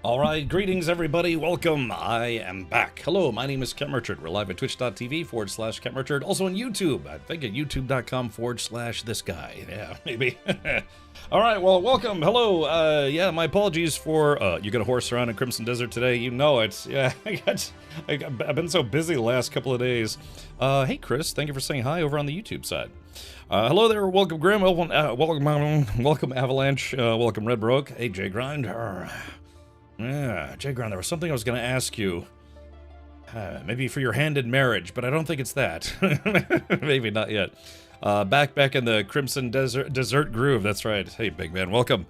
All right, greetings everybody. Welcome. I am back. Hello, my name is Kem Richard. We're live at twitch.tv/Kem Richard. Also on YouTube. I think at youtube.com/this guy. Yeah, maybe. All right, well, welcome. Hello. Yeah, my apologies for you got a horse around in Crimson Desert today. You know it. Yeah, I've been so busy the last couple of days. Hey, Chris, thank you for saying hi over on the YouTube side. Hello there. Welcome, Grim. Welcome, Avalanche. Welcome, Red Broke. Hey, Jay Grind. Yeah, Jay Ground, there was something I was going to ask you. Maybe for your hand in marriage, but I don't think it's that. Maybe not yet. Back in the Crimson Desert Groove, that's right. Hey, big man, welcome.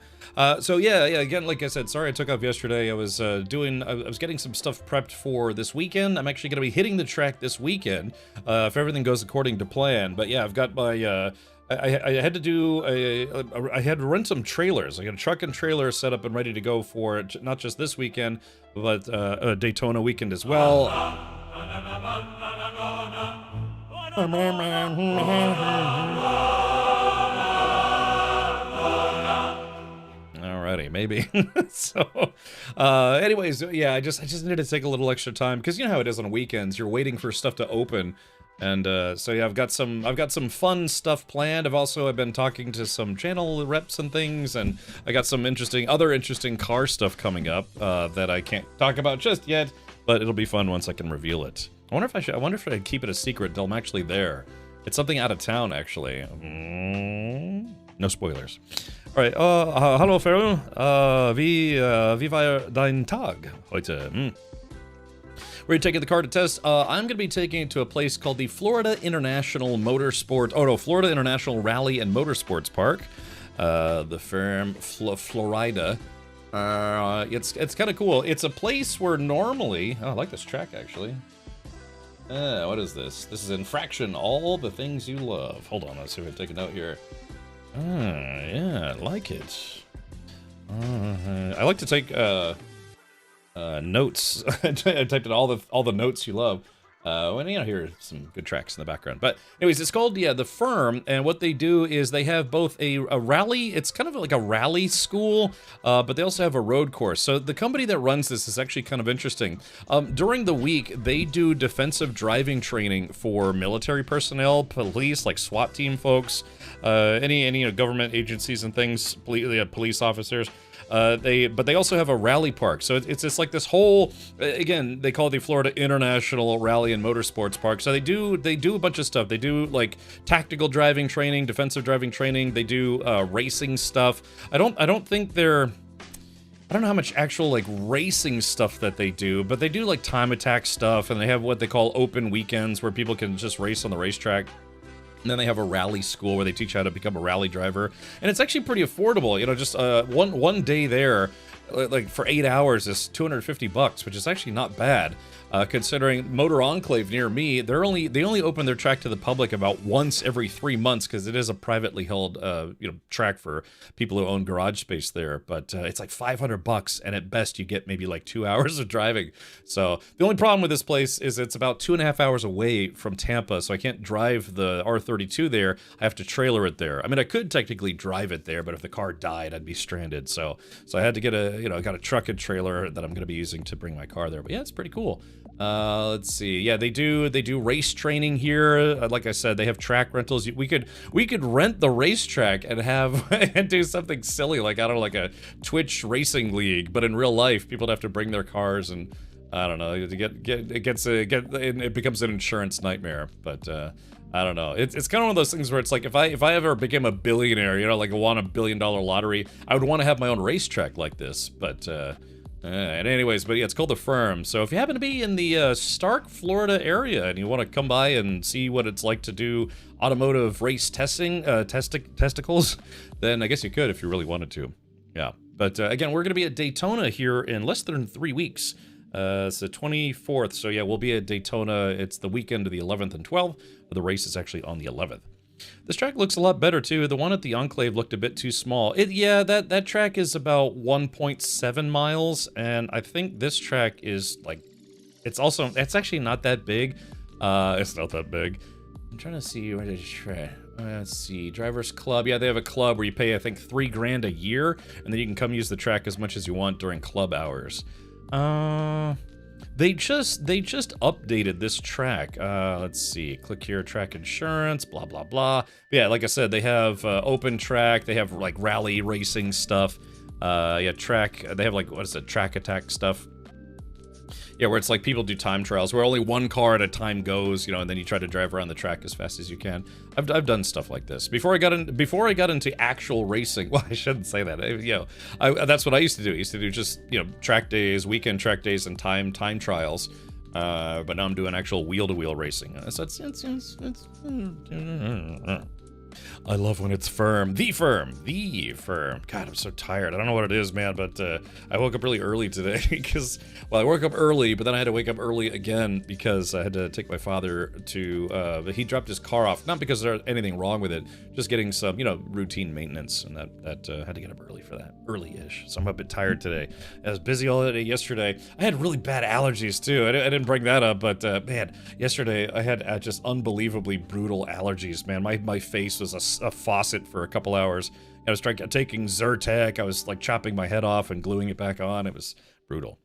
So yeah, again, like I said, sorry I took off yesterday. I was getting some stuff prepped for this weekend. I'm actually going to be hitting the track this weekend, if everything goes according to plan. But yeah, I've got my... I had to do I had to rent some trailers. I got a truck and trailer set up and ready to go for it, not just this weekend, but a Daytona weekend as well. Alrighty, maybe. So, anyways, yeah, I just needed to take a little extra time because you know how it is on weekends. You're waiting for stuff to open. And so yeah, I've got some fun stuff planned. I've been talking to some channel reps and things, and I got some other interesting car stuff coming up that I can't talk about just yet, but it'll be fun once I can reveal it. I wonder if I keep it a secret until I'm actually there. It's something out of town, actually. No spoilers. All right. Hallo Ferro. Wie war dein Tag heute? Where are you taking the car to test? I'm going to be taking it to a place called the Florida International Florida International Rally and Motorsports Park. The firm Florida. It's kind of cool. It's a place where normally... Oh, I like this track, actually. What is this? This is Infraction, all the things you love. Hold on, let's see if I can take a note here. Yeah, I like it. I like to take... notes. I typed in all the notes you love. When you know, hear some good tracks in the background. But anyways, it's called The Firm, and what they do is they have both a rally. It's kind of like a rally school, but they also have a road course. So the company that runs this is actually kind of interesting. During the week, they do defensive driving training for military personnel, police, like SWAT team folks, any government agencies and things, police officers. But they also have a rally park, so it's just like this whole. Again, they call it the Florida International Rally and Motorsports Park. So they do a bunch of stuff. They do like tactical driving training, defensive driving training. They do racing stuff. I don't know how much actual like racing stuff that they do, but they do like time attack stuff, and they have what they call open weekends where people can just race on the racetrack. And then they have a rally school where they teach how to become a rally driver. And it's actually pretty affordable. You know, just one day there, like for 8 hours is $250, which is actually not bad. Considering Motor Enclave near me, they only open their track to the public about once every 3 months because it is a privately held track for people who own garage space there. But it's like $500, and at best you get maybe like 2 hours of driving. So the only problem with this place is it's about 2.5 hours away from Tampa, so I can't drive the R32 there. I have to trailer it there. I mean, I could technically drive it there, but if the car died, I'd be stranded. So I had to get I got a truck and trailer that I'm going to be using to bring my car there. But yeah, it's pretty cool. Let's see. Yeah, they do race training here. Like I said, they have track rentals. We could rent the racetrack and have and do something silly like, I don't know, like a Twitch racing league, but in real life, people would have to bring their cars, and I don't know, it becomes an insurance nightmare. But I don't know. It's kind of one of those things where it's like if I ever became a billionaire, like won $1 billion lottery, I would want to have my own racetrack like this. But and anyways, but yeah, it's called The Firm. So if you happen to be in the Stark, Florida area and you want to come by and see what it's like to do automotive race testing, testicles, then I guess you could if you really wanted to. Yeah. But again, we're going to be at Daytona here in less than 3 weeks. It's the 24th. So yeah, we'll be at Daytona. It's the weekend of the 11th and 12th. But the race is actually on the 11th. This track looks a lot better too. The one at the Enclave looked a bit too small. That track is about 1.7 miles, and I think this track is like, it's actually not that big. It's not that big. I'm trying to see where this track. Let's see, Drivers Club. Yeah, they have a club where you pay, I think, $3,000 a year, and then you can come use the track as much as you want during club hours. They just updated this track. Let's see, click here, track insurance, blah blah blah. Yeah, like I said, they have open track. They have like rally racing stuff. Yeah, track. They have like, what is it, track attack stuff. Yeah, where it's like people do time trials where only one car at a time goes, you know, and then you try to drive around the track as fast as you can. I've done stuff like this before I got into actual racing. Well, I shouldn't say that. You know, that's what I used to do. I used to do just, you know, track days, weekend track days, and time trials. But now I'm doing actual wheel-to-wheel racing. So it's I love when it's firm. The firm. God, I'm so tired. I don't know what it is, man, but I woke up really early today because, well, I woke up early, but then I had to wake up early again because I had to take my father to, he dropped his car off, not because there's anything wrong with it, just getting some, you know, routine maintenance, and that had to get up early for that, early-ish. So I'm a bit tired today. I was busy all day yesterday. I had really bad allergies, too. I didn't bring that up, but, man, yesterday I had just unbelievably brutal allergies, man. My face was a faucet for a couple hours. I was taking Zyrtec. I was like chopping my head off and gluing it back on. It was brutal.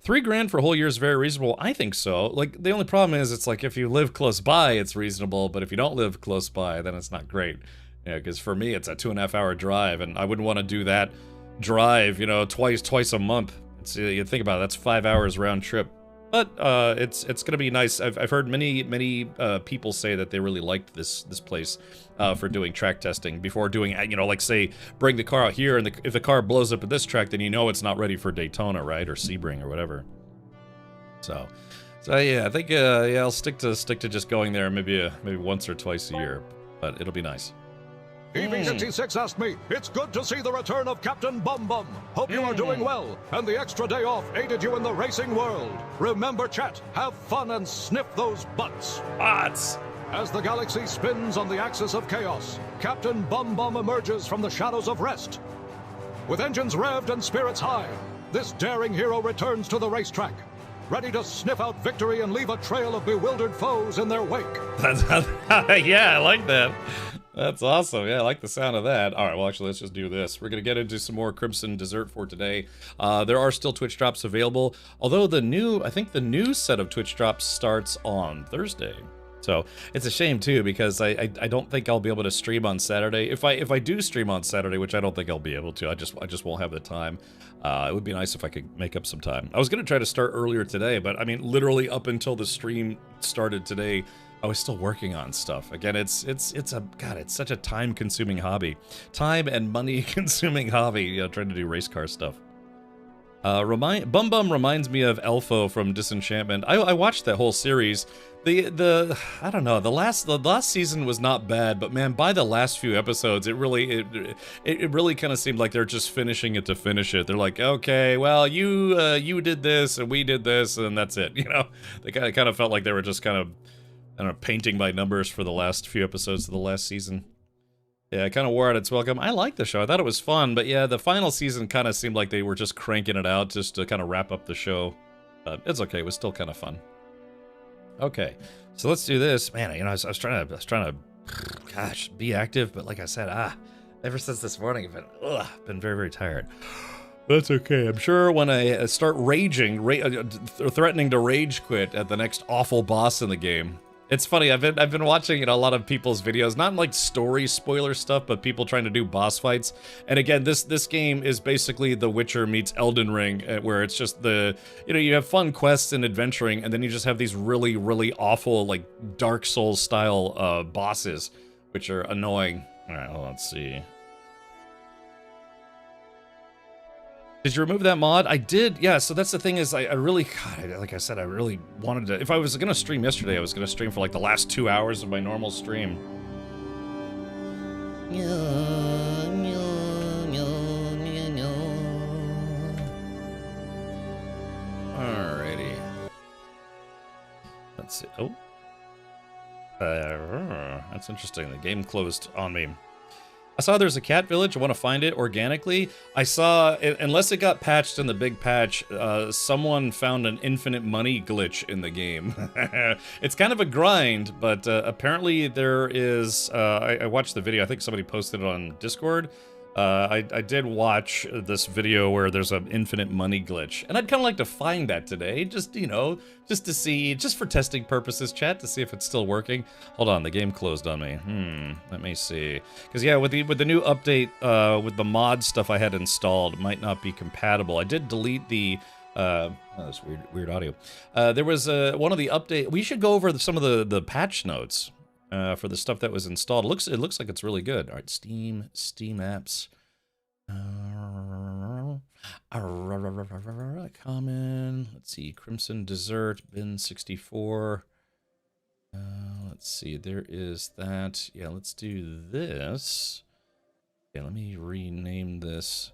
$3,000 for a whole year is very reasonable. I think so. Like, the only problem is it's like if you live close by, it's reasonable, but if you don't live close by, then it's not great. Yeah, because for me, it's a 2.5 hour drive, and I wouldn't want to do that drive, you know, twice a month. You think about it, that's 5 hours round trip. But it's gonna be nice. I've heard many people say that they really liked this place for doing track testing before doing, you know, like say bring the car out here, and if the car blows up at this track, then you know it's not ready for Daytona, right, or Sebring or whatever. So yeah, I think yeah, I'll stick to just going there maybe once or twice a year, but it'll be nice. EV56 asked me, it's good to see the return of Captain Bum Bum. Hope you are doing well, and the extra day off aided you in the racing world. Remember, chat, have fun and sniff those butts. Butts! As the galaxy spins on the axis of chaos, Captain Bum Bum emerges from the shadows of rest. With engines revved and spirits high, this daring hero returns to the racetrack, ready to sniff out victory and leave a trail of bewildered foes in their wake. Yeah, I like that. That's awesome. Yeah, I like the sound of that. All right, well, actually, let's just do this. We're going to get into some more Crimson Dessert for today. There are still Twitch drops available, although I think the new set of Twitch drops starts on Thursday. So it's a shame, too, because I don't think I'll be able to stream on Saturday. If I do stream on Saturday, which I don't think I'll be able to, I just won't have the time. It would be nice if I could make up some time. I was going to try to start earlier today, but, I mean, literally up until the stream started today, I was still working on stuff. Again, it's such a time-consuming hobby. Time and money-consuming hobby, you know, trying to do race car stuff. Bum Bum reminds me of Elfo from Disenchantment. I watched that whole series. I don't know, the last season was not bad, but man, by the last few episodes, it really kind of seemed like they're just finishing it to finish it. They're like, okay, well, you did this and we did this and that's it. You know, they kind of felt like they were just kind of, I don't know, painting by numbers for the last few episodes of the last season. Yeah, it kind of wore out its welcome. I liked the show. I thought it was fun, but yeah, the final season kind of seemed like they were just cranking it out just to kind of wrap up the show. But it's okay. It was still kind of fun. Okay, so let's do this. Man, you know, I was trying to, gosh, be active, but like I said, ever since this morning, I've been very, very tired. That's okay. I'm sure when I start raging, threatening to rage quit at the next awful boss in the game. It's funny, I've been watching, you know, a lot of people's videos, not like story spoiler stuff, but people trying to do boss fights. And again, this game is basically The Witcher meets Elden Ring, where it's just you have fun quests and adventuring, and then you just have these really, really awful, like, Dark Souls style bosses, which are annoying. All right, well, let's see. Did you remove that mod? I did, yeah, so that's the thing is, I really, God, like I said, I really wanted to, if I was gonna stream yesterday, I was gonna stream for like the last 2 hours of my normal stream. Alrighty. Let's see, oh. That's interesting, the game closed on me. I saw there's a cat village. I want to find it organically. I saw, unless it got patched in the big patch, someone found an infinite money glitch in the game. It's kind of a grind, but apparently there is, I watched the video. I think somebody posted it on Discord. I did watch this video where there's an infinite money glitch, and I'd kind of like to find that today, just, you know, just to see, just for testing purposes, chat, to see if it's still working. Hold on, the game closed on me. Let me see. Because yeah, with the new update, with the mod stuff I had installed, it might not be compatible. I did delete the oh, that's weird audio. There was one of the update. We should go over some of the patch notes. For the stuff that was installed. It looks like it's really good. All right, Steam apps. Common. Let's see, Crimson Desert, bin 64. Let's see, there is that. Yeah, let's do this. Yeah, let me rename this.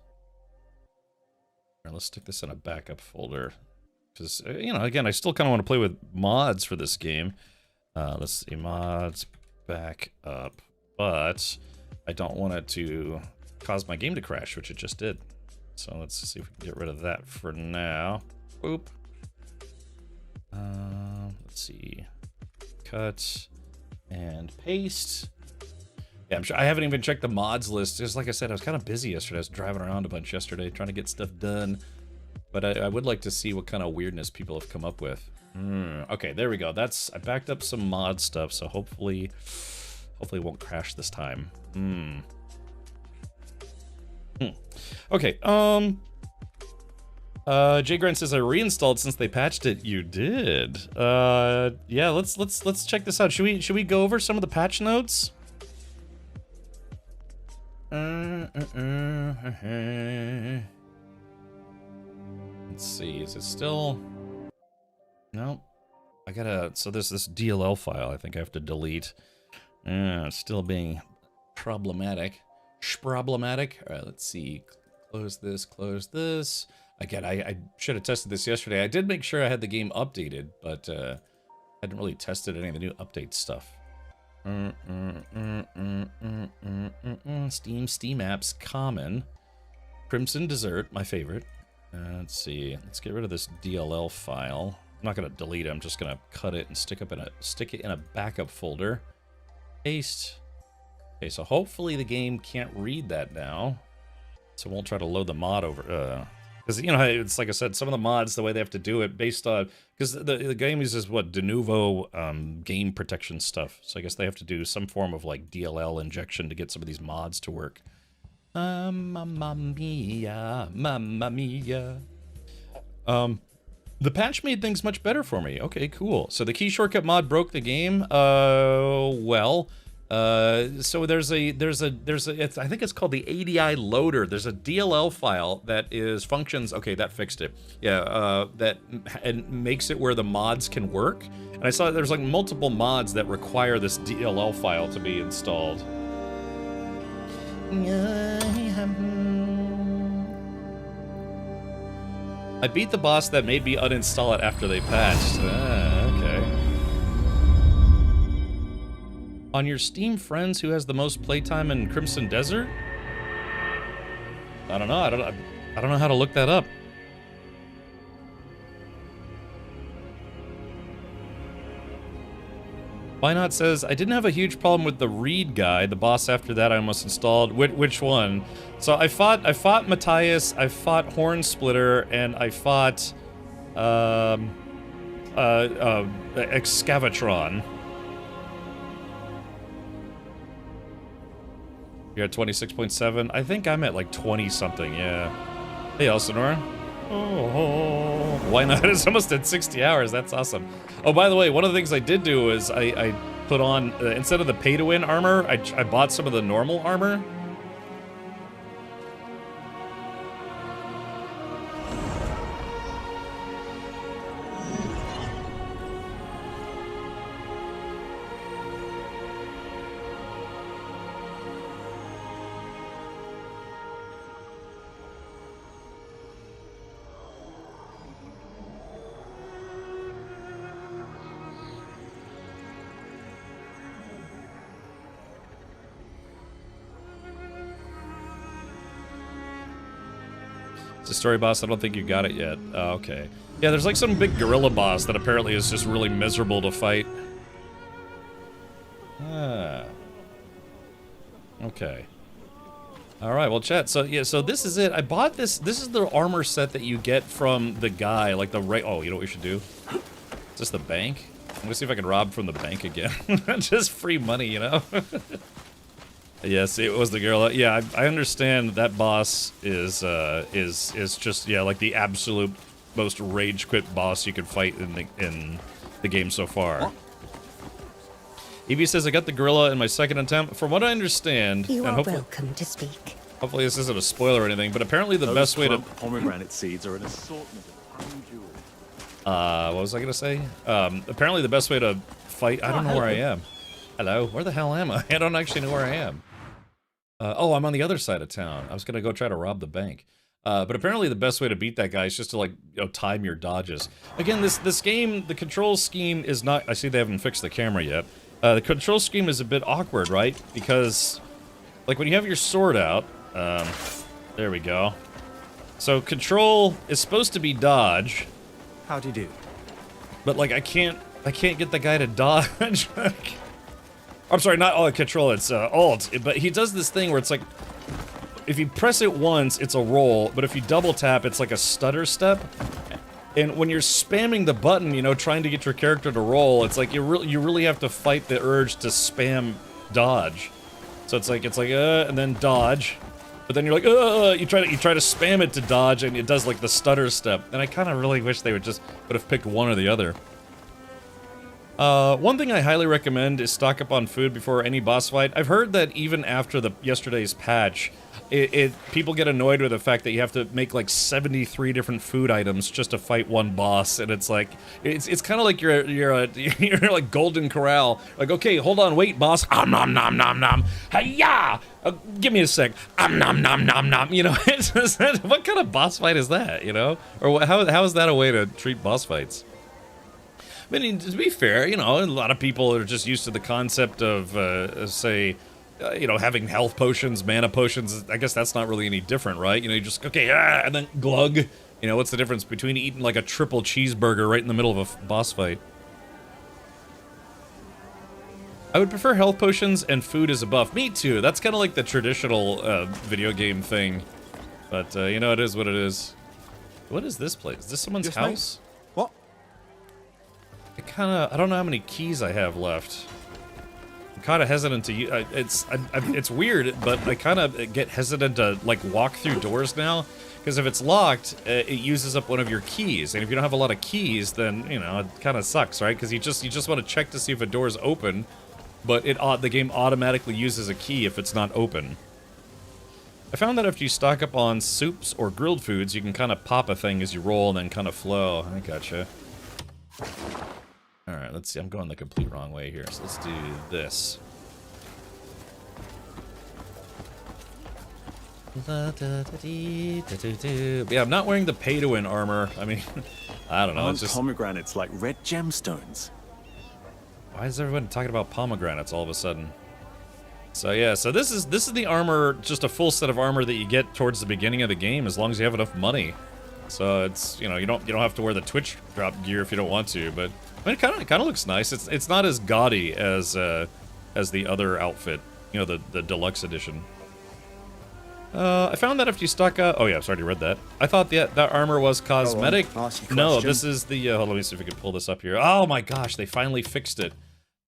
All right, let's stick this in a backup folder. Because, you know, again, I still kind of want to play with mods for this game. Let's see, mods back up, but I don't want it to cause my game to crash, which it just did. So let's see if we can get rid of that for now. Boop. Let's see, cut and paste. Yeah, I'm sure I haven't even checked the mods list. Just like I said, I was kind of busy yesterday. I was driving around a bunch yesterday trying to get stuff done. But I would like to see what kind of weirdness people have come up with. Okay, there we go. I backed up some mod stuff, so hopefully it won't crash this time. Okay, Jay Grant says I reinstalled since they patched it. You did. Yeah, let's check this out. Should we go over some of the patch notes? Let's see, is it still... No, I gotta, so there's this DLL file I think I have to delete. It's still being problematic. Problematic. All right, let's see. Close this. Again, I should have tested this yesterday. I did make sure I had the game updated, but I hadn't really tested any of the new update stuff. Steam apps, common. Crimson Desert, my favorite. Let's see. Let's get rid of this DLL file. I'm not gonna delete it. I'm just gonna cut it and stick it in a backup folder. Paste. Okay, so hopefully the game can't read that now, so it won't try to load the mod over. Because you know, it's like I said, some of the mods, the way they have to do it, based on because the game uses what Denuvo game protection stuff. So I guess they have to do some form of like DLL injection to get some of these mods to work. Mamma mia, mamma mia. The patch made things much better for me. Okay, cool. So the key shortcut mod broke the game. Well, so there's a I think it's called the ADI loader. There's a DLL file that functions. Okay, that fixed it. Yeah, that makes it where the mods can work. And I saw there's like multiple mods that require this DLL file to be installed. I beat the boss that made me uninstall it after they patched. Okay. On your Steam friends, who has the most playtime in Crimson Desert? I don't know. I don't know how to look that up. Why Not says, I didn't have a huge problem with the Reed guy. The boss after that I almost installed. Which one? So I fought Matthias, I fought Hornsplitter, and I fought Excavatron. You're at 26.7. I think I'm at like 20 something, yeah. Hey Elsinore. Oh, why not? It's almost at 60 hours. That's awesome. Oh, by the way, one of the things I did do is I put on, instead of the pay-to-win armor, I bought some of the normal armor. It's a story boss. I don't think you got it yet. Oh, okay. Yeah, there's like some big gorilla boss that apparently is just really miserable to fight. Ah. Okay. Alright, well, chat. So, yeah, so this is it. I bought this. This is the armor set that you get from the guy. Like the oh, you know what we should do? Is this the bank? I'm gonna see if I can rob from the bank again. Just free money, you know? Yes, it was the gorilla. Yeah, I understand that boss is just, yeah, like the absolute most rage quit boss you could fight in the game so far. Evie says, I got the gorilla in my second attempt. From what I understand, You and are hopefully, welcome to speak. hopefully this isn't a spoiler or anything, but apparently the best way to... pomegranate seeds are an assortment of crown jewels. what was I gonna say? Apparently the best way to fight... I don't know where I am. Hello? Where the hell am I? I don't actually know where I am. Oh, I'm on the other side of town. I was gonna go try to rob the bank. But apparently the best way to beat that guy is just to, like, you know, time your dodges. Again, this game, the control scheme is not... I see they haven't fixed the camera yet. The control scheme is a bit awkward, right? Because, like, when you have your sword out... there we go. So, control is supposed to be dodge. How'd you do? But, like, I can't get the guy to dodge. I'm sorry, not all control, it's alt. But he does this thing where it's like, if you press it once, it's a roll, but if you double tap, it's like a stutter step. And when you're spamming the button, you know, trying to get your character to roll, it's like you really have to fight the urge to spam dodge. So it's like and then dodge. But then you're like, you try to spam it to dodge, and it does like the stutter step. And I kind of really wish they would have picked one or the other. One thing I highly recommend is stock up on food before any boss fight. I've heard that even after yesterday's patch, people get annoyed with the fact that you have to make like 73 different food items just to fight one boss, and it's like it's kind of like you're like Golden Corral. Like, okay, hold on, wait, boss. Nom nom nom nom. Hiya! Give me a sec. Nom nom nom nom. You know, what kind of boss fight is that? You know, or how is that a way to treat boss fights? I mean, to be fair, you know, a lot of people are just used to the concept of, say, you know, having health potions, mana potions. I guess that's not really any different, right? You know, you just, okay, and then glug. You know, what's the difference between eating like a triple cheeseburger right in the middle of a boss fight? I would prefer health potions and food as a buff. Me too. That's kind of like the traditional video game thing. But, you know, it is what it is. What is this place? Is this someone's house? What? I don't know how many keys I have left. I'm kind of hesitant to use. It's weird, but I kind of get hesitant to like walk through doors now, because if it's locked, it uses up one of your keys, and if you don't have a lot of keys, then you know it kind of sucks, right? Because you just want to check to see if a door is open, but the game automatically uses a key if it's not open. I found that if you stock up on soups or grilled foods, you can kind of pop a thing as you roll and then kind of flow. I gotcha. Alright, let's see. I'm going the complete wrong way here, so let's do this. Yeah, I'm not wearing the pay-to-win armor. I mean, I don't know. It's just pomegranates like red gemstones. Why is everyone talking about pomegranates all of a sudden? So yeah, so this is the armor, just a full set of armor that you get towards the beginning of the game, as long as you have enough money. So it's, you know, you don't have to wear the Twitch drop gear if you don't want to, but I mean, it kind of looks nice. It's not as gaudy as the other outfit, you know, the deluxe edition. I found that if you stock up... Oh yeah, I've already read that. I thought that armor was cosmetic. No, this is the... hold on, let me see if we can pull this up here. Oh my gosh, they finally fixed it.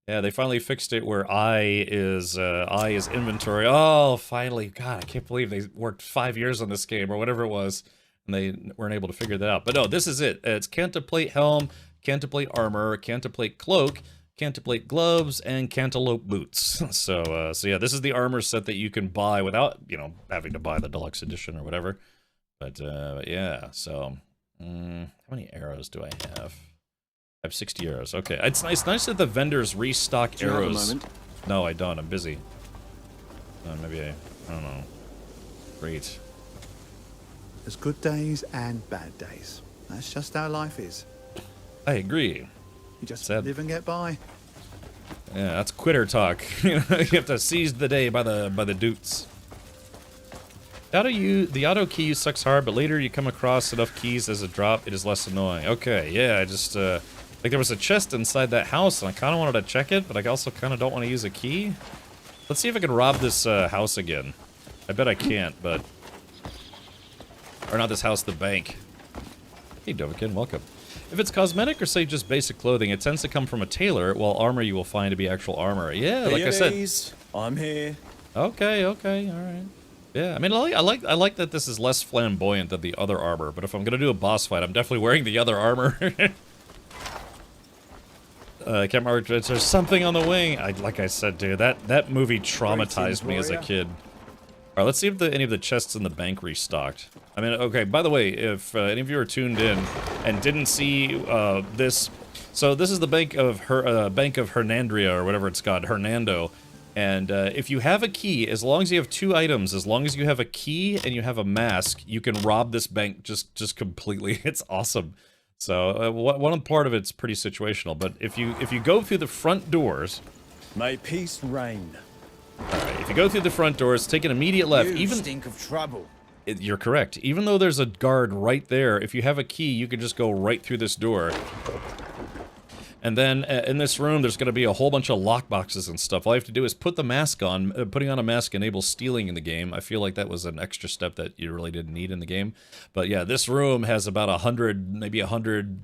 Yeah, they finally fixed it where I is inventory. Oh, finally. God, I can't believe they worked 5 years on this game or whatever it was, and they weren't able to figure that out. But no, this is it. It's Cantaplate helm, Cantaplate armor, Cantaplate cloak, Cantaplate gloves, and Cantaloupe boots. So yeah, this is the armor set that you can buy without, you know, having to buy the deluxe edition or whatever. But yeah, so how many arrows do I have? I have 60 arrows. Okay, it's nice that the vendors restock arrows. No, I don't. I'm busy. Maybe I don't know. Great. There's good days and bad days. That's just how life is. I agree. You just Sad. live and get by. Yeah, that's quitter talk. You have to seize the day by the doots. The auto key use sucks hard, but later you come across enough keys as a drop, it is less annoying. Okay, yeah, I just, like there was a chest inside that house, and I kind of wanted to check it, but I also kind of don't want to use a key. Let's see if I can rob this house again. I bet I can't, but... Or not this house, the bank. Hey, Dovakin, welcome. If it's cosmetic or, say, just basic clothing, it tends to come from a tailor, while armor you will find to be actual armor. Yeah, like I said... I'm here. Okay, alright. Yeah, I mean, I like that this is less flamboyant than the other armor, but if I'm gonna do a boss fight, I'm definitely wearing the other armor. I can't remember, there's something on the wing. Like I said, dude, that movie traumatized me as a kid. Alright, let's see if any of the chests in the bank restocked. I mean, okay, by the way, if any of you are tuned in and didn't see this... So this is the Bank of Hernandria, or whatever it's called, Hernando. And if you have a key, as long as you have 2 items, as long as you have a key and you have a mask, you can rob this bank just completely. It's awesome. So one part of it's pretty situational, but if you go through the front doors, may peace reign. All right, if you go through the front doors, take an immediate left. You stink of trouble. You're correct. Even though there's a guard right there, if you have a key, you can just go right through this door. And then in this room, there's going to be a whole bunch of lockboxes and stuff. All you have to do is put the mask on. Putting on a mask enables stealing in the game. I feel like that was an extra step that you really didn't need in the game. But yeah, this room has about 100, maybe 100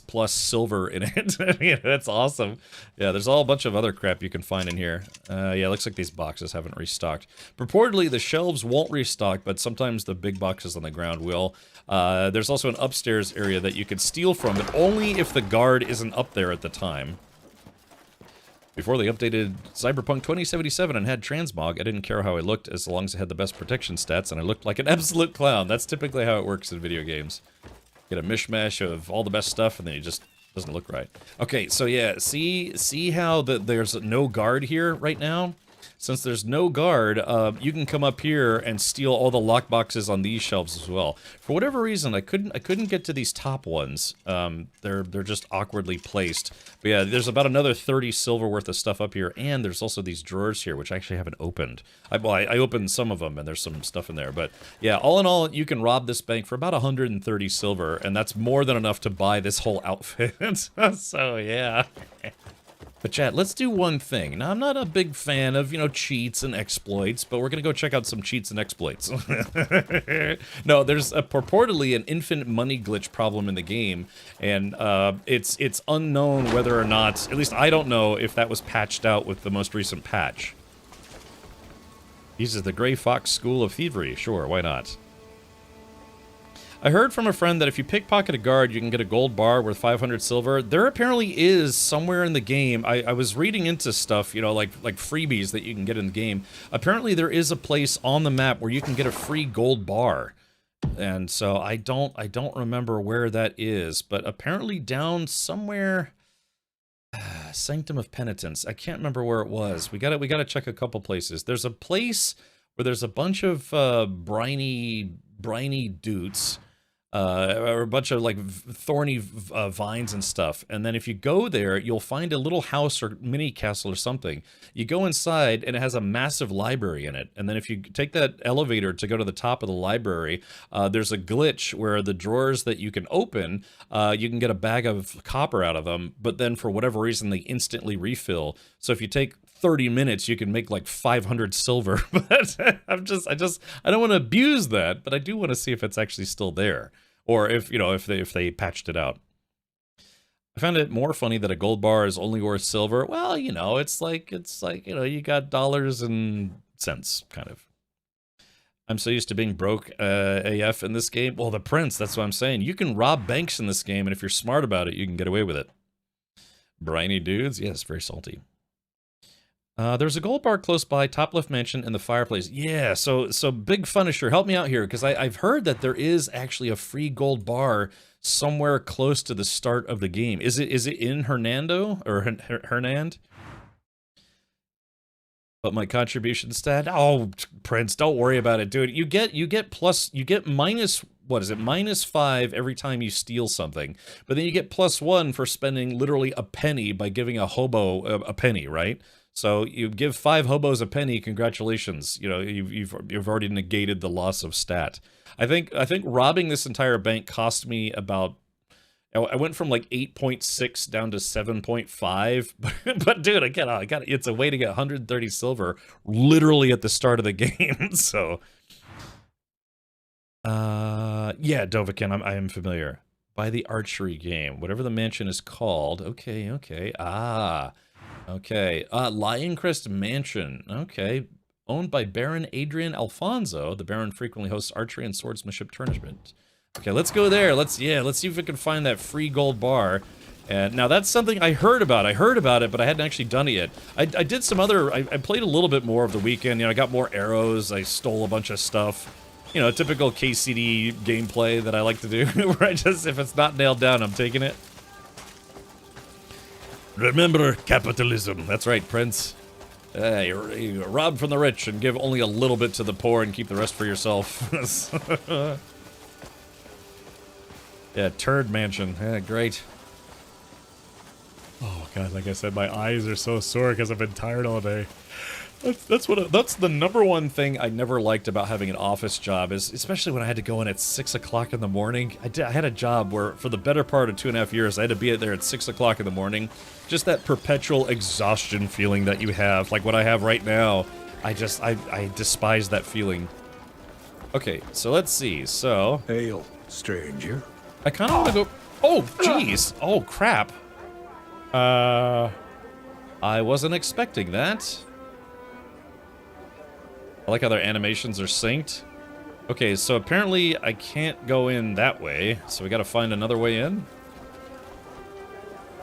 plus silver in it. Yeah, that's awesome. Yeah, there's all a bunch of other crap you can find in here. Yeah, looks like these boxes haven't restocked. Purportedly, the shelves won't restock, but sometimes the big boxes on the ground will. There's also an upstairs area that you can steal from, but only if the guard isn't up there at the time. Before they updated Cyberpunk 2077 and had transmog, I didn't care how I looked as long as I had the best protection stats, and I looked like an absolute clown. That's typically how it works in video games. Get a mishmash of all the best stuff, and then it just doesn't look right. Okay, so yeah, see how there's no guard here right now? Since there's no guard, you can come up here and steal all the lockboxes on these shelves as well. For whatever reason, I couldn't get to these top ones. They're just awkwardly placed. But yeah, there's about another 30 silver worth of stuff up here, and there's also these drawers here, which I actually haven't opened. I opened some of them, and there's some stuff in there. But yeah, all in all, you can rob this bank for about 130 silver, and that's more than enough to buy this whole outfit. So yeah. But chat, let's do one thing. Now, I'm not a big fan of, you know, cheats and exploits, but we're gonna go check out some cheats and exploits. No, there's purportedly an infinite money glitch problem in the game, and it's unknown whether or not, at least I don't know if that was patched out with the most recent patch. Uses the Grey Fox School of Thievery. Sure, why not? I heard from a friend that if you pickpocket a guard, you can get a gold bar worth 500 silver. There apparently is somewhere in the game. I was reading into stuff, you know, like freebies that you can get in the game. Apparently there is a place on the map where you can get a free gold bar. And so I don't remember where that is, but apparently down somewhere, Sanctum of Penitence. I can't remember where it was. We gotta check a couple places. There's a place where there's a bunch of briny dudes. Or a bunch of like thorny vines and stuff, and then if you go there, you'll find a little house or mini castle or something. You go inside, and it has a massive library in it. And then if you take that elevator to go to the top of the library, there's a glitch where the drawers that you can open, you can get a bag of copper out of them, but then for whatever reason they instantly refill. So if you take 30 minutes, you can make like 500 silver. But I don't want to abuse that, but I do want to see if it's actually still there. Or if, you know, if they patched it out. I found it more funny that a gold bar is only worth silver. Well, you know, it's like, you know, you got dollars and cents, kind of. I'm so used to being broke AF in this game. Well, the Prince, that's what I'm saying. You can rob banks in this game, and if you're smart about it, you can get away with it. Briny dudes? Yes, very salty. There's a gold bar close by, top left mansion, and the fireplace. Yeah, so Big Funisher, help me out here, because I've heard that there is actually a free gold bar somewhere close to the start of the game. Is it in Hernando or Hernand? But my contribution stat? Oh, Prince, don't worry about it, dude. You get minus, what is it, -5 every time you steal something, but then you get +1 for spending literally a penny by giving a hobo a penny, right? So you give 5 hobos a penny, congratulations. You know, you've already negated the loss of stat. I think robbing this entire bank cost me about, I went from like 8.6 down to 7.5, but dude, I got it's a way to get 130 silver literally at the start of the game. So yeah, Dovahkiin, I am familiar. By the archery game, whatever the mansion is called. Okay. Okay. Lioncrest Mansion. Okay. Owned by Baron Adrian Alfonso. The Baron frequently hosts archery and swordsmanship tournament. Okay, let's go there. Let's see if we can find that free gold bar. And now that's something I heard about. I heard about it, but I hadn't actually done it yet. I did some other, I played a little bit more of the weekend. You know, I got more arrows. I stole a bunch of stuff. You know, typical KCD gameplay that I like to do, where I just, if it's not nailed down, I'm taking it. Remember capitalism. That's right, Prince. You rob from the rich and give only a little bit to the poor and keep the rest for yourself. Yeah, turd mansion. Yeah, great. Oh god, like I said, my eyes are so sore because I've been tired all day. That's the number one thing I never liked about having an office job, is especially when I had to go in at 6 o'clock in the morning. I had a job where for the better part of 2.5 years I had to be there at 6 o'clock in the morning. Just that perpetual exhaustion feeling that you have, like what I have right now. I despise that feeling. Okay, so let's see. So Hail, stranger. I kind of want to go. Oh, jeez. Oh, crap. I wasn't expecting that. I like how their animations are synced. Okay, so apparently I can't go in that way, so we gotta find another way in.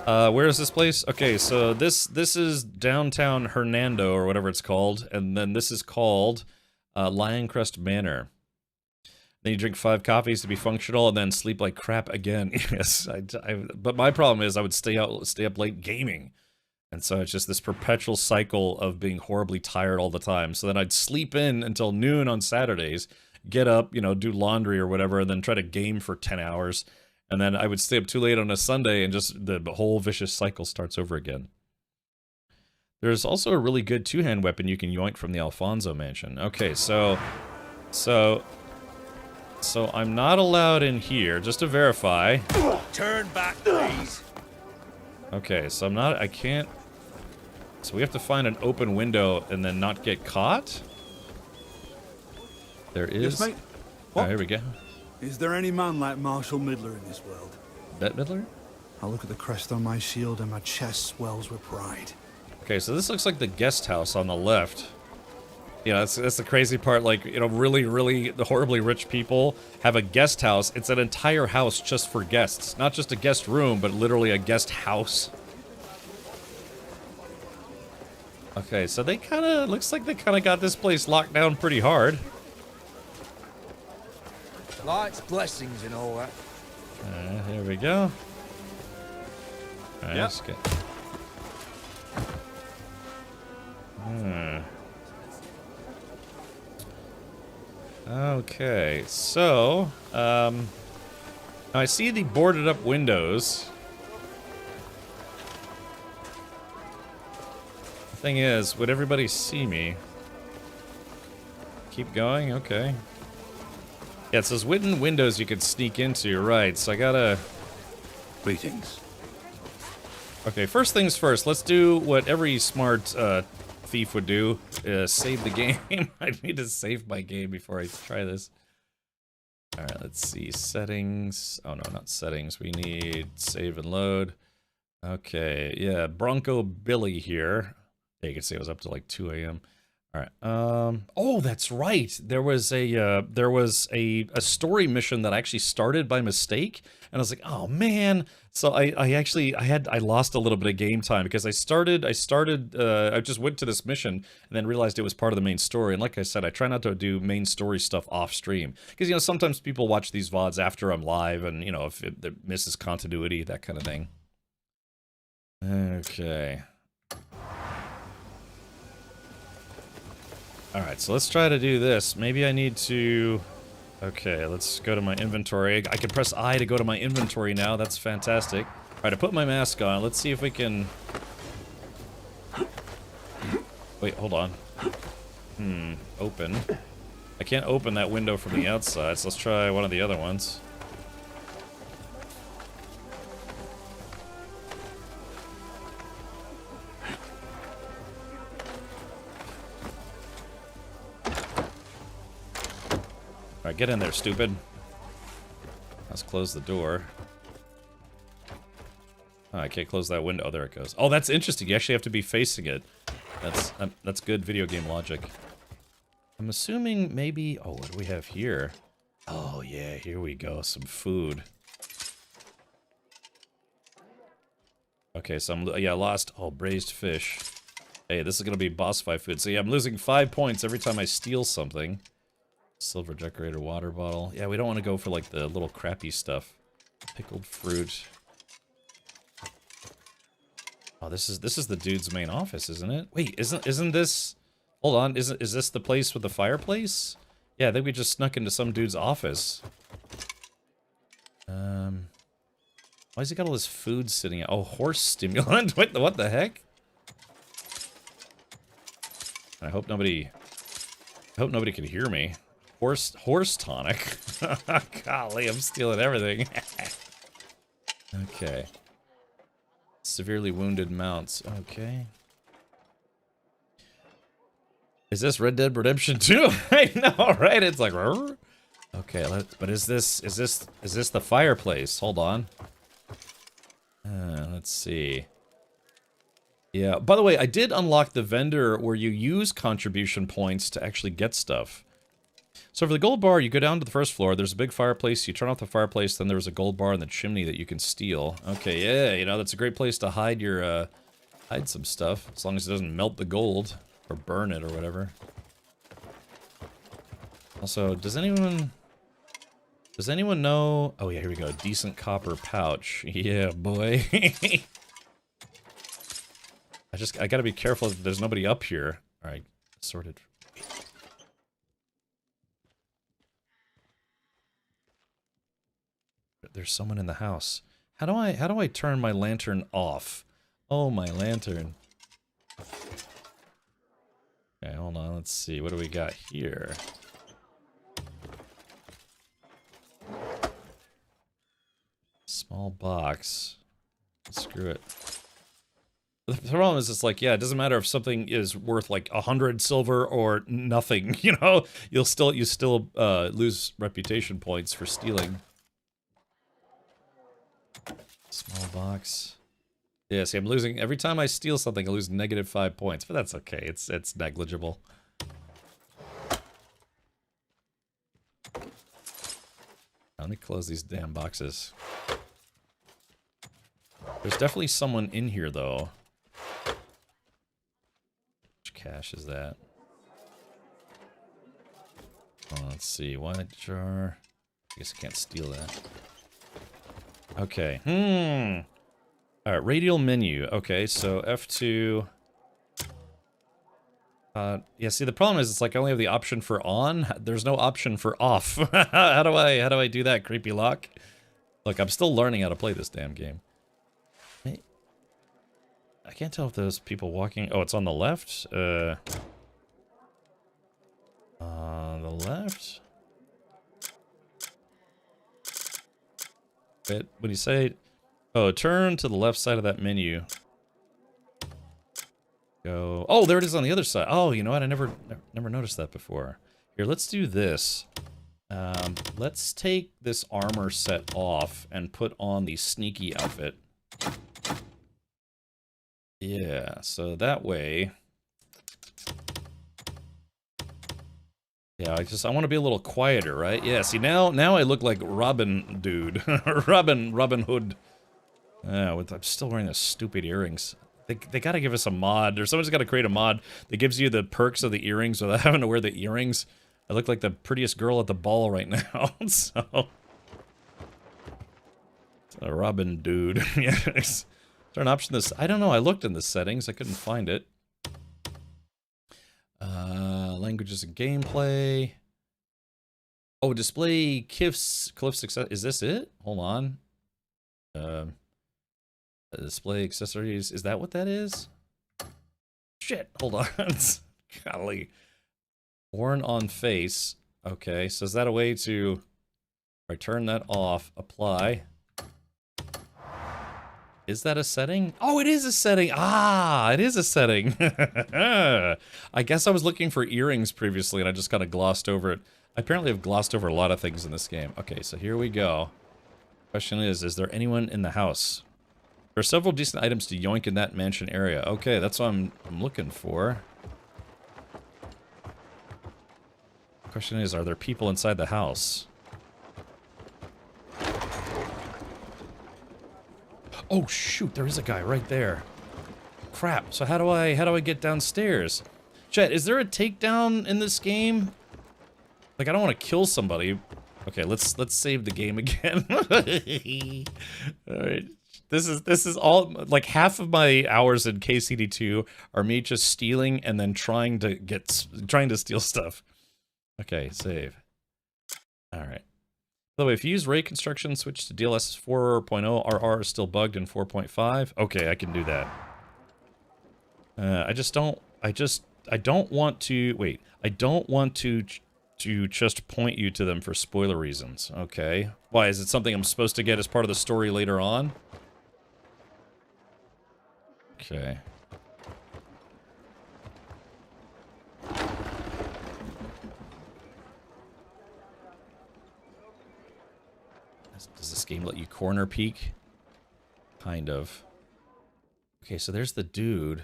Where is this place? Okay, so this is downtown Hernando, or whatever it's called, and then this is called Lioncrest Manor. Then you drink 5 coffees to be functional, and then sleep like crap again. Yes, but my problem is I would stay up late gaming. And so it's just this perpetual cycle of being horribly tired all the time. So then I'd sleep in until noon on Saturdays, get up, you know, do laundry or whatever, and then try to game for 10 hours. And then I would stay up too late on a Sunday, and just the whole vicious cycle starts over again. There's also a really good 2-hand weapon you can yoink from the Alfonso mansion. Okay, so I'm not allowed in here, just to verify. Turn back, please. Okay, so I can't. So we have to find an open window and then not get caught? There is. Yes, mate. Oh, here we go. Is there any man like Marshal Midler in this world? Bette Midler? I look at the crest on my shield and my chest swells with pride. Okay, so this looks like the guest house on the left. Yeah, that's the crazy part. Like, you know, really horribly rich people have a guest house. It's an entire house just for guests. Not just a guest room, but literally a guest house. Okay, so they looks like they kind of got this place locked down pretty hard. Light's blessings and all that. Here we go. Alright, Yep. let's get... Okay, so, I see the boarded up windows. The thing is, would everybody see me? Keep going? Okay. Yeah, it says wooden windows you could sneak into, right, so I gotta... Greetings. Okay, first things first, let's do what every smart, thief would do, save the game. I need to save my game before I try this. Alright, let's see, settings. Oh no, not settings, we need save and load. Okay, yeah, Bronco Billy here. Yeah, you can see it was up to like 2 a.m. Alright, oh, that's right. There was a story mission that I actually started by mistake, and I was like, oh man. So I lost a little bit of game time because I just went to this mission and then realized it was part of the main story. And like I said, I try not to do main story stuff off stream because, you know, sometimes people watch these VODs after I'm live, and, you know, if it misses continuity, that kind of thing. Okay. Alright, so let's try to do this. Maybe I need to... Okay, let's go to my inventory. I can press I to go to my inventory now. That's fantastic. Alright, I put my mask on. Let's see if we can... Wait, hold on. Open. I can't open that window from the outside, so let's try one of the other ones. Alright, get in there, stupid. Let's close the door. Oh, I can't close that window. Oh, there it goes. Oh, that's interesting. You actually have to be facing it. That's good video game logic. I'm assuming maybe... Oh, what do we have here? Oh, yeah, here we go. Some food. Okay, so I lost... Oh, braised fish. Hey, this is going to be boss fight food. So yeah, I'm losing 5 points every time I steal something. Silver decorator water bottle. Yeah, we don't want to go for, like, the little crappy stuff. Pickled fruit. Oh, this is the dude's main office, isn't it? Wait, isn't this... Hold on, is this the place with the fireplace? Yeah, I think we just snuck into some dude's office. Why has he got all this food sitting out? Oh, horse stimulant? What the heck? I hope nobody can hear me. Horse tonic. Golly, I'm stealing everything. Okay. Severely wounded mounts. Okay. Is this Red Dead Redemption 2? I know, right? It's like, rrr. Okay, but is this the fireplace? Hold on. Let's see. Yeah, by the way, I did unlock the vendor where you use contribution points to actually get stuff. So for the gold bar, you go down to the first floor, there's a big fireplace, you turn off the fireplace, then there's a gold bar in the chimney that you can steal. Okay, yeah, you know, that's a great place to hide your, hide some stuff, as long as it doesn't melt the gold, or burn it, or whatever. Also, does anyone know... Oh yeah, here we go, decent copper pouch. Yeah, boy. I gotta be careful that there's nobody up here. Alright, sorted. There's someone in the house. How do I turn my lantern off? Oh, my lantern. Okay, hold on, let's see. What do we got here? Small box. Screw it. The problem is, it's like, yeah, it doesn't matter if something is worth like 100 silver or nothing, you know? You still lose reputation points for stealing. Small box. Yeah, see, I'm losing... Every time I steal something, I lose -5 points. But that's okay. It's negligible. Let me close these damn boxes. There's definitely someone in here, though. Which cache is that? Oh, let's see. Wine jar. I guess I can't steal that. Okay. Alright, radial menu. Okay, so F2. Yeah, see, the problem is, it's like I only have the option for on. There's no option for off. How do I do that, creepy lock? Look, I'm still learning how to play this damn game. I can't tell if there's people walking. Oh, it's on the left? The left? But when you say, oh, turn to the left side of that menu. Go. Oh, there it is on the other side. Oh, you know what? I never noticed that before. Here, let's do this. Let's take this armor set off and put on the sneaky outfit. Yeah, so that way. Yeah, I want to be a little quieter, right? Yeah, see, now I look like Robin dude. Robin Hood. I'm still wearing those stupid earrings. They gotta give us a mod, or someone's gotta create a mod that gives you the perks of the earrings without having to wear the earrings. I look like the prettiest girl at the ball right now, so... It's a Robin dude. Yes. Is there an option this? I don't know, I looked in the settings, I couldn't find it. Languages and gameplay. Oh, display cliff success. Is this it? Hold on. Display accessories. Is that what that is? shit. Hold on. Golly. Worn on face. Okay, so is that a way to... I turn that off, apply. Is that a setting? Oh, it is a setting. Ah, it is a setting. I guess I was looking for earrings previously and I just kind of glossed over it. I apparently have glossed over a lot of things in this game. Okay, so here we go. Question is there anyone in the house? There are several decent items to yoink in that mansion area. Okay, that's what I'm looking for. Question is, are there people inside the house? Oh shoot, there is a guy right there. Crap. So how do I get downstairs? Chat, is there a takedown in this game? Like I don't want to kill somebody. Okay, let's save the game again. All right. This is all like half of my hours in KCD2 are me just stealing and then trying to steal stuff. Okay, save. All right. By the way, if you use Ray Construction, switch to DLSS 4.0, RR is still bugged in 4.5. Okay, I can do that. I don't want to just point you to them for spoiler reasons. Okay. Why, is it something I'm supposed to get as part of the story later on? Okay. Does this game let you corner peek? Kind of. Okay, so there's the dude.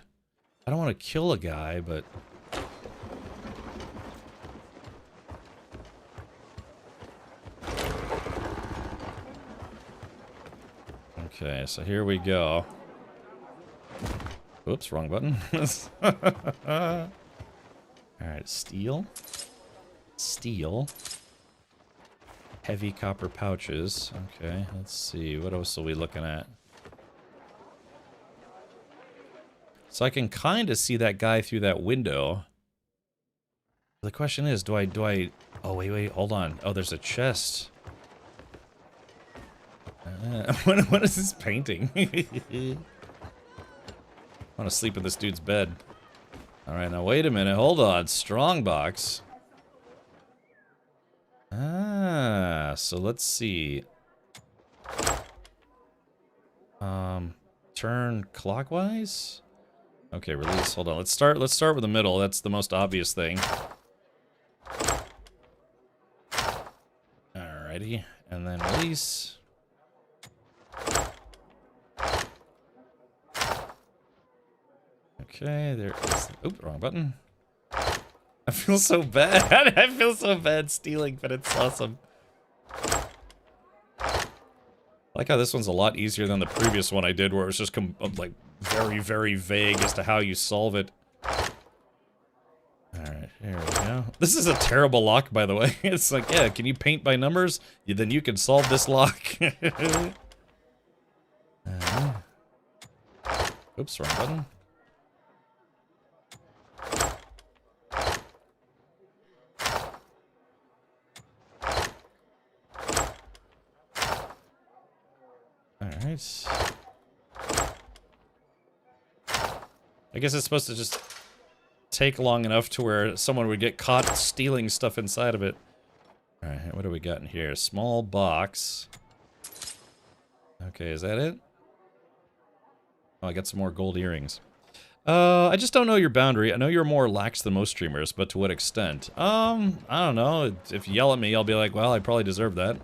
I don't want to kill a guy, but... Okay, so here we go. Oops, wrong button. Alright, steel. Steel. Heavy copper pouches. Okay, let's see. What else are we looking at? So I can kind of see that guy through that window. The question is, do I... Oh, wait, hold on. Oh, there's a chest. What is this painting? I want to sleep in this dude's bed. Alright, now wait a minute. Hold on. Strongbox. Ah, so let's see. Turn clockwise? Okay, release. Hold on. Let's start with the middle. That's the most obvious thing. Alrighty. And then release. Okay, there is... Oop, wrong button. I feel so bad. I feel so bad stealing, but it's awesome. I like how this one's a lot easier than the previous one I did, where it was just like very, very vague as to how you solve it. Alright, here we go. This is a terrible lock, by the way. It's like, yeah, can you paint by numbers? Yeah, then you can solve this lock. Oops, wrong button. Alright. I guess it's supposed to just take long enough to where someone would get caught stealing stuff inside of it. Alright, what do we got in here? Small box. Okay, is that it? Oh, I got some more gold earrings. I just don't know your boundary. I know you're more lax than most streamers, but to what extent? I don't know. If you yell at me, I'll be like, well, I probably deserve that.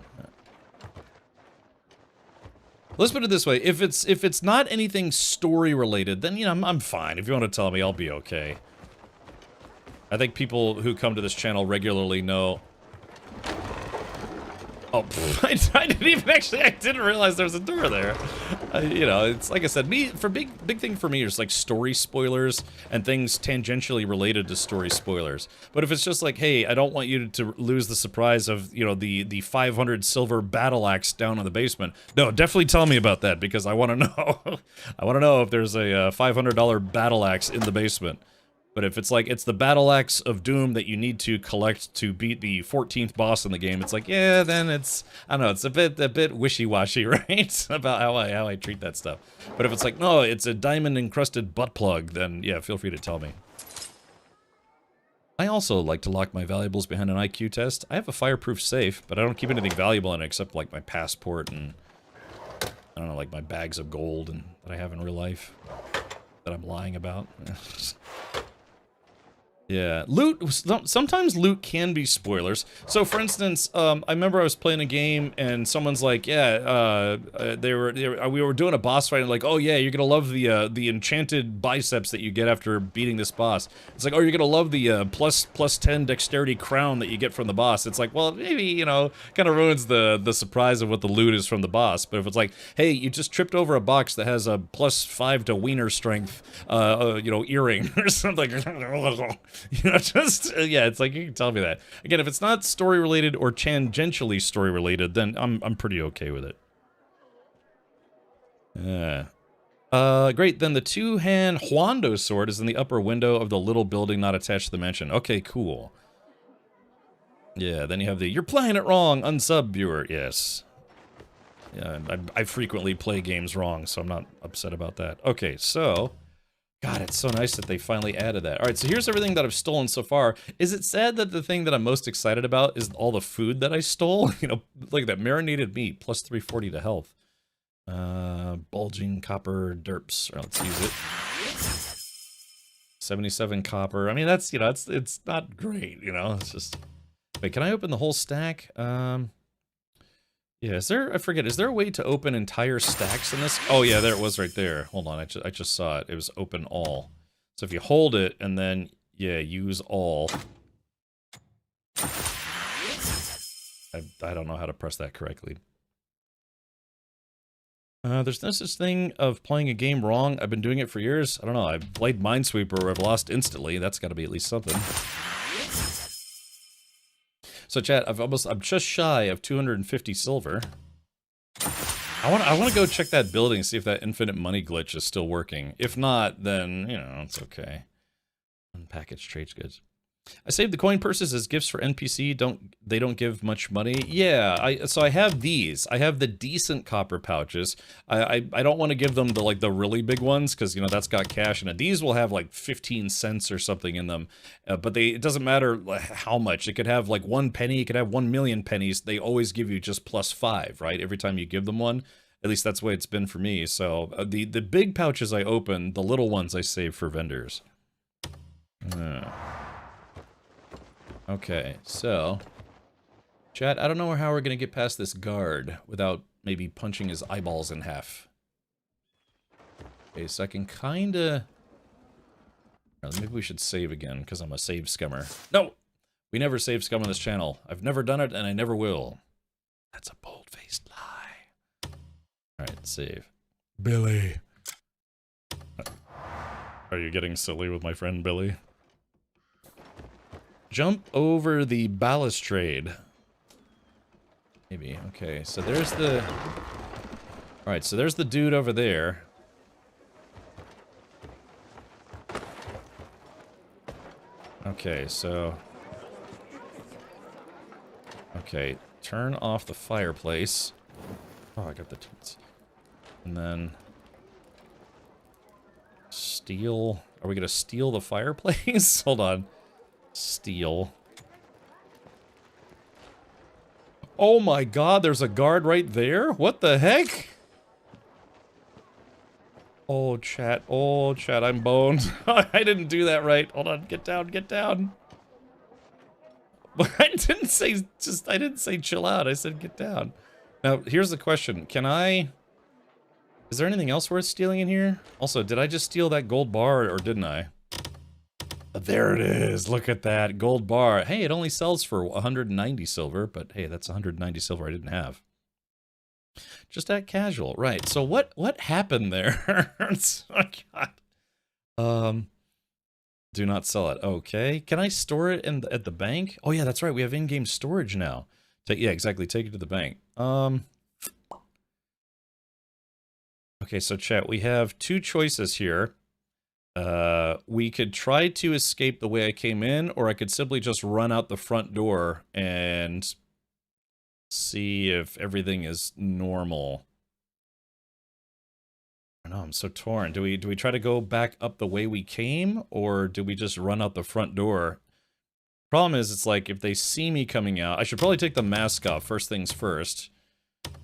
Let's put it this way, if it's not anything story related, then, you know, I'm fine. If you want to tell me, I'll be okay. I think people who come to this channel regularly know... Oh, I didn't realize there was a door there. You know, it's like I said, big thing for me is like story spoilers and things tangentially related to story spoilers. But if it's just like, hey, I don't want you to lose the surprise of, you know, the 500 silver battle axe down in the basement. No, definitely tell me about that because I want to know. I want to know if there's a $500 battle axe in the basement. But if it's like, it's the battle axe of doom that you need to collect to beat the 14th boss in the game, it's like, yeah, then it's, I don't know, it's a bit wishy-washy, right? About how I treat that stuff. But if it's like, no, it's a diamond-encrusted butt plug, then yeah, feel free to tell me. I also like to lock my valuables behind an IQ test. I have a fireproof safe, but I don't keep anything valuable in it except like my passport and, I don't know, like my bags of gold and that I have in real life that I'm lying about. Yeah, loot, sometimes loot can be spoilers. So for instance, I remember I was playing a game and someone's like, yeah, we were doing a boss fight and like, oh yeah, you're gonna love the enchanted biceps that you get after beating this boss. It's like, oh, you're gonna love the plus 10 dexterity crown that you get from the boss. It's like, well, maybe, you know, kind of ruins the surprise of what the loot is from the boss. But if it's like, hey, you just tripped over a box that has a +5 to wiener strength, you know, earring or something. You know, just, yeah, it's like, you can tell me that. Again, if it's not story-related or tangentially story-related, then I'm pretty okay with it. Yeah. Great, then the two-hand Huando sword is in the upper window of the little building not attached to the mansion. Okay, cool. Yeah, then you have the, you're playing it wrong, unsub viewer, yes. Yeah, I frequently play games wrong, so I'm not upset about that. Okay, so... God, it's so nice that they finally added that. All right, so here's everything that I've stolen so far. Is it sad that the thing that I'm most excited about is all the food that I stole? You know, like that marinated meat, plus 340 to health. Bulging copper derps. All right, let's use it. 77 copper. I mean, that's, you know, it's not great, you know? It's just... Wait, can I open the whole stack? Yeah, is there, I forget, is there a way to open entire stacks in this? Oh yeah, there it was right there. Hold on, I just saw it. It was open all. So if you hold it and then, yeah, use all. I don't know how to press that correctly. There's no such thing of playing a game wrong. I've been doing it for years. I don't know, I've played Minesweeper where I've lost instantly. That's gotta be at least something. So chat, I'm just shy of 250 silver. I want to go check that building and see if that infinite money glitch is still working. If not, then, you know, it's okay. Unpackaged trade goods. I saved the coin purses as gifts for NPC. They don't give much money. Yeah, so I have these. I have the decent copper pouches. I don't want to give them the really big ones because, you know, that's got cash in it. These will have like 15 cents or something in them, but it doesn't matter how much. It could have like 1 penny. It could have 1 million pennies. They always give you just +5, right? Every time you give them one. At least that's the way it's been for me. So the big pouches I open, the little ones I save for vendors. Okay, so, chat, I don't know how we're gonna get past this guard without maybe punching his eyeballs in half. Okay, so I can kinda... Maybe we should save again, because I'm a save scummer. No! We never save scum on this channel. I've never done it, and I never will. That's a bold-faced lie. Alright, save. Billy. Are you getting silly with my friend Billy? Jump over the balustrade. Maybe. Okay, so there's the... Alright, so there's the dude over there. Okay, so... Okay, turn off the fireplace. Oh, I got the toots. And then... Steal... Are we gonna steal the fireplace? Hold on. Steal. Oh my god, there's a guard right there? What the heck? Oh, chat, I'm boned. I didn't do that right. Hold on, get down, get down. But I didn't say chill out, I said get down. Now, here's the question, is there anything else worth stealing in here? Also, did I just steal that gold bar, or didn't I? There it is, look at that, gold bar. Hey, it only sells for 190 silver, but hey, that's 190 silver I didn't have. Just at casual, right, so what happened there? Oh god. Do not sell it, okay. Can I store it at the bank? Oh yeah, that's right, we have in-game storage now. Yeah, exactly, take it to the bank. Okay, so chat, we have two choices here. we could try to escape the way I came in, or I could simply just run out the front door and see if everything is normal. I don't know, I'm so torn. Do we try to go back up the way we came, or do we just run out the front door? Problem is, it's like, if they see me coming out, I should probably take the mask off, first things first.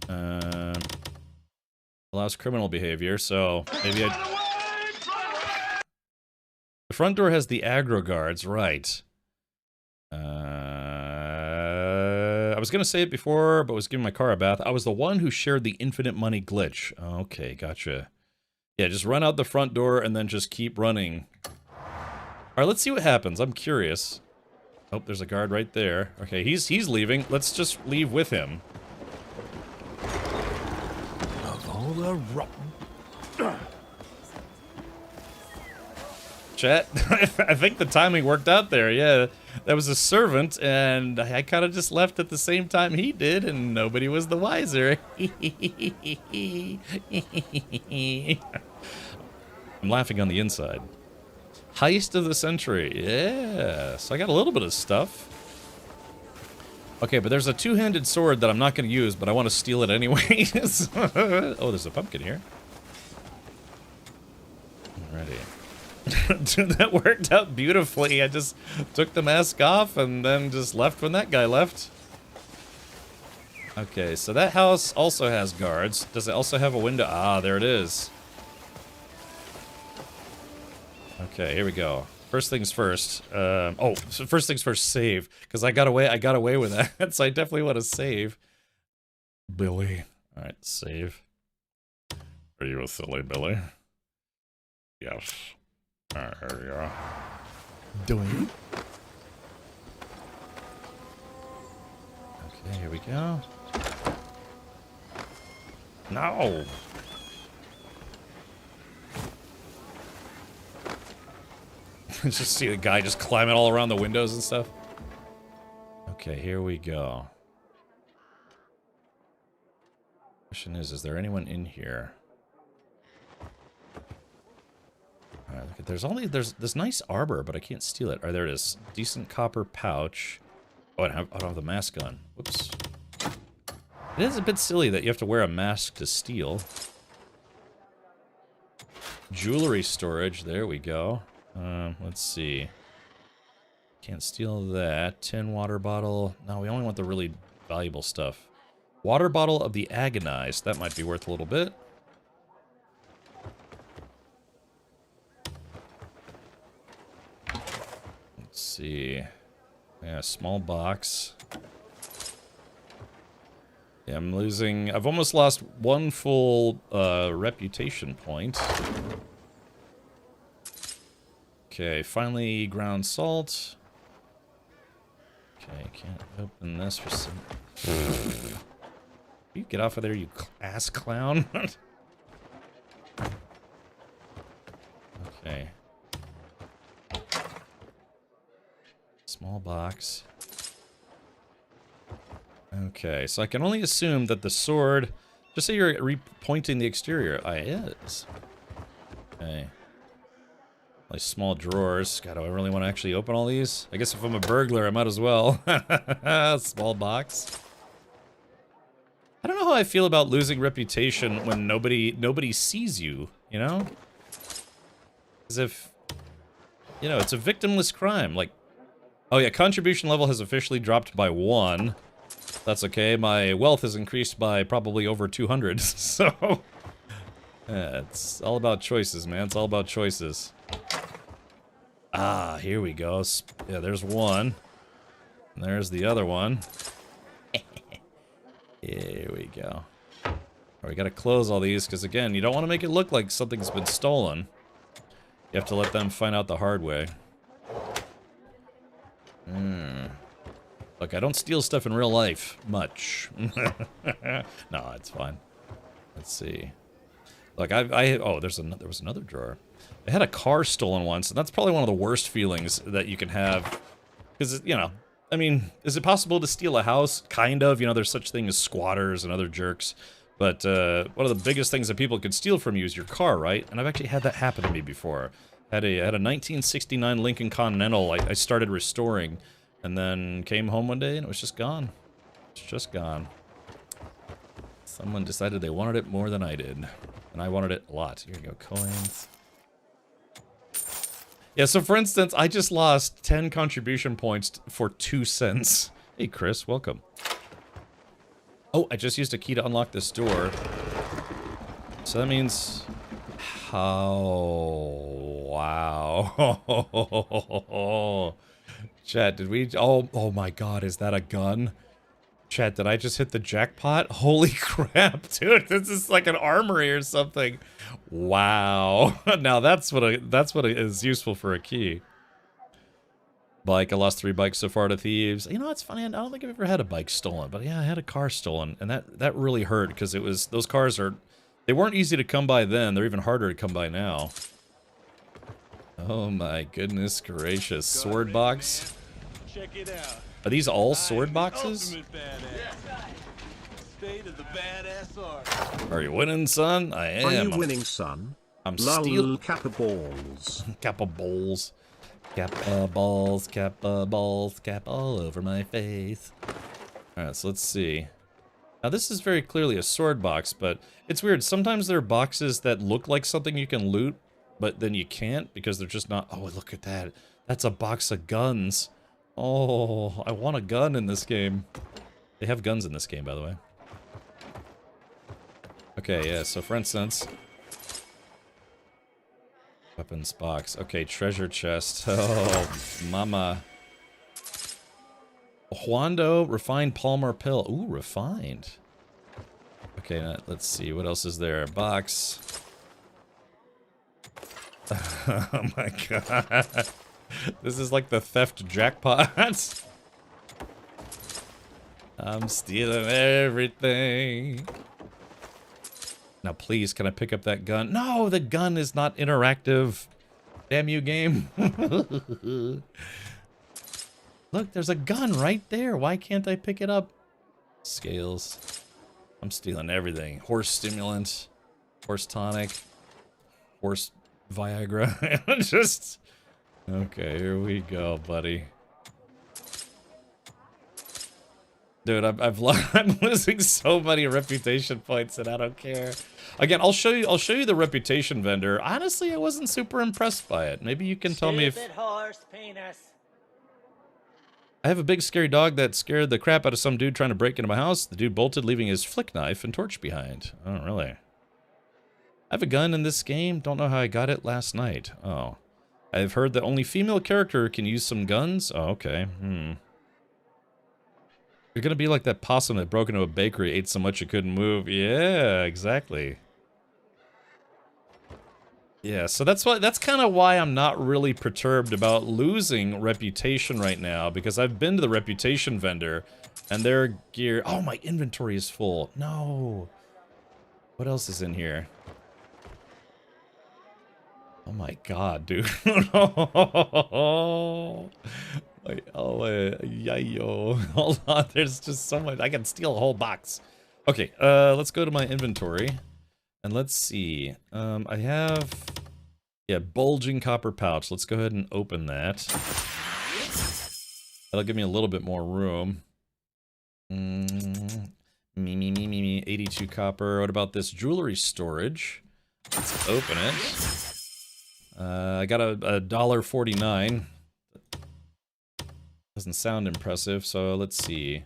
Allows criminal behavior, so maybe I... The front door has the aggro guards, right. I was gonna say it before, but was giving my car a bath. I was the one who shared the infinite money glitch. Okay, gotcha. Yeah, just run out the front door and then just keep running. Alright, let's see what happens. I'm curious. Oh, there's a guard right there. Okay, he's leaving. Let's just leave with him. Of all the rotten... Chat, I think the timing worked out there, yeah. That was a servant, and I kind of just left at the same time he did, and nobody was the wiser. I'm laughing on the inside. Heist of the century, yes. I got a little bit of stuff. Okay, but there's a two-handed sword that I'm not going to use, but I want to steal it anyways. Oh, there's a pumpkin here. Alrighty. Dude, that worked out beautifully. I just took the mask off and then just left when that guy left. Okay, so that house also has guards. Does it also have a window? Ah, there it is. Okay, here we go. First things first. Oh, so first things first, save. Because I got away with that, so I definitely want to save. Billy. Alright, save. Are you a silly Billy? Yes. Alright, here we go. Doing. Okay, here we go. No! Just see the guy just climbing all around the windows and stuff. Okay, here we go. Question is there anyone in here? Alright, look at there's this nice arbor, but I can't steal it. Alright, there it is. Decent copper pouch. Oh, I don't have the mask on. Whoops. It is a bit silly that you have to wear a mask to steal. Jewelry storage, there we go. Let's see. Can't steal that. Tin water bottle. No, we only want the really valuable stuff. Water bottle of the agonized. That might be worth a little bit. Let's see. Yeah, small box. Yeah, I'm losing... I've almost lost one full reputation point. Okay, finally ground salt. Okay, can't open this for some... You get off of there, you ass clown. Okay. Small box. Okay, so I can only assume that the sword... Just say you're repointing the exterior. Is. Okay. Like small drawers. God, do I really want to actually open all these? I guess if I'm a burglar, I might as well. Small box. I don't know how I feel about losing reputation when nobody sees you, you know? As if, you know, it's a victimless crime. Like, oh yeah, contribution level has officially dropped by 1. That's okay. My wealth has increased by probably over 200. So, yeah, it's all about choices, man. It's all about choices. Ah, here we go. Yeah, there's one. And there's the other one. Here we go. All right, we gotta close all these, because again, you don't want to make it look like something's been stolen. You have to let them find out the hard way. Look, I don't steal stuff in real life. Much. No, it's fine. Let's see. Look, oh, there was another drawer. I had a car stolen once, and that's probably one of the worst feelings that you can have. Because, you know, I mean, is it possible to steal a house? Kind of. You know, there's such thing as squatters and other jerks. But one of the biggest things that people could steal from you is your car, right? And I've actually had that happen to me before. Had a 1969 Lincoln Continental I started restoring, and then came home one day and it was just gone. It's just gone. Someone decided they wanted it more than I did, and I wanted it a lot. Here you go, coins. Yeah, so for instance, I just lost 10 contribution points for 2 cents. Hey, Chris, welcome. Oh, I just used a key to unlock this door. So that means... Oh, wow. Chat, did we... Oh my god, is that a gun? Chat, did I just hit the jackpot? Holy crap, dude, this is like an armory or something. Wow. Now that's what is useful for a key. Bike, I lost 3 bikes so far to thieves. You know, it's funny, I don't think I've ever had a bike stolen, but yeah, I had a car stolen, and that really hurt, because it was, those cars are, they weren't easy to come by then, they're even harder to come by now. Oh my goodness gracious, sword box? Check it out. Are these all sword boxes? State of the badass art. Are you winning, son? I am. Are you winning, son? I'm Lol, stealing. Kappa balls. Kappa balls. Kappa balls, Kappa balls, Kappa all over my face. Alright, so let's see. Now this is very clearly a sword box, but it's weird. Sometimes there are boxes that look like something you can loot, but then you can't because they're just not... Oh, look at that. That's a box of guns. Oh, I want a gun in this game. They have guns in this game, by the way. Okay, yeah, so for instance... Weapons box. Okay, treasure chest. Oh, mama. Huando, refined Palmer pill. Ooh, refined. Okay, let's see. What else is there? Box. Oh my god. This is like the theft jackpot. I'm stealing everything. Now please, can I pick up that gun? No, the gun is not interactive. Damn you, game. Look, there's a gun right there. Why can't I pick it up? Scales. I'm stealing everything. Horse stimulant. Horse tonic. Horse Viagra. Just... Okay, here we go, buddy. Dude, I'm losing so many reputation points and I don't care. Again, I'll show you the reputation vendor. Honestly, I wasn't super impressed by it. Maybe you can tell me if... Horse penis. I have a big scary dog that scared the crap out of some dude trying to break into my house. The dude bolted, leaving his flick knife and torch behind. Oh, really? I have a gun in this game. Don't know how I got it last night. Oh. I've heard that only female character can use some guns. Oh, okay. You're gonna be like that possum that broke into a bakery, ate so much it couldn't move. Yeah, exactly. Yeah, so that's kind of why I'm not really perturbed about losing reputation right now, because I've been to the reputation vendor and their gear... Oh, my inventory is full. No. What else is in here? Oh my god, dude. Oh, yeah, yo. Hold on, there's just so much. I can steal a whole box. Okay, let's go to my inventory. And let's see. I have... Yeah, bulging copper pouch. Let's go ahead and open that. That'll give me a little bit more room. 82 copper. What about this jewelry storage? Let's open it. I got a $1.49. Doesn't sound impressive, so let's see.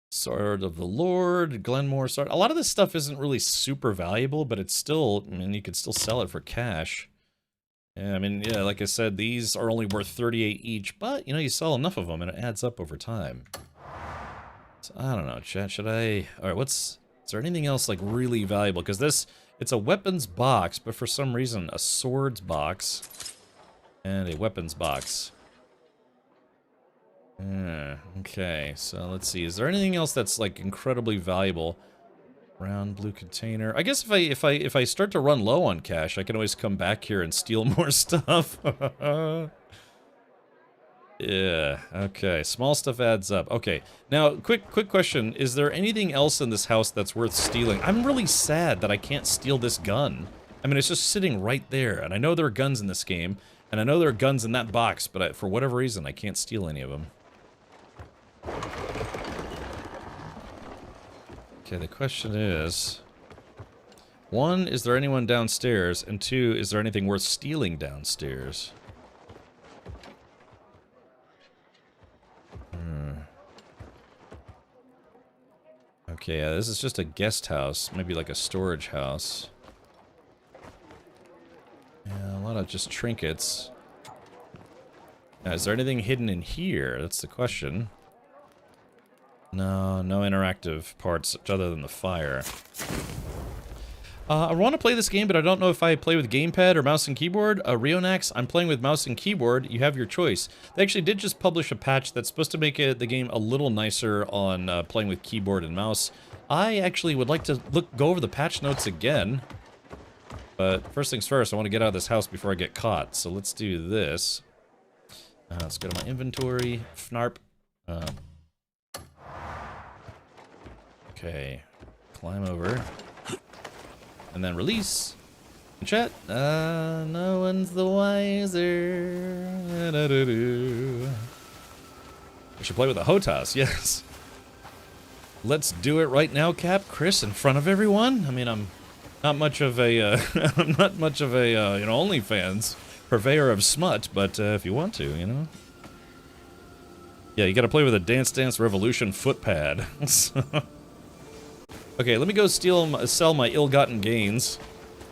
Sword of the Lord, Glenmore sword. A lot of this stuff isn't really super valuable, but it's still, I mean, you could still sell it for cash. Yeah, I mean, yeah, like I said, these are only worth 38 each, but, you know, you sell enough of them and it adds up over time. So, I don't know, chat, should I... Alright, is there anything else, like, really valuable? Because this, it's a weapons box, but for some reason, a swords box and a weapons box. Okay, so let's see. Is there anything else that's like incredibly valuable? Round blue container. I guess if I start to run low on cash, I can always come back here and steal more stuff. Yeah. Okay. Small stuff adds up. Okay. Now, quick question: is there anything else in this house that's worth stealing? I'm really sad that I can't steal this gun. I mean, it's just sitting right there. And I know there are guns in this game. And I know there are guns in that box, but for whatever reason, I can't steal any of them. Okay, the question is... 1, is there anyone downstairs? And 2, is there anything worth stealing downstairs? Okay, yeah, this is just a guest house. Maybe like a storage house. Yeah, a lot of just trinkets. Now, is there anything hidden in here? That's the question. No, no interactive parts other than the fire. I want to play this game, but I don't know if I play with gamepad or mouse and keyboard. Rionax, I'm playing with mouse and keyboard. You have your choice. They actually did just publish a patch that's supposed to make the game a little nicer on playing with keyboard and mouse. I actually would like to go over the patch notes again. But first things first, I want to get out of this house before I get caught. So let's do this. Let's go to my inventory. Fnarp. Okay. Climb over. And then release. Chat. No one's the wiser. We should play with the HOTAS, yes. Let's do it right now, Cap. Chris, in front of everyone. I mean, I'm not much of a, I'm not much of a, you know, OnlyFans purveyor of smut, but if you want to, you know. Yeah, you gotta play with a Dance Dance Revolution footpad. Okay, let me go sell my ill-gotten gains.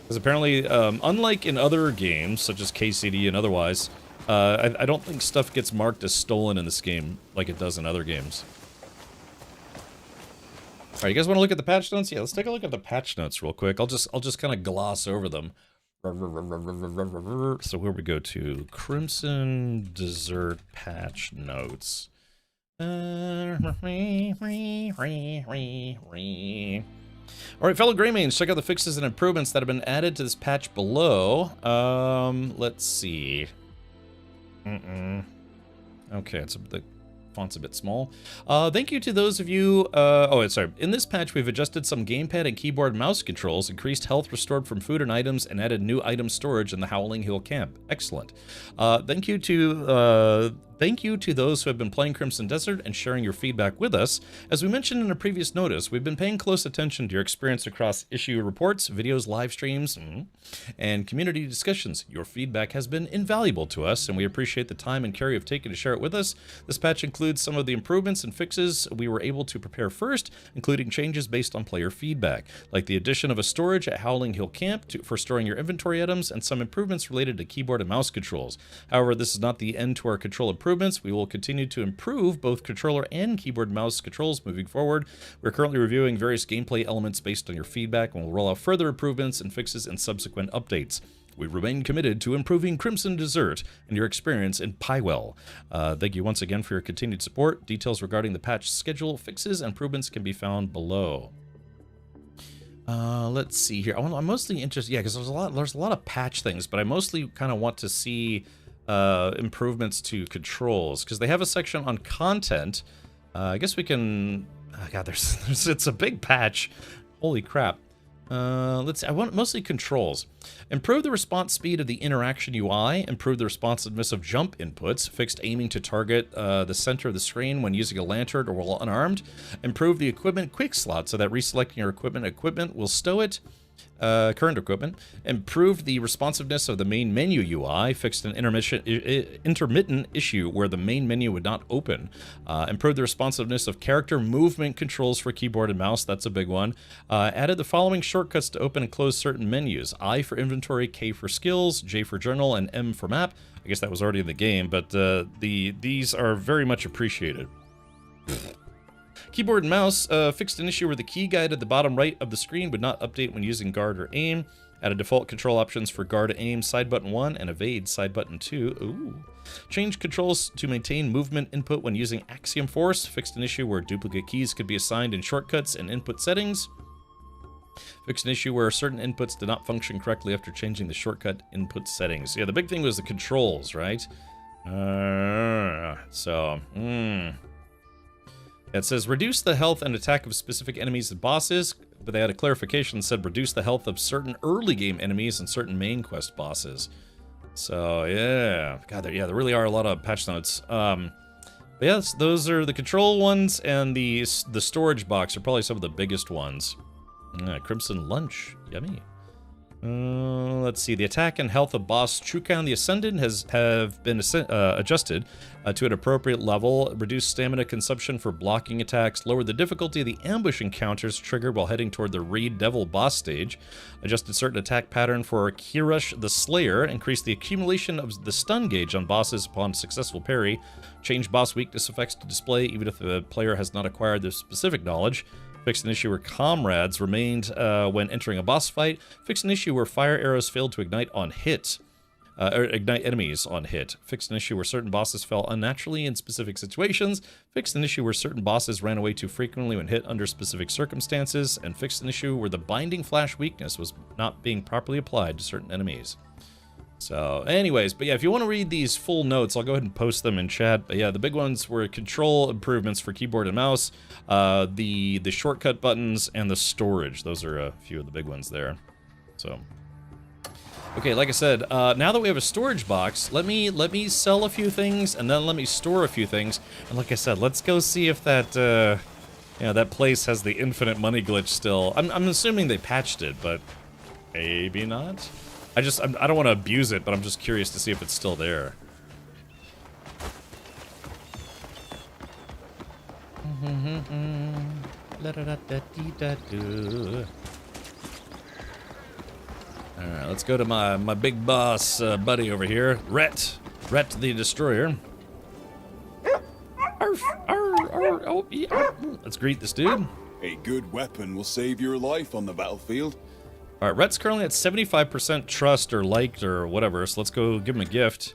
Because apparently, unlike in other games, such as KCD and otherwise, I don't think stuff gets marked as stolen in this game like it does in other games. Alright, you guys want to look at the patch notes? Yeah, let's take a look at the patch notes real quick. I'll just kind of gloss over them. So where we go to Crimson Desert patch notes. Alright, fellow Greymanes, check out the fixes and improvements that have been added to this patch below. Let's see. Okay, the font's a bit small. Thank you to those of you, in this patch we've adjusted some gamepad and keyboard mouse controls, increased health restored from food and items, and added new item storage in the Howling Hill camp. Excellent. Thank you to those who have been playing Crimson Desert and sharing your feedback with us. As we mentioned in a previous notice, we've been paying close attention to your experience across issue reports, videos, live streams, and community discussions. Your feedback has been invaluable to us, and we appreciate the time and care you've taken to share it with us. This patch includes some of the improvements and fixes we were able to prepare first, including changes based on player feedback, like the addition of a storage at Howling Hill Camp for storing your inventory items, and some improvements related to keyboard and mouse controls. However, this is not the end to our control improvements. We will continue to improve both controller and keyboard and mouse controls moving forward. We're currently reviewing various gameplay elements based on your feedback, and we'll roll out further improvements and fixes in subsequent updates. We remain committed to improving Crimson Desert and your experience in Pywell. Thank you once again for your continued support. Details regarding the patch schedule, fixes, and improvements can be found below. Let's see here. I'm mostly interested, yeah, because there's a lot of patch things, but I mostly kind of want to see improvements to controls, because they have a section on content. I guess we can, oh God, it's a big patch. Holy crap. Let's see, I want mostly controls. Improve the response speed of the interaction UI, improve the responsiveness of jump inputs, fixed aiming to target the center of the screen when using a lantern or while unarmed, improve the equipment quick slot so that reselecting your equipment will stow it. Current equipment, improved the responsiveness of the main menu UI, fixed an intermittent issue where the main menu would not open, improved the responsiveness of character movement controls for keyboard and mouse, that's a big one, added the following shortcuts to open and close certain menus: I for inventory, K for skills, J for journal, and M for map. I guess that was already in the game, but these are very much appreciated. Keyboard and mouse fixed an issue where the key guide at the bottom right of the screen would not update when using guard or aim. Added default control options for guard, aim, side button 1, and evade, side button 2. Ooh. Changed controls to maintain movement input when using Axiom Force. Fixed an issue where duplicate keys could be assigned in shortcuts and input settings. Fixed an issue where certain inputs did not function correctly after changing the shortcut input settings. Yeah, the big thing was the controls, right? It says, reduce the health and attack of specific enemies and bosses. But they had a clarification that said reduce the health of certain early game enemies and certain main quest bosses. So yeah, God, there really are a lot of patch notes. But yes, those are the control ones, and the storage box are probably some of the biggest ones. Crimson Lunch, yummy. Let's see. The attack and health of boss Chukan the Ascendant have been adjusted to an appropriate level. Reduce stamina consumption for blocking attacks. Lower the difficulty of the ambush encounters triggered while heading toward the Reed Devil boss stage. Adjusted certain attack pattern for Kirush the Slayer. Increased the accumulation of the stun gauge on bosses upon successful parry. Change boss weakness effects to display even if the player has not acquired the specific knowledge. Fixed an issue where comrades remained when entering a boss fight. Fixed an issue where fire arrows failed to ignite on hit. Or ignite enemies on hit. Fixed an issue where certain bosses fell unnaturally in specific situations. Fixed an issue where certain bosses ran away too frequently when hit under specific circumstances. And fixed an issue where the binding flash weakness was not being properly applied to certain enemies. So, anyways, but yeah, if you want to read these full notes, I'll go ahead and post them in chat. But yeah, the big ones were control improvements for keyboard and mouse, the shortcut buttons, and the storage. Those are a few of the big ones there. So, okay, like I said, now that we have a storage box, let me sell a few things, and then let me store a few things. And like I said, let's go see if that that place has the infinite money glitch still. I'm assuming they patched it, but maybe not. I don't want to abuse it, but I'm just curious to see if it's still there. Alright, let's go to my big boss buddy over here. Rhett the Destroyer. Let's greet this dude. A good weapon will save your life on the battlefield. Alright, Rhett's currently at 75% trust or liked or whatever, so let's go give him a gift.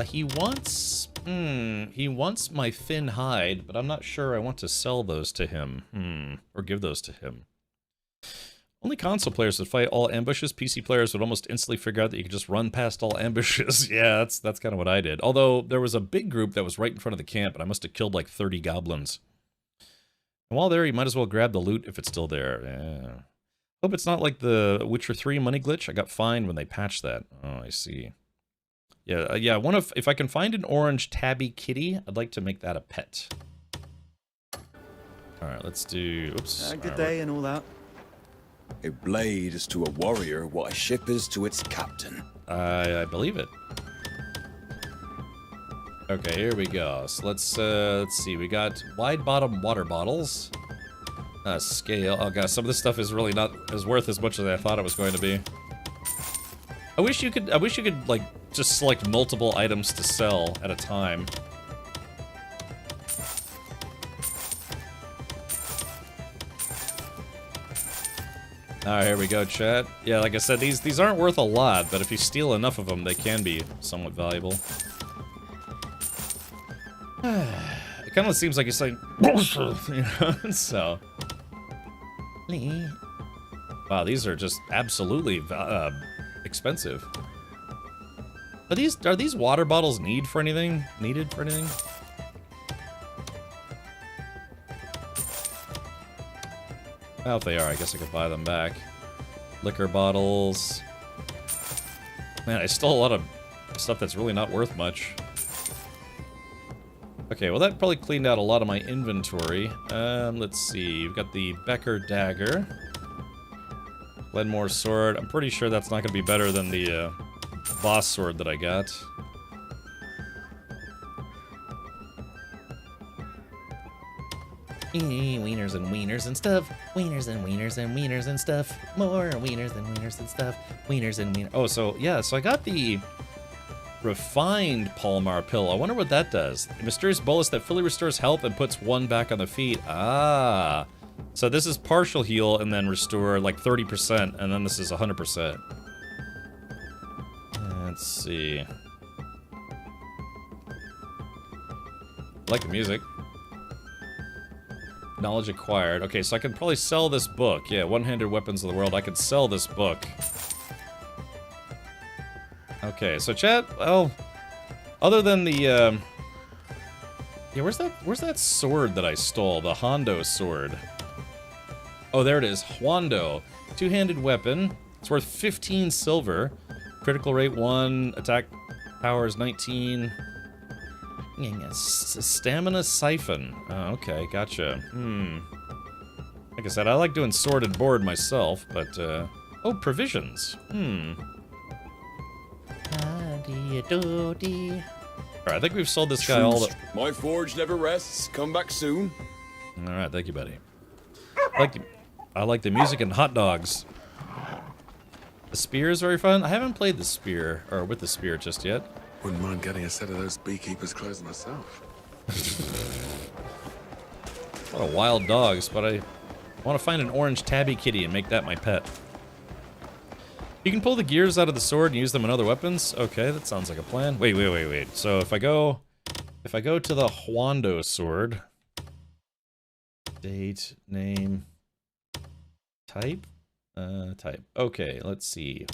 He wants my thin hide, but I'm not sure I want to sell those to him. Or give those to him. Only console players would fight all ambushes. PC players would almost instantly figure out that you could just run past all ambushes. Yeah, that's kind of what I did. Although, there was a big group that was right in front of the camp, and I must have killed like 30 goblins. And while there, you might as well grab the loot if it's still there. Yeah. Hope it's not like the Witcher 3 money glitch. I got fined when they patched that. Oh, I see. Yeah, if I can find an orange tabby kitty, I'd like to make that a pet. All right, let's do. Oops. Good day and all that. A blade is to a warrior what a ship is to its captain. I believe it. Okay, here we go. So let's see. We got wide bottom water bottles. Scale. Oh god, some of this stuff is really not as worth as much as I thought it was going to be. I wish you could like just select multiple items to sell at a time. Alright, here we go, chat. Yeah, like I said, these aren't worth a lot, but if you steal enough of them, they can be somewhat valuable. It kind of seems like it's like, you know, so. Wow, these are just absolutely expensive. Are these water bottles needed for anything? Well, if they are, I guess I could buy them back. Liquor bottles. Man, I stole a lot of stuff that's really not worth much. Okay, well that probably cleaned out a lot of my inventory. Let's see, we've got the Becker Dagger. Glenmore Sword. I'm pretty sure that's not going to be better than the boss sword that I got. Wieners and wieners and stuff. Wieners and wieners and wieners and stuff. More wieners and wieners and stuff. Wieners and wieners. Oh, so yeah, so I got the refined Palmar pill. I wonder what that does. A mysterious bolus that fully restores health and puts one back on the feet. Ah. So this is partial heal and then restore like 30%, and then this is 100%. Let's see. I like the music. Knowledge acquired. Okay, so I can probably sell this book. Yeah, One-Handed Weapons of the World. I could sell this book. Okay, so chat, well, other than the, yeah, where's that sword that I stole? The Hondo sword. Oh, there it is. Huando. Two-handed weapon. It's worth 15 silver. Critical rate 1. Attack power is 19. Stamina siphon. Oh, okay, gotcha. Like I said, I like doing sword and board myself, but, oh, provisions. Alright, I think we've sold this guy all the... My forge never rests. Come back soon. Alright, thank you, buddy. I like the music and hot dogs. The spear is very fun. I haven't played the spear, or with the spear just yet. Wouldn't mind getting a set of those beekeepers' clothes myself. A lot of wild dogs, but I want to find an orange tabby kitty and make that my pet. You can pull the gears out of the sword and use them in other weapons. Okay, that sounds like a plan. Wait. So if I go to the Huando sword, date, name, type, type. Okay, let's see.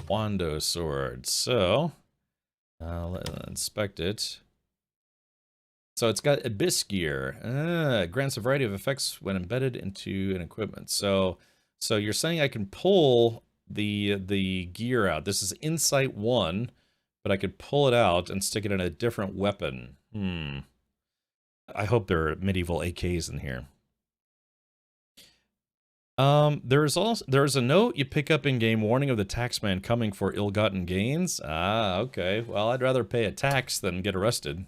Huando sword. So, let's inspect it. So it's got Abyss gear. Grants a variety of effects when embedded into an equipment. So you're saying I can pull the gear out. This is Insight 1, but I could pull it out and stick it in a different weapon. I hope there are medieval AKs in here. There's a note you pick up in game warning of the taxman coming for ill-gotten gains. Ah, okay. Well, I'd rather pay a tax than get arrested.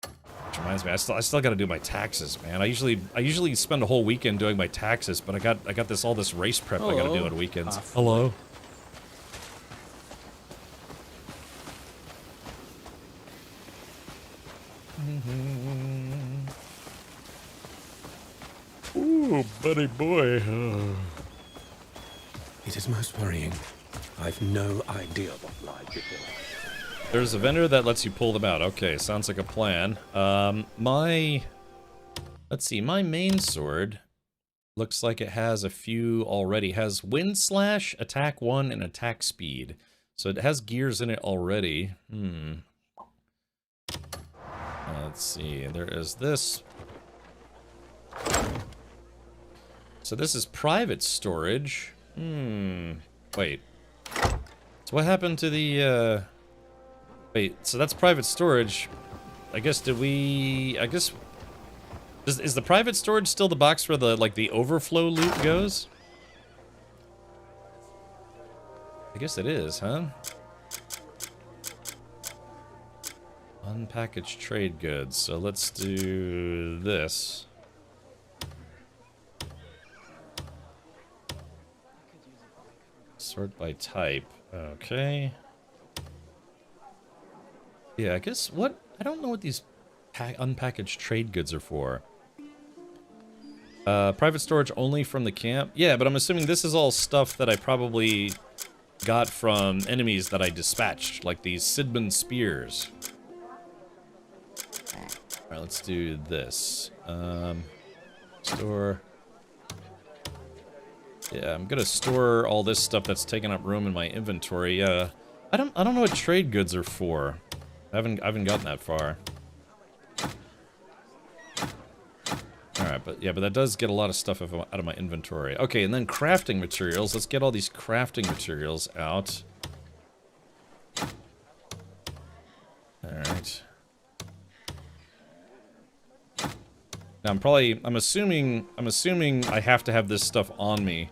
Which reminds me, I still got to do my taxes, man. I usually spend a whole weekend doing my taxes, but I got all this race prep I got to do on weekends. Hello. Ooh, buddy boy. It is most worrying. I've no idea what lies before. There's a vendor that lets you pull them out. Okay, sounds like a plan. Let's see, my main sword looks like it has a few already. It has wind slash, attack 1, and attack speed. So it has gears in it already. Let's see, there is this. So this is private storage. Wait. So what happened to the, wait, so that's private storage. I guess is the private storage still the box where the overflow loot goes? I guess it is, huh? Unpackaged trade goods. So let's do this. Sort by type. Okay. Yeah, I guess what? I don't know what these unpackaged trade goods are for. Private storage only from the camp? Yeah, but I'm assuming this is all stuff that I probably got from enemies that I dispatched, like these Sidman spears. Alright, let's do this. Store. Yeah, I'm gonna store all this stuff that's taking up room in my inventory. I don't know what trade goods are for. I haven't gotten that far. Alright, but that does get a lot of stuff out of my inventory. Okay, and then crafting materials. Let's get all these crafting materials out. Alright. Now I'm assuming I have to have this stuff on me.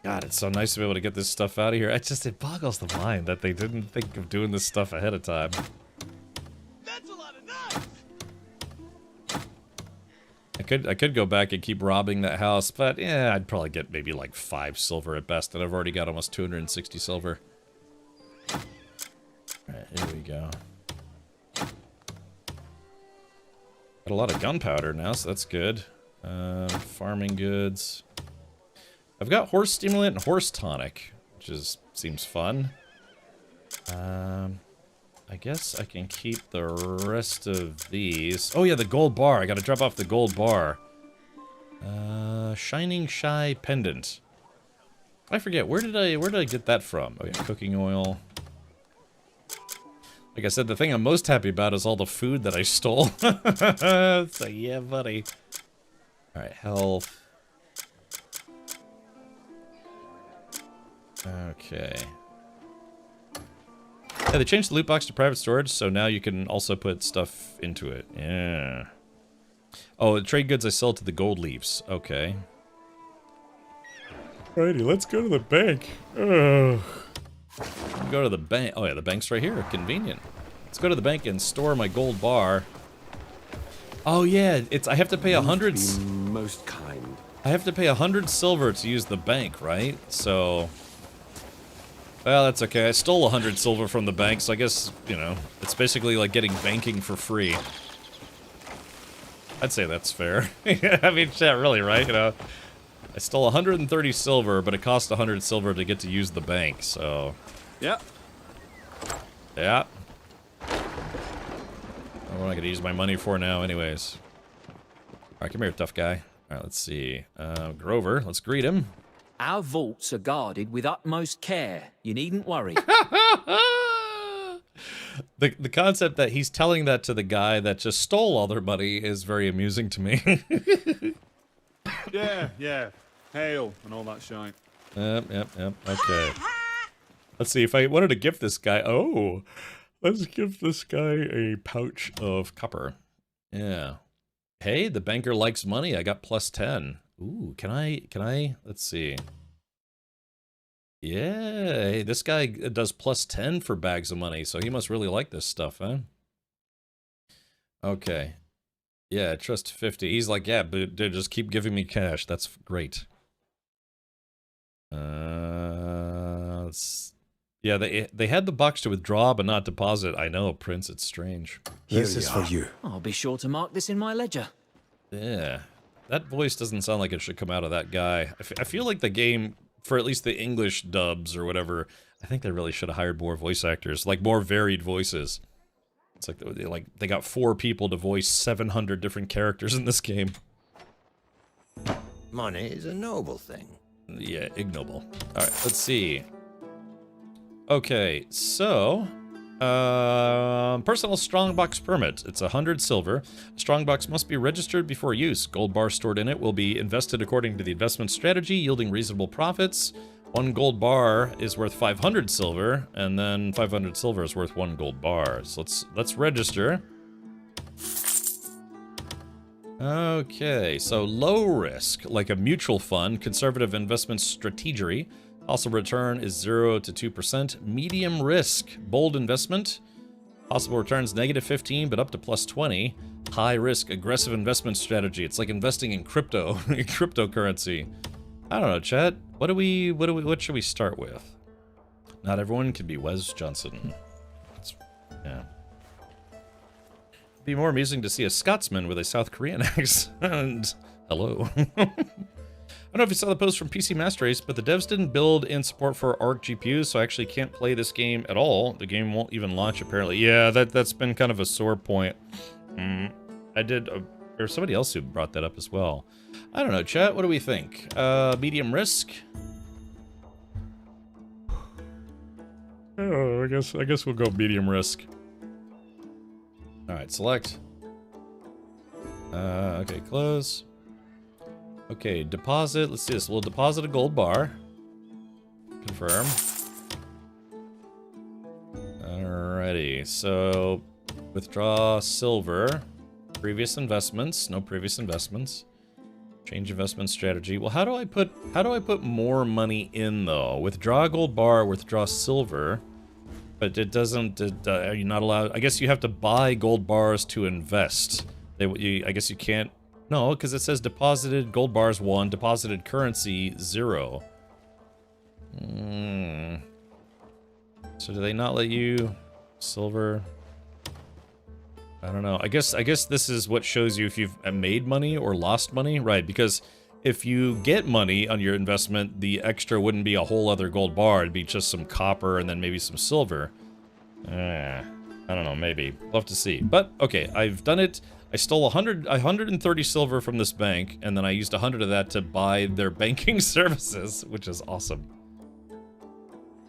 God, it's so nice to be able to get this stuff out of here. It boggles the mind that they didn't think of doing this stuff ahead of time. That's a lot of knives! I could go back and keep robbing that house, but yeah, I'd probably get maybe like 5 silver at best, and I've already got almost 260 silver. Alright, here we go. Got a lot of gunpowder now, so that's good. Farming goods. I've got horse stimulant and horse tonic, which seems fun. I guess I can keep the rest of these. Oh yeah, the gold bar. I gotta drop off the gold bar. Shining Shy pendant. I forget, where did I get that from? Oh yeah, cooking oil. Like I said, the thing I'm most happy about is all the food that I stole. So yeah, buddy. All right, health. Okay. Yeah, they changed the loot box to private storage, so now you can also put stuff into it. Yeah. Oh, the trade goods I sell to the gold leaves. Okay. Alrighty, let's go to the bank. Ugh. Go to the bank. Oh yeah, the bank's right here. Convenient. Let's go to the bank and store my gold bar. Oh yeah, I have to pay 100. Most kind. I have to pay 100 silver to use the bank, right? So, well, that's okay. I stole 100 silver from the bank, so I guess, you know, it's basically like getting banking for free. I'd say that's fair. I mean, yeah, really, right? You know, I stole 130 silver, but it cost 100 silver to get to use the bank, so. Yep. Yeah. What am I gonna use my money for now, anyways? Alright, come here, tough guy. Alright, let's see. Grover, let's greet him. Our vaults are guarded with utmost care. You needn't worry. The concept that he's telling that to the guy that just stole all their money is very amusing to me. Yeah. Hail and all that shite. Yep. Okay. Let's see if I wanted to gift this guy. Oh, let's give this guy a pouch of copper. Yeah. Hey, the banker likes money. I got plus 10. Ooh, can I? Let's see. Yeah, hey, this guy does plus 10 for bags of money, so he must really like this stuff, huh? Okay. Yeah, trust 50. He's like, yeah, but dude, just keep giving me cash. That's great. Yeah, they had the box to withdraw but not deposit. I know, Prince, it's strange. This is for you. I'll be sure to mark this in my ledger. Yeah. That voice doesn't sound like it should come out of that guy. I feel like the game, for at least the English dubs or whatever, I think they really should have hired more voice actors, like more varied voices. It's like they got 4 people to voice 700 different characters in this game. Money is a noble thing. Yeah, ignoble. Alright, let's see. Okay, so personal strongbox permit. It's 100 silver. A strongbox must be registered before use. Gold bar stored in it will be invested according to the investment strategy, yielding reasonable profits. 1 gold bar is worth 500 silver, and then 500 silver is worth 1 gold bar. So let's register. Okay, so low risk, like a mutual fund, conservative investment strategy. Also return is 0 to 2%. Medium risk, bold investment. Possible returns -15, but up to plus 20. High risk, aggressive investment strategy. It's like investing in crypto, cryptocurrency. I don't know, chat. What should we start with? Not everyone can be Wes Johnson. Yeah. Be more amusing to see a Scotsman with a South Korean accent. Hello. I don't know if you saw the post from PC Master Race, but the devs didn't build in support for ARC GPUs, so I actually can't play this game at all. The game won't even launch, apparently. Yeah, that's been kind of a sore point. There's somebody else who brought that up as well. I don't know, chat, what do we think? Medium risk? Oh, I guess we'll go medium risk. Alright, select. Okay, close. Okay, deposit. Let's do this. We'll deposit a gold bar. Confirm. Alrighty, so withdraw silver. Previous investments. No previous investments. Change investment strategy. Well, how do I put more money in though? Withdraw a gold bar, withdraw silver. But it doesn't, are you not allowed? I guess you have to buy gold bars to invest. I guess you can't. No, because it says deposited gold bars 1, deposited currency 0. So do they not let you silver? I don't know. I guess this is what shows you if you've made money or lost money, right? Because if you get money on your investment, the extra wouldn't be a whole other gold bar. It'd be just some copper and then maybe some silver. I don't know, maybe. We'll have to see. But, okay, I've done it. I stole 130 silver from this bank, and then I used 100 of that to buy their banking services, which is awesome.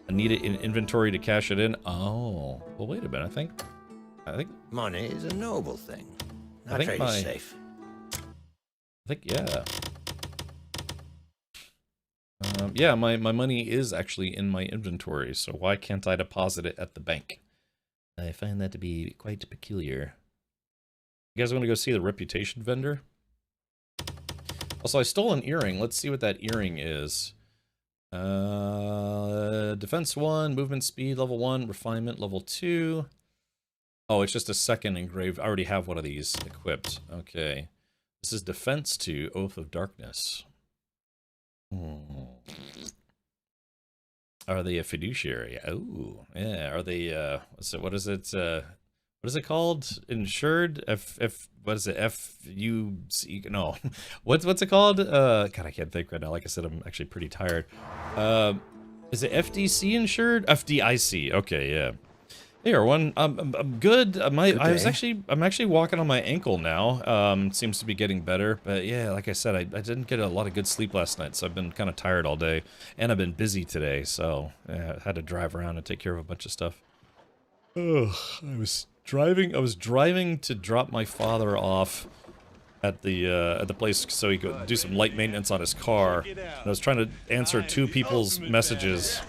I need it in inventory to cash it in. Oh, well, wait a minute. I think money is a noble thing. Not I think very safe. think, yeah. Yeah, my money is actually in my inventory, so why can't I deposit it at the bank? I find that to be quite peculiar. You guys want to go see the reputation vendor? Also, I stole an earring. Let's see what that earring is. Defense 1, movement speed level 1, refinement level 2. Oh, it's just a second engraved. I already have one of these equipped. Okay. This is defense 2, Oath of Darkness. Are they a fiduciary? Oh, yeah. Are they, what is it called? Insured? What is it? F-U-C, no. What's it called? God, I can't think right now. Like I said, I'm actually pretty tired. Is it FDC insured? FDIC. Okay, yeah. Hey, everyone. I'm good. I'm actually walking on my ankle now. Seems to be getting better. But yeah, like I said, I didn't get a lot of good sleep last night, so I've been kind of tired all day. And I've been busy today, so yeah, I had to drive around and take care of a bunch of stuff. Ugh, I was driving to drop my father off at the place so he could do some light maintenance on his car. And I was trying to answer two people's messages.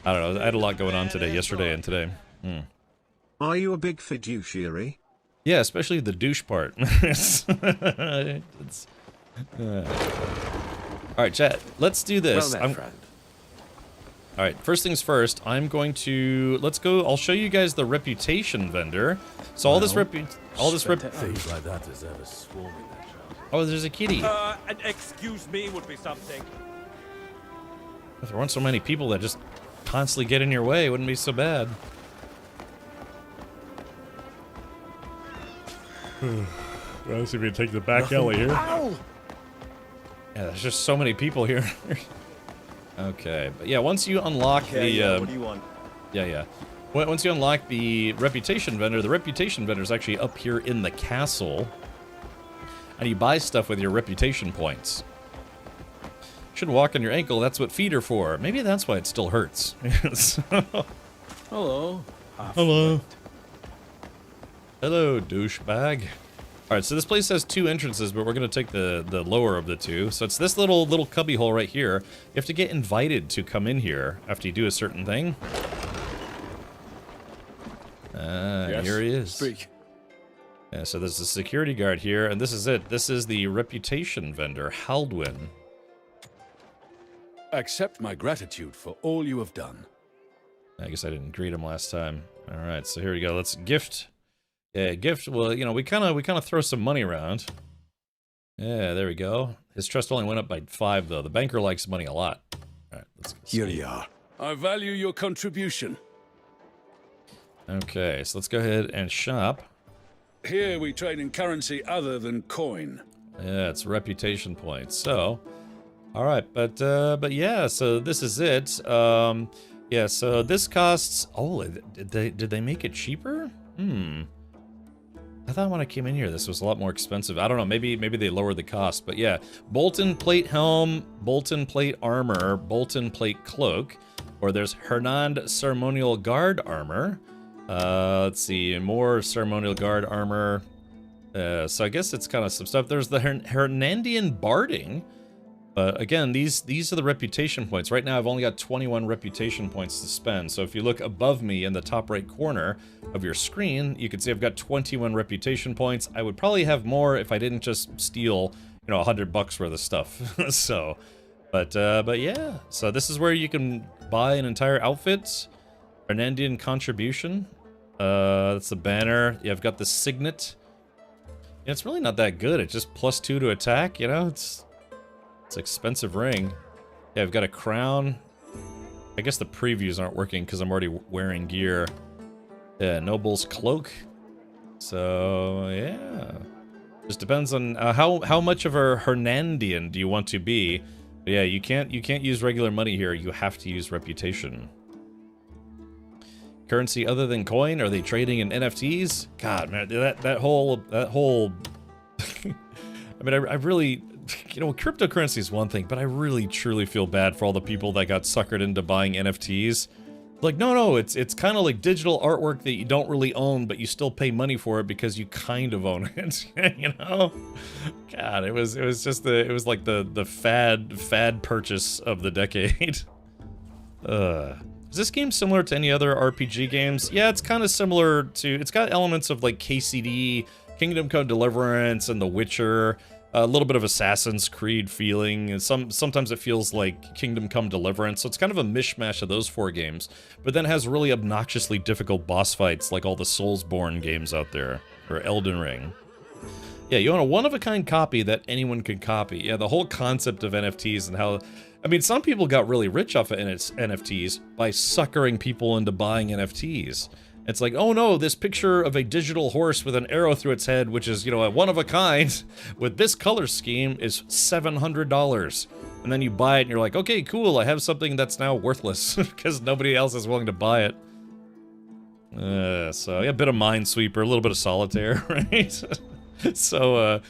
I don't know. I had a lot going on yesterday and today. Are you a big fiduciary? Yeah, especially the douche part. Alright, chat. Let's do this. Well, friend. Alright, first things first, I'm going to... Let's go... I'll show you guys the reputation vendor. So all this Things like that is ever swarming that child. Oh, there's a kitty. An excuse me would be something. If there weren't so many people that just constantly get in your way, it wouldn't be so bad. Let's see if we can take the back alley here. Ow! Yeah, there's just so many people here. Okay, but yeah, once you unlock what do you want? Yeah. Once you unlock the reputation vendor is actually up here in the castle. And you buy stuff with your reputation points. Should walk on your ankle, that's what feet are for. Maybe that's why it still hurts. Hello. Hello. Hello, douchebag. Alright, so this place has two entrances, but we're going to take the lower of the two. So it's this little cubby hole right here. You have to get invited to come in here after you do a certain thing. Yes, here he is. Speak. Yeah, so there's a security guard here, and this is it. This is the reputation vendor, Haldwin. Accept my gratitude for all you have done. I guess I didn't greet him last time. Alright, so here we go. Let's gift. Yeah, gift. Well, you know, we kind of throw some money around. Yeah, there we go. His trust only went up by 5, though. The banker likes money a lot. Alright, let's go. Here you are. I value your contribution. Okay, so let's go ahead and shop. Here we trade in currency other than coin. Yeah, it's reputation points. So, all right, but yeah, so this is it. Yeah, so this costs. Oh, did they make it cheaper? I thought when I came in here, this was a lot more expensive. I don't know. Maybe they lowered the cost, but yeah, Bolton plate helm, Bolton plate armor, Bolton plate cloak, or there's Hernand ceremonial guard armor. Let's see, more ceremonial guard armor. So I guess it's kind of some stuff. There's the Hernandian barding. But again, these are the reputation points. Right now, I've only got 21 reputation points to spend. So if you look above me in the top right corner of your screen, you can see I've got 21 reputation points. I would probably have more if I didn't just steal, you know, $100 worth of stuff. So, but yeah. So this is where you can buy an entire outfit. Hernandian contribution. That's the banner. Yeah, I've got the signet. Yeah, it's really not that good. It's just +2 to attack, you know? It's expensive ring. Yeah, I've got a crown. I guess the previews aren't working because I'm already wearing gear. Yeah, Noble's cloak. So, yeah. Just depends on how much of a Hernandian do you want to be. But yeah, you can't use regular money here. You have to use reputation. Currency other than coin? Are they trading in NFTs? God, man, that whole I mean, I really, you know, cryptocurrency is one thing, but I really truly feel bad for all the people that got suckered into buying NFTs. Like, no, it's kind of like digital artwork that you don't really own, but you still pay money for it because you kind of own it. You know? God, it was like the fad purchase of the decade. Is this game similar to any other RPG games? Yeah, it's kind of similar to. It's got elements of like KCD, Kingdom Come Deliverance, and The Witcher. A little bit of Assassin's Creed feeling, and sometimes it feels like Kingdom Come Deliverance, so it's kind of a mishmash of those 4 games, but then has really obnoxiously difficult boss fights like all the Soulsborne games out there, or Elden Ring. Yeah, you own a one-of-a-kind copy that anyone can copy. Yeah, the whole concept of NFTs and how... I mean, some people got really rich off of NFTs by suckering people into buying NFTs. It's like, oh no, this picture of a digital horse with an arrow through its head, which is, you know, a one-of-a-kind, with this color scheme, is $700. And then you buy it and you're like, okay, cool, I have something that's now worthless, because nobody else is willing to buy it. So, yeah, a bit of Minesweeper, a little bit of Solitaire, right? So,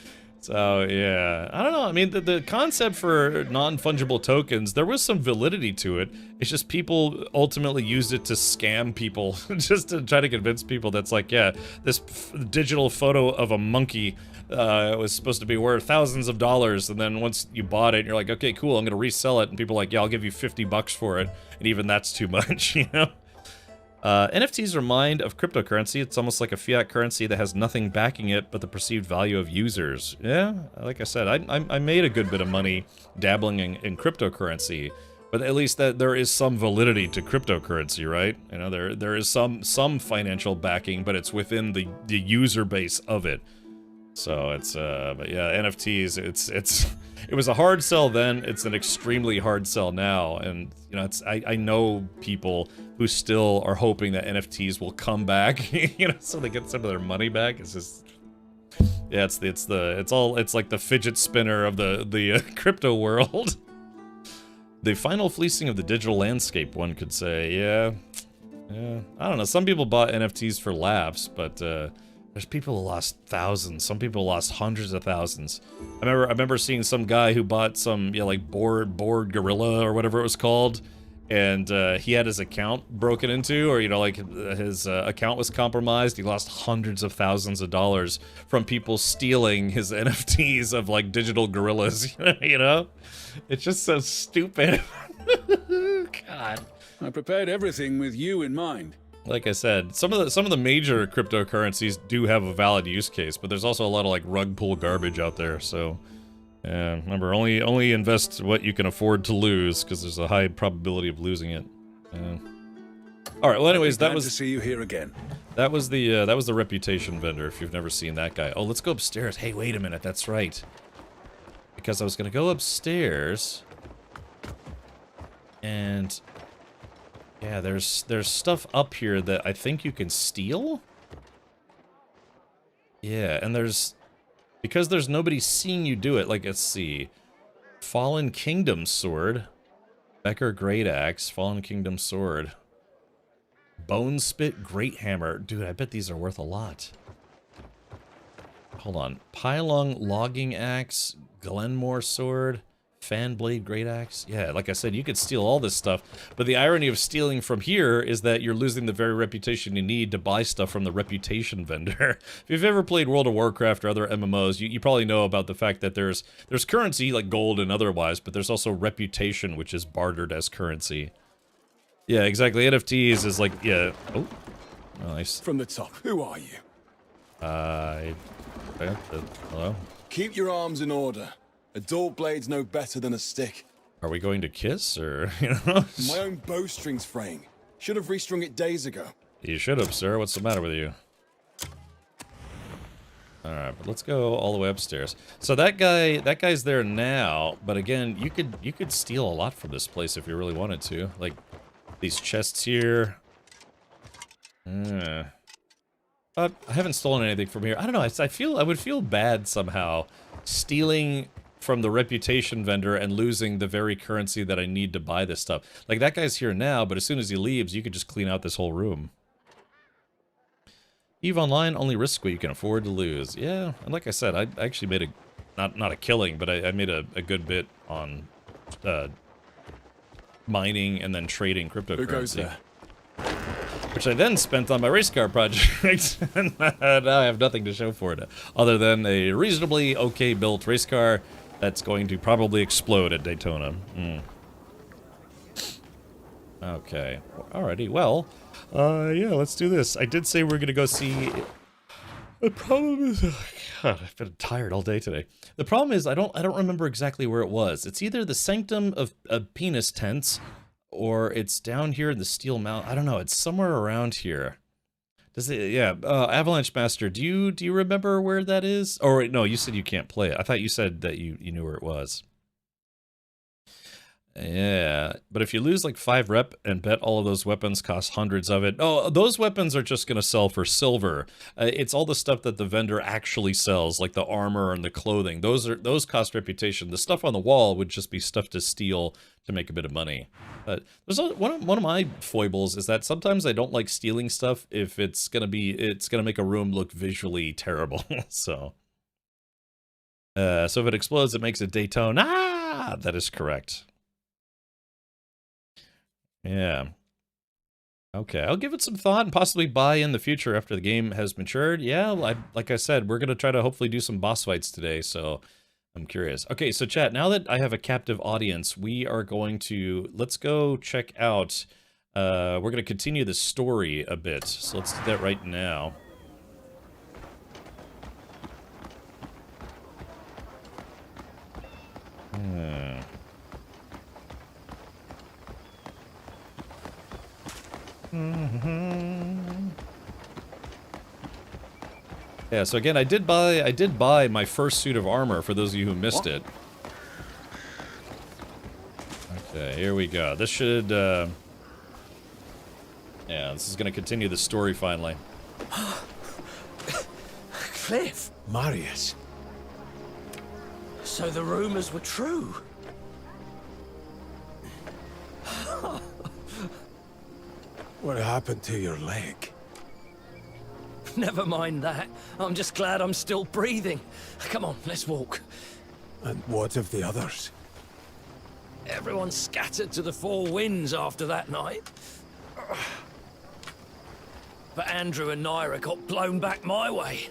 yeah, I don't know. I mean, the concept for non-fungible tokens, there was some validity to it. It's just people ultimately used it to scam people, just to try to convince people that's like, yeah, this digital photo of a monkey was supposed to be worth thousands of dollars, and then once you bought it, you're like, okay, cool, I'm gonna resell it, and people are like, yeah, I'll give you $50 for it, and even that's too much, you know? NFTs remind of cryptocurrency. It's almost like a fiat currency that has nothing backing it but the perceived value of users. Yeah, like I said, I made a good bit of money dabbling in cryptocurrency, but at least that there is some validity to cryptocurrency, right? You know, there is some financial backing, but it's within the user base of it. So it's but yeah, NFTs, it was a hard sell then, it's an extremely hard sell now, and you know, I know people who still are hoping that NFTs will come back, you know, so they get some of their money back. It's just, yeah, it's like the fidget spinner of the crypto world. The final fleecing of the digital landscape, one could say. Yeah, I don't know, some people bought NFTs for laughs, but there's people who lost thousands. Some people lost hundreds of thousands. I remember seeing some guy who bought some, yeah, like bored gorilla or whatever it was called, and he had his account broken into, or, you know, like his account was compromised. He lost hundreds of thousands of dollars from people stealing his NFTs of like digital gorillas. You know, it's just so stupid. God. I prepared everything with you in mind. Like I said, some of the major cryptocurrencies do have a valid use case, but there's also a lot of like rug pull garbage out there. So, yeah, remember, only invest what you can afford to lose, because there's a high probability of losing it. All right. Well, anyways, that was to see you here again. That was the reputation vendor. If you've never seen that guy, oh, let's go upstairs. Hey, wait a minute. That's right. Because I was gonna go upstairs, and yeah, there's stuff up here that I think you can steal? Yeah, and because there's nobody seeing you do it, like, let's see. Fallen Kingdom Sword. Becker Great Axe, Fallen Kingdom Sword. Bone Spit Great Hammer. Dude, I bet these are worth a lot. Hold on. Pylong Logging Axe, Glenmore Sword. Fan Blade Great Axe. Yeah, like I said, you could steal all this stuff, but the irony of stealing from here is that you're losing the very reputation you need to buy stuff from the reputation vendor. If you've ever played World of Warcraft or other MMOs, you probably know about the fact that there's currency, like gold and otherwise, but there's also reputation, which is bartered as currency. Yeah, exactly. NFTs is like, yeah. Oh, nice. From the top, who are you? Hello? Keep your arms in order. A dull blade's no better than a stick. Are we going to kiss, or, you know? My own bowstring's fraying. Should have restrung it days ago. You should have, sir. What's the matter with you? Alright, but let's go all the way upstairs. So that guy's there now, but again, you could steal a lot from this place if you really wanted to. Like, these chests here. I haven't stolen anything from here. I don't know, I would feel bad somehow stealing from the reputation vendor and losing the very currency that I need to buy this stuff. Like, that guy's here now, but as soon as he leaves, you could just clean out this whole room. EVE Online, only risk what you can afford to lose. Yeah, and like I said, I actually made not a killing, but I made a good bit on mining and then trading cryptocurrency. Who goes there? which I then spent on my race car project, and now I have nothing to show for it, other than a reasonably okay built race car that's going to probably explode at Daytona. Okay, alrighty, well, yeah, let's do this. I did say we're gonna go see... The problem is... Oh God, I've been tired all day today. The problem is I don't remember exactly where it was. It's either the Sanctum of Penis Tents, or it's down here in the Steel Mountain. I don't know. It's somewhere around here. Does it? Yeah. Avalanche Master. Do you remember where that is? Or no, you said you can't play it. I thought you said that you knew where it was. Yeah, but if you lose like 5 rep and bet all of those weapons cost hundreds of it, oh, those weapons are just going to sell for silver. It's all the stuff that the vendor actually sells, like the armor and the clothing. Those cost reputation. The stuff on the wall would just be stuff to steal to make a bit of money. But there's one of my foibles is that sometimes I don't like stealing stuff if it's gonna make a room look visually terrible. So if it explodes, it makes it Daytona. Ah, that is correct. Yeah. Okay, I'll give it some thought and possibly buy in the future after the game has matured. Yeah, like I said, we're going to try to hopefully do some boss fights today, so I'm curious. Okay, so chat, now that I have a captive audience, we are going to... Let's go check out... we're going to continue the story a bit, so let's do that right now. Yeah, so again, I did buy my first suit of armor for those of you who missed it. Okay, here we go. This should yeah, this is gonna continue the story finally. Cliff! Marius. So the rumors were true. What happened to your leg? Never mind that. I'm just glad I'm still breathing. Come on, let's walk. And what of the others? Everyone scattered to the 4 winds after that night. But Andrew and Naira got blown back my way.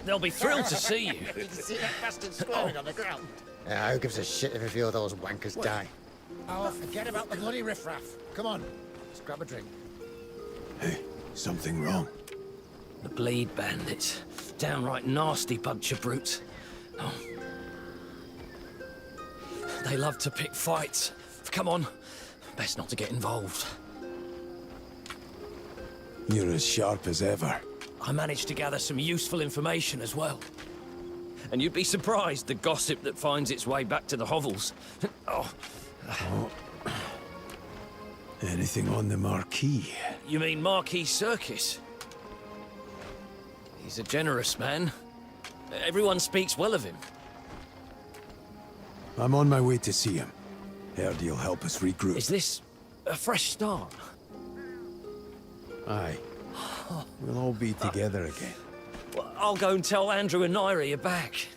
They'll be thrilled to see you. You can see that bastard squirming on the ground. Yeah, who gives a shit if a few of those wankers die? Oh, forget about the bloody riffraff. Come on, let's grab a drink. Hey, something wrong? The bleed bandits. Downright nasty bunch of brutes. Oh. They love to pick fights. Come on, best not to get involved. You're as sharp as ever. I managed to gather some useful information as well. And you'd be surprised the gossip that finds its way back to the hovels. Oh. Anything on the Marquis? You mean Marquis Circus? He's a generous man. Everyone speaks well of him. I'm on my way to see him. Heard he'll help us regroup. Is this a fresh start? Aye. We'll all be together again. Well, I'll go and tell Andrew and Naira you're back.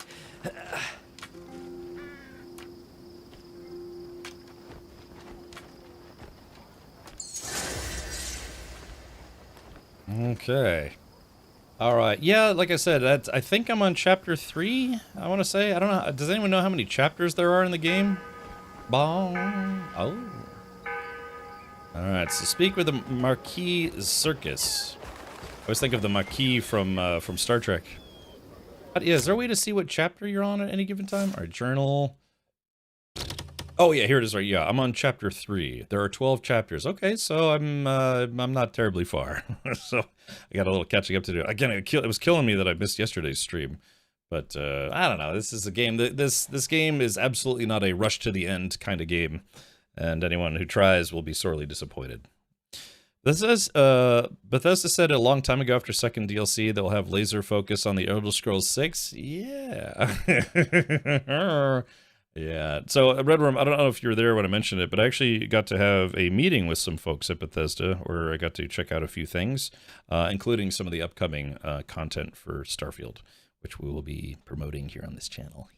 Okay. All right. Yeah, like I said, I think I'm on chapter 3. I want to say. I don't know. Does anyone know how many chapters there are in the game? Bong. Oh. All right. So speak with the Marquis Circus. I always think of the Marquis from Star Trek. But yeah, is there a way to see what chapter you're on at any given time? Our journal. Oh yeah, here it is. Right. Yeah, I'm on chapter 3. There are 12 chapters. Okay, so I'm not terribly far. So I got a little catching up to do. Again, it was killing me that I missed yesterday's stream. But I don't know. This is a game. This game is absolutely not a rush to the end kind of game, and anyone who tries will be sorely disappointed. This is Bethesda said a long time ago after second DLC they'll have laser focus on the Elder Scrolls 6. Yeah. Yeah, so Red Worm, I don't know if you were there when I mentioned it, but I actually got to have a meeting with some folks at Bethesda where I got to check out a few things, including some of the upcoming content for Starfield, which we will be promoting here on this channel.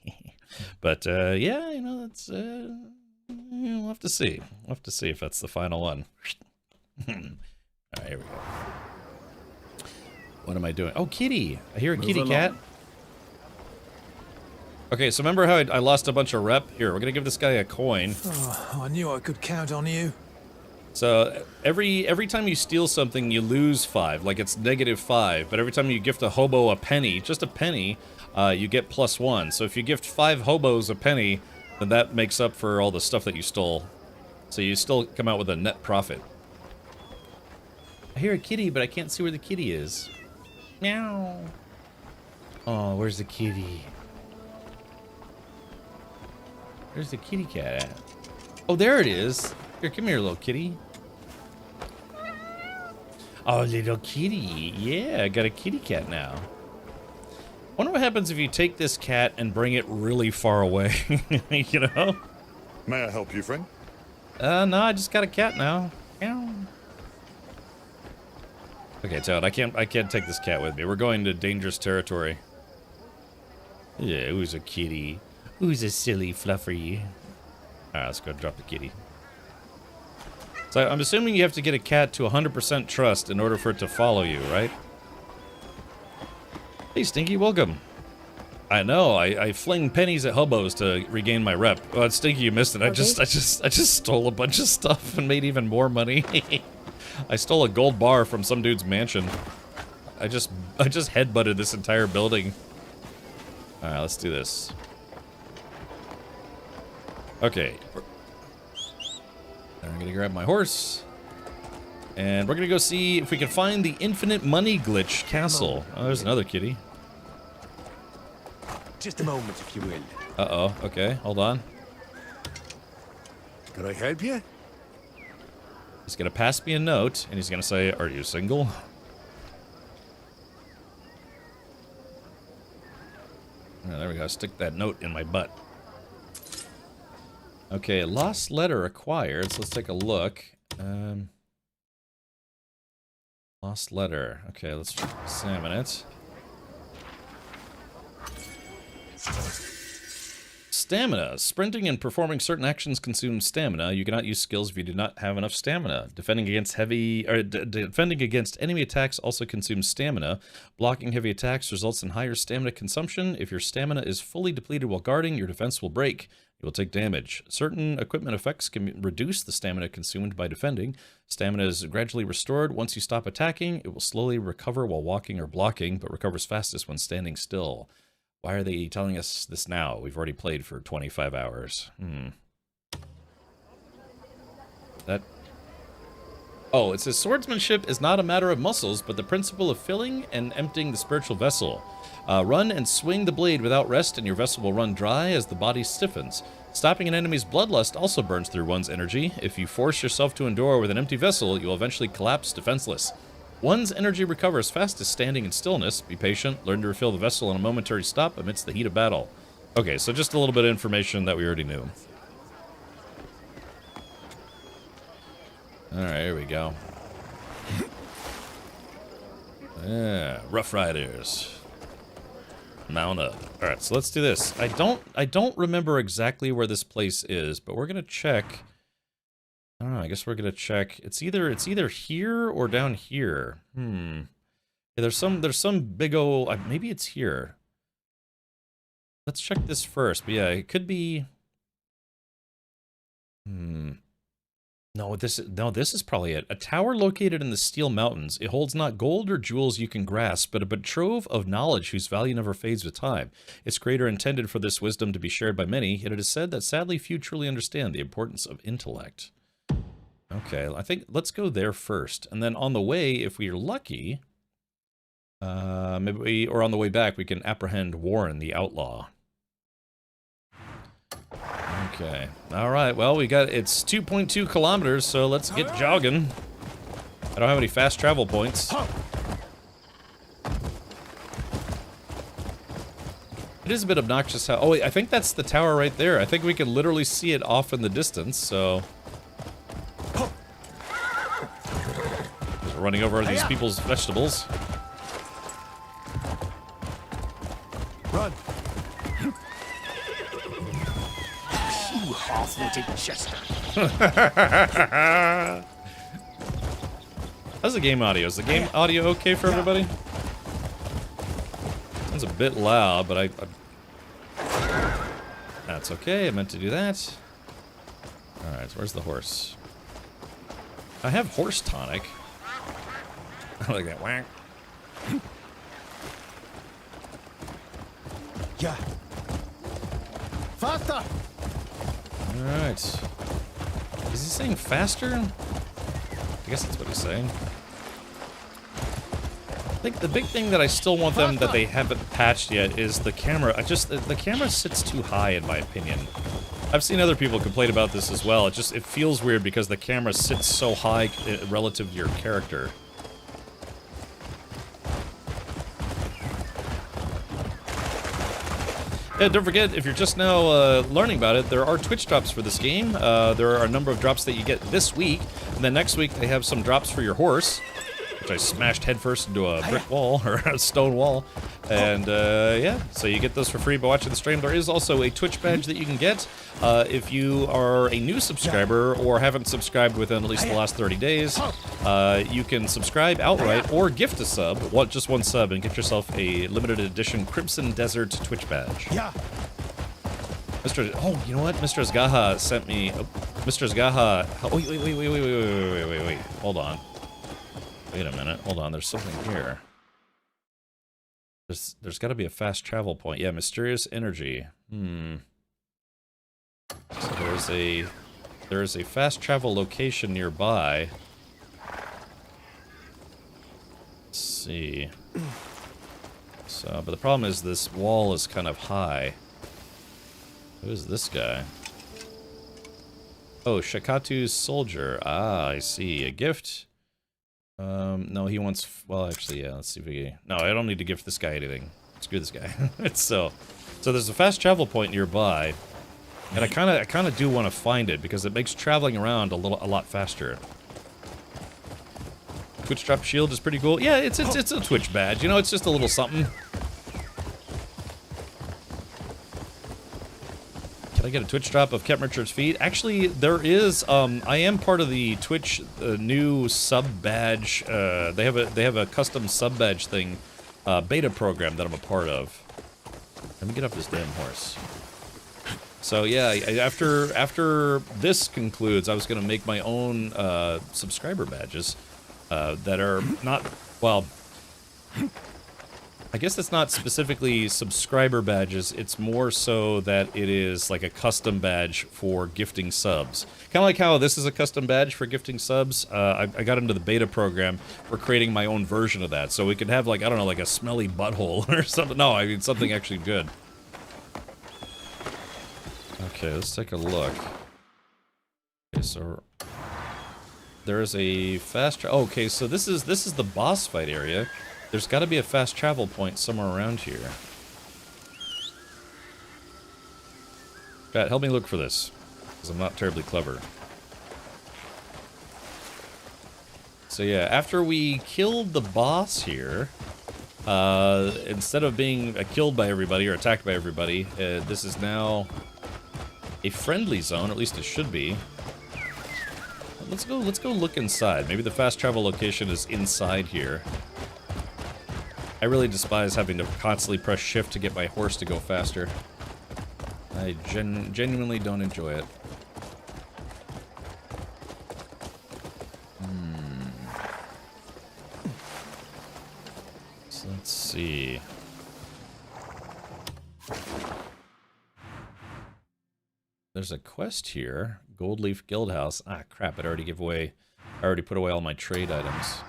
But yeah, you know, that's we'll have to see. We'll have to see if that's the final one. All right, here we go. What am I doing? Oh, kitty. I hear a kitty cat. Okay, so remember how I lost a bunch of rep? Here, we're going to give this guy a coin. Oh, I knew I could count on you. So every time you steal something, you lose 5. Like, it's -5. But every time you gift a hobo a penny, just a penny, you get +1. So if you gift 5 hobos a penny, then that makes up for all the stuff that you stole. So you still come out with a net profit. I hear a kitty, but I can't see where the kitty is. Meow. Oh, where's the kitty? Where's the kitty cat at? Oh, there it is. Here, come here, little kitty. Oh, little kitty. Yeah, I got a kitty cat now. I wonder what happens if you take this cat and bring it really far away. You know? May I help you, friend? No, I just got a cat now. Meow. Okay, Toad, I can't take this cat with me. We're going to dangerous territory. Yeah, who's a kitty? Who's a silly fluffery? Alright, let's go drop the kitty. So I'm assuming you have to get a cat to 100% trust in order for it to follow you, right? Hey, Stinky, welcome. I know, I fling pennies at hobos to regain my rep. Oh, Stinky, you missed it. I just stole a bunch of stuff and made even more money. I stole a gold bar from some dude's mansion. I just headbutted this entire building. All right, let's do this. Okay. I'm gonna grab my horse. And we're gonna go see if we can find the infinite money glitch castle. Oh, there's another kitty. Just a moment, if you will. Uh-oh, okay, hold on. Can I help you? He's gonna pass me a note, and he's gonna say, "Are you single?" Oh, there we go, stick that note in my butt. Okay, lost letter acquired, so let's take a look. Lost letter. Okay, let's examine it. Stamina. Sprinting and performing certain actions consume stamina. You cannot use skills if you do not have enough stamina. Defending against defending against enemy attacks also consumes stamina. Blocking heavy attacks results in higher stamina consumption. If your stamina is fully depleted while guarding, your defense will break. You will take damage. Certain equipment effects can reduce the stamina consumed by defending. Stamina is gradually restored. Once you stop attacking, it will slowly recover while walking or blocking, but recovers fastest when standing still. Why are they telling us this now? We've already played for 25 hours. Oh, it says swordsmanship is not a matter of muscles, but the principle of filling and emptying the spiritual vessel. Run and swing the blade without rest, and your vessel will run dry as the body stiffens. Stopping an enemy's bloodlust also burns through one's energy. If you force yourself to endure with an empty vessel, you will eventually collapse defenseless. One's energy recovers fastest standing in stillness. Be patient. Learn to refill the vessel on a momentary stop amidst the heat of battle. Okay, so just a little bit of information that we already knew. Alright, here we go. Yeah, Rough Riders. Mount up. Alright, so let's do this. I don't remember exactly where this place is, but we're gonna check. I don't know, I guess we're gonna check. It's either here or down here. Yeah, there's some big ol', maybe it's here. Let's check this first. But yeah, it could be. No, this is probably it. A tower located in the Steel Mountains. It holds not gold or jewels you can grasp, but a trove of knowledge whose value never fades with time. Its creator intended for this wisdom to be shared by many, yet it is said that sadly few truly understand the importance of intellect. Okay, I think let's go there first, and then on the way, if we are lucky, or on the way back, we can apprehend Warren the Outlaw. Okay. All right. Well, it's 2.2 kilometers, so let's get jogging. I don't have any fast travel points. It is a bit obnoxious how... Oh, wait, I think that's the tower right there. I think we can literally see it off in the distance, so... We're running over these people's vegetables. Run! You half-witted jester. How's the game audio? Is the game audio okay for everybody? It's a bit loud, but that's okay. I meant to do that. Alright, so where's the horse? I have horse tonic. I like that. Whack. Yeah. Faster! Alright. Is he saying faster? I guess that's what he's saying. I think the big thing that I still want them that they haven't patched yet is the camera. The camera sits too high in my opinion. I've seen other people complain about this as well. It feels weird because the camera sits so high relative to your character. Yeah, don't forget, if you're just now learning about it, there are Twitch drops for this game. There are a number of drops that you get this week, and then next week they have some drops for your horse, which I smashed headfirst into a brick wall, or a stone wall. And yeah, so you get those for free by watching the stream. There is also a Twitch badge that you can get if you are a new subscriber or haven't subscribed within at least the last 30 days. You can subscribe outright or gift a sub, just one sub, and get yourself a limited edition Crimson Desert Twitch badge. Yeah. Oh, you know what? Mr. Azgaha sent me. Mr. Azgaha. Oh, wait. Hold on. Wait a minute. Hold on. There's something here. There's got to be a fast travel point. Yeah, mysterious energy. So there's a fast travel location nearby. Let's see. So, but the problem is this wall is kind of high. Who is this guy? Oh, Shakatu's soldier. Ah, I see. A gift. No, he wants. Well, actually, yeah. Let's see if we. No, I don't need to gift this guy anything. Screw this guy. So there's a fast travel point nearby, and I kind of do want to find it because it makes traveling around a lot faster. Twitch drop shield is pretty cool. Yeah, it's a Twitch badge. You know, it's just a little something. Can I get a Twitch drop of Captain Richard's feet? Actually, there is. I am part of the Twitch new sub badge. They have a custom sub badge thing, beta program that I'm a part of. Let me get off this damn horse. So yeah, after this concludes, I was gonna make my own subscriber badges that are not well. I guess it's not specifically subscriber badges, it's more so that it is like a custom badge for gifting subs. Kind of like how this is a custom badge for gifting subs. I got into the beta program for creating my own version of that, so we could have like, I don't know, like a smelly butthole or something. No, I mean something actually good. Okay, let's take a look. Okay, so there is a fast travel. Okay, so this is the boss fight area. There's got to be a fast travel point somewhere around here. Chat, help me look for this, because I'm not terribly clever. So yeah, after we killed the boss here, instead of being killed by everybody or attacked by everybody, this is now a friendly zone, or at least it should be. Let's go look inside. Maybe the fast travel location is inside here. I really despise having to constantly press shift to get my horse to go faster. I genuinely don't enjoy it. So let's see. There's a quest here. Goldleaf Guildhouse. Ah, crap, I already put away all my trade items.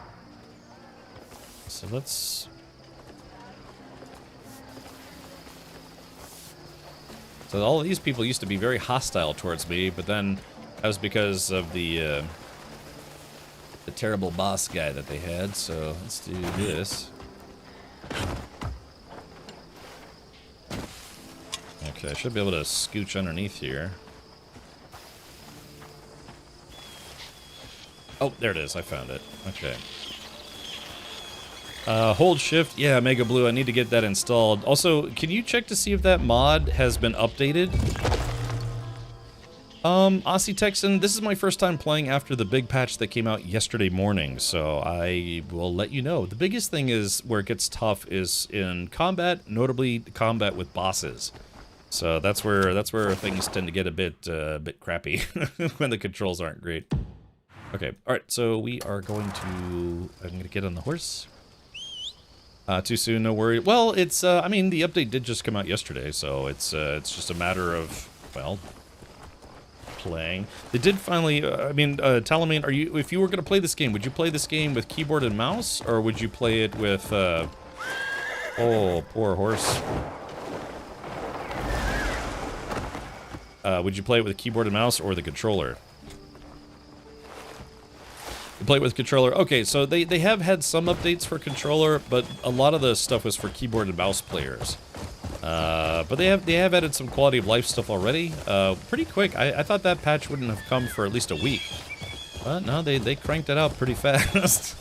So let's... So all of these people used to be very hostile towards me, but then that was because of the terrible boss guy that they had. So let's do this. Okay, I should be able to scooch underneath here. Oh, there it is. I found it. Okay. Hold shift. Yeah, Mega Blue, I need to get that installed. Also, can you check to see if that mod has been updated? Aussie Texan, this is my first time playing after the big patch that came out yesterday morning, so I will let you know. The biggest thing is where it gets tough is in combat, notably combat with bosses. So that's where things tend to get a bit crappy when the controls aren't great. Okay, all right, so we are going to, I'm gonna get on the horse. Too soon, no worry. Well, it's, I mean, the update did just come out yesterday, so it's just a matter of, well, playing. They did finally, I mean, Talamine, are you, if you were going to play this game, would you play this game with keyboard and mouse, or would you play it with, oh, poor horse. Would you play it with keyboard and mouse or the controller? You play it with controller. Okay, so they have had some updates for controller, but a lot of the stuff was for keyboard and mouse players. But they have added some quality of life stuff already. Pretty quick. I thought that patch wouldn't have come for at least a week. But no, they cranked it out pretty fast.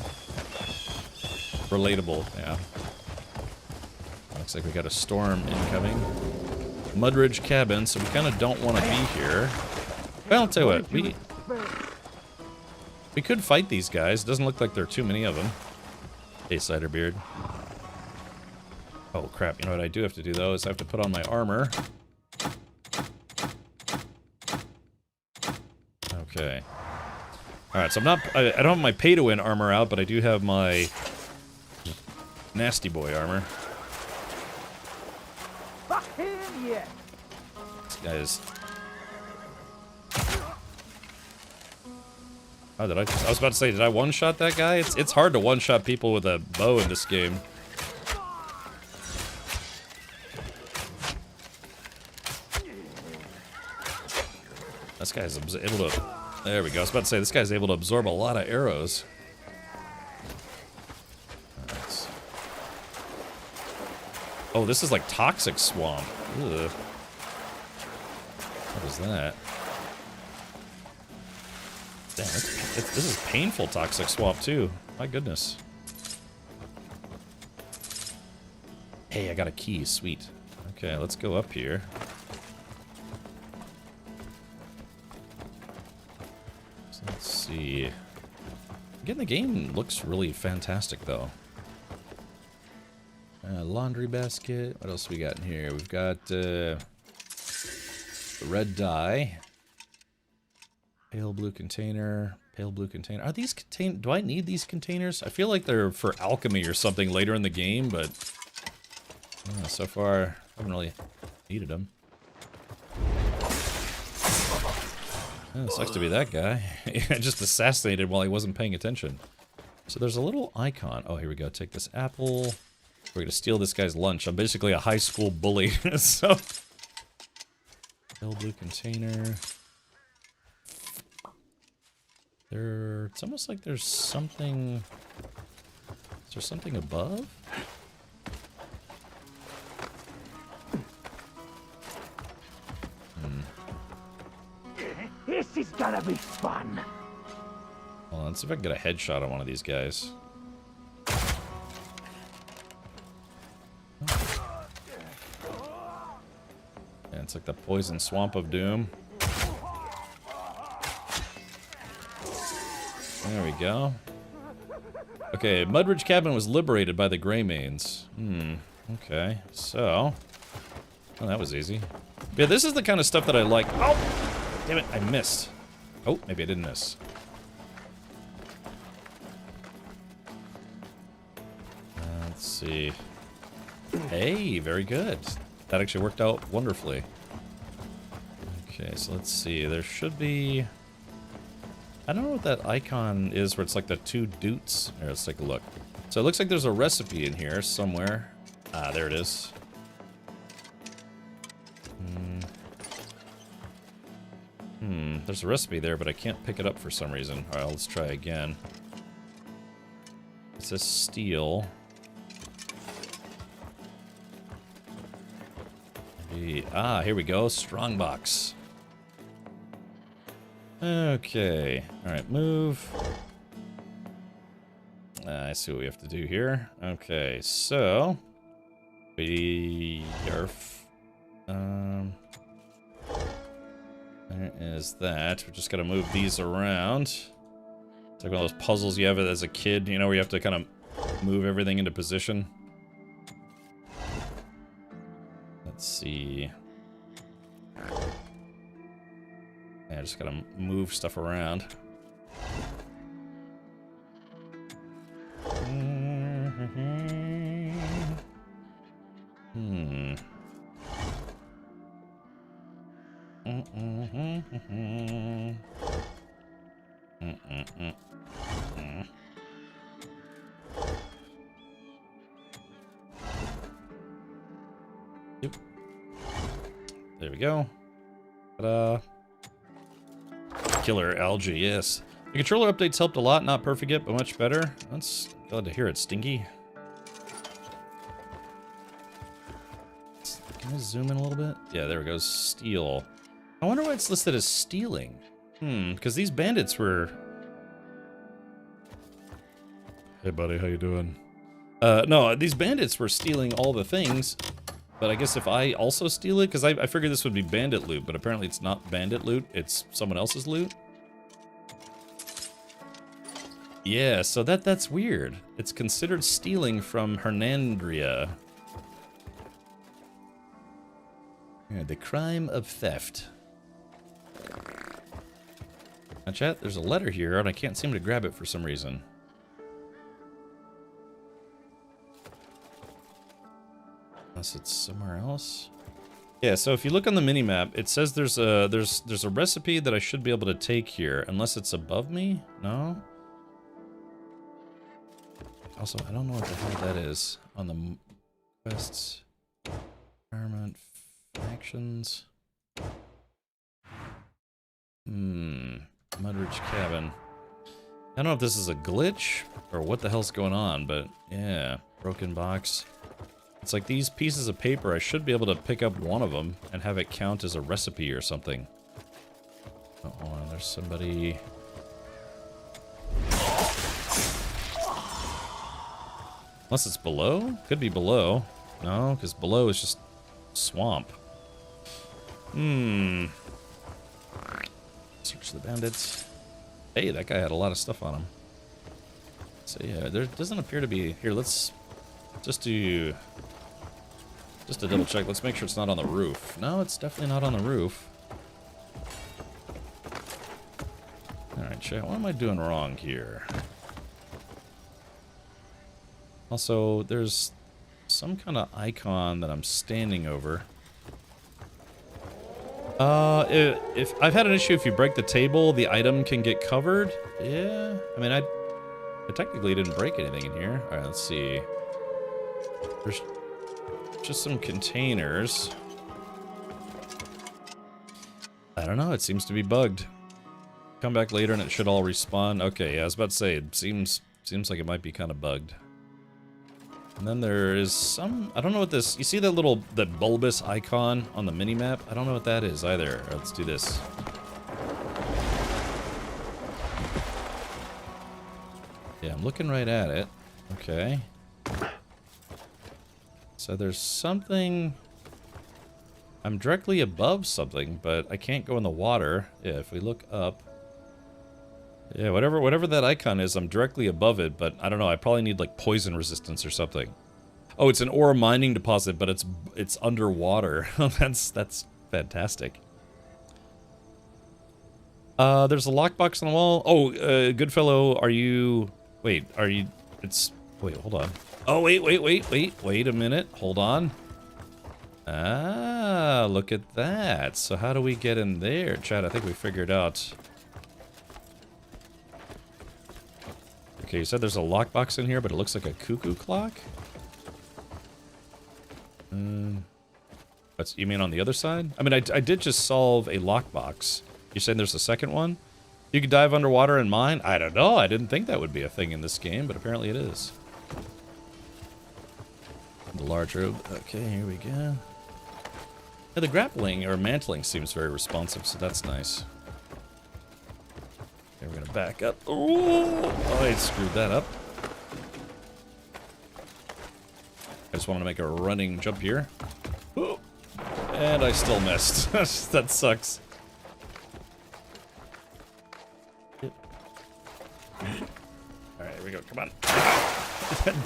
Relatable, yeah. Looks like we got a storm incoming. Mudridge Cabin, so we kind of don't want to be here. Well, I'll tell you what, we could fight these guys. Doesn't look like there are too many of them. Hey, Ciderbeard. Oh, crap. You know what I do have to do, though, is I have to put on my armor. Okay. Alright, so I don't have my pay-to-win armor out, but I do have my nasty boy armor. This guy is... Oh, I was about to say, did I one-shot that guy? It's hard to one-shot people with a bow in this game. This guy's able to... There we go. I was about to say, this guy's able to absorb a lot of arrows. Right. Oh, this is like Toxic Swamp. Ugh. What is that? Damn, this is painful Toxic Swamp, too. My goodness. Hey, I got a key. Sweet. Okay, let's go up here. Let's see. Again, the game looks really fantastic, though. Laundry basket. What else we got in here? We've got the red dye. Pale blue container. Pale blue container. Are these do I need these containers? I feel like they're for alchemy or something later in the game, but so far I haven't really needed them. Oh, it sucks to be that guy. Just assassinated while he wasn't paying attention. So there's a little icon. Oh, here we go. Take this apple. We're gonna steal this guy's lunch. I'm basically a high school bully. So, pale blue container. It's almost like there's something. Is there something above? This is gonna be fun. Well, let's see if I can get a headshot on one of these guys. Yeah, it's like the poison swamp of doom. There we go. Okay, Mudridge Cabin was liberated by the Greymanes. Okay, so... Oh, that was easy. Yeah, this is the kind of stuff that I like. Oh! Damn it, I missed. Oh, maybe I didn't miss. Let's see. Hey, very good. That actually worked out wonderfully. Okay, so let's see. There should be... I don't know what that icon is where it's like the two dutes. Here, let's take a look. So it looks like there's a recipe in here somewhere. Ah, there it is. There's a recipe there, but I can't pick it up for some reason. Alright, let's try again. It says steel. Maybe, here we go. Strongbox. Okay. Alright, move. I see what we have to do here. Okay, so... is that. We're just gonna move these around. It's like one of those puzzles you have as a kid, you know, where you have to kind of move everything into position. Let's see. Yeah, just gotta move stuff around. Yep. There we go. Ta-da. Killer algae, yes. The controller updates helped a lot, not perfect yet, but much better. That's glad to hear it, Stinky. Can I zoom in a little bit? Yeah, there it goes. Steal. I wonder why it's listed as stealing. Because these bandits were... Hey buddy, how you doing? No, these bandits were stealing all the things. But I guess if I also steal it, because I figured this would be bandit loot, but apparently it's not bandit loot, it's someone else's loot. Yeah, so that's weird. It's considered stealing from Hernandria. Yeah, the crime of theft. Now chat, there's a letter here, and I can't seem to grab it for some reason. Unless it's somewhere else. Yeah, so if you look on the mini-map, it says there's a recipe that I should be able to take here, unless it's above me? No? Also, I don't know what the hell that is on the quests. Environment, factions. Mudridge Cabin. I don't know if this is a glitch or what the hell's going on, but yeah, broken box. It's like these pieces of paper, I should be able to pick up one of them and have it count as a recipe or something. Oh, hold on, there's somebody... Unless it's below? Could be below. No, because below is just swamp. Search the bandits. Hey, that guy had a lot of stuff on him. So yeah, there doesn't appear to be... Here, let's just do... Just to double check, let's make sure it's not on the roof. No, it's definitely not on the roof. Alright, chat, what am I doing wrong here? Also, there's some kind of icon that I'm standing over. If I've had an issue, if you break the table, the item can get covered. Yeah, I mean, I technically didn't break anything in here. All right, let's see. There's just some containers. I don't know, it seems to be bugged. Come back later and it should all respawn. Okay, yeah, I was about to say, it seems like it might be kind of bugged. And then there is some, I don't know what this, you see that bulbous icon on the mini-map? I don't know what that is either. All right, let's do this. Yeah, I'm looking right at it. Okay. So there's something, I'm directly above something, but I can't go in the water. Yeah, if we look up. Yeah, whatever that icon is, I'm directly above it, but I don't know, I probably need like poison resistance or something. Oh, it's an ore mining deposit, but it's underwater. That's fantastic. There's a lockbox on the wall. Oh, Goodfellow, are you... Wait, are you... It's... Wait, hold on. Oh, wait a minute. Hold on. Ah, look at that. So how do we get in there? Chat, I think we figured out... Okay, you said there's a lockbox in here, but it looks like a cuckoo clock? You mean on the other side? I mean, I did just solve a lockbox. You're saying there's a second one? You could dive underwater and mine? I don't know. I didn't think that would be a thing in this game, but apparently it is. The large robe. Okay, here we go. Yeah, the grappling or mantling seems very responsive, so that's nice. Okay, we're gonna back up. Oh, I screwed that up. I just wanted to make a running jump here. Ooh. And I still missed. That sucks. All right, here we go. Come on.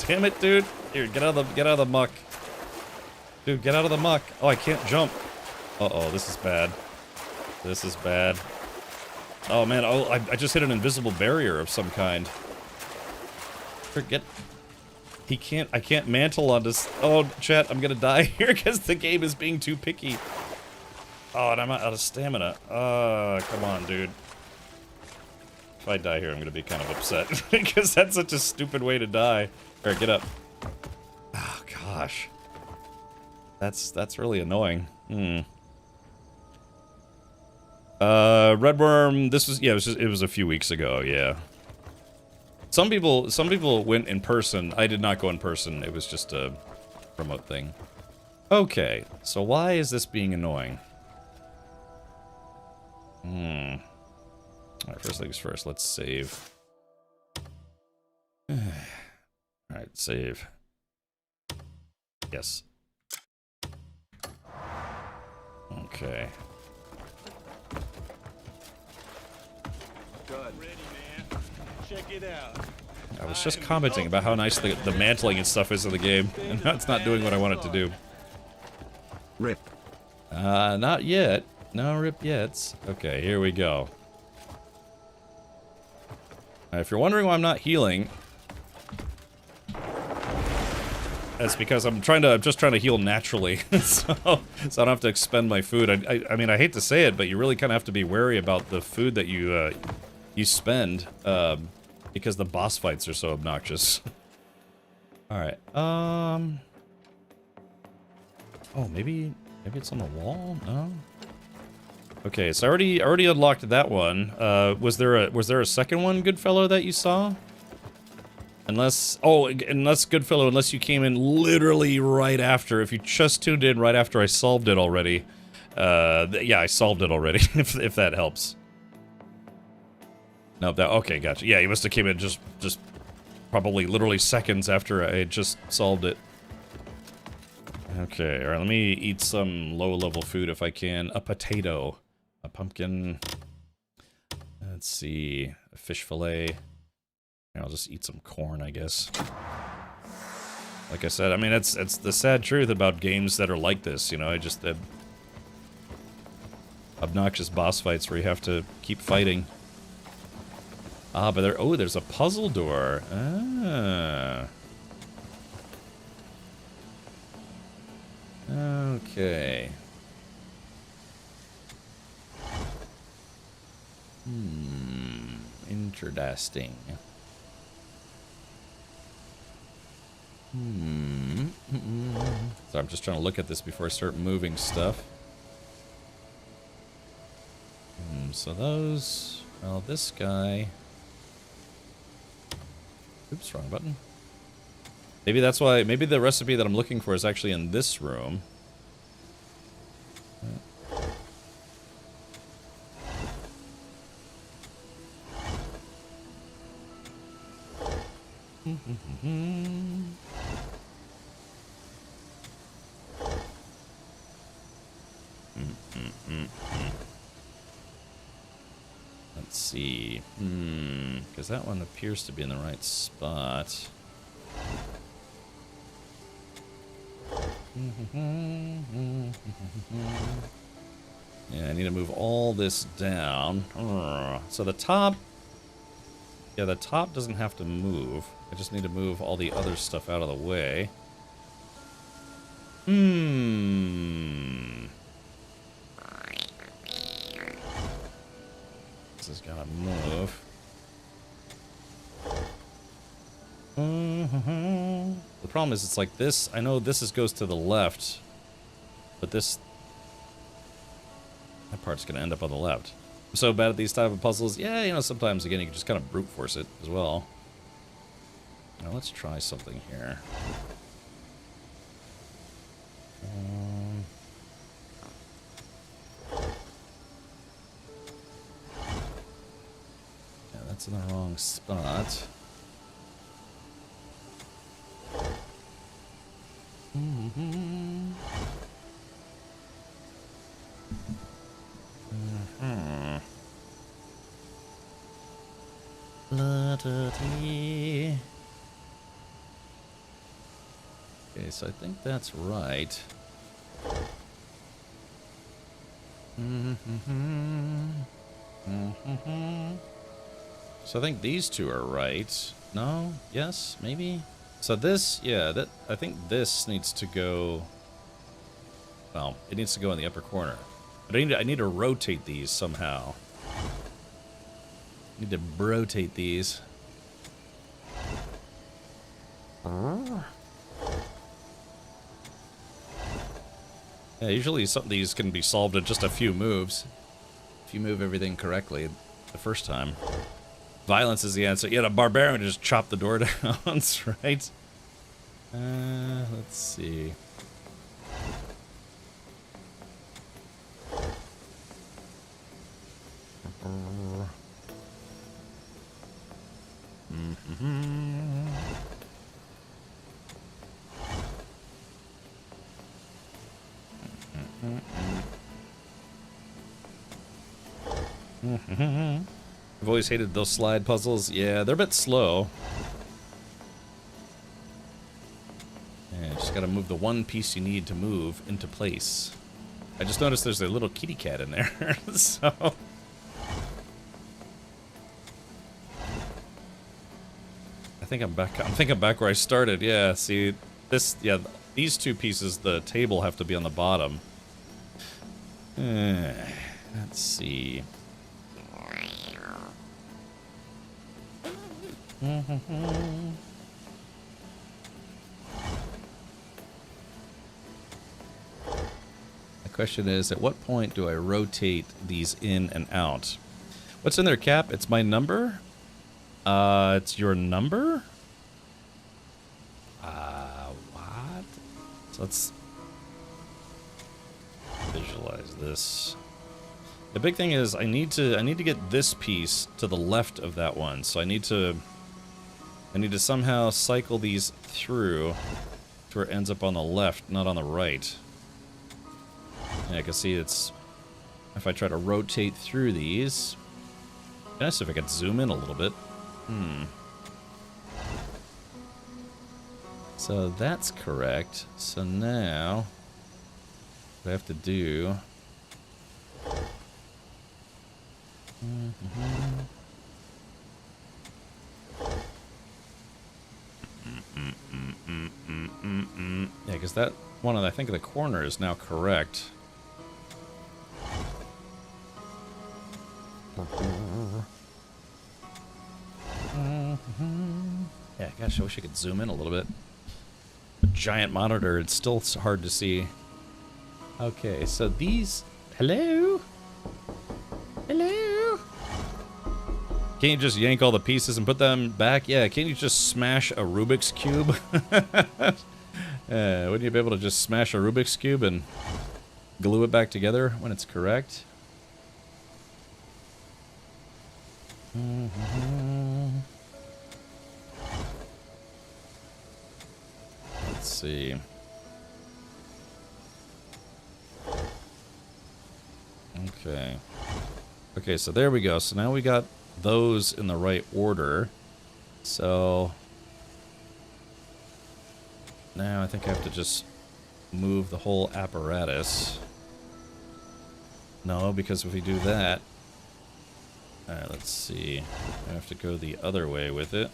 Damn it, dude. Here, get out of the muck. Dude, get out of the muck. Oh, I can't jump. Uh-oh, this is bad. This is bad. Oh, man. Oh, I just hit an invisible barrier of some kind. Forget. I can't mantle on this. Oh, chat, I'm gonna die here because the game is being too picky. Oh, and I'm out of stamina. Come on, dude. If I die here, I'm gonna be kind of upset because that's such a stupid way to die. Alright, get up. Oh, gosh. That's really annoying. Redworm, this was, yeah, it was a few weeks ago, yeah. Some people went in person. I did not go in person. It was just a remote thing. Okay, so why is this being annoying? Alright, first things first, let's save. Alright, save. Yes. Okay. Good. Ready, man. Check it out. I was just commenting about how nice the mantling and stuff is in the game, and now it's not doing what I want it to do. Rip. Not yet. No rip yet. Okay, here we go. If you're wondering why I'm not healing, that's because I'm just trying to heal naturally, so I don't have to expend my food. I mean, I hate to say it, but you really kind of have to be wary about the food that you spend, because the boss fights are so obnoxious. All right. Oh, maybe it's on the wall. No. Okay, so I already unlocked that one. Was there a second one, Goodfellow, that you saw? Unless Goodfellow, unless you came in literally right after. If you just tuned in right after I solved it already. Yeah, I solved it already, if that helps. No, okay, gotcha. Yeah, you must have came in just probably literally seconds after I had just solved it. Okay, alright, let me eat some low-level food if I can. A potato. A pumpkin. Let's see. A fish fillet. I'll just eat some corn, I guess. Like I said, I mean, it's the sad truth about games that are like this, you know, obnoxious boss fights where you have to keep fighting. Ah, but there's a puzzle door. Ah. Okay. Interesting. So I'm just trying to look at this before I start moving stuff. So those... Well, this guy... Oops, wrong button. Maybe that's why... Maybe the recipe that I'm looking for is actually in this room. Let's see. Because that one appears to be in the right spot. Yeah, I need to move all this down. So the top... Yeah, the top doesn't have to move. I just need to move all the other stuff out of the way. This has gotta move. The problem is it's like this. I know this goes to the left, but that part's gonna end up on the left. I'm so bad at these type of puzzles. Yeah, you know, sometimes again you can just kind of brute force it as well. Now let's try something here. Yeah, that's in the wrong spot. Okay, so I think that's right. So I think these two are right. No? Yes? Maybe? So this, yeah, that I think this needs to go... Well, it needs to go in the upper corner. But I need to rotate these somehow. I need to rotate these. Yeah, usually some of these can be solved in just a few moves. If you move everything correctly the first time. Violence is the answer. Yeah, the barbarian just chop the door down, right? Let's see. I've always hated those slide puzzles. Yeah, they're a bit slow. Yeah, just gotta move the one piece you need to move into place. I just noticed there's a little kitty cat in there, so... I think I'm back where I started. Yeah, see, this, yeah, these two pieces, the table have to be on the bottom. Let's see. The question is, at what point do I rotate these in and out? What's in there, Cap? It's my number? It's your number? What? So let's visualize this. The big thing is I need to get this piece to the left of that one. So I need to somehow cycle these through to where it ends up on the left, not on the right. Yeah, I can see it's, if I try to rotate through these, can I see if I can zoom in a little bit? So that's correct. So now what I have to do... Yeah, because that one, I think the corner is now correct. Yeah, gosh, I wish I could zoom in a little bit. A giant monitor, it's still hard to see. Okay, so these... Hello? Hello? Can't you just yank all the pieces and put them back? Yeah, can't you just smash a Rubik's Cube? Wouldn't you be able to just smash a Rubik's Cube and glue it back together when it's correct? Let's see. Okay. Okay, so there we go. So now we got those in the right order. So now I think I have to just move the whole apparatus. No, because if we do that... Alright, let's see. I have to go the other way with it.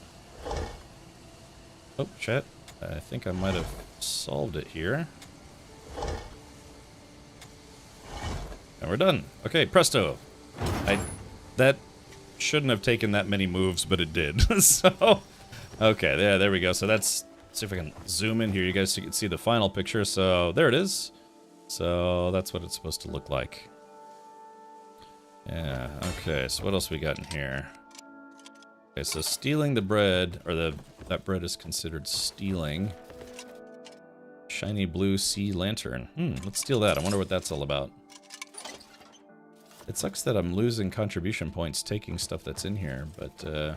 Oh, chat. I think I might have solved it here. And we're done. Okay, presto. That shouldn't have taken that many moves, but it did. So, okay, there we go. So that's, let's see if I can zoom in here. You guys can see the final picture. So there it is. So that's what it's supposed to look like. Yeah, okay, so what else we got in here? Okay, so stealing the bread, or that bread is considered stealing. Shiny blue sea lantern. Let's steal that. I wonder what that's all about. It sucks that I'm losing contribution points taking stuff that's in here, but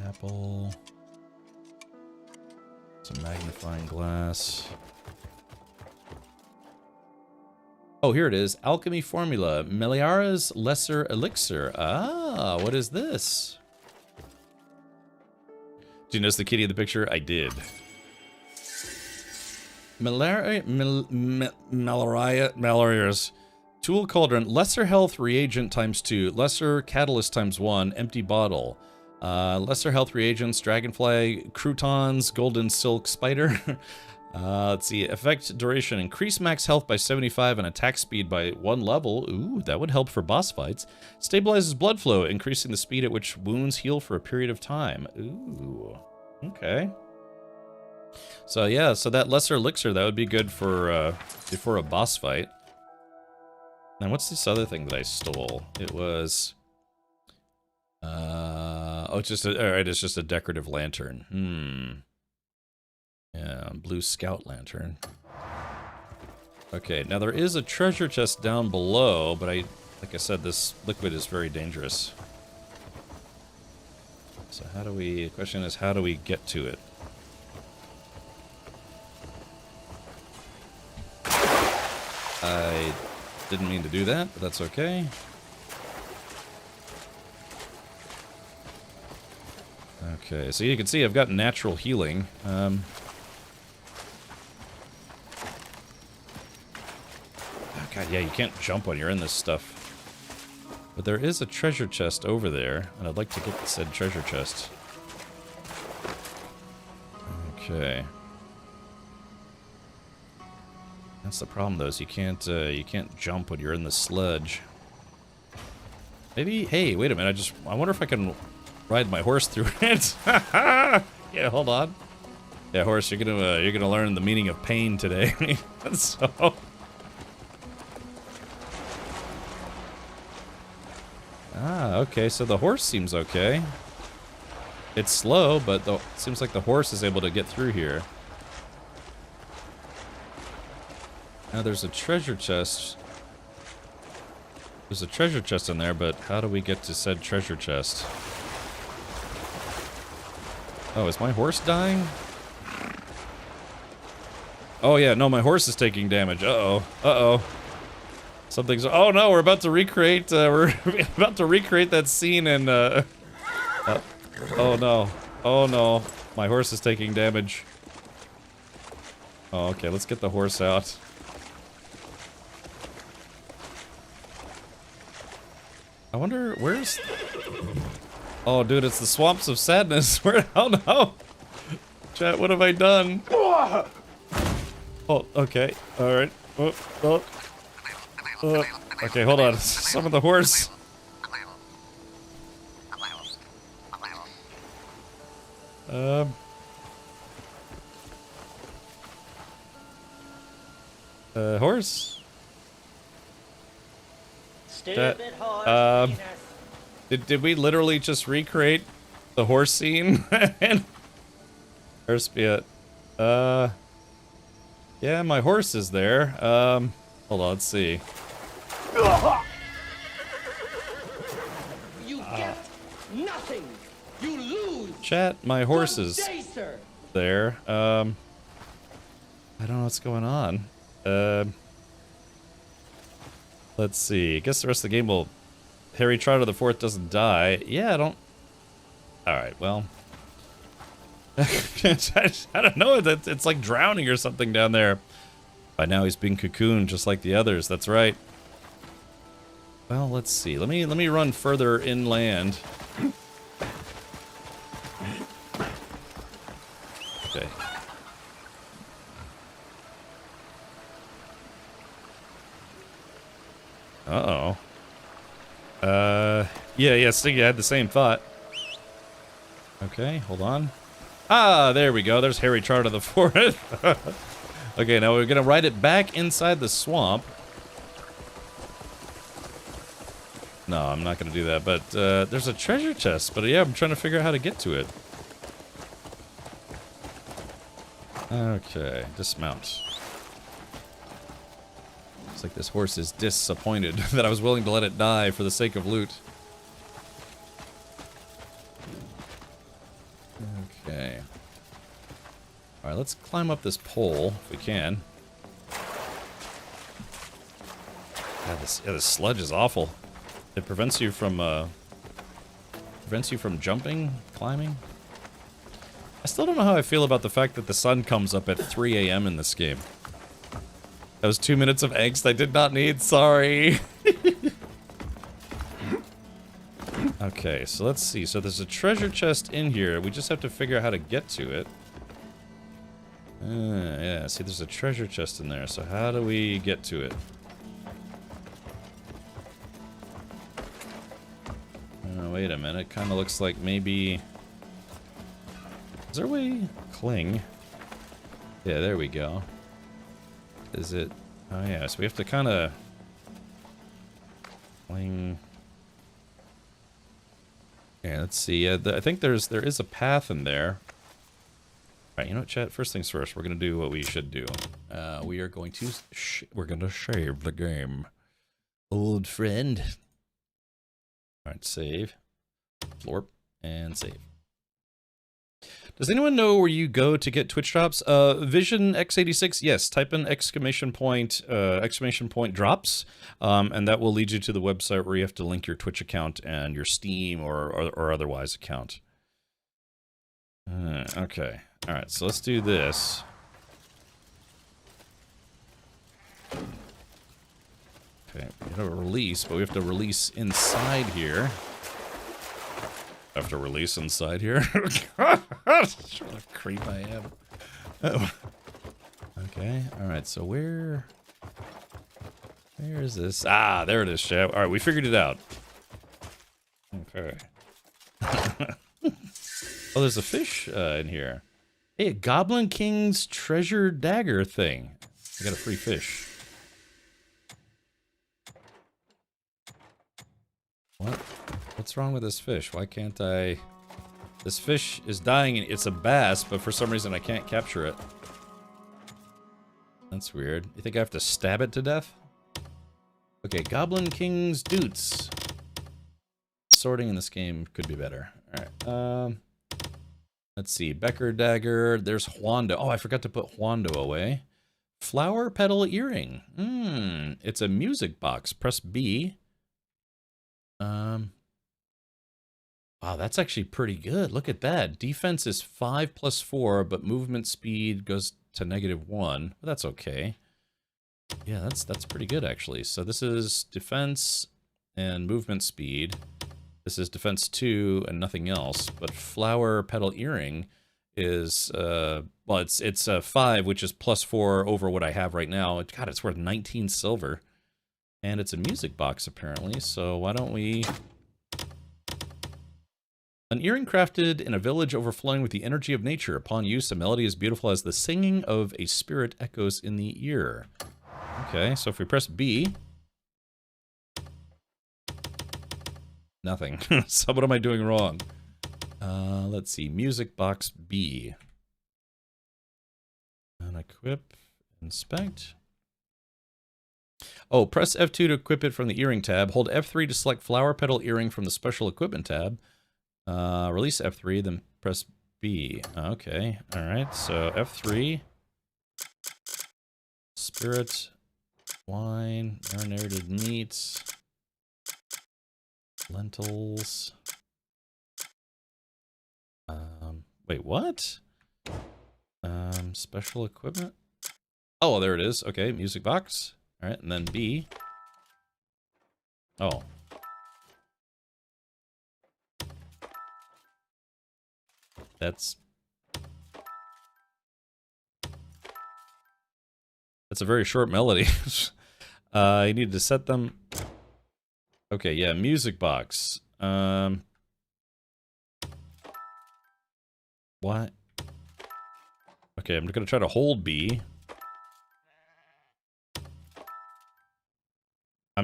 apple. Some magnifying glass. Oh, here it is. Alchemy formula. Meliara's Lesser Elixir. Ah, what is this? Did you notice the kitty in the picture? I did. Malaria's Tool Cauldron. Lesser Health Reagent times 2. Lesser Catalyst times 1. Empty Bottle. Lesser Health Reagents. Dragonfly. Croutons. Golden Silk Spider. Let's see. Effect duration. Increase max health by 75 and attack speed by 1 level. Ooh, that would help for boss fights. Stabilizes blood flow, increasing the speed at which wounds heal for a period of time. Ooh. Okay. So yeah, so that Lesser Elixir, that would be good for a boss fight. Now what's this other thing that I stole? It was... oh, it's just alright, it's just a decorative lantern. Yeah, blue scout lantern. Okay, now there is a treasure chest down below, but like I said, this liquid is very dangerous. So how do we, the question is, how do we get to it? I didn't mean to do that, but that's okay. Okay, so you can see I've got natural healing. Oh god, yeah, you can't jump when you're in this stuff. But there is a treasure chest over there, and I'd like to get said treasure chest. Okay. That's the problem, though, is you can't jump when you're in the sludge. Maybe, hey, wait a minute, I wonder if I can ride my horse through it. Yeah, hold on. Yeah, horse, you're gonna learn the meaning of pain today. So. Ah, okay, so the horse seems okay. It's slow, but it seems like the horse is able to get through here. Now there's a treasure chest. There's a treasure chest in there, but how do we get to said treasure chest? Oh, is my horse dying? Oh yeah, no, my horse is taking damage. Uh-oh. Uh-oh. Something's... Oh no, we're about to recreate... we're about to recreate that scene in... oh no. Oh no. My horse is taking damage. Oh, okay, let's get the horse out. I wonder, where's... Oh, dude, it's the Swamps of Sadness. Where... Oh, no! Chat, what have I done? Oh, okay. Alright. Oh. Okay, hold on. Summon the horse. Horse? Stupid horse. Did we literally just recreate the horse scene? Horse be it. Yeah, my horse is there. Hold on, let's see. You get nothing. You lose. Chat, my horse is there. I don't know what's going on. Let's see. I guess the rest of the game will... Harry Trotter the Fourth doesn't die. Yeah, I don't... Alright, well... I don't know. It's like drowning or something down there. By now he's been cocooned just like the others. That's right. Well, let's see. Let me run further inland. Okay. Uh-oh. Yeah, Stiggy had the same thought. Okay, hold on. Ah, there we go. There's Harry Trotter the Fourth. Okay, now we're gonna ride it back inside the swamp. No, I'm not gonna do that, but there's a treasure chest, but yeah, I'm trying to figure out how to get to it. Okay, dismount. Looks like this horse is disappointed that I was willing to let it die for the sake of loot. Okay. Alright, let's climb up this pole if we can. this sludge is awful. It prevents you from jumping, climbing. I still don't know how I feel about the fact that the sun comes up at 3 a.m. in this game. That was 2 minutes of angst I did not need, sorry. Okay, so let's see. So there's a treasure chest in here. We just have to figure out how to get to it. Yeah, see there's a treasure chest in there. So how do we get to it? Wait a minute. Kind of looks like maybe... Is there a way? Cling. Yeah, there we go. Is it... Oh yeah, so we have to kind of... Cling... Yeah, let's see. I think there is a path in there. Alright, you know what, chat? First things first, we're going to do what we should do. We are going to... we're going to save the game. Old friend. Alright, save. Florp. And save. Does anyone know where you go to get Twitch drops? Vision X86, yes. Type in exclamation point drops, and that will lead you to the website where you have to link your Twitch account and your Steam or otherwise account. Okay. All right, so let's do this. Okay, we have a release, but we have to release inside here. Have to release inside here. What a creep I am. Oh. Okay, alright, so where is this? Ah, there it is, chat. Alright, we figured it out. Okay. Oh, there's a fish in here. Hey, a Goblin King's treasure dagger thing. I got a free fish. What? What's wrong with this fish? Why can't I... This fish is dying, and it's a bass, but for some reason I can't capture it. That's weird. You think I have to stab it to death? Okay, Goblin King's Doots. Sorting in this game could be better. Alright, let's see. Becker Dagger. There's Huando. Oh, I forgot to put Huando away. Flower Petal Earring. It's a music box. Press B. Wow, that's actually pretty good. Look at that. Defense is 5 + 4, but movement speed goes to -1. But that's okay. Yeah, that's pretty good, actually. So this is defense and movement speed. This is defense 2 and nothing else. But flower petal earring is, well, it's 5, which is +4 over what I have right now. God, it's worth 19 silver. And it's a music box, apparently. So why don't we... An earring crafted in a village overflowing with the energy of nature. Upon use, a melody as beautiful as the singing of a spirit echoes in the ear. Okay, so if we press B... Nothing. So what am I doing wrong? Let's see. Music box B. And equip, inspect. Oh, press F2 to equip it from the earring tab. Hold F3 to select flower petal earring from the special equipment tab. Release F3, then press B. Okay, alright, so F3. Spirit, wine, marinated meats, lentils. Wait, what? Special equipment? Oh, there it is. Okay, music box. Alright, and then B. Oh. That's a very short melody. I need to set them. Okay, yeah, music box. What? Okay, I'm gonna try to hold B.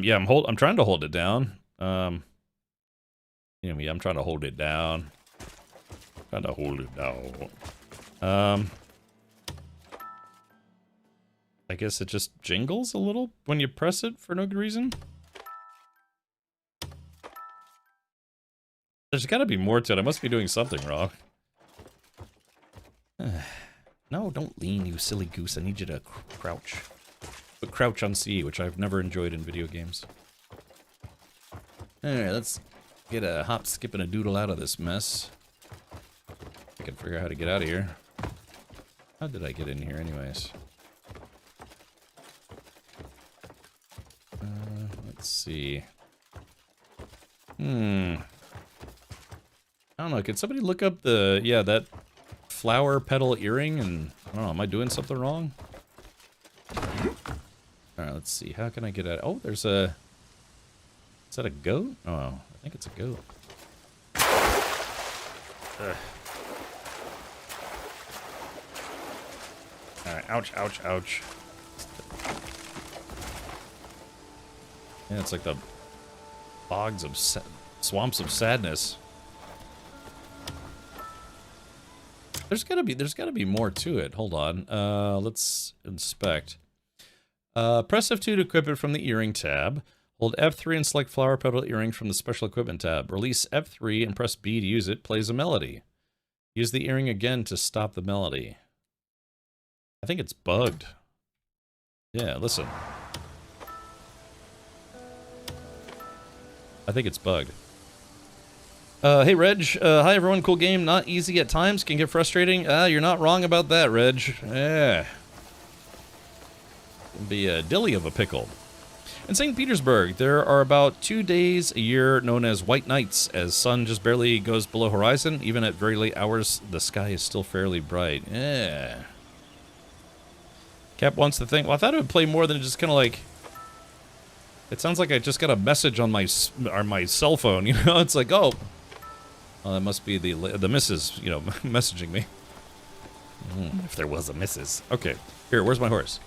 Yeah, I'm trying to hold it down. You know me, I'm trying to hold it down. I guess it just jingles a little when you press it for no good reason. There's gotta be more to it. I must be doing something wrong. No, don't lean, you silly goose. I need you to crouch. But crouch on C, which I've never enjoyed in video games. Alright, let's get a hop, skip, and a doodle out of this mess. I can figure out how to get out of here. How did I get in here anyways? Let's see. I don't know, can somebody look up the, yeah, that flower petal earring and, I don't know, am I doing something wrong? Alright, let's see, how can I get out? Oh, there's a, is that a goat? Oh, I think it's a goat. Alright, ouch, ouch, ouch. Yeah, it's like the bogs of swamps of sadness. There's gotta be more to it. Hold on. Let's inspect. Press F2 to equip it from the earring tab. Hold F3 and select flower petal earring from the special equipment tab. Release F3 and press B to use it. Plays a melody. Use the earring again to stop the melody. I think it's bugged. Yeah, listen. I think it's bugged. Hey, Reg. Hi, everyone. Cool game. Not easy at times. Can get frustrating. You're not wrong about that, Reg. Yeah. Can be a dilly of a pickle. In St. Petersburg, there are about 2 days a year known as White Nights, as sun just barely goes below horizon. Even at very late hours, the sky is still fairly bright. Yeah. Cap wants to think. Well, I thought it would play more than just kind of like... It sounds like I just got a message on my cell phone, you know? It's like, oh... Well, that must be the missus, you know, messaging me. If there was a missus. Okay. Here, where's my horse?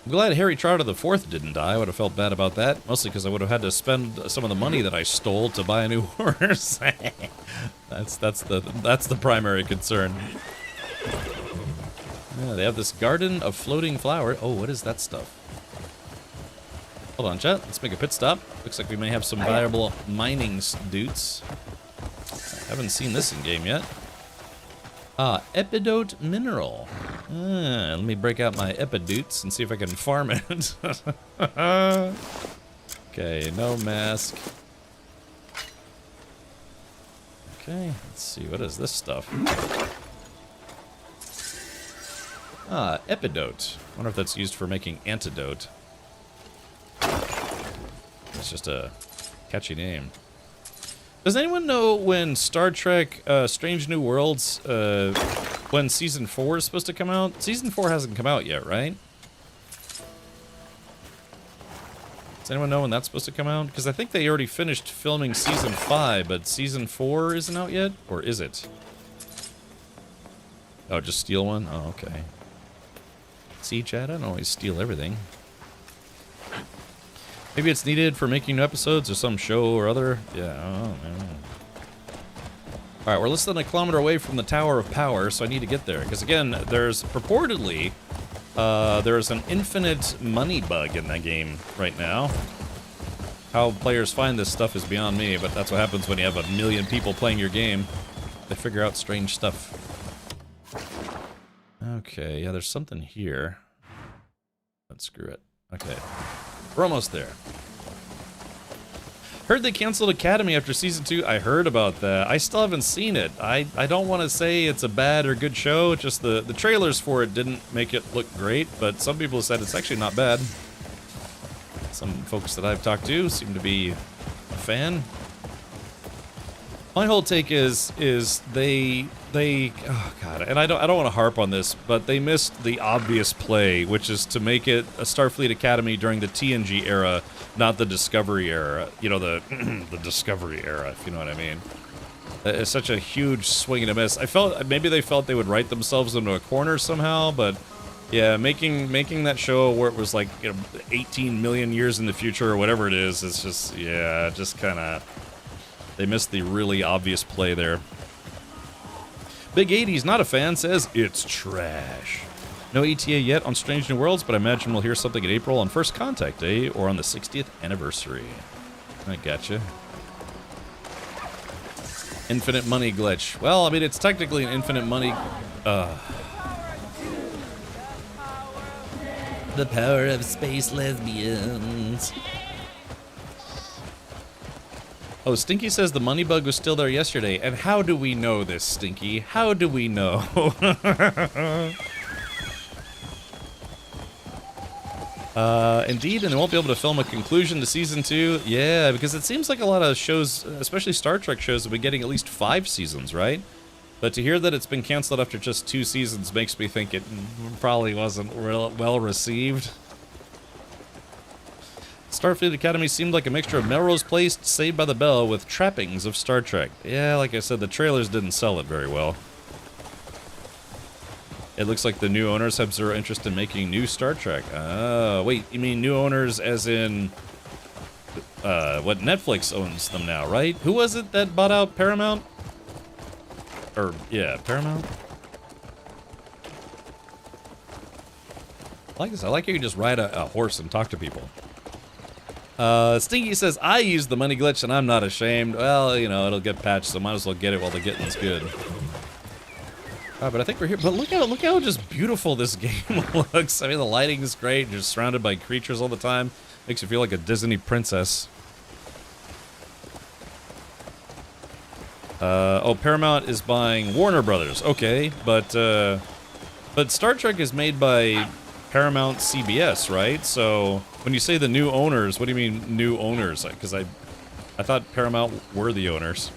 I'm glad Harry Trotter IV didn't die. I would have felt bad about that. Mostly because I would have had to spend some of the money that I stole to buy a new horse. That's the primary concern. Yeah, they have this garden of floating flowers. Oh, what is that stuff? Hold on, chat. Let's make a pit stop. Looks like we may have some valuable mining doots. I haven't seen this in game yet. Epidote mineral. Let me break out my epidoots and see if I can farm it. Okay, no mask. Okay, let's see. What is this stuff? Epidote. I wonder if that's used for making antidote. It's just a catchy name. Does anyone know when Star Trek Strange New Worlds, when Season 4 is supposed to come out? Season 4 hasn't come out yet, right? Does anyone know when that's supposed to come out? Because I think they already finished filming Season 5, but Season 4 isn't out yet? Or is it? Oh, just steal one? Oh, okay. See, Chad, I don't always steal everything. Maybe it's needed for making new episodes or some show or other. Yeah, I don't know. Alright, we're less than a kilometer away from the Tower of Power, so I need to get there. Because again, there's purportedly, there's an infinite money bug in that game right now. How players find this stuff is beyond me, but that's what happens when you have 1 million people playing your game. They figure out strange stuff. Okay, yeah, there's something here. Let's screw it. Okay. We're almost there. Heard they canceled Academy after Season 2. I heard about that. I still haven't seen it. I don't want to say it's a bad or good show. Just the trailers for it didn't make it look great, but some people said it's actually not bad. Some folks that I've talked to seem to be a fan. My whole take is they oh god, and I don't want to harp on this, but they missed the obvious play, which is to make it a Starfleet Academy during the TNG era, not the Discovery era. You know, the the Discovery era, if you know what I mean. It's such a huge swing and a miss. I felt maybe they felt they would write themselves into a corner somehow, but yeah, making that show where it was like, you know, 18 million years in the future or whatever it is, it's just, yeah, just kind of. They missed the really obvious play there. Big 80's not a fan, says it's trash. No ETA yet on Strange New Worlds, but I imagine we'll hear something in April on First Contact Day or on the 60th anniversary. I gotcha. Infinite money glitch. Well, I mean, it's technically an infinite money. The power of space lesbians. Oh, Stinky says the money bug was still there yesterday. And how do we know this, Stinky? How do we know? Indeed, and they won't be able to film a conclusion to season 2. Yeah, because it seems like a lot of shows, especially Star Trek shows, have been getting at least 5 seasons, right? But to hear that it's been canceled after just 2 seasons makes me think it probably wasn't well received. Starfleet Academy seemed like a mixture of Melrose Place, Saved by the Bell, with trappings of Star Trek. Yeah, like I said, the trailers didn't sell it very well. It looks like the new owners have zero interest in making new Star Trek. Oh, wait, you mean new owners as in what Netflix owns them now, right? Who was it that bought out Paramount? Or, yeah, Paramount? I like this. I like how you can just ride a horse and talk to people. Stinky says, I used the money glitch and I'm not ashamed. Well, you know, it'll get patched, so might as well get it while the getting's good. But I think we're here. But look how just beautiful this game looks. I mean, the lighting is great. You're surrounded by creatures all the time. Makes you feel like a Disney princess. Oh, Paramount is buying Warner Brothers. Okay, but Star Trek is made by Paramount CBS, right? So when you say the new owners, what do you mean new owners? Because I thought Paramount were the owners.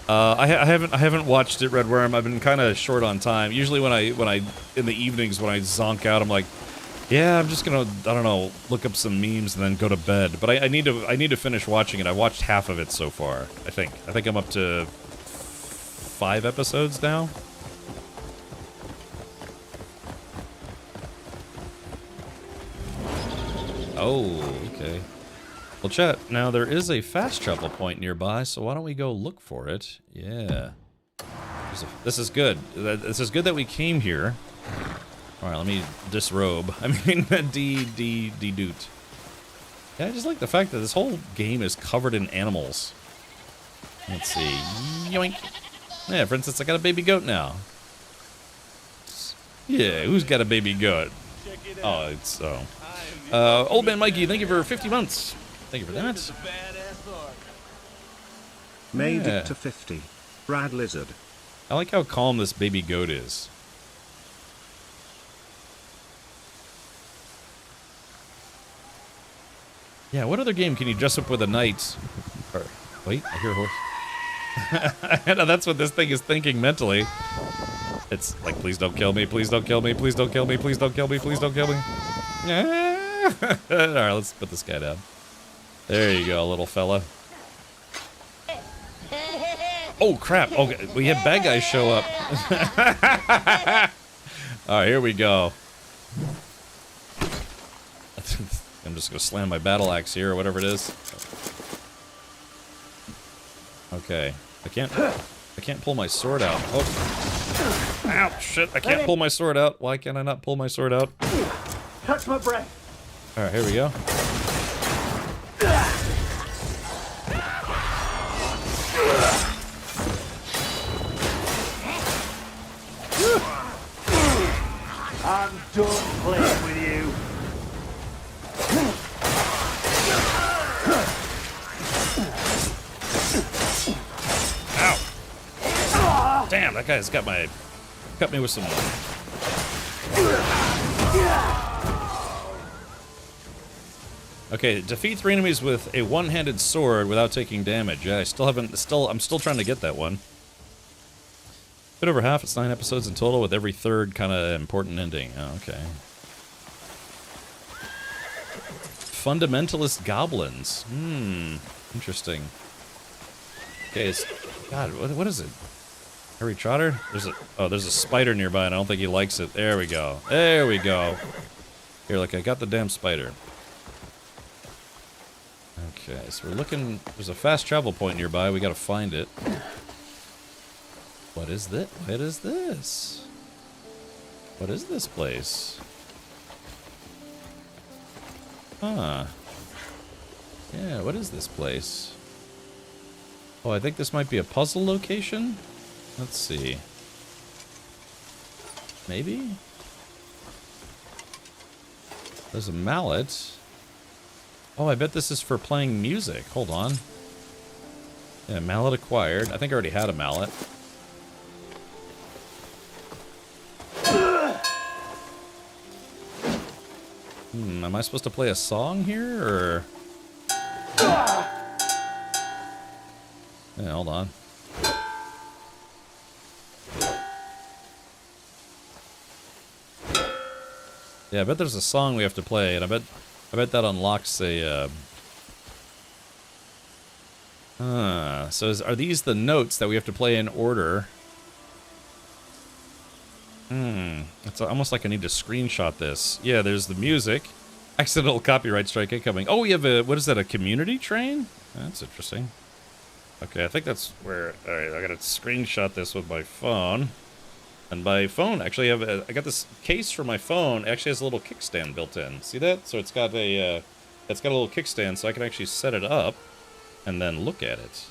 I haven't watched it, Red Worm. I've been kind of short on time. Usually when I in the evenings when I zonk out, I'm like, yeah, I'm just gonna, I don't know, look up some memes and then go to bed. But I need to finish watching it. I watched half of it so far. I think I'm up to 5 episodes now. Oh, okay. Well, chat, now there is a fast travel point nearby, so why don't we go look for it? Yeah. This is good. This is good that we came here. Alright, let me disrobe. I mean, de-doot. Yeah, I just like the fact that this whole game is covered in animals. Let's see. Yoink. Yeah, for instance, I got a baby goat now. Yeah, who's got a baby goat? Oh, it's, Old Man Mikey, thank you for 50 months. Thank you for that. Made it to 50. Brad Lizard. I like how calm this baby goat is. Yeah, what other game can you dress up with a knight? Or, wait, I hear a horse. I know that's what this thing is thinking mentally. It's like, please don't kill me, please don't kill me, please don't kill me, please don't kill me, please don't kill me. Alright, let's put this guy down. There you go, little fella. Oh, crap. Okay, we had bad guys show up. Alright, here we go. I'm just going to slam my battle axe here, or whatever it is. Okay. I can't pull my sword out. Oh. Ow, shit. I can't pull my sword out. Why can't I not pull my sword out? Touch my breath. Alright, here we go. I'm done playing with you. Ow! Damn, that guy's got me with some. Okay, defeat 3 enemies with a one-handed sword without taking damage. Yeah, I'm still trying to get that one. Bit over half, it's 9 episodes in total with every third kind of important ending. Oh, okay. Fundamentalist goblins. Interesting. Okay, God, what is it? Harry Trotter? There's a spider nearby and I don't think he likes it. There we go. There we go. Here, look, I got the damn spider. Okay, so we're looking, there's a fast travel point nearby, we gotta find it. What is this? What is this? What is this place? Huh. Yeah, what is this place? Oh, I think this might be a puzzle location? Let's see. Maybe? There's a mallet. Oh, I bet this is for playing music. Hold on. Yeah, mallet acquired. I think I already had a mallet. Am I supposed to play a song here, or? Yeah, hold on. Yeah, I bet there's a song we have to play, and I bet that unlocks a. So are these the notes that we have to play in order? It's almost like I need to screenshot this. Yeah, there's the music. Accidental copyright strike incoming. Oh, we have a, what is that, a community train? That's interesting. Okay, I think that's where, alright, I gotta screenshot this with my phone. And my phone, actually, I got this case for my phone, it actually has a little kickstand built in. See that? So it's got a little kickstand, so I can actually set it up and then look at it.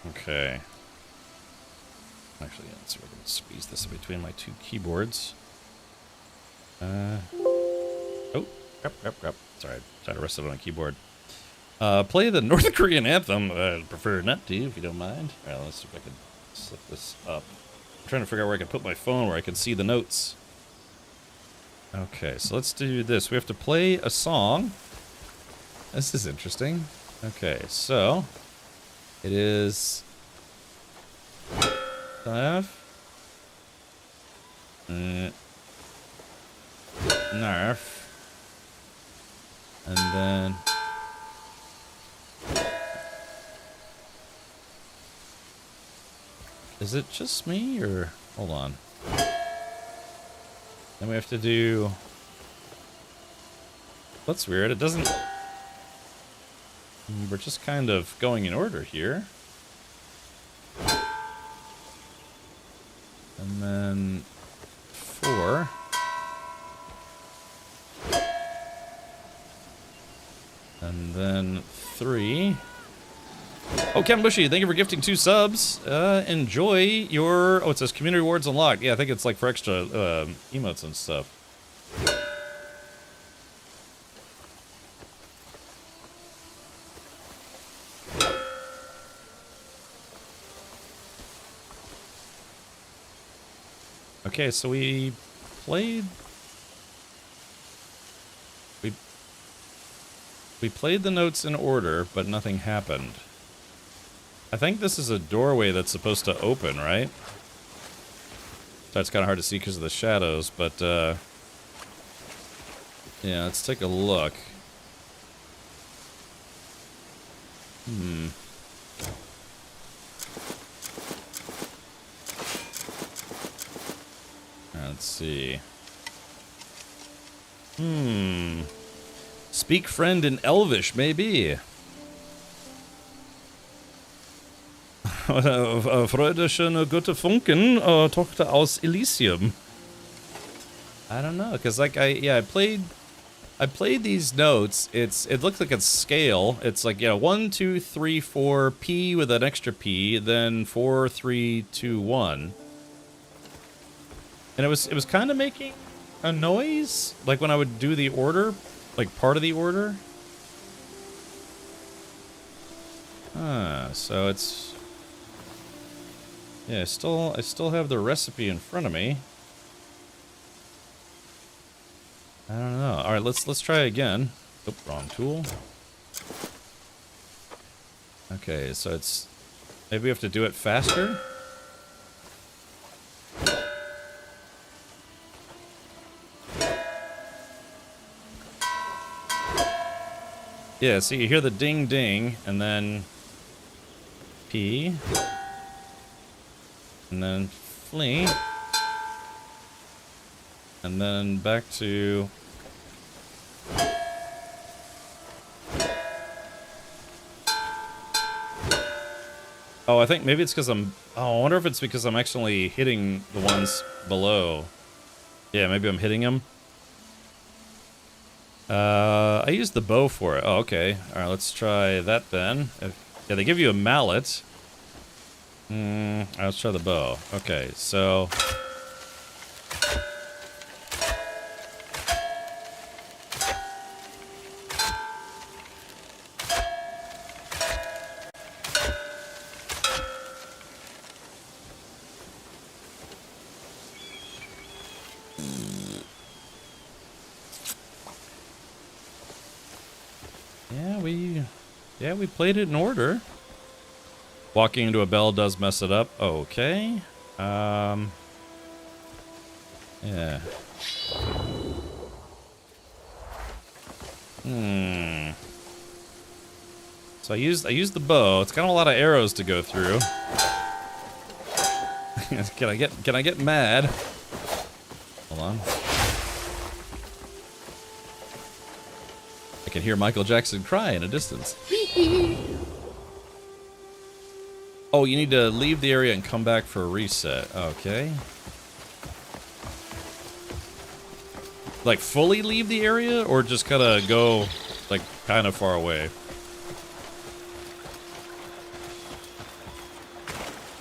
Okay. Actually, yeah, let's see if we can squeeze this in between my two keyboards. Oh, crap. Sorry, I tried to rest it on a keyboard. Play the North Korean anthem. I'd prefer not to, if you don't mind. Alright, let's see if I can slip this up. I'm trying to figure out where I can put my phone where I can see the notes. Okay, so let's do this. We have to play a song. This is interesting. Okay, so it is F, Nerf, and then is it just me, or hold on? Then we have to do. That's weird. It doesn't. We're just kind of going in order here. And then 4. And then 3. Oh, Captain Bushy, thank you for gifting 2 subs. Enjoy your... Oh, it says community rewards unlocked. Yeah, I think it's like for extra emotes and stuff. Okay, so we played... We played the notes in order, but nothing happened. I think this is a doorway that's supposed to open, right? So it's kind of hard to see because of the shadows, but yeah, let's take a look. Let's see. Speak friend in Elvish, maybe. Freude schöne gute Funken, Tochter aus Elysium. I don't know, cause like I played these notes. It looks like it's scale. It's like 1, 2, 3, 4 P with an extra P, then 4, 3, 2, 1. And it was kind of making a noise, like when I would do the order, like part of the order. So it's, yeah, I still have the recipe in front of me. I don't know. All right, let's try again. Oh, wrong tool. Okay, so it's, maybe we have to do it faster. Yeah, so you hear the ding ding, and then P, and then flee, and then back to I think maybe it's because I wonder if it's because I'm actually hitting the ones below. Yeah, maybe I'm hitting them. I used the bow for it. Oh, okay. Alright, let's try that then. Yeah, they give you a mallet. Alright, let's try the bow. Okay, so... Yeah, we played it in order. Walking into a bell does mess it up. Okay. Yeah. So I used the bow. It's got a lot of arrows to go through. Can I get mad? Hold on. I can hear Michael Jackson cry in a distance. Oh, you need to leave the area and come back for a reset. Okay. Like fully leave the area or just kind of go like kind of far away?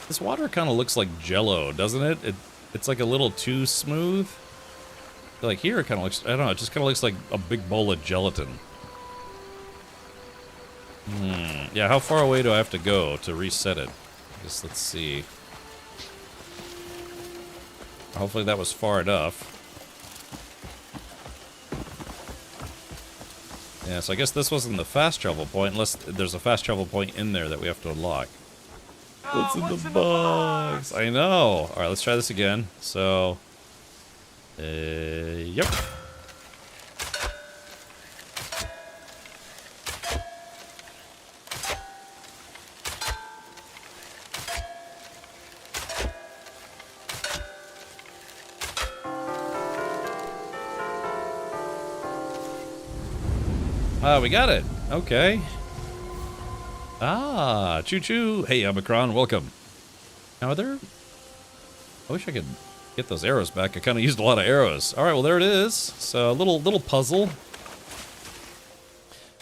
This water kind of looks like Jello, doesn't it? It's like a little too smooth. Like here, it kind of looks, I don't know, it just kind of looks like a big bowl of gelatin. Yeah, how far away do I have to go to reset it? I guess let's see. Hopefully that was far enough. Yeah, so I guess this wasn't the fast travel point, unless there's a fast travel point in there that we have to unlock. What's in the box? I know. Alright, let's try this again. So, yep. We got it. Okay. Ah, choo-choo. Hey, Omicron, welcome. Now, I wish I could get those arrows back. I kind of used a lot of arrows. All right, well, there it is. So, a little puzzle.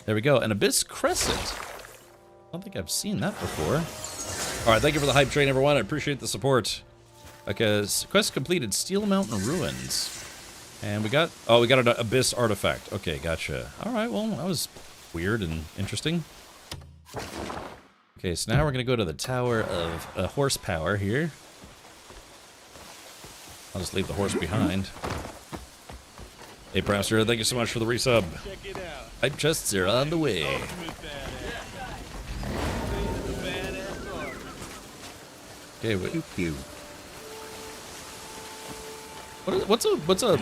There we go. An Abyss Crescent. I don't think I've seen that before. All right, thank you for the hype train, everyone. I appreciate the support. Okay, quest completed. Steel Mountain Ruins. And we got an Abyss artifact. Okay, gotcha. All right, well, that was weird and interesting. Okay, so now we're going to go to the Tower of Horsepower here. I'll just leave the horse behind. Hey, Prowster, thank you so much for the resub. Hype chests are on the way. Okay, wait. What's a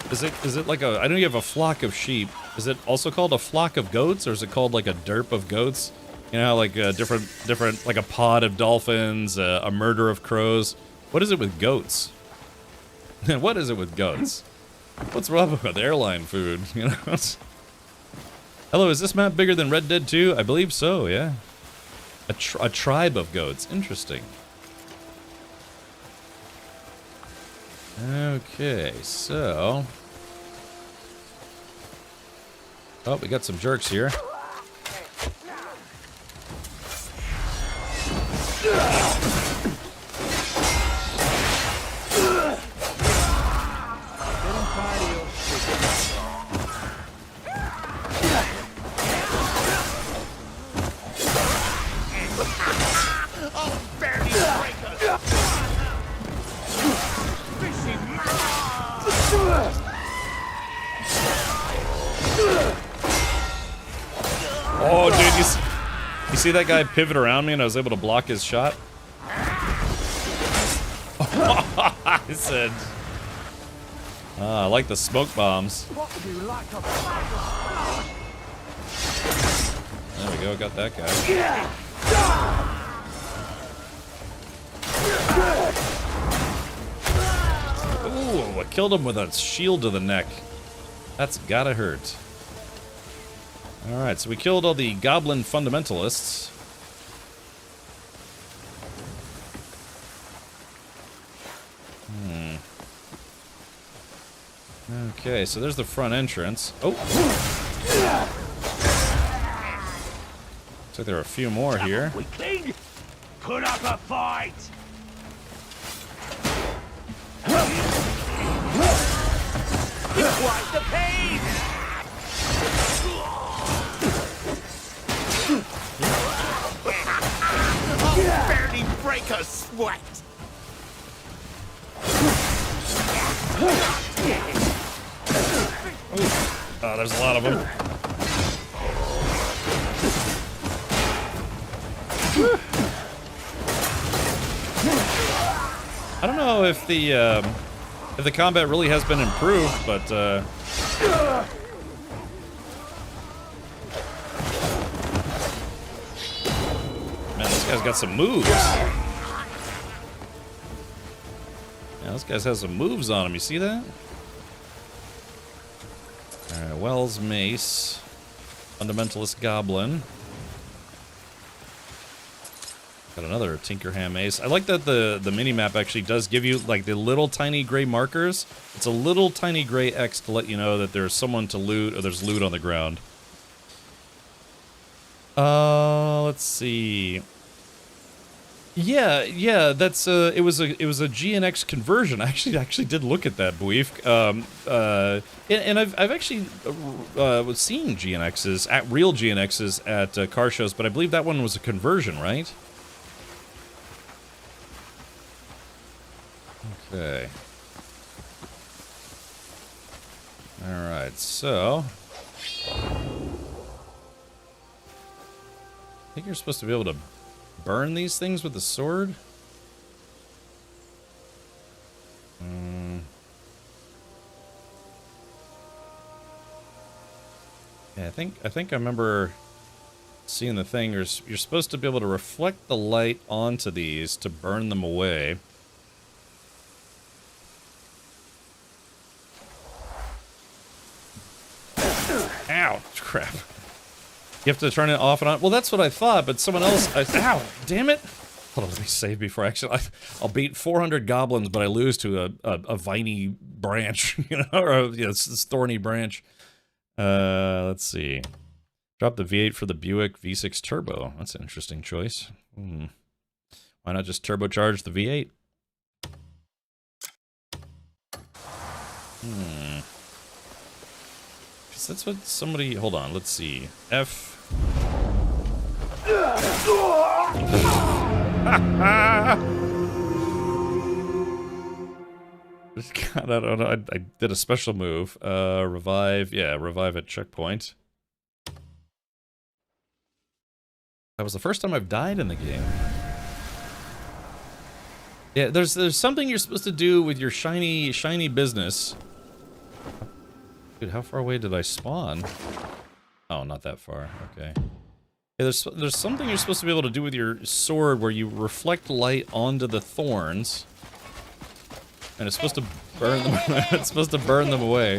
is it like a, I know you have a flock of sheep. Is it also called a flock of goats, or is it called like a derp of goats? You know, like different, like a pod of dolphins, a murder of crows. What is it with goats? What is it with goats? What's wrong with airline food? You know. Hello, is this map bigger than Red Dead 2? I believe so. Yeah. A tribe of goats. Interesting. Okay, so... Oh, we got some jerks here. Oh, dude, you see that guy pivot around me and I was able to block his shot? I said... I like the smoke bombs. There we go, got that guy. Ooh, I killed him with a shield to the neck. That's gotta hurt. Alright, so we killed all the goblin fundamentalists. Okay, so there's the front entrance. Oh! Looks like there are a few more here. King, put up a fight! Quite the pain! I'll barely break a sweat! Oh, there's a lot of them. I don't know if the combat really has been improved, but man, this guy's got some moves. Yeah, this guy has some moves on him. You see that? All right, Wells Mace, Fundamentalist Goblin. Got another Tinkerham Mace. I like that the mini-map actually does give you, like, the little tiny gray markers. It's a little tiny gray X to let you know that there's someone to loot, or there's loot on the ground. Let's see. Yeah, that's, it was a GNX conversion. I actually did look at that, Buif. And I've actually seen GNXs, real GNXs at car shows, but I believe that one was a conversion, right? Okay. Alright, so... I think you're supposed to be able to burn these things with the sword? Yeah, I think I remember seeing the thing. You're supposed to be able to reflect the light onto these to burn them away. Ow, crap. You have to turn it off and on. Well, that's what I thought, but someone else... ow, damn it. Hold on, let me save before I actually... I'll beat 400 goblins, but I lose to a viney branch, you know, or this thorny branch. Let's see. Drop the V8 for the Buick V6 Turbo. That's an interesting choice. Why not just turbocharge the V8? Because that's what somebody... Hold on, let's see. F... God, I don't know. I did a special move. Revive. Yeah, revive at checkpoint. That was the first time I've died in the game. Yeah, there's something you're supposed to do with your shiny business. Dude, how far away did I spawn? Oh, not that far. Okay. Yeah, there's something you're supposed to be able to do with your sword where you reflect light onto the thorns. And it's supposed to burn them. It's supposed to burn them away.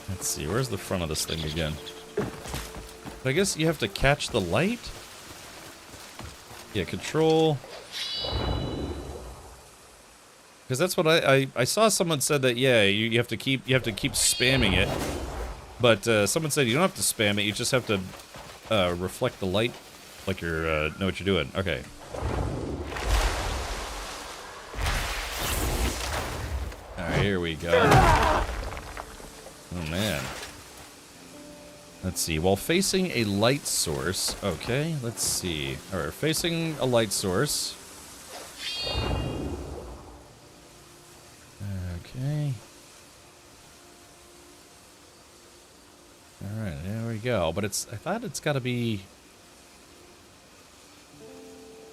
Let's see, where's the front of this thing again? I guess you have to catch the light? Yeah, control. Because that's what I saw someone said that, yeah, you have to keep spamming it. But someone said you don't have to spam it, you just have to reflect the light like you're know what you're doing. Okay. Alright, here we go. Oh man. Let's see. While facing a light source. Okay, let's see. Alright, facing a light source. Okay. Alright, there we go. But I thought it's gotta be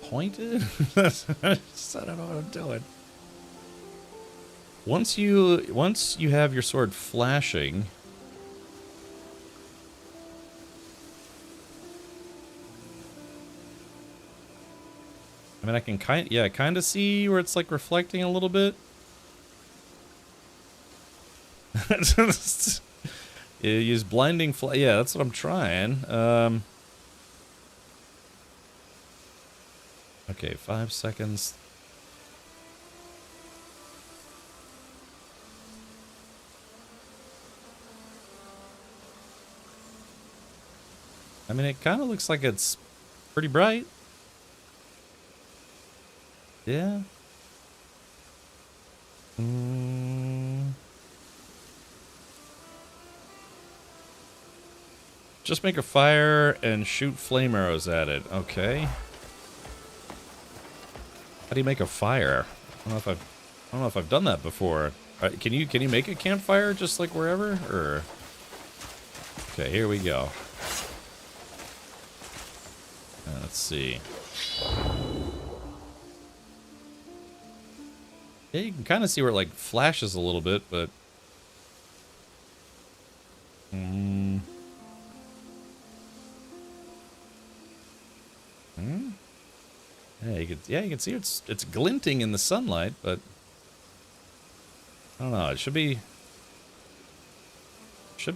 pointed? I don't know what I'm doing. Once you have your sword flashing, I mean, I can kind of see where it's like reflecting a little bit. You use blinding flash. Yeah, that's what I'm trying. Okay, 5 seconds. I mean, it kind of looks like it's pretty bright. Yeah. Just make a fire and shoot flame arrows at it. Okay. How do you make a fire? I don't know if I've done that before. Can you make a campfire just like wherever? Or okay, here we go. let's see. Yeah, you can kind of see where it, like, flashes a little bit, but... Yeah, you can see it's glinting in the sunlight, but... I don't know, it should be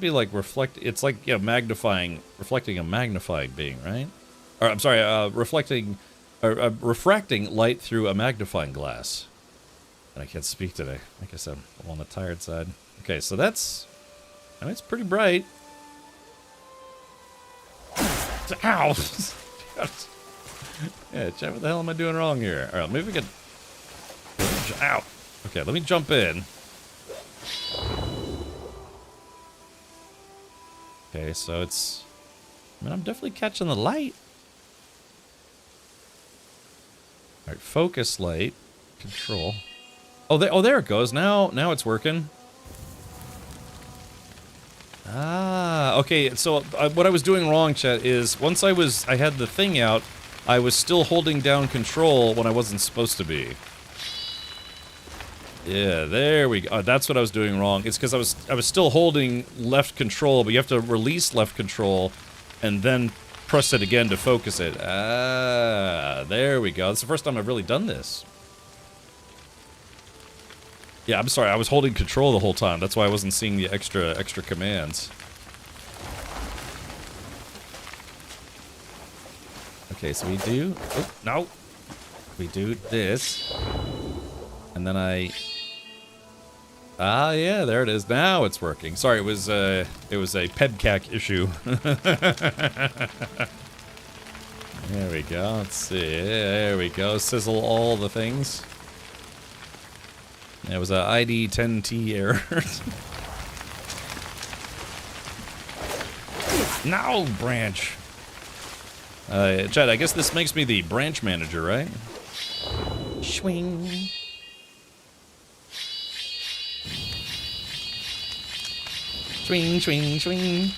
like it's like, yeah, reflecting a magnifying being, right? Or, I'm sorry, refracting light through a magnifying glass. And I can't speak today. I guess I'm on the tired side. Okay, so that's... I mean, it's pretty bright. Ow! Yeah, Chad, what the hell am I doing wrong here? Alright, maybe we could... Ow! Okay, let me jump in. Okay, so it's... I mean, I'm definitely catching the light. Alright, focus light. Control. Oh, there it goes. Now it's working. Ah, okay. So what I was doing wrong, chat, is once I had the thing out, I was still holding down control when I wasn't supposed to be. Yeah, there we go. That's what I was doing wrong. It's because I was still holding left control, but you have to release left control and then press it again to focus it. Ah, there we go. That's the first time I've really done this. Yeah, I'm sorry. I was holding control the whole time. That's why I wasn't seeing the extra commands. Okay, so we do... Oh, no! We do this. And then I... Ah, yeah, there it is. Now it's working. Sorry, it was a PEBCAC issue. There we go. Let's see. There we go. Sizzle all the things. It was a ID 10T error. No, branch. Chad, I guess this makes me the branch manager, right? Swing. Swing, swing, swing.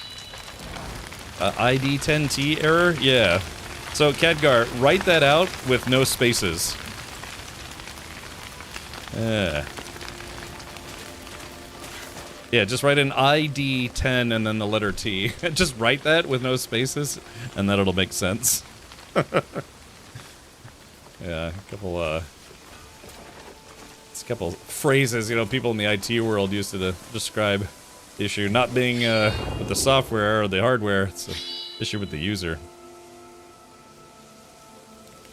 ID 10T error? Yeah. So, Khadgar, write that out with no spaces. Yeah, just write in ID 10 and then the letter T. Just write that with no spaces, and then it'll make sense. Yeah, a couple phrases, you know, people in the IT world used to describe issue. Not being with the software or the hardware, it's an issue with the user.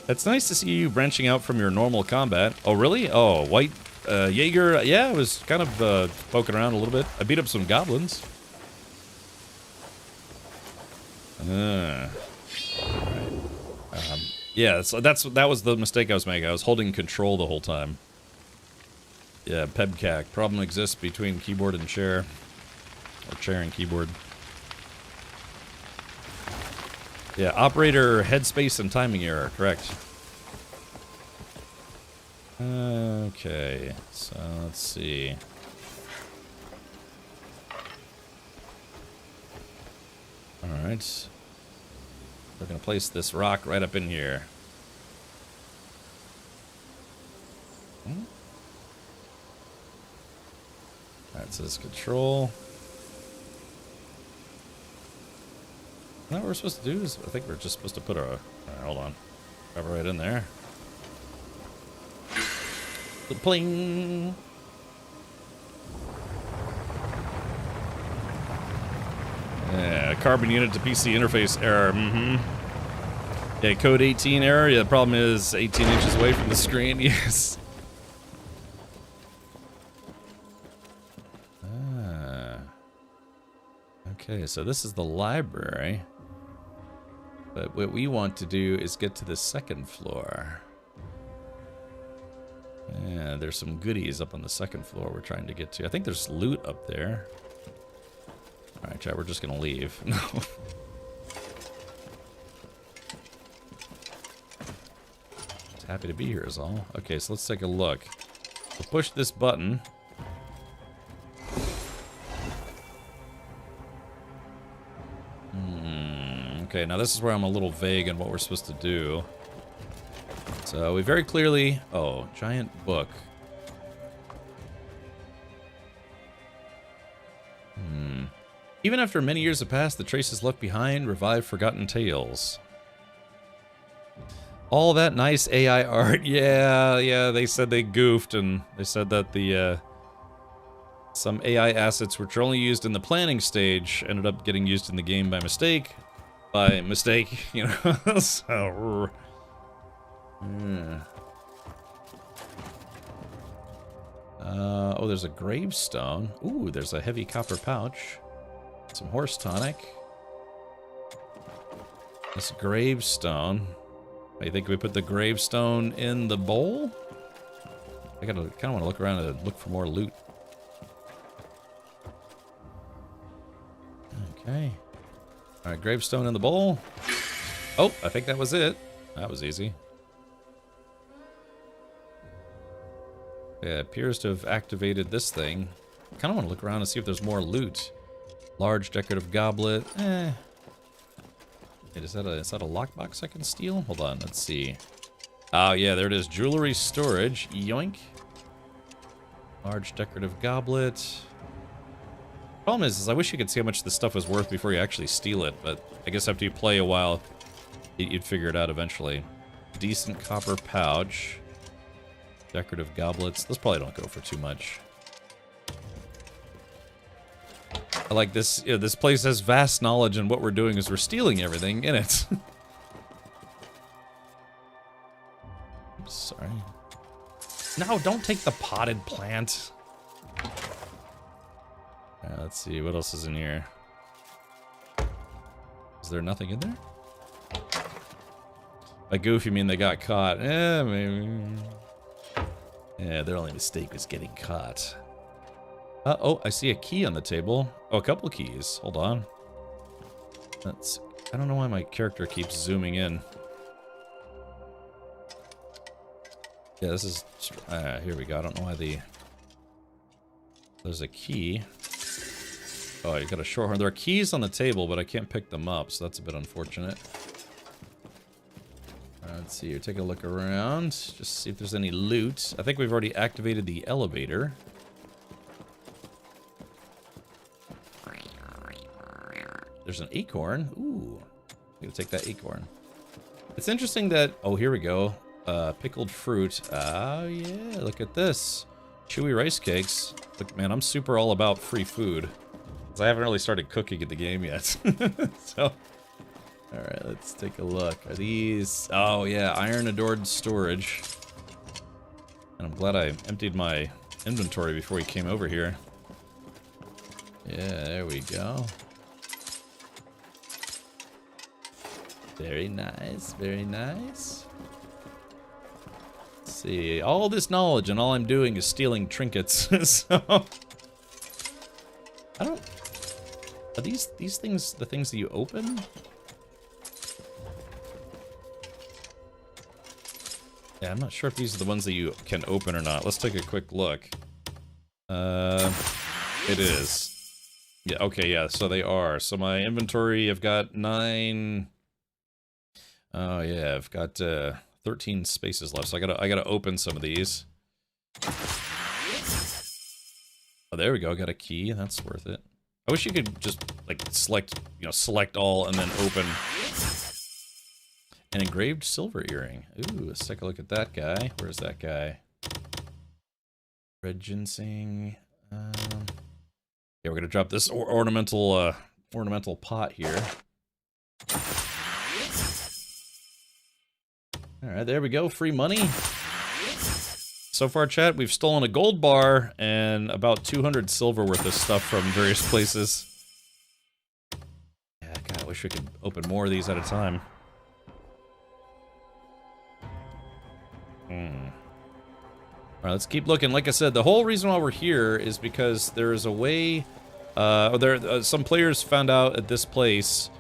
It's nice to see you branching out from your normal combat. Oh, really? Oh, white Jaeger. Yeah, I was kind of poking around a little bit. I beat up some goblins. Right. Yeah, so that was the mistake I was making. I was holding control the whole time. Yeah, PEBCAC. Problem exists between keyboard and chair. Or chair and keyboard. Yeah, operator, headspace, and timing error. Correct. Okay, so let's see. Alright. We're gonna place this rock right up in here. Alright, so this control. Now what we're supposed to do is, I think we're just supposed to put our... hold on. Grab it right in there. Pling! Yeah, carbon unit to PC interface error. Yeah, code 18 error. Yeah, the problem is 18 inches away from the screen. Yes. Okay, so this is the library. But what we want to do is get to the second floor. Yeah, there's some goodies up on the second floor we're trying to get to. I think there's loot up there. Alright, chat, we're just gonna leave. No. Just happy to be here is all. Okay, so let's take a look. We'll push this button. Okay, now this is where I'm a little vague on what we're supposed to do. So we very clearly... Oh, giant book. Even after many years have passed, the traces left behind revive forgotten tales. All that nice AI art. Yeah, they said they goofed, and they said that the some AI assets which were only used in the planning stage ended up getting used in the game by mistake. By mistake, you know. So, yeah. Oh, there's a gravestone. Ooh, there's a heavy copper pouch. Some horse tonic. This gravestone. I think we put the gravestone in the bowl? I kind of want to look around and look for more loot. Okay. Alright, gravestone in the bowl. Oh, I think that was it. That was easy. Yeah, it appears to have activated this thing. I kind of want to look around and see if there's more loot. Large decorative goblet. Wait, is that a lockbox I can steal? Hold on, let's see. Oh yeah, there it is. Jewelry storage. Yoink. Large decorative goblet. Problem is I wish you could see how much this stuff was worth before you actually steal it, but I guess after you play a while, you'd figure it out eventually. Decent copper pouch. Decorative goblets. Those probably don't go for too much. I like this. Yeah, this place has vast knowledge, and what we're doing is we're stealing everything in it. Oops, sorry. No, don't take the potted plant. Let's see, what else is in here? Is there nothing in there? By goof, you mean they got caught? Maybe. Yeah, their only mistake was getting caught. Oh, I see a key on the table. Oh, a couple keys. Hold on. I don't know why my character keeps zooming in. Yeah, this is... here we go. I don't know why there's a key. Oh, you got a short horn. There are keys on the table, but I can't pick them up, so that's a bit unfortunate. Let's see here. Take a look around. Just see if there's any loot. I think we've already activated the elevator. There's an acorn. Ooh. I'm gonna take that acorn. It's interesting that... Oh, here we go. Pickled fruit. Oh, yeah. Look at this. Chewy rice cakes. Look, man, I'm super all about free food. Because I haven't really started cooking in the game yet. So... Alright, let's take a look. Are these... Oh, yeah. Iron adored storage. And I'm glad I emptied my inventory before we came over here. Yeah, there we go. Very nice, very nice. Let's see, all this knowledge and all I'm doing is stealing trinkets. So I don't... Are these things the things that you open? Yeah, I'm not sure if these are the ones that you can open or not. Let's take a quick look. It is. Yeah, okay, yeah, so they are. So my inventory, I've got 9... Oh yeah, I've got 13 spaces left, so I gotta open some of these. Oh, there we go. Got a key. That's worth it. I wish you could just like select all and then open. An engraved silver earring. Ooh, let's take a look at that guy. Where's that guy? Red ginseng. Yeah, we're gonna drop this ornamental pot here. Alright, there we go. Free money. So far, chat, we've stolen a gold bar and about 200 silver worth of stuff from various places. Yeah, God, I wish we could open more of these at a time. Alright, let's keep looking. Like I said, the whole reason why we're here is because there is a way... some players found out at this place...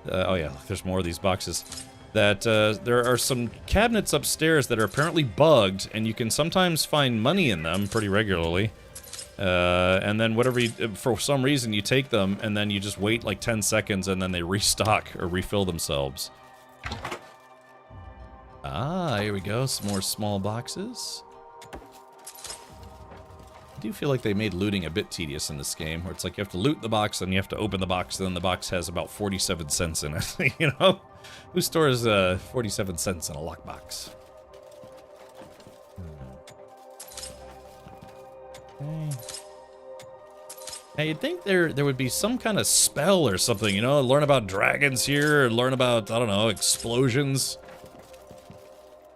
oh yeah, there's more of these boxes. That there are some cabinets upstairs that are apparently bugged, and you can sometimes find money in them pretty regularly. and then whatever you, for some reason you take them and then you just wait like 10 seconds and then they restock or refill themselves. Ah, here we go. Some more small boxes. I do feel like they made looting a bit tedious in this game, where it's like you have to loot the box, then you have to open the box, and then the box has about 47 cents in it. You know? Who stores 47 cents in a lockbox? Okay. Now, you'd think there would be some kind of spell or something, you know? Learn about dragons here, or learn about, I don't know, explosions.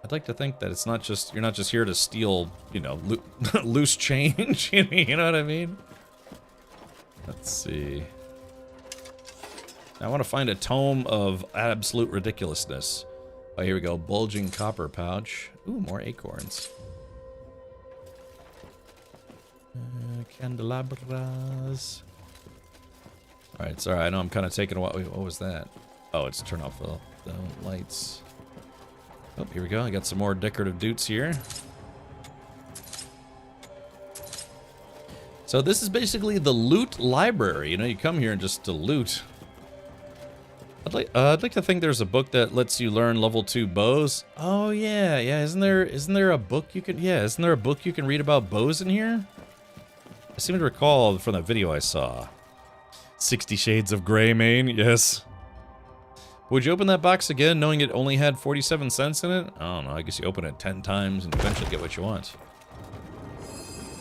I'd like to think that it's not just, you're not just here to steal, you know, loose change, you know what I mean? Let's see. I want to find a tome of absolute ridiculousness. Oh, here we go. Bulging copper pouch. Ooh, more acorns. Candelabras. Alright, sorry, I know I'm kind of taking a while. Wait, what was that? Oh, it's turn off the lights. Oh, here we go. I got some more decorative doots here. So this is basically the loot library. You know, you come here and just to loot. I'd like to think there's a book that lets you learn level 2 bows. Oh yeah, yeah. Isn't there a book you can? Yeah, isn't there a book you can read about bows in here? I seem to recall from that video I saw. 60 Shades of Grey, main. Yes. Would you open that box again, knowing it only had 47 cents in it? I don't know. I guess you open it 10 times and eventually get what you want.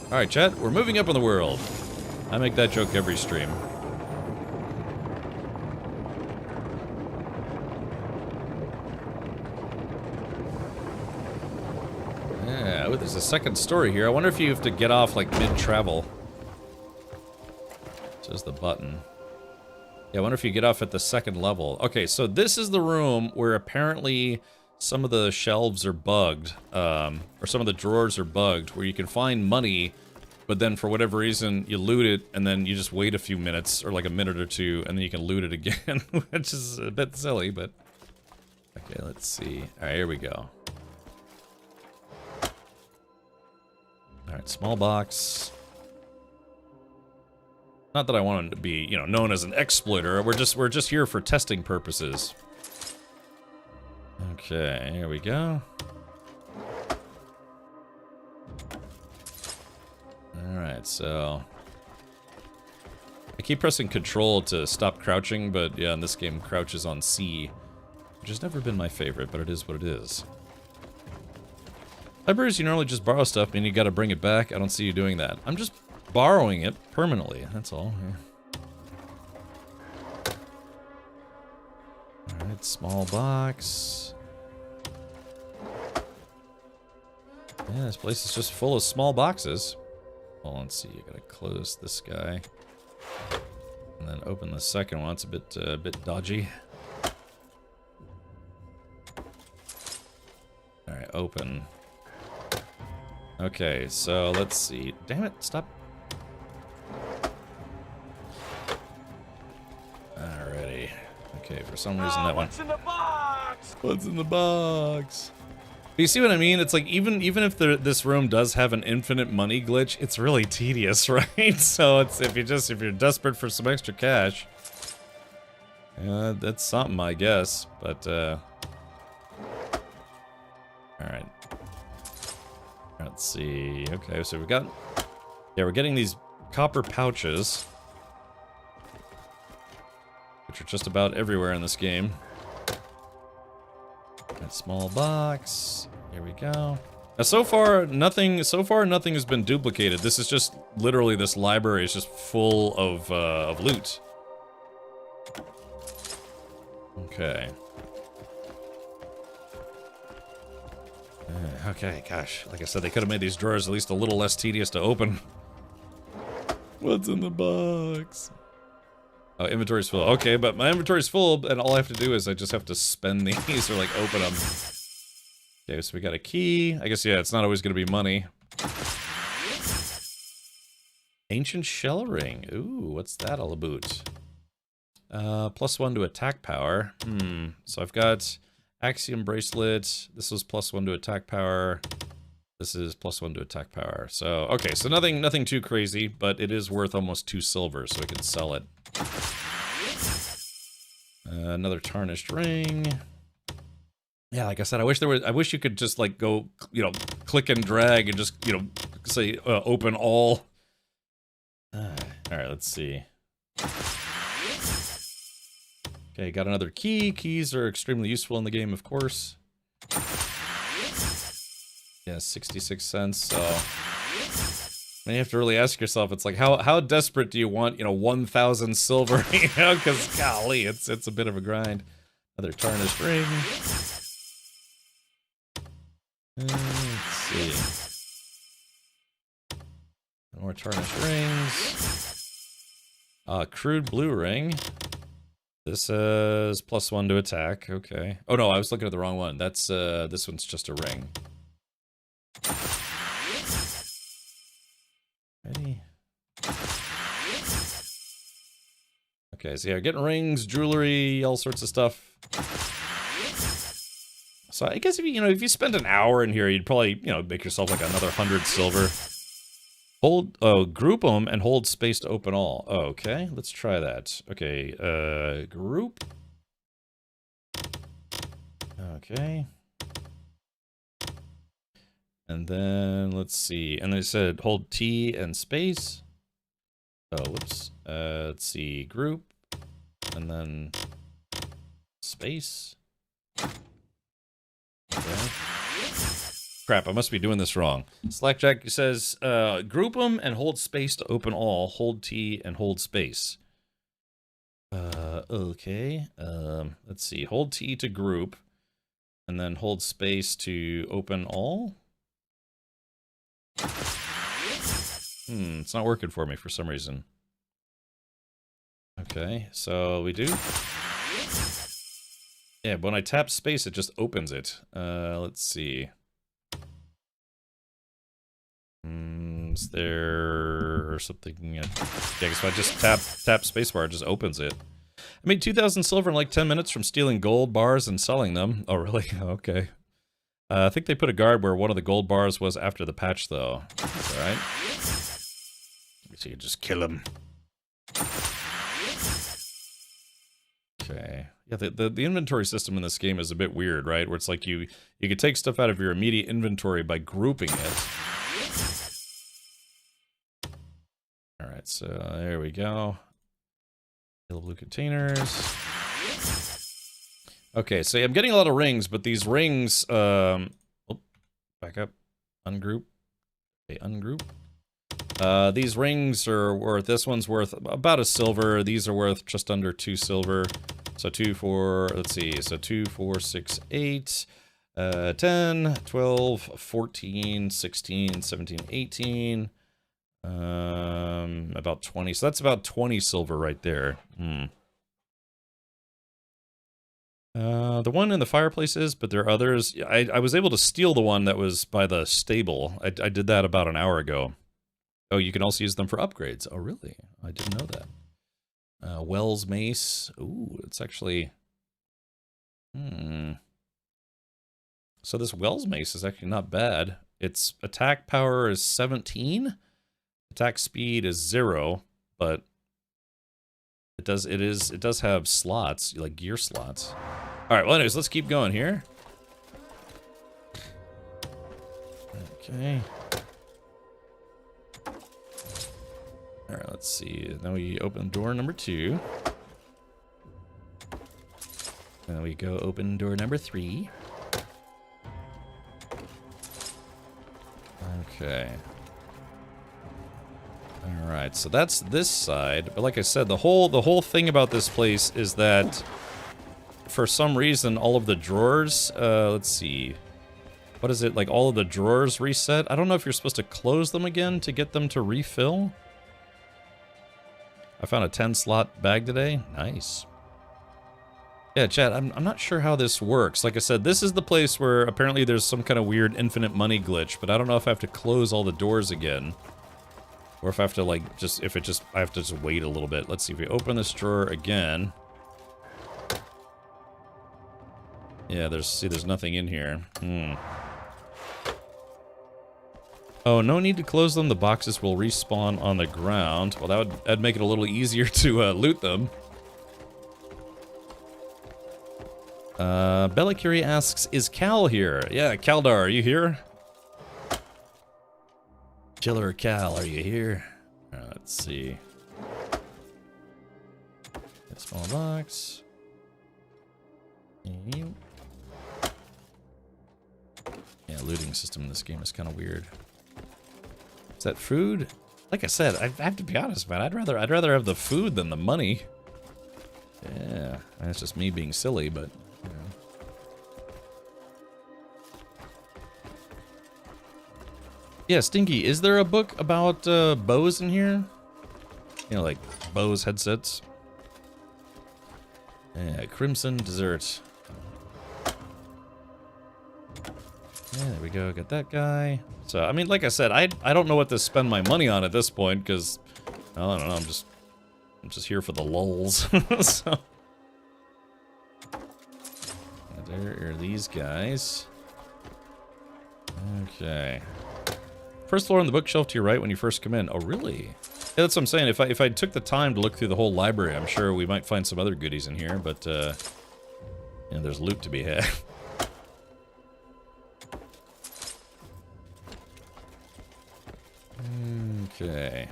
All right, chat. We're moving up in the world. I make that joke every stream. Yeah, oh, there's a second story here. I wonder if you have to get off like mid-travel. Says the button. Yeah, I wonder if you get off at the second level. Okay, so this is the room where apparently some of the shelves are bugged, or some of the drawers are bugged, where you can find money, but then for whatever reason you loot it, and then you just wait a few minutes, or like a minute or two, and then you can loot it again, which is a bit silly, but... Okay, let's see. Alright, here we go. Alright, small box. Not that I want to be, you know, known as an exploiter. We're just here for testing purposes. Okay, here we go. Alright, so... I keep pressing control to stop crouching, but yeah, in this game, crouch is on C. Which has never been my favorite, but it is what it is. Libraries, you normally just borrow stuff, and you gotta bring it back. I don't see you doing that. I'm just borrowing it permanently, that's all. Yeah. Alright, small box. Yeah, this place is just full of small boxes. Well, let's see, you gotta close this guy. And then open the second one, it's a bit dodgy. Alright, open. Okay, so let's see. Damn it, stop. Alrighty. Okay, for some reason that one. What's in the box? What's in the box? But you see what I mean? It's like even if this room does have an infinite money glitch, it's really tedious, right? So it's if you're desperate for some extra cash, yeah, that's something, I guess. But all right. Let's see. Okay, so we're getting these copper pouches, which are just about everywhere in this game. That small box. Here we go. Now, so far nothing has been duplicated. This is just literally this library is just full of loot. Okay. Okay, gosh. Like I said, they could have made these drawers at least a little less tedious to open. What's in the box? Oh, inventory's full. Okay, but my inventory's full, and all I have to do is I just have to spend these or, like, open them. Okay, so we got a key. I guess, yeah, it's not always going to be money. Ancient shell ring. Ooh, what's that all about? +1 to attack power. So I've got Axiom bracelet. This was +1 to attack power. This is +1 to attack power. So, okay, so nothing too crazy, but it is worth almost 2 silver, so we can sell it. Another tarnished ring. Yeah, like I said, I wish you could just like go, you know, click and drag and just, you know, say open all. All right, let's see. Okay, got another key. Keys are extremely useful in the game, of course. Yeah, 66 cents, so... And you have to really ask yourself, it's like, how desperate do you want, you know, 1,000 silver, you know, because, golly, it's a bit of a grind. Another tarnished ring. Let's see. More tarnished rings. Crude blue ring. This is +1 to attack, okay. Oh no, I was looking at the wrong one. That's, this one's just a ring. Ready? Okay, so yeah, getting rings, jewelry, all sorts of stuff. So I guess if you spend an hour in here, you'd probably, you know, make yourself like another 100 silver. Group them and hold space to open all. Oh, okay, let's try that. Okay, group. Okay. And then, let's see. And they said hold T and space. Oh, whoops. Let's see. Group. And then space. Okay. Crap, I must be doing this wrong. Slackjack says, group them and hold space to open all. Hold T and hold space. Okay. Let's see. Hold T to group. And then hold space to open all. It's not working for me for some reason. Okay, so we do. Yeah, but when I tap space, it just opens it. Let's see. Is there something? Yeah, I guess if I just tap spacebar, it just opens it. I made 2,000 silver in like 10 minutes from stealing gold bars and selling them. Oh, really? Okay. I think they put a guard where one of the gold bars was after the patch, though. That's all right. So you just kill him. Okay. Yeah, the inventory system in this game is a bit weird, right? Where it's like you can take stuff out of your immediate inventory by grouping it. All right, so there we go. Yellow blue containers. Okay, so I'm getting a lot of rings, but these rings, back up, ungroup, okay, ungroup. These rings are worth, this one's worth about a silver, these are worth just under 2 silver. So 2, 4, let's see, so 2, 4, 6, 8, 10, 12, 14, 16, 17, 18, about 20, so that's about 20 silver right there. The one in the fireplace is, but there are others. I was able to steal the one that was by the stable. I did that about an hour ago. Oh, you can also use them for upgrades. Oh, really? I didn't know that. Wells Mace. Ooh, it's actually... So this Wells Mace is actually not bad. Its attack power is 17. Attack speed is 0, but it does have slots, like gear slots. All right, well, anyways, let's keep going here. Okay. All right, let's see. Now we open door number 2. Now we go open door number 3. Okay. All right, so that's this side. But like I said, the whole thing about this place is that for some reason all of the drawers, let's see. What is it? Like all of the drawers reset? I don't know if you're supposed to close them again to get them to refill. I found a 10-slot bag today. Nice. Yeah, chat, I'm not sure how this works. Like I said, this is the place where apparently there's some kind of weird infinite money glitch, but I don't know if I have to close all the doors again. Or if I have to, like, I have to just wait a little bit. Let's see, if we open this drawer again. Yeah, there's nothing in here. Oh, no need to close them. The boxes will respawn on the ground. Well, that'd make it a little easier to loot them. Bellicuri asks, is Cal here? Yeah, Kaldar, are you here? Chiller Cal, are you here? Let's see. Small box. Yeah, looting system in this game is kind of weird. Is that food? Like I said, I have to be honest, man. I'd rather have the food than the money. Yeah, that's just me being silly, but you know. Yeah, Stinky, is there a book about bows in here? You know, like bows headsets. Yeah, Crimson Dessert. Yeah, there we go. Got that guy. So, I mean, like I said, I don't know what to spend my money on at this point because, well, I don't know. I'm just here for the lulz. So, there are these guys. Okay. First floor on the bookshelf to your right when you first come in. Oh, really? Yeah, that's what I'm saying. If I took the time to look through the whole library, I'm sure we might find some other goodies in here, but, you know, there's loot to be had. Okay.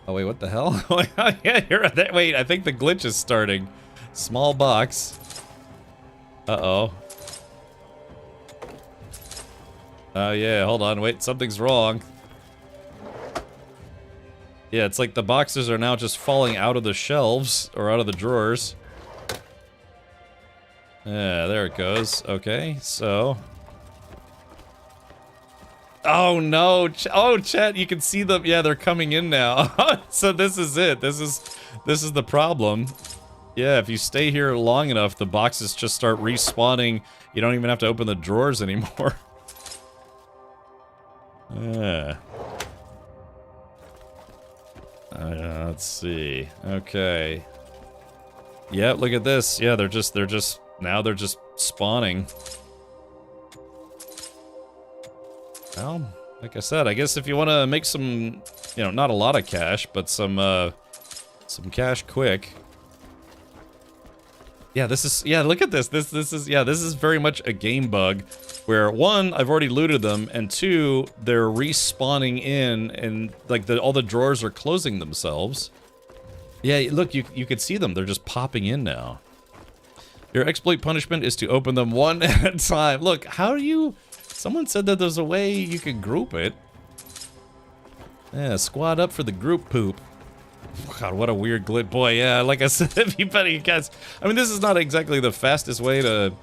Oh, wait, what the hell? Yeah, you're right. Wait, I think the glitch is starting. Small box. Uh-oh. Oh, yeah, hold on. Wait, something's wrong. Yeah, it's like the boxes are now just falling out of the shelves, or out of the drawers. Yeah, there it goes. Okay, so... Oh no! Oh, chat, you can see them. Yeah, they're coming in now. So this is it. This is the problem. Yeah, if you stay here long enough, the boxes just start respawning. You don't even have to open the drawers anymore. Yeah. Let's see. Okay. Yeah, look at this. Yeah, they're just spawning. Well, like I said, I guess if you want to make some, you know, not a lot of cash, but some cash quick. Yeah, this is, yeah, look at this. This is very much a game bug where, one, I've already looted them, and two, they're respawning in and like all the drawers are closing themselves. Yeah, look, you could see them. They're just popping in now. Your exploit punishment is to open them one at a time. Look, how do you... Someone said that there's a way you could group it. Yeah, squad up for the group poop. God, what a weird glitch. Boy, yeah, like I said, if you guys... I mean, this is not exactly the fastest way to,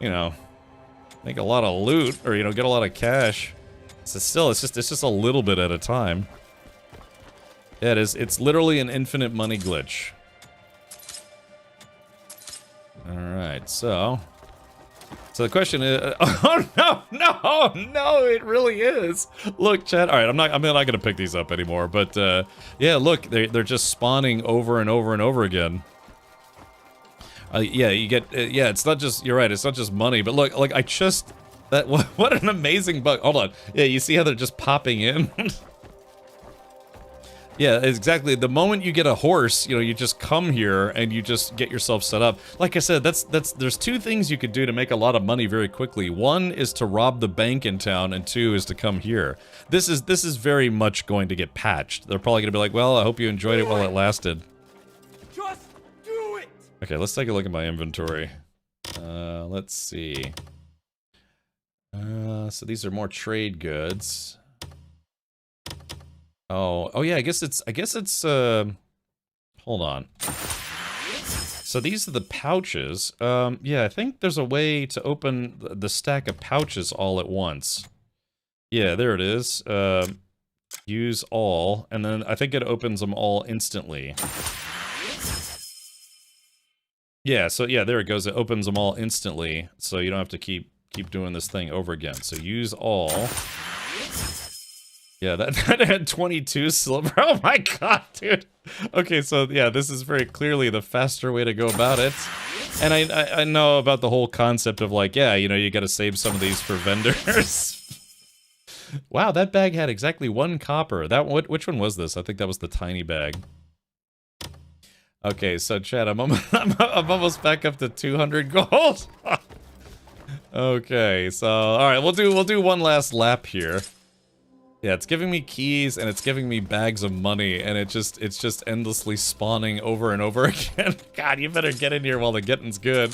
you know, make a lot of loot or, you know, get a lot of cash. So still, it's just a little bit at a time. Yeah, it is. It's literally an infinite money glitch. Alright, so the question is, oh no, it really is. Look, chat. All right, I'm not gonna pick these up anymore. But yeah, look, they're just spawning over and over and over again. Yeah, you get yeah. It's not just, you're right. It's not just money, but look, like I just what an amazing bug. Hold on. Yeah, you see how they're just popping in. Yeah, exactly. The moment you get a horse, you know, you just come here and you just get yourself set up. Like I said, there's two things you could do to make a lot of money very quickly. One is to rob the bank in town, and two is to come here. This is very much going to get patched. They're probably going to be like, well, I hope you enjoyed it while it lasted. Just do it. Okay, let's take a look at my inventory. Let's see. So these are more trade goods. Oh yeah, I guess it's hold on. So these are the pouches. Yeah, I think there's a way to open the stack of pouches all at once. Yeah, there it is. Use all, and then I think it opens them all instantly. Yeah, so yeah, there it goes. It opens them all instantly, so you don't have to keep doing this thing over again. So use all. Yeah, that had 22 silver. Oh my god, dude. Okay, so yeah, this is very clearly the faster way to go about it. And I know about the whole concept of like, yeah, you know, you gotta save some of these for vendors. Wow, that bag had exactly 1 copper. Which one was this? I think that was the tiny bag. Okay, so Chad, I'm almost back up to 200 gold. Okay, so all right, we'll do one last lap here. Yeah, it's giving me keys and it's giving me bags of money, and it's just endlessly spawning over and over again. God, you better get in here while the getting's good.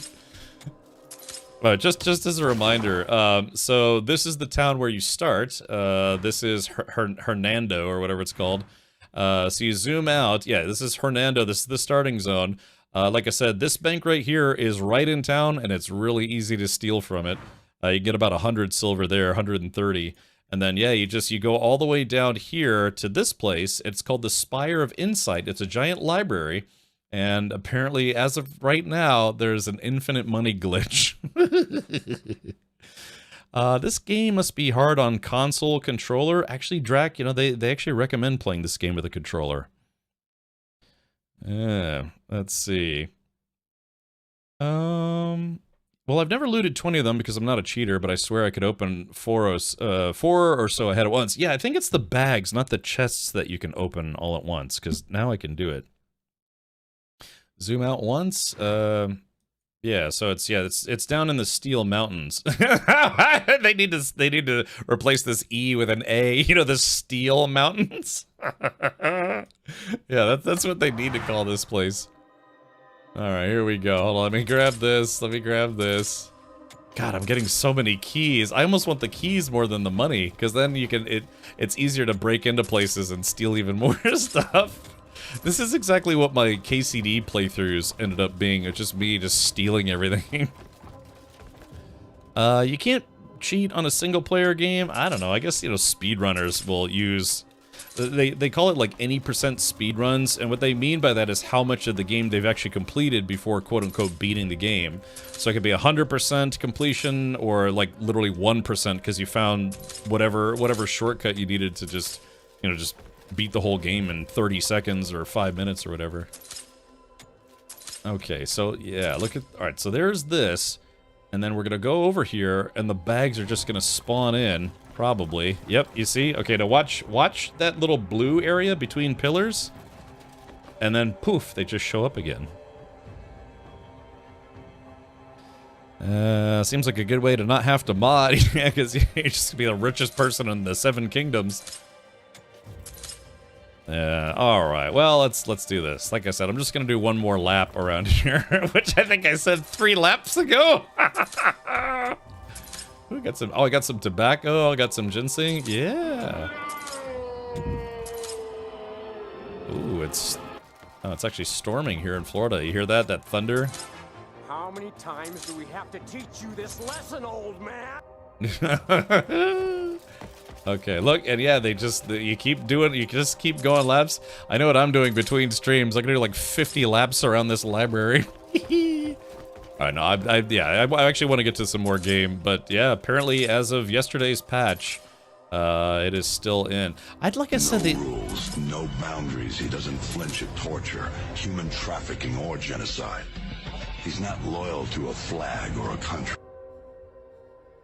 But just as a reminder, so this is the town where you start. This is Hernando or whatever it's called. So you zoom out. Yeah, this is Hernando. This is the starting zone. Like I said, this bank right here is right in town, and it's really easy to steal from it. You get about 100 silver there, 130. And then, yeah, you go all the way down here to this place. It's called the Spire of Insight. It's a giant library. And apparently, as of right now, there's an infinite money glitch. This game must be hard on console controller. Actually, Drac, you know, they actually recommend playing this game with a controller. Let's see. Well, I've never looted 20 of them because I'm not a cheater, but I swear I could open 4 or so ahead at once. Yeah, I think it's the bags, not the chests that you can open all at once, because now I can do it. Zoom out once. Yeah, so it's down in the Steel Mountains. They need to replace this E with an A. You know, the Steel Mountains. Yeah, that's what they need to call this place. All right, here we go. Hold on, let me grab this. Let me grab this. God, I'm getting so many keys. I almost want the keys more than the money, because then you can it's easier to break into places and steal even more stuff. This is exactly what my KCD playthroughs ended up being. It's just me just stealing everything. You can't cheat on a single player game. I don't know. I guess, you know, speedrunners will use... They call it like any percent speedruns, and what they mean by that is how much of the game they've actually completed before quote-unquote beating the game. So it could be 100% completion, or like literally 1% because you found whatever shortcut you needed to just, you know, just beat the whole game in 30 seconds or 5 minutes or whatever. Okay, so yeah, look at... Alright, so there's this, and then we're gonna go over here, and the bags are just gonna spawn in. Probably. Yep, you see? Okay, now watch that little blue area between pillars. And then, poof, they just show up again. Seems like a good way to not have to mod, yeah, because you're just gonna be the richest person in the 7 kingdoms. Alright, well, let's do this. Like I said, I'm just gonna do one more lap around here, which I think I said 3 laps ago! I got some. Oh, I got some tobacco. I got some ginseng. Yeah. Ooh, it's actually storming here in Florida. You hear that? That thunder? How many times do we have to teach you this lesson, old man? Okay, look, and yeah, you just keep going laps. I know what I'm doing between streams. I'm gonna do like 50 laps around this library. No, I actually want to get to some more game, but yeah, apparently as of yesterday's patch, it is still in. Like I said, no rules, no boundaries. He doesn't flinch at torture, human trafficking, or genocide. He's not loyal to a flag or a country.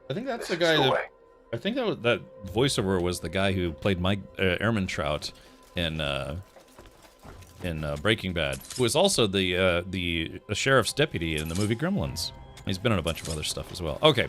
I think that's the guy that... I think that voiceover was the guy who played Mike Ehrmantraut in Breaking Bad, who is also the sheriff's deputy in the movie Gremlins. He's been in a bunch of other stuff as well. Okay,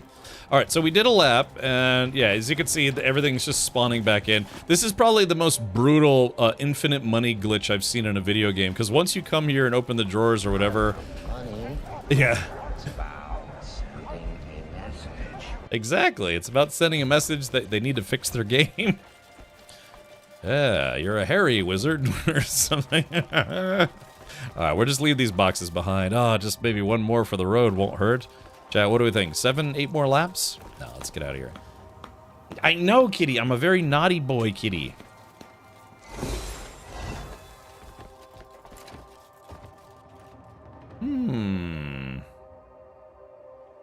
all right, so we did a lap, and yeah, as you can see, everything's just spawning back in. This is probably the most brutal infinite money glitch I've seen in a video game, because once you come here and open the drawers or whatever... Money? Yeah. It's about sending a message. Exactly, it's about sending a message that they need to fix their game. Yeah, you're a hairy wizard or something. Alright, we'll just leave these boxes behind. Oh, just maybe one more for the road won't hurt. Chat, what do we think? 7, 8 more laps? No, let's get out of here. I know, Kitty. I'm a very naughty boy, Kitty.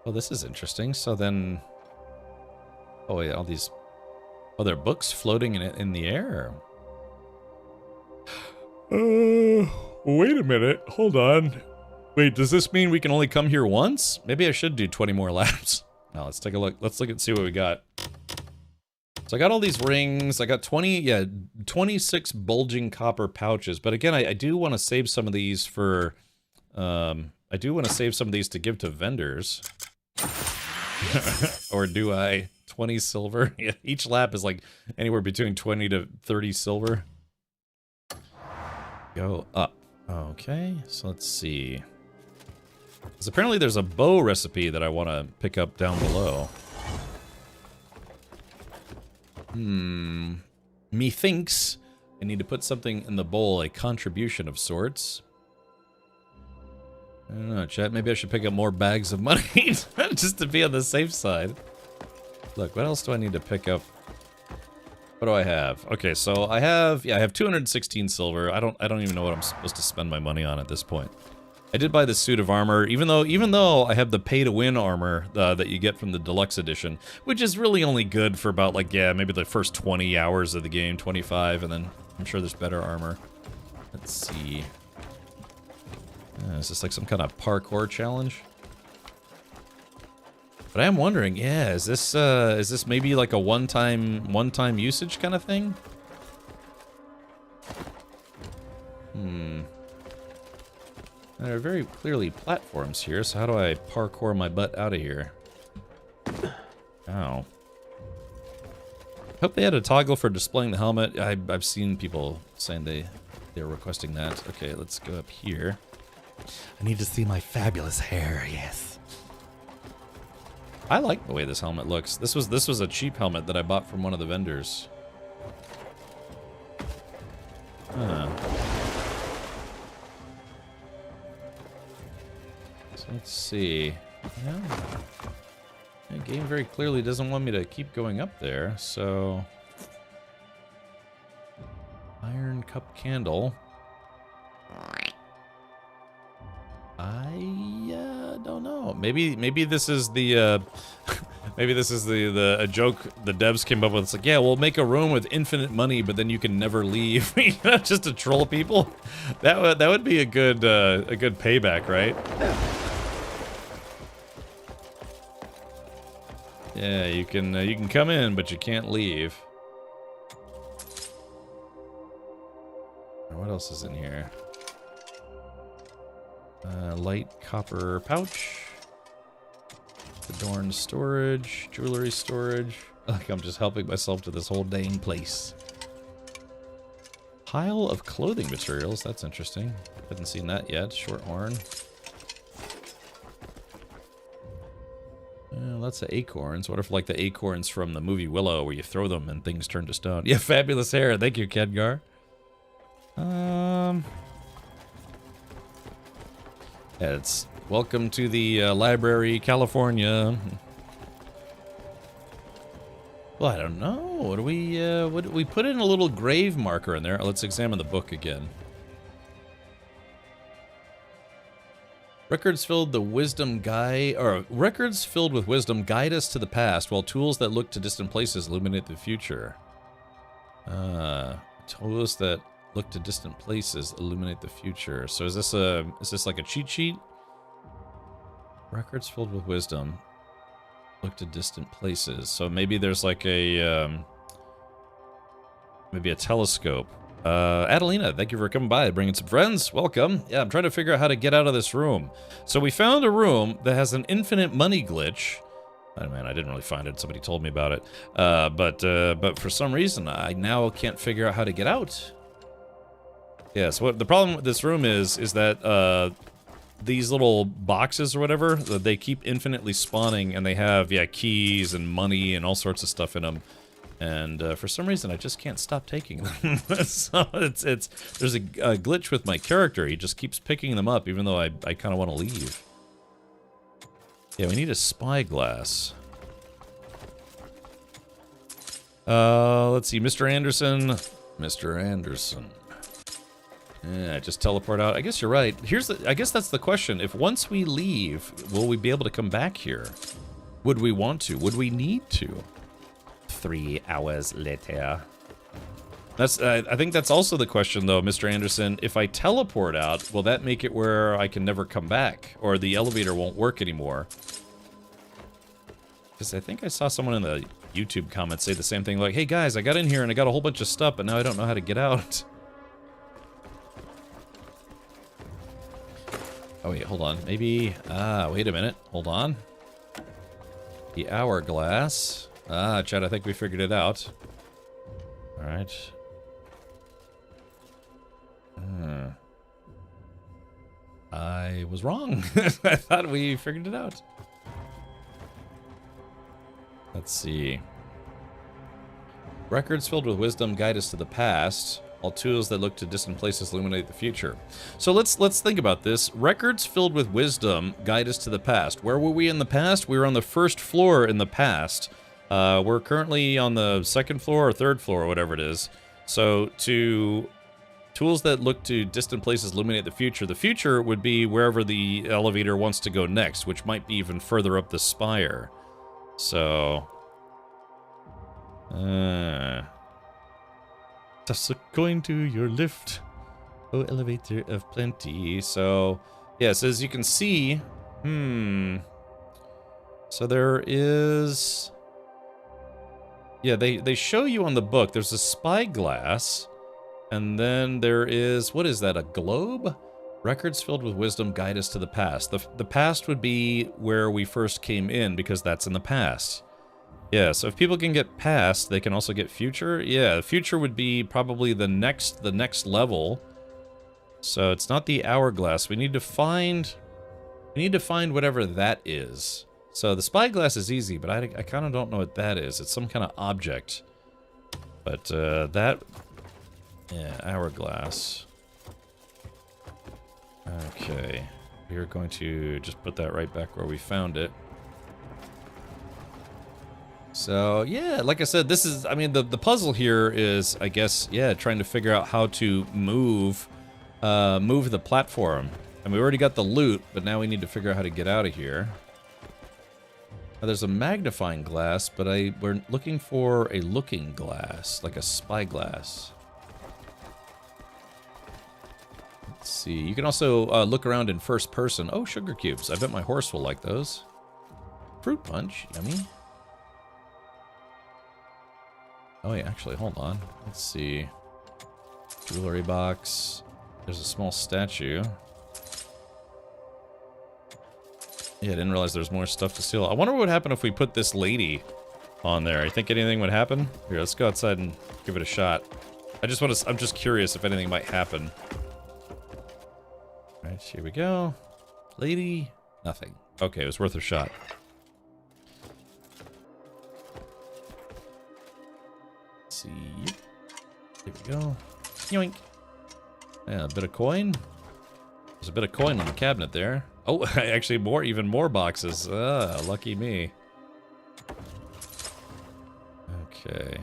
Well, this is interesting. So then... Oh, wait, all these... Oh, there are books floating in the air. Wait a minute. Hold on. Wait, does this mean we can only come here once? Maybe I should do 20 more laps. Now, let's take a look. Let's look and see what we got. So I got all these rings. I got 26 bulging copper pouches. But again, I do want to save some of these for... I do want to save some of these to give to vendors. Or do I? 20 silver? Yeah, each lap is like anywhere between 20 to 30 silver. Go up. Okay, so let's see. Because apparently there's a bow recipe that I want to pick up down below. Methinks I need to put something in the bowl, a contribution of sorts. I don't know, chat. Maybe I should pick up more bags of money just to be on the safe side. Look, what else do I need to pick up? What do I have? Okay, so I have 216 silver. I don't even know what I'm supposed to spend my money on at this point. I did buy the suit of armor, even though I have the pay-to-win armor that you get from the deluxe edition, which is really only good for about like maybe the first 20 hours of the game, 25, and then I'm sure there's better armor. Let's see. Is this like some kind of parkour challenge? But I am wondering, is this maybe like a one-time usage kind of thing? There are very clearly platforms here, so how do I parkour my butt out of here? Ow. Hope they had a toggle for displaying the helmet. I've seen people saying they're requesting that. Okay, let's go up here. I need to see my fabulous hair, yes. I like the way this helmet looks. This was a cheap helmet that I bought from one of the vendors. Huh. So let's see. Yeah. The game very clearly doesn't want me to keep going up there, so... Iron cup candle. I don't know. Maybe this is the maybe this is a joke the devs came up with. It's like, yeah, we'll make a room with infinite money, but then you can never leave. Just to troll people. That would be a good payback, right? Yeah, you can come in, but you can't leave. What else is in here? Light copper pouch. Adorned storage. Jewelry storage. Like I'm just helping myself to this whole dang place. Pile of clothing materials. That's interesting. Haven't seen that yet. Short horn. Lots of acorns. What if like the acorns from the movie Willow where you throw them and things turn to stone? Yeah, fabulous hair. Thank you, Kedgar. Yeah, it's welcome to the library, California. Well, I don't know. What do we put in a little grave marker in there? Let's examine the book again. Records filled with wisdom guide us to the past, while tools that look to distant places illuminate the future. Tools that look to distant places illuminate the future. So is this like a cheat sheet? Records filled with wisdom look to distant places. So maybe there's like a maybe a telescope. Adelina, thank you for coming by, bringing some friends. Welcome. Yeah, I'm trying to figure out how to get out of this room. So we found a room that has an infinite money glitch. Oh man, I didn't really find it. Somebody told me about it. But for some reason, I now can't figure out how to get out. Yeah, so what the problem with this room is that these little boxes or whatever, they keep infinitely spawning, and they have keys and money and all sorts of stuff in them. And for some reason, I just can't stop taking them. So there's a glitch with my character. He just keeps picking them up, even though I kind of want to leave. Yeah, we need a spyglass. Let's see, Mr. Anderson. Mr. Anderson. Yeah, just teleport out. I guess you're right. I guess that's the question. If once we leave, will we be able to come back here? Would we want to? Would we need to? 3 hours later. I think that's also the question, though, Mr. Anderson. If I teleport out, will that make it where I can never come back, or the elevator won't work anymore? Because I think I saw someone in the YouTube comments say the same thing, like, hey guys, I got in here and I got a whole bunch of stuff, but now I don't know how to get out. Oh wait, hold on. Maybe, wait a minute. Hold on. The hourglass. Chad, I think we figured it out. Alright. I was wrong. I thought we figured it out. Let's see. Records filled with wisdom guide us to the past. All tools that look to distant places illuminate the future. So let's think about this. Records filled with wisdom guide us to the past. Where were we in the past? We were on the first floor in the past. We're currently on the second floor or third floor or whatever it is. So tools that look to distant places illuminate the future. The future would be wherever the elevator wants to go next, which might be even further up the spire. So toss a coin to your lift, oh elevator of plenty. So, yes, as you can see, so there is, yeah, they show you on the book, there's a spyglass, and then there is, what is that, a globe? Records filled with wisdom guide us to the past. The past would be where we first came in, because that's in the past. Yeah, so if people can get past, they can also get future. Yeah, future would be probably the next level. So it's not the hourglass. We need to find whatever that is. So the spyglass is easy, but I kind of don't know what that is. It's some kind of object. But that, yeah, hourglass. Okay, we're going to just put that right back where we found it. So, yeah, like I said, this is, I mean, the puzzle here is, I guess, yeah, trying to figure out how to move the platform. And we already got the loot, but now we need to figure out how to get out of here. Now, there's a magnifying glass, but we're looking for a looking glass, like a spyglass. Let's see, you can also look around in first person. Oh, sugar cubes, I bet my horse will like those. Fruit punch, yummy. Oh, yeah, actually, hold on. Let's see. Jewelry box. There's a small statue. Yeah, I didn't realize there's more stuff to steal. I wonder what would happen if we put this lady on there. You think anything would happen? Here, let's go outside and give it a shot. I'm just curious if anything might happen. Alright, here we go. Lady, nothing. Okay, it was worth a shot. See, here we go. Yoink. Yeah, a bit of coin. There's a bit of coin on the cabinet there. Oh, actually even more boxes. Lucky me. Okay.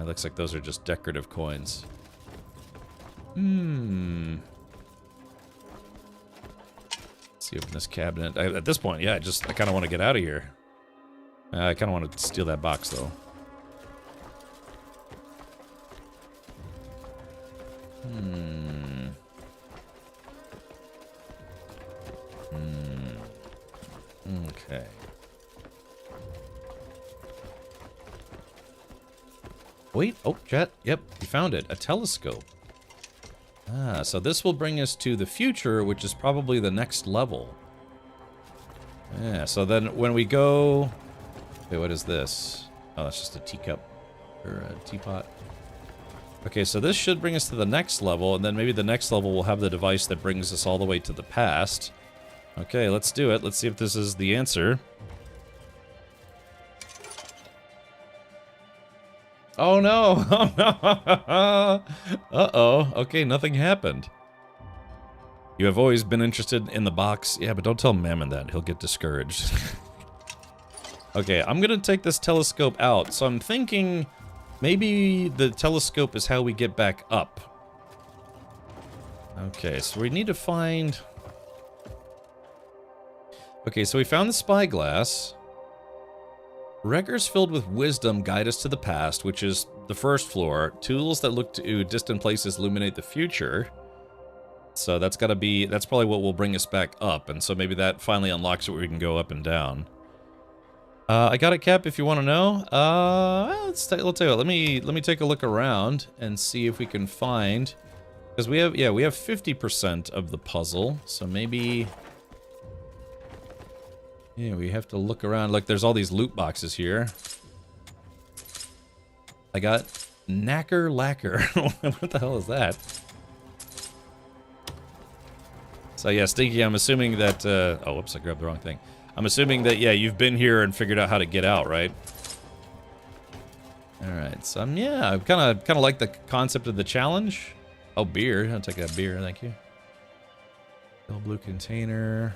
Looks like those are just decorative coins. Let's see, open this cabinet. At this point, yeah, I kind of want to get out of here. I kind of want to steal that box, though. Okay. Wait, oh, chat. Yep, you found it. A telescope. So this will bring us to the future, which is probably the next level. Yeah, so then when we go... Wait, what is this? Oh, that's just a teacup. Or a teapot. Okay, so this should bring us to the next level, and then maybe the next level will have the device that brings us all the way to the past. Okay, let's do it. Let's see if this is the answer. Oh no! Oh no! Uh-oh. Okay, nothing happened. You have always been interested in the box. Yeah, but don't tell Mammon that. He'll get discouraged. Okay, I'm gonna take this telescope out. So I'm thinking maybe the telescope is how we get back up. Okay, so we need to find... Okay, so we found the spyglass. Records filled with wisdom guide us to the past, which is the first floor. Tools that look to distant places illuminate the future. So that's gotta be, that's probably what will bring us back up. And so maybe that finally unlocks it where we can go up and down. I got it, Cap. If you want to know, let's tell you what. Let me take a look around and see if we can find, because we have 50% of the puzzle, so maybe we have to look around. Look, there's all these loot boxes here. I got Knacker Lacquer. What the hell is that? So yeah, Stinky, I'm assuming that. Oh, whoops! I grabbed the wrong thing. I'm assuming that, yeah, you've been here and figured out how to get out, right? Alright, so I kind of like the concept of the challenge. Oh, beer. I'll take that beer, thank you. Pale blue container.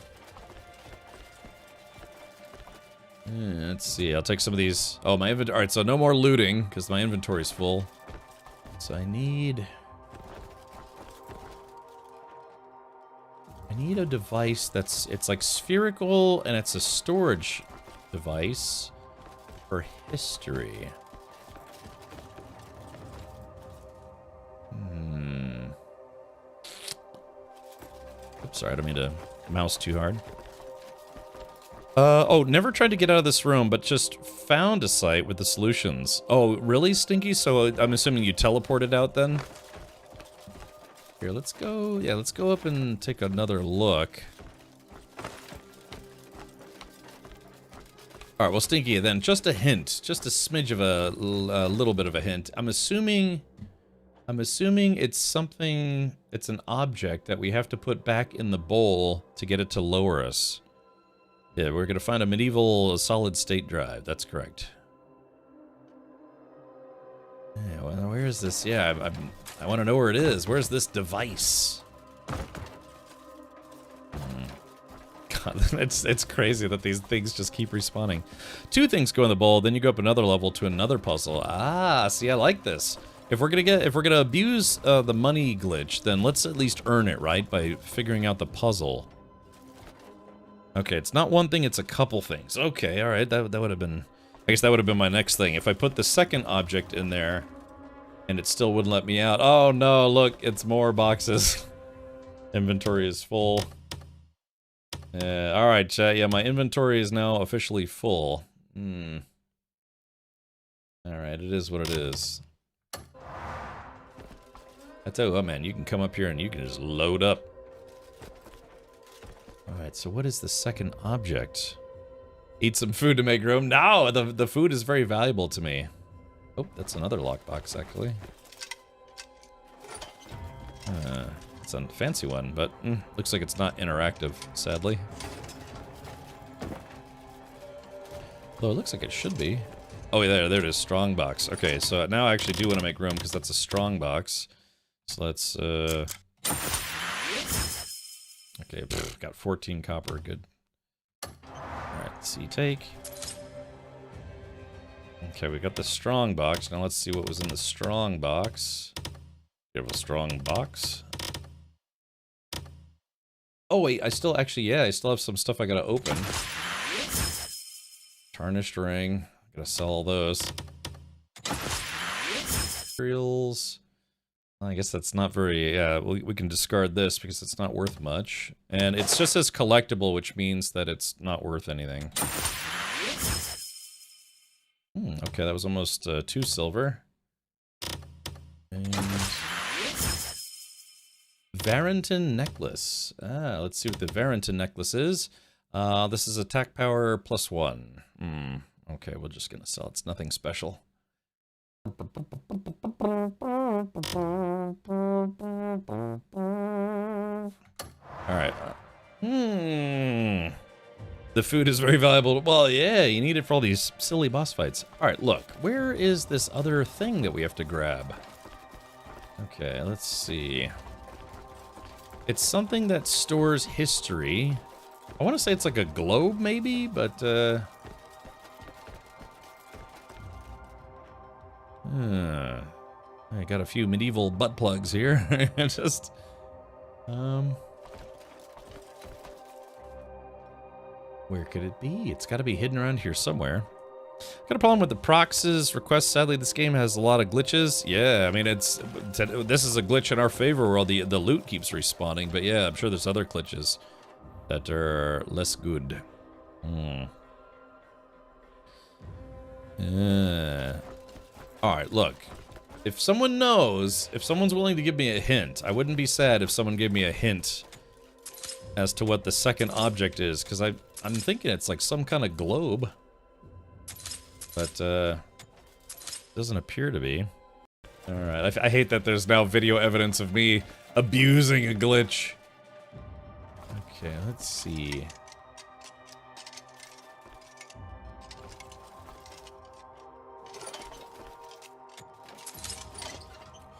Let's see, I'll take some of these. Oh, my inventory. Alright, so no more looting, because my inventory's full. So I need a device it's like spherical, and it's a storage device for history. Oops, sorry, I don't mean to mouse too hard. Oh, never tried to get out of this room, but just found a site with the solutions. Oh, really, Stinky? So I'm assuming you teleported out then? Here, let's go. Yeah, let's go up and take another look. All right, well, Stinky, then just a hint, just a smidge of a little bit of a hint. I'm assuming it's something. It's an object that we have to put back in the bowl to get it to lower us. Yeah, we're gonna find a medieval solid-state drive. That's correct. Yeah, well, where is this? Yeah, I want to know where it is. Where's this device? God, it's crazy that these things just keep respawning. 2 things go in the bowl, then you go up another level to another puzzle. Ah, see, I like this. If we're gonna abuse the money glitch, then let's at least earn it, right? By figuring out the puzzle. Okay, it's not one thing, it's a couple things. Okay, all right, that would have been. I guess that would have been my next thing. If I put the second object in there, and it still wouldn't let me out. Oh no, look, it's more boxes. Inventory is full. Alright, chat, yeah, my inventory is now officially full. Alright, it is what it is. I tell you what, man, you can come up here and you can just load up. Alright, so what is the second object? Eat some food to make room. No, the food is very valuable to me. Oh, that's another lockbox, actually. It's a fancy one, but looks like it's not interactive, sadly. Though it looks like it should be. Oh, yeah, there it is, strong box. Okay, so now I actually do want to make room because that's a strong box. So let's, okay, got 14 copper, good. Alright, see, take. Okay, we got the strong box. Now let's see what was in the strong box. We have a strong box. Oh wait, I still have some stuff I gotta open. Tarnished ring. Gotta sell all those. Materials. I guess that's not very, yeah, we can discard this because it's not worth much. And it's just as collectible, which means that it's not worth anything. Okay, that was almost 2 silver. And Varenton necklace. Ah, let's see what the Varenton necklace is. This is attack power +1. Okay, we're just gonna sell it. It's nothing special. Alright. The food is very valuable. Well, yeah, you need it for all these silly boss fights. Alright, look. Where is this other thing that we have to grab? Okay, let's see. It's something that stores history. I want to say it's like a globe, maybe, but, I got a few medieval butt plugs here. Just, where could it be? It's got to be hidden around here somewhere. Got a problem with the proxies request. Sadly, this game has a lot of glitches. Yeah, I mean, this is a glitch in our favor where the loot keeps respawning. But yeah, I'm sure there's other glitches that are less good. Alright, look. If someone knows, if someone's willing to give me a hint, I wouldn't be sad if someone gave me a hint as to what the second object is, because I'm thinking it's like some kind of globe. But, doesn't appear to be. Alright, I hate that there's now video evidence of me abusing a glitch. Okay, let's see.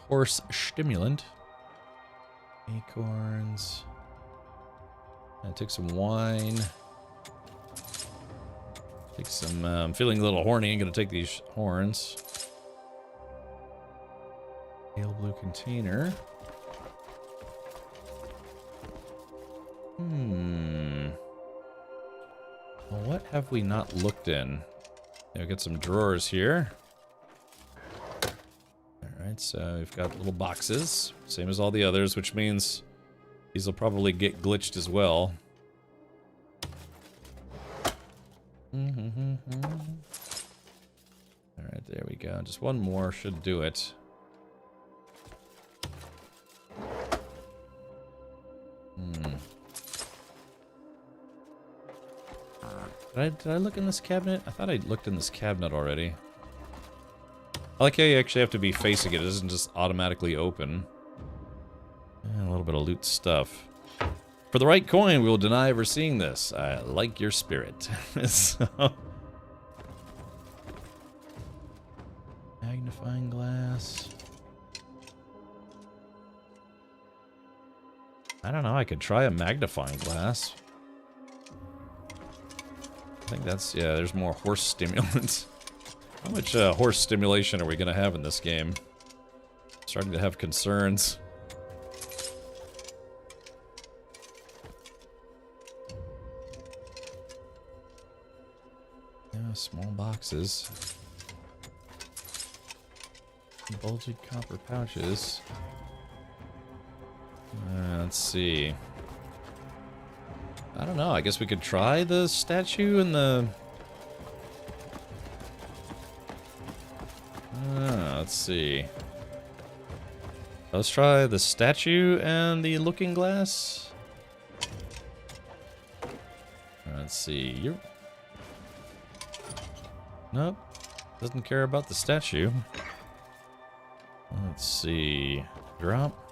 Horse stimulant. Acorns. I take some wine. Take some, I'm feeling a little horny. I'm gonna take these horns. Pale blue container. Well, what have we not looked in? Yeah, we got some drawers here. Alright, so we've got little boxes. Same as all the others, which means these will probably get glitched as well. Alright, there we go. Just one more should do it. Did I look in this cabinet? I thought I looked in this cabinet already. I like how you actually have to be facing it. It doesn't just automatically open. And a little bit of loot stuff. For the right coin, we will deny ever seeing this. I like your spirit. So... Magnifying glass. I don't know, I could try a magnifying glass. I think that's, yeah, there's more horse stimulants. How much horse stimulation are we gonna have in this game? Starting to have concerns. Yeah, small boxes. Bulgy copper pouches. Let's see. I don't know, I guess we could try the statue and the... let's see. Let's try the statue and the looking glass. Let's see. You're... Nope. Doesn't care about the statue. Let's see. Drop.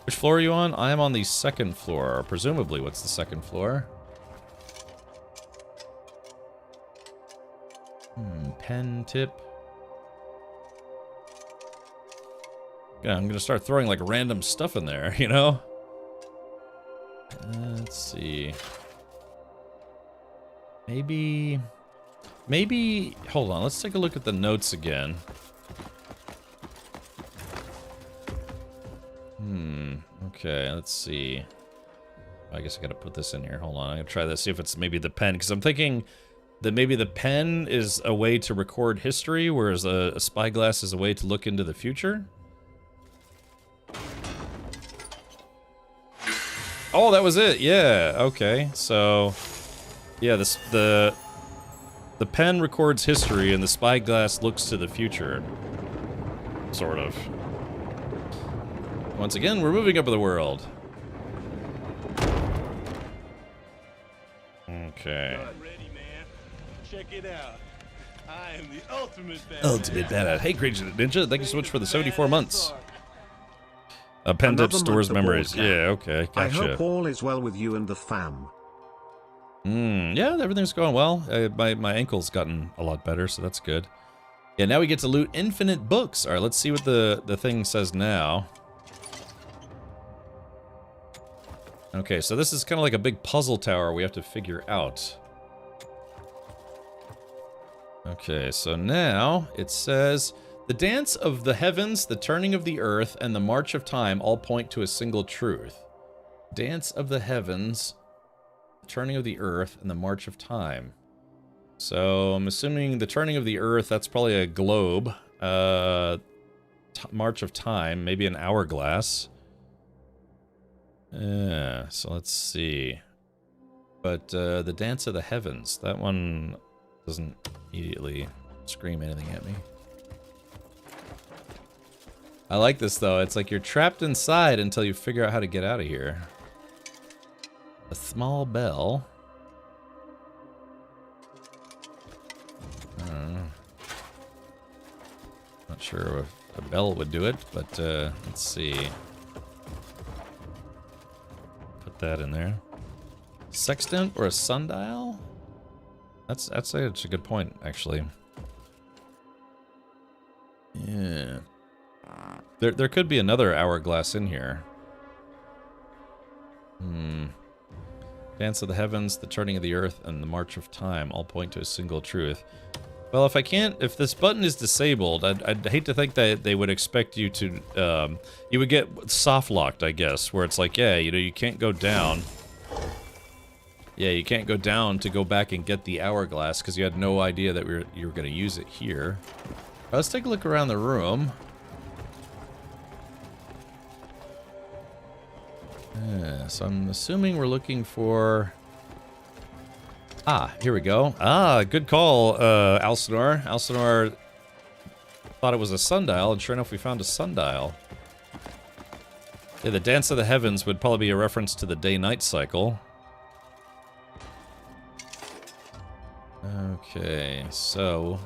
Which floor are you on? I am on the second floor. Presumably, what's the second floor? Pen tip. Yeah, I'm gonna start throwing like random stuff in there, you know? Let's see. Maybe... Hold on, let's take a look at the notes again. Okay, let's see. I guess I gotta put this in here. Hold on, I'm gonna try this, see if it's maybe the pen, because I'm thinking that maybe the pen is a way to record history, whereas a spyglass is a way to look into the future. Oh, that was it. Yeah. Okay. So, yeah, the pen records history and the spyglass looks to the future. Sort of. Once again, we're moving up in the world. Okay. Ready, man. Check it out. I am the ultimate badass. Ultimate badass. Hey, Crazy Ninja, thank you so much for the 74 months. Pen tip stores memories. Yeah, okay, gotcha. I hope all is well with you and the fam. Yeah, everything's going well. My ankle's gotten a lot better, so that's good. Yeah, now we get to loot infinite books. All right, let's see what the thing says now. Okay, so this is kind of like a big puzzle tower we have to figure out. Okay, so now it says... The dance of the heavens, the turning of the earth, and the march of time all point to a single truth. Dance of the heavens, the turning of the earth, and the march of time. So I'm assuming the turning of the earth, that's probably a globe. March of time, maybe an hourglass. Yeah, so let's see. But the Dance of the Heavens, that one doesn't immediately scream anything at me. I like this though. It's like you're trapped inside until you figure out how to get out of here. A small bell. I don't know. Not sure if a bell would do it, but let's see. Put that in there. Sextant or a sundial? That's a good point, actually. Yeah. There could be another hourglass in here. Dance of the Heavens, the Turning of the Earth, and the March of Time all point to a single truth. Well, if this button is disabled, I'd hate to think that they would expect you to, you would get soft locked, I guess, where it's like, yeah, you know, you can't go down. Yeah, you can't go down to go back and get the hourglass because you had no idea that you were going to use it here. Let's take a look around the room. Yeah, so I'm assuming we're looking for... Ah, here we go. Ah, good call, Alcinor. Alcinor thought it was a sundial, and sure enough, we found a sundial. Yeah, the Dance of the Heavens would probably be a reference to the day-night cycle. Okay, so...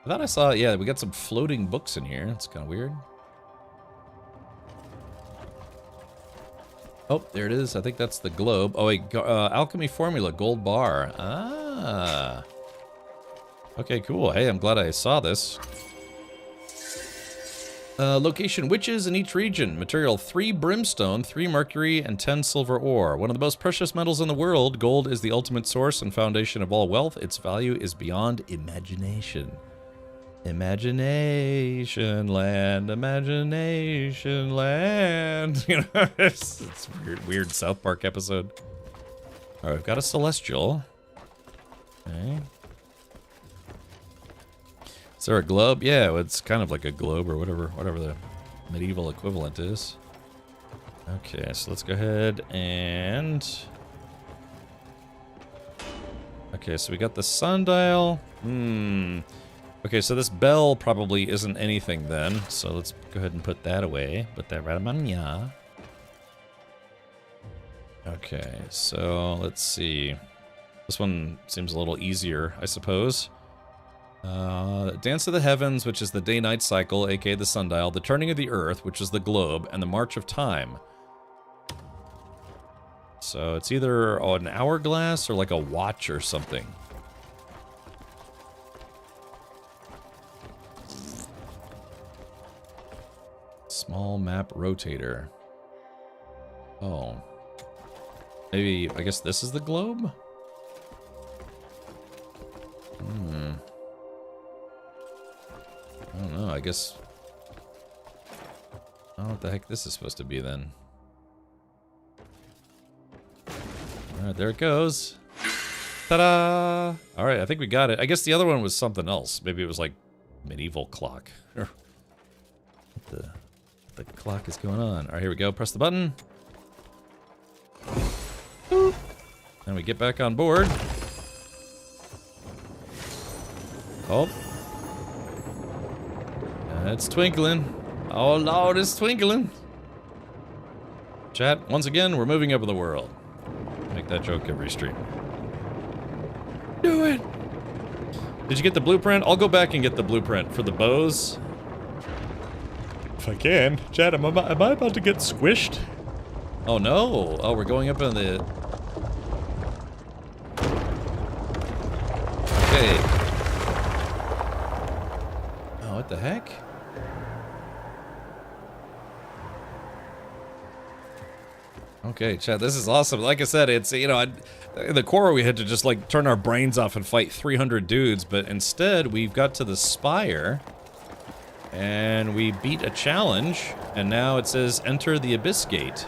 I thought I saw, yeah, we got some floating books in here. It's kind of weird. Oh, there it is. I think that's the globe. Oh, wait, alchemy formula, gold bar. Ah. Okay, cool. Hey, I'm glad I saw this. Location, witches in each region. Material, 3 brimstone, 3 mercury, and 10 silver ore. One of the most precious metals in the world, gold is the ultimate source and foundation of all wealth. Its value is beyond imagination. Imagination land, imagination land. You know, it's weird South Park episode. All right, we've got a celestial. Okay. Is there a globe? Yeah, it's kind of like a globe or whatever the medieval equivalent is. Okay, so let's go ahead and... Okay, so we got the sundial. Okay, so this bell probably isn't anything then. So let's go ahead and put that away. Put that right on ya. Okay, so let's see. This one seems a little easier, I suppose. Dance of the Heavens, which is the day-night cycle, aka the sundial. The Turning of the Earth, which is the globe. And the March of Time. So it's either an hourglass or like a watch or something. Small map rotator. Oh. Maybe, I guess this is the globe? I don't know, I guess... I don't know what the heck this is supposed to be then. Alright, there it goes. Ta-da! Alright, I think we got it. I guess the other one was something else. Maybe it was like medieval clock. What the clock is going on? Alright, here we go. Press the button. Boop. And we get back on board. Oh. It's twinkling. Oh Lord, it's twinkling. Chat, once again, we're moving up in the world. Make that joke every stream. Do it! Did you get the blueprint? I'll go back and get the blueprint for the bows. If I can. Chat, am I about to get squished? Oh no! Oh, we're going up in the... Okay. Oh, what the heck? Okay, chat, this is awesome. Like I said, it's, you know, in the core we had to just like turn our brains off and fight 300 dudes, but instead we've got to the spire and we beat a challenge, and now it says enter the Abyss Gate.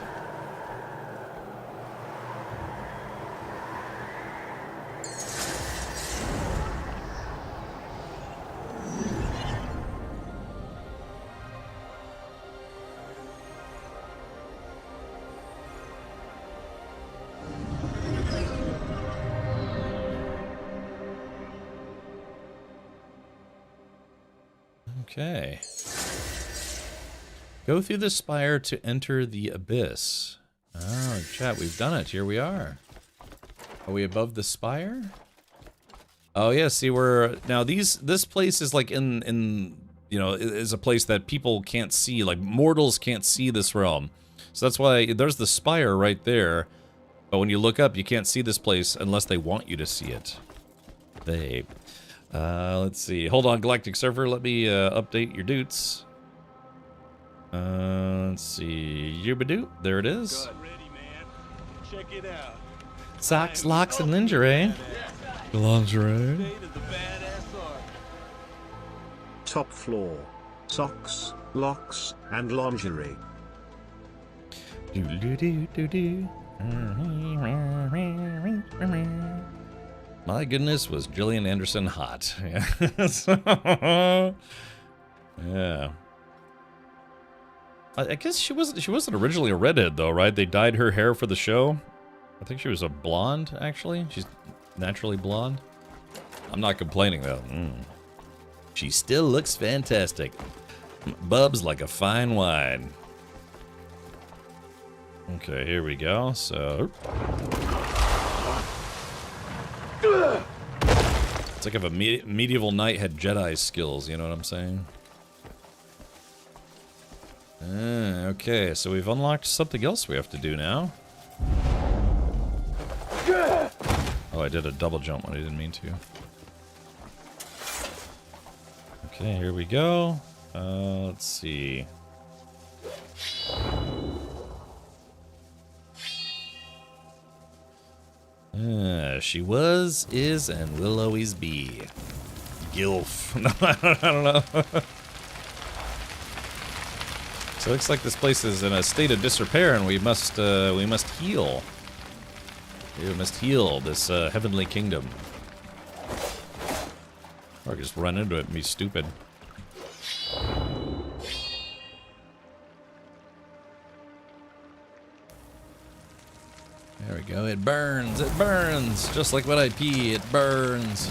Okay. Go through the spire to enter the abyss. Oh, chat, we've done it. Here we are. Are we above the spire? Oh yeah, see we're now this place is like in you know, is a place that people can't see, like mortals can't see this realm. So that's why there's the spire right there. But when you look up, you can't see this place unless they want you to see it. Let's see. Hold on, Galactic Surfer. Let me update your doots. Let's see. Yubadoo. There it is. Good. Ready, man. Check it out. Socks, locks, and lingerie. Lingerie. Top floor. Socks, locks, and lingerie. My goodness, was Gillian Anderson hot. Yeah. I guess she wasn't originally a redhead though, right? They dyed her hair for the show. I think she was a blonde, actually. She's naturally blonde. I'm not complaining though. She still looks fantastic. Bubs like a fine wine. Okay, here we go. So it's like if a medieval knight had Jedi skills, you know what I'm saying? Okay, so we've unlocked something else we have to do now. Oh, I did a double jump when I didn't mean to. Okay, here we go. Let's see. She was, is, and will always be. Gilf. No, I don't know. So it looks like this place is in a state of disrepair, and we must heal. We must heal this heavenly kingdom. Or just run into it and be stupid. There we go. It burns. It burns. Just like when I pee, it burns.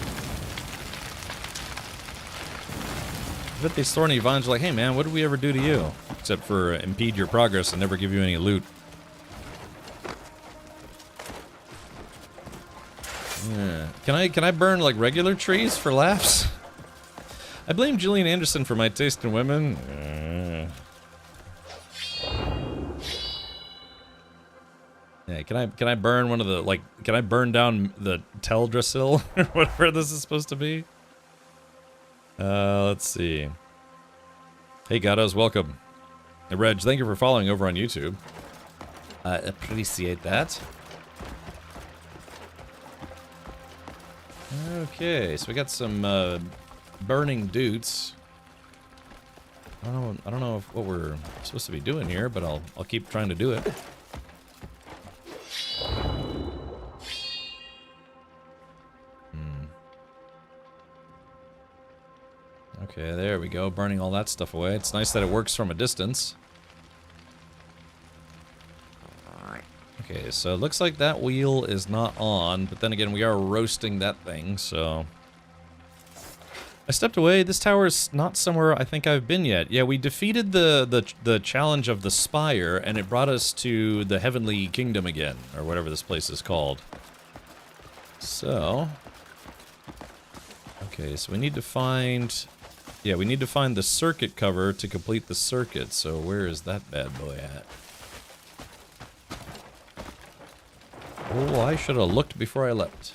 I bet these thorny vines are like, hey man, what did we ever do to you? Except for impede your progress and never give you any loot. Yeah. Can I burn like regular trees for laughs? I blame Gillian Anderson for my taste in women. Yeah, can I burn one of the, like, can I burn down the Teldrassil or whatever this is supposed to be? Let's see. Hey Gatos, welcome. Hey Reg, thank you for following over on YouTube. I appreciate that. Okay, so we got some burning dudes. I don't know what we're supposed to be doing here, but I'll keep trying to do it. Okay, there we go, burning all that stuff away. It's nice that it works from a distance. Okay, so it looks like that wheel is not on, but then again, we are roasting that thing, so... I stepped away. This tower is not somewhere I think I've been yet. Yeah, we defeated the challenge of the Spire, and it brought us to the Heavenly Kingdom again, or whatever this place is called. So... Okay, so we need to find... Yeah, we need to find the circuit cover to complete the circuit, so where is that bad boy at? Oh, I should have looked before I leapt.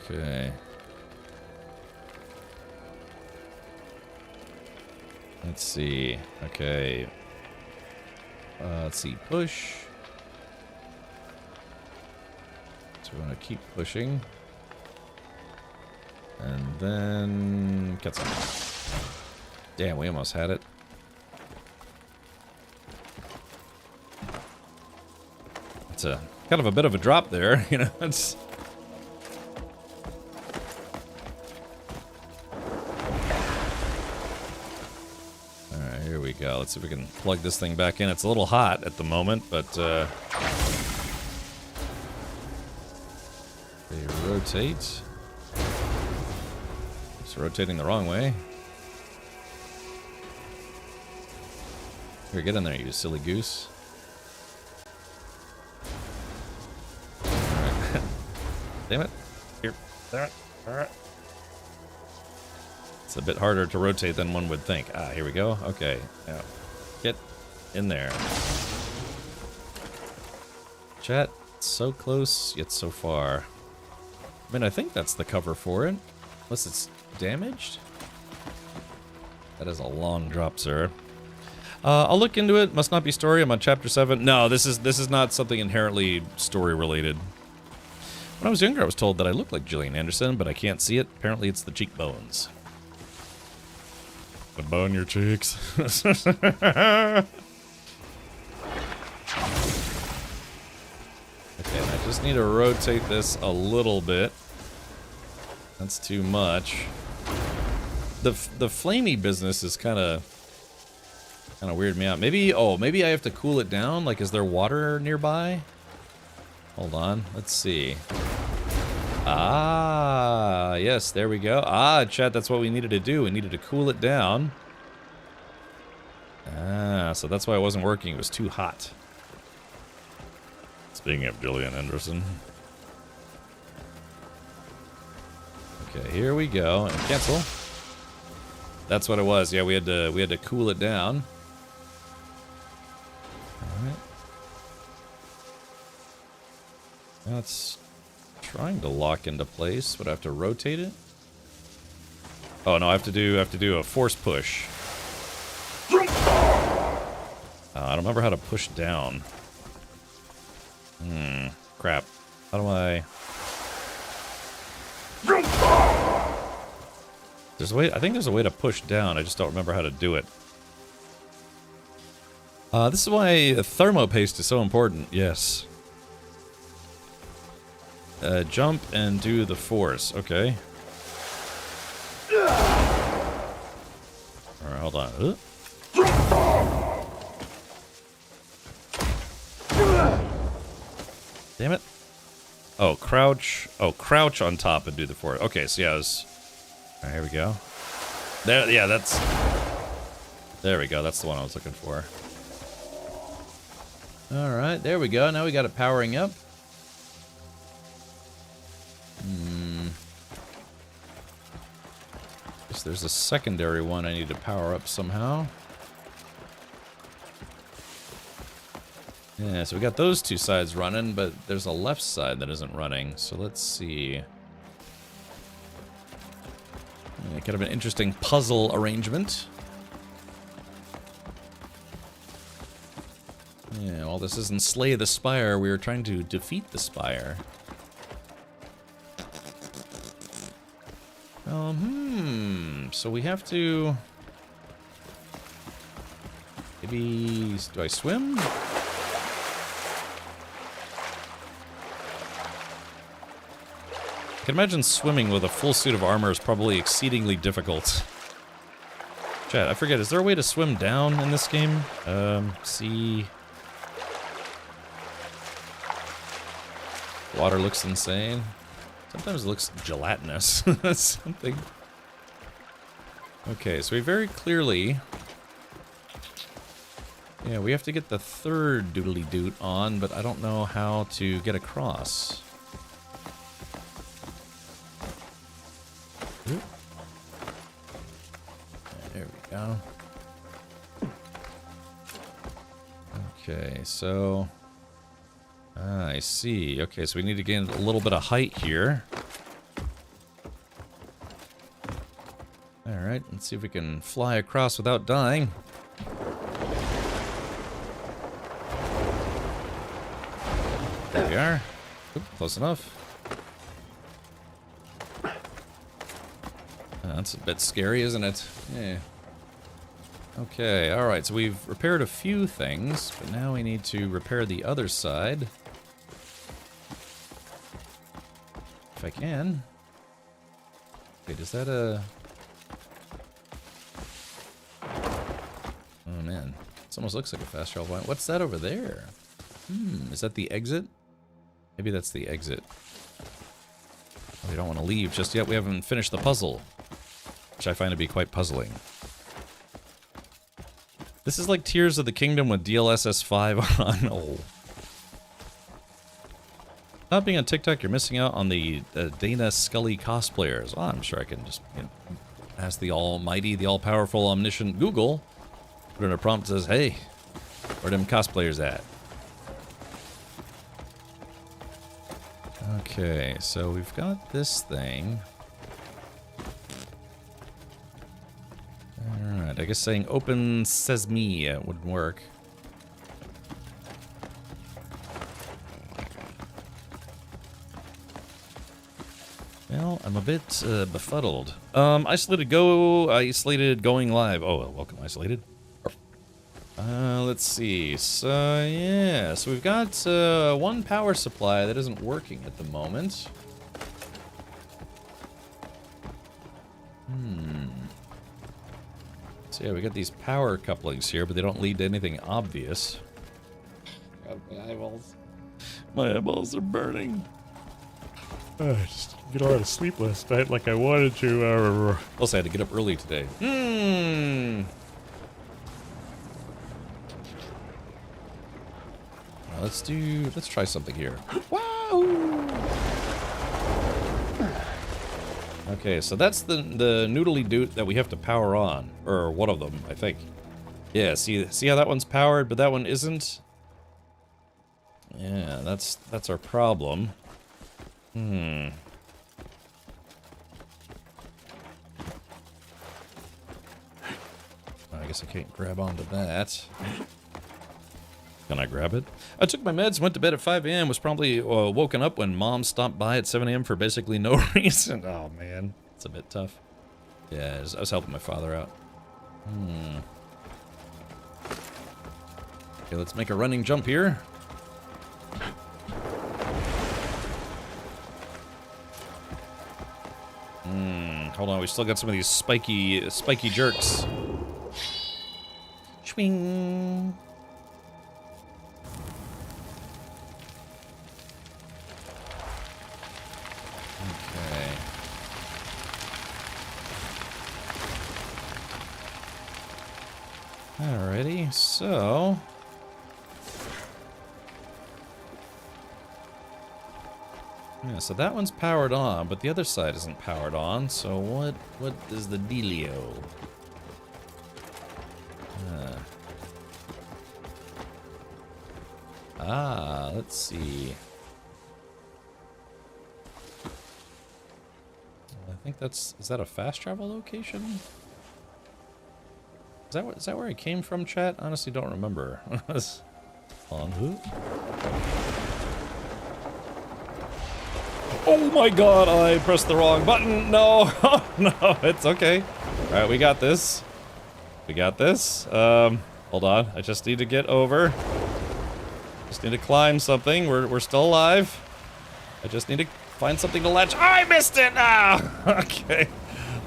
Okay. Let's see. Okay. Let's see. Push. So we want to keep pushing. And then... Get some. Damn, we almost had it. It's a kind of a bit of a drop there, you know. It's... Here we go. Let's see if we can plug this thing back in. It's a little hot at the moment, but they rotate. It's rotating the wrong way. Here, get in there, you silly goose. Alright. Damn it. Here. Damn it. Alright. It's a bit harder to rotate than one would think. Ah, here we go. Okay. Now, get in there. Chat, so close, yet so far. I mean, I think that's the cover for it. Unless it's damaged. That is a long drop, sir. I'll look into it. Must not be story. I'm on chapter 7. No, this is not something inherently story related. When I was younger, I was told that I looked like Gillian Anderson, but I can't see it. Apparently, it's the cheekbones. The bone your cheeks. Okay, and I just need to rotate this a little bit. That's too much. The flamey business is kind of weird me out. Maybe I have to cool it down. Like, is there water nearby? Hold on, let's see. Ah, yes, there we go. Ah, chat, that's what we needed to do. We needed to cool it down. Ah, so that's why it wasn't working. It was too hot. Speaking of Gillian Anderson. Okay, here we go. And cancel. That's what it was. Yeah, we had to cool it down. Alright. Now it's trying to lock into place, but I have to rotate it. Oh no, I have to do a force push. I don't remember how to push down. Crap. How do I... There's a way, I think there's a way to push down, I just don't remember how to do it. This is why thermopaste is so important, yes. Jump and do the force, okay. Alright, hold on. Damn it. Oh, crouch. Oh, crouch on top and do the force. Okay, so yeah, it was... Alright, here we go. There, yeah, that's... There we go, that's the one I was looking for. Alright, there we go. Now we got it powering up. Guess there's a secondary one I need to power up somehow. Yeah, so we got those two sides running, but there's a left side that isn't running. So let's see. Yeah, kind of an interesting puzzle arrangement. Yeah, well, this isn't Slay the Spire. We were trying to defeat the Spire. So we have to... Maybe... Do I swim? I can imagine swimming with a full suit of armor is probably exceedingly difficult. Chat, I forget, is there a way to swim down in this game? See... Water looks insane. Sometimes it looks gelatinous. Something. Okay, so we very clearly... Yeah, we have to get the third doodly-doot on, but I don't know how to get across. Oop. There we go. Okay, so... I see. Okay, so we need to gain a little bit of height here. Alright, let's see if we can fly across without dying. There we are. Oop, close enough. That's a bit scary, isn't it? Yeah. Okay, alright, so we've repaired a few things, but now we need to repair the other side. If I can. Wait, is that a... This almost looks like a fast travel point. What's that over there? Is that the exit? Maybe that's the exit. Oh, we don't want to leave just yet. We haven't finished the puzzle, which I find to be quite puzzling. This is like Tears of the Kingdom with DLSS 5 on. Oh. Not being on TikTok, you're missing out on the Dana Scully cosplayers. Oh, I'm sure I can just ask the almighty, the all-powerful, omniscient Google. Put in a prompt that says, hey, where them cosplayers at? Okay, so we've got this thing. Alright, I guess saying open sesame wouldn't work. Well, I'm a bit befuddled. Isolated going live. Oh, welcome, Isolated. Let's see. So, yeah. So we've got one power supply that isn't working at the moment. So, yeah, we got these power couplings here, but they don't lead to anything obvious. God, my eyeballs. My eyeballs are burning. Just get a lot of sleep last night like I wanted to. Also, I had to get up early today. Let's try something here. Wow! Okay, so that's the noodly doot that we have to power on. Or one of them, I think. Yeah, see how that one's powered, but that one isn't? Yeah, that's our problem. I guess I can't grab onto that. Can I grab it? I took my meds, went to bed at 5 a.m., was probably woken up when Mom stopped by at 7 a.m. for basically no reason. Oh, man. It's a bit tough. Yeah, I was helping my father out. Okay, let's make a running jump here. Hold on, we still got some of these spiky jerks. Swing. Okay. Alrighty, so yeah, so that one's powered on, but the other side isn't powered on, so what is the dealio? Let's see. I think is that a fast travel location? Is that where I came from, chat? Honestly, don't remember. On who? Oh my god, I pressed the wrong button. No, no, it's okay. All right, we got this. We got this. Hold on, I just need to get over. Just need to climb something. We're still alive. I just need to find something to latch. I missed it! Ah! Okay.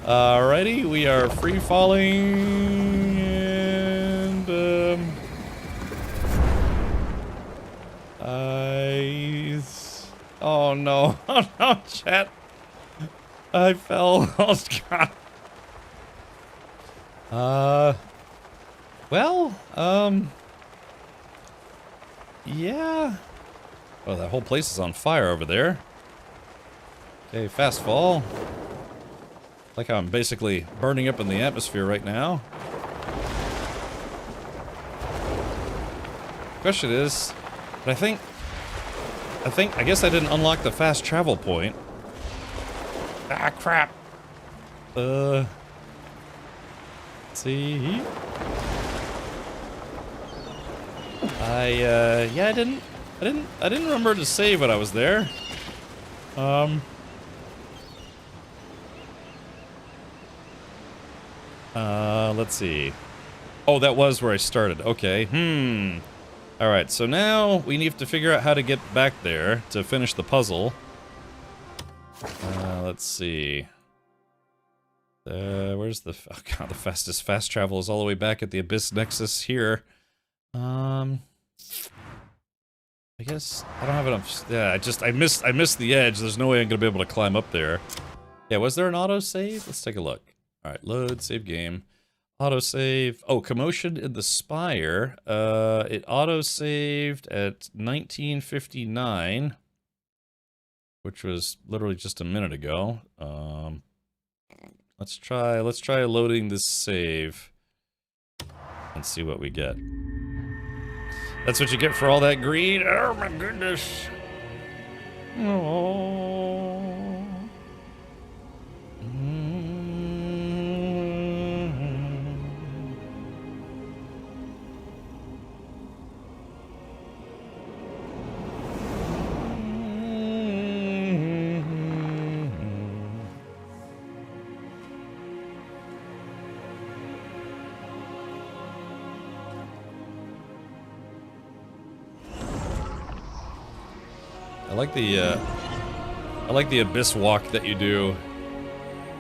Alrighty, we are free falling and oh no. Oh no, chat. I fell. Oh god. Well, yeah. Oh, that whole place is on fire over there. Okay, fast fall. Like how I'm basically burning up in the atmosphere right now. Question is, but I guess I didn't unlock the fast travel point. Ah, crap. Let's see. Yeah, I didn't remember to save when I was there. Let's see. Oh, that was where I started. Okay. Alright, so now we need to figure out how to get back there to finish the puzzle. Let's see. Where's the... Oh god, the fastest fast travel is all the way back at the Abyss Nexus here. I guess I don't have enough. Yeah, I missed the edge. There's no way I'm gonna be able to climb up there. Yeah, was there an auto save? Let's take a look. All right, load, save game, auto save. Oh, commotion in the spire. It auto saved at 1959, which was literally just a minute ago. Let's try loading this save and see what we get. That's what you get for all that greed. Oh my goodness. Oh. I like the abyss walk that you do.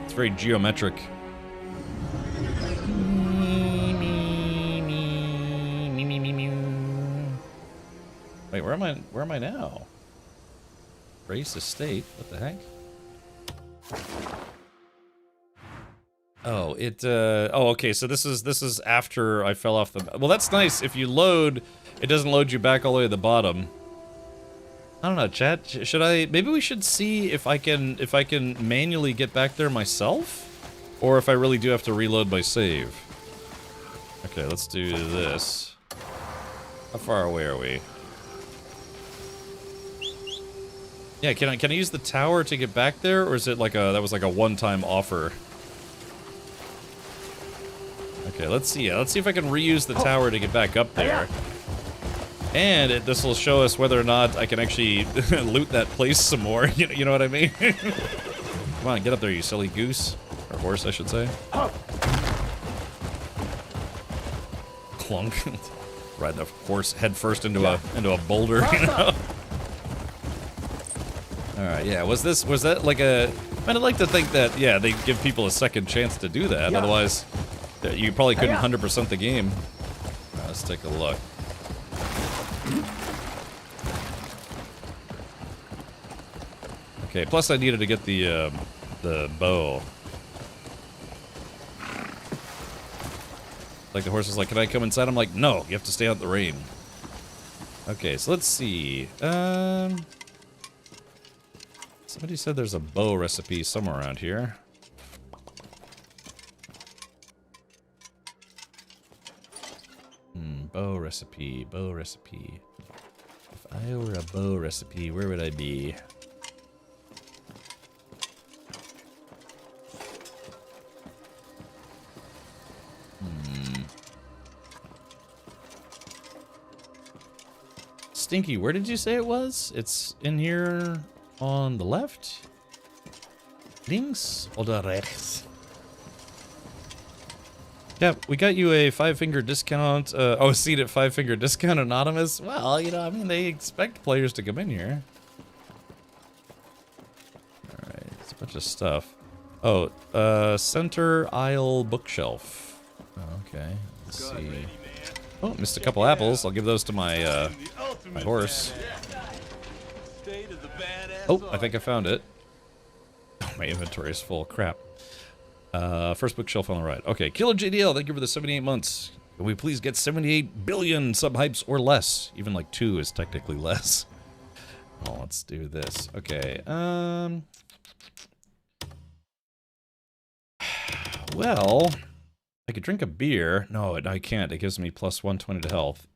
It's very geometric. Wait, where am I now? Race Estate? What the heck? Oh, oh, okay, so this is after I fell off the... Well, that's nice. If you load, it doesn't load you back all the way to the bottom. I don't know, chat. Should I... Maybe we should see if I can manually get back there myself? Or if I really do have to reload my save. Okay, let's do this. How far away are we? Yeah, can I use the tower to get back there? Or is it like that was like a one-time offer? Okay, let's see. Let's see if I can reuse the tower to get back up there. And this will show us whether or not I can actually loot that place some more. You know what I mean? Come on, get up there, you silly goose. Or horse, I should say. Clunk. Ride the horse head first into a boulder, you know? Alright, yeah, was that like a... I'd like to think that, yeah, they give people a second chance to do that. Otherwise, you probably couldn't 100% the game. Right, let's take a look. Okay, plus I needed to get the bow. Like the horse is like, can I come inside? I'm like, no, you have to stay out in the rain. Okay, so let's see. Somebody said there's a bow recipe somewhere around here. Bow recipe, bow recipe. If I were a bow recipe, where would I be? Stinky, where did you say it was? It's in here on the left? Links oder rechts? Yeah, we got you a 5-finger discount. Oh, seat at 5-finger discount anonymous. Well, you know, I mean, they expect players to come in here. All right, it's a bunch of stuff. Oh, center aisle bookshelf. Oh, okay, let's see. Oh, missed a couple apples. I'll give those to my my horse. Oh, I think I found it. Oh, my inventory is full. Crap. First bookshelf on the right. Okay, Killer JDL, thank you for the 78 months. Can we please get 78 billion sub-hypes or less? Even like 2 is technically less. Oh, let's do this. Okay, well, I could drink a beer. No, I can't. It gives me plus 120 to health.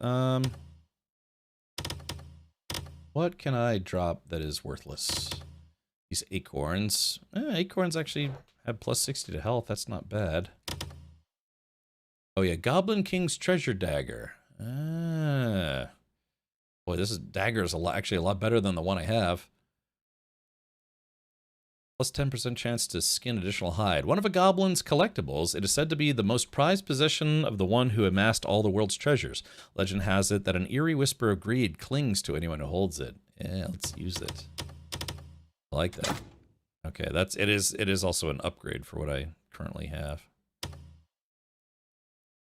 What can I drop that is worthless? These acorns. Acorns actually have plus 60 to health. That's not bad. Oh yeah, Goblin King's Treasure Dagger. Boy, this dagger is actually a lot better than the one I have. Plus 10% chance to skin additional hide. One of a goblin's collectibles, it is said to be the most prized possession of the one who amassed all the world's treasures. Legend has it that an eerie whisper of greed clings to anyone who holds it. Yeah, let's use it. I like that. Okay, it is also an upgrade for what I currently have.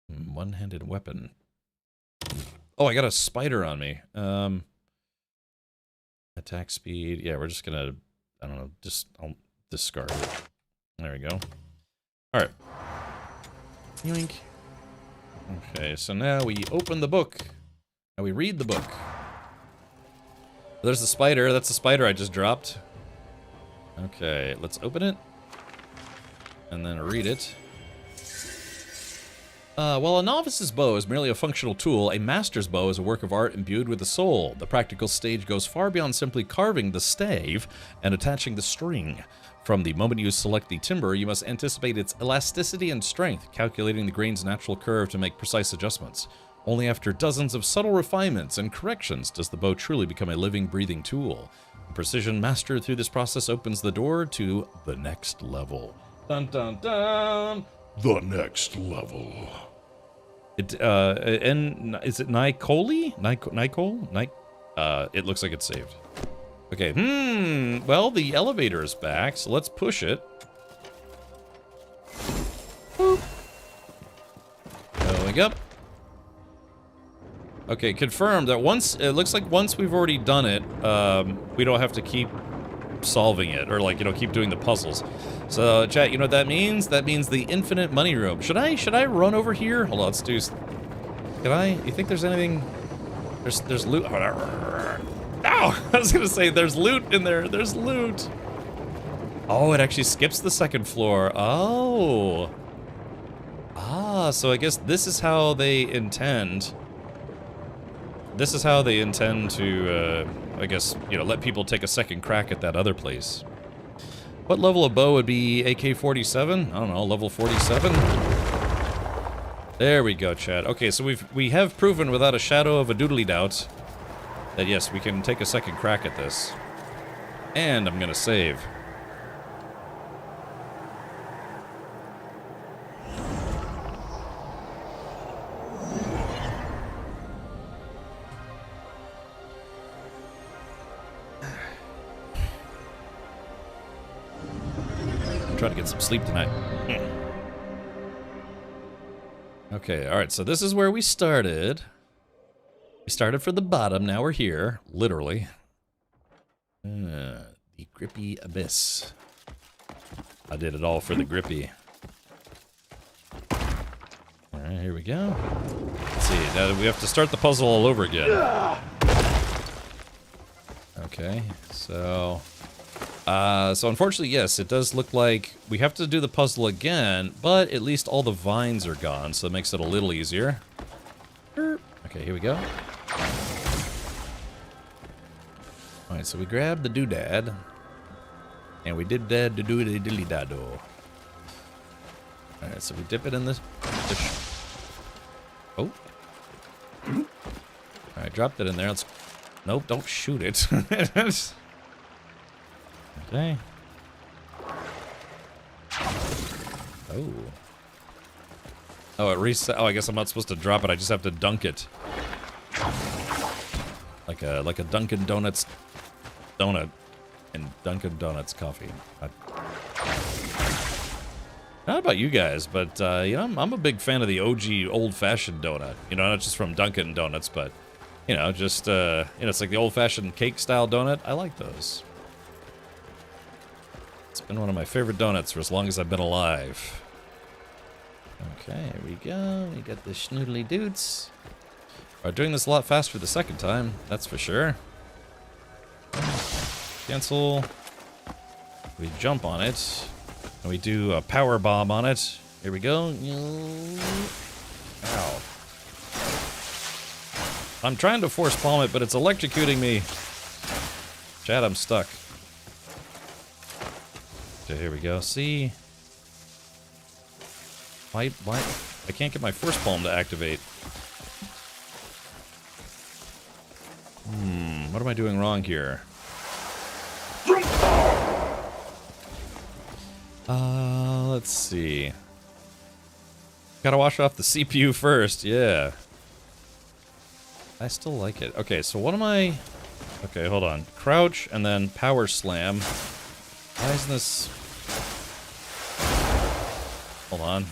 One-handed weapon. Oh, I got a spider on me. Attack speed. Yeah, we're just gonna, I don't know, I'll discard it. There we go. Alright. Yoink. Okay, so now we open the book. Now we read the book. There's the spider. That's the spider I just dropped. Okay, let's open it. And then read it. While a novice's bow is merely a functional tool, a master's bow is a work of art imbued with the soul. The practical stage goes far beyond simply carving the stave and attaching the string. From the moment you select the timber, you must anticipate its elasticity and strength, calculating the grain's natural curve to make precise adjustments. Only after dozens of subtle refinements and corrections does the bow truly become a living, breathing tool. The precision mastered through this process opens the door to the next level. Dun dun dun! The next level. Is it Nicole? Nicole? It looks like it's saved. Okay, well, the elevator is back, so let's push it. Boop. Going up. Okay, confirmed that it looks like once we've already done it, we don't have to keep solving it, or like, keep doing the puzzles. So, chat, you know what that means? That means the infinite money room. Should I run over here? Hold on, let's do... You think there's anything... There's loot... Oh, I was gonna say, there's loot in there. There's loot. Oh, it actually skips the second floor. Oh. Ah, so I guess this is how they intend... This is how they intend to, I guess, let people take a second crack at that other place. What level of bow would be AK-47? I don't know, level 47? There we go, Chad. Okay, so we have proven without a shadow of a doodly doubt that yes, we can take a second crack at this. And I'm gonna save. Try to get some sleep tonight. Okay, alright, so this is where we started. We started from the bottom, now we're here, literally. The Grippy Abyss. I did it all for the Grippy. Alright, here we go. Let's see, now we have to start the puzzle all over again. Okay, so unfortunately, yes, it does look like we have to do the puzzle again, but at least all the vines are gone, so it makes it a little easier. Okay, here we go. Alright, so we grabbed the doodad, and we did that to do the dilly dado. Alright, so we dip it in this. Oh. Alright, dropped it in there. Let's. Nope, don't shoot it. Okay. Oh. Oh, it reset. Oh, I guess I'm not supposed to drop it. I just have to dunk it. Like a Dunkin' Donuts donut and Dunkin' Donuts coffee. Not about you guys, but I'm a big fan of the OG old-fashioned donut. Not just from Dunkin' Donuts, but just it's like the old-fashioned cake-style donut. I like those. It's been one of my favorite donuts for as long as I've been alive. Okay, here we go. We got the schnoodly dudes. We're doing this a lot faster the second time, that's for sure. Cancel. We jump on it. And we do a power bomb on it. Here we go. Ow. I'm trying to force palm it, but it's electrocuting me. Chad, I'm stuck. Okay, here we go. See? Why? I can't get my force palm to activate. What am I doing wrong here? Let's see. Gotta wash off the CPU first, yeah. I still like it. Okay, so what am I... Okay, hold on. Crouch and then power slam. Why isn't this... Hold on.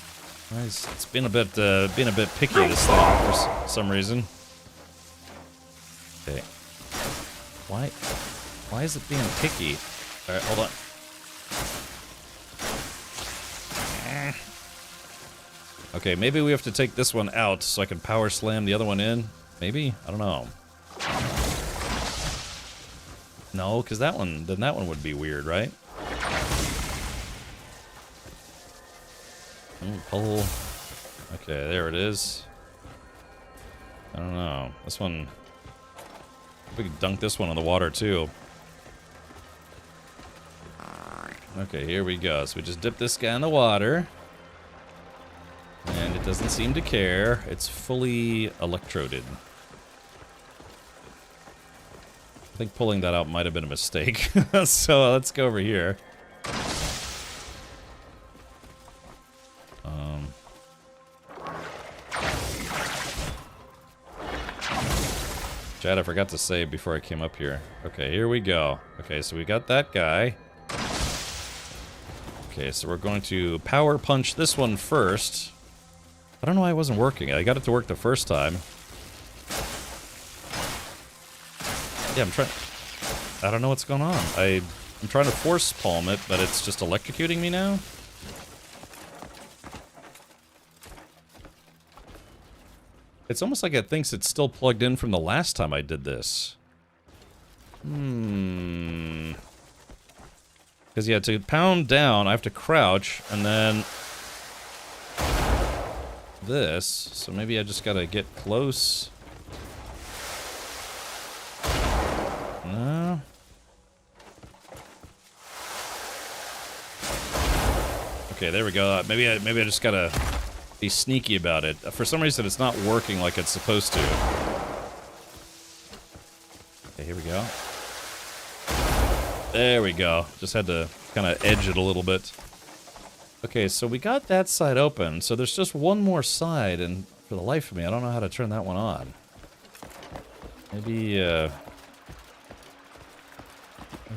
It's been a bit picky, this thing, for some reason. Okay. Why is it being picky? Alright, hold on. Okay, maybe we have to take this one out so I can power slam the other one in. Maybe? I don't know. No, because that one would be weird, right? Pull. Okay, there it is. I don't know. This one... We could dunk this one in the water, too. Okay, here we go. So we just dip this guy in the water. And it doesn't seem to care. It's fully electroded. I think pulling that out might have been a mistake. So let's go over here. Chad, I forgot to save before I came up here. Okay, here we go. Okay, so we got that guy. Okay, so we're going to power punch this one first. I don't know why it wasn't working. I got it to work the first time. Yeah, I'm trying... I don't know what's going on. I'm trying to force palm it, but it's just electrocuting me now. It's almost like it thinks it's still plugged in from the last time I did this. Because, yeah, to pound down, I have to crouch, and then... this. So maybe I just gotta get close. No. Okay, there we go. Maybe I just gotta be sneaky about it. For some reason, it's not working like it's supposed to. Okay, here we go. There we go. Just had to kind of edge it a little bit. Okay, so we got that side open. So there's just one more side, and for the life of me, I don't know how to turn that one on. Maybe,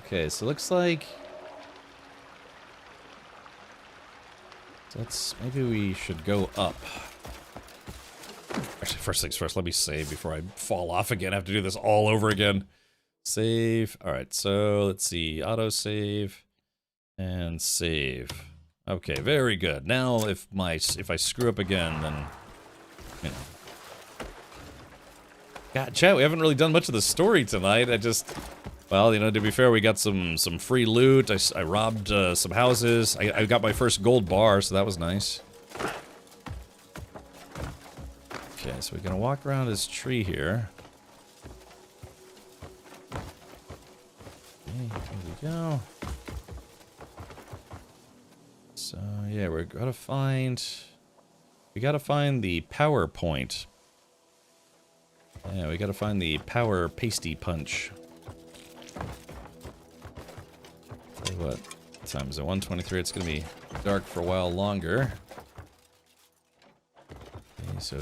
okay, so looks like... maybe we should go up. Actually, first things first, let me save before I fall off again. I have to do this all over again. Save. Alright, so let's see. Auto save. And save. Okay, very good. Now, if I screw up again, then... you know. God, chat, we haven't really done much of the story tonight. Well, you know, to be fair, we got some free loot. I robbed some houses. I got my first gold bar, so that was nice. Okay, so we're gonna walk around this tree here. Okay, here we go. So, yeah, we gotta find the power point. Yeah, we gotta find the power pasty punch. Tell you what time is it? 1:23. It's gonna be dark for a while longer. Okay, so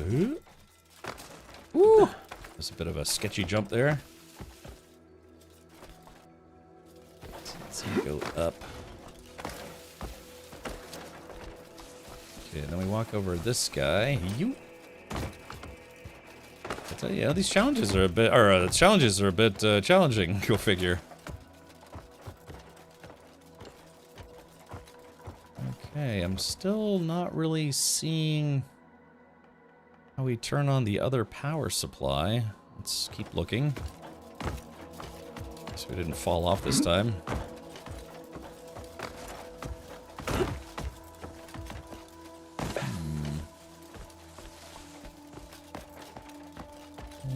woo! There's a bit of a sketchy jump there. Let's see, go up. Okay, then we walk over this guy. You. I tell you, these challenges are a bit, challenging. Go figure. Okay, I'm still not really seeing how we turn on the other power supply. Let's keep looking. So we didn't fall off this time.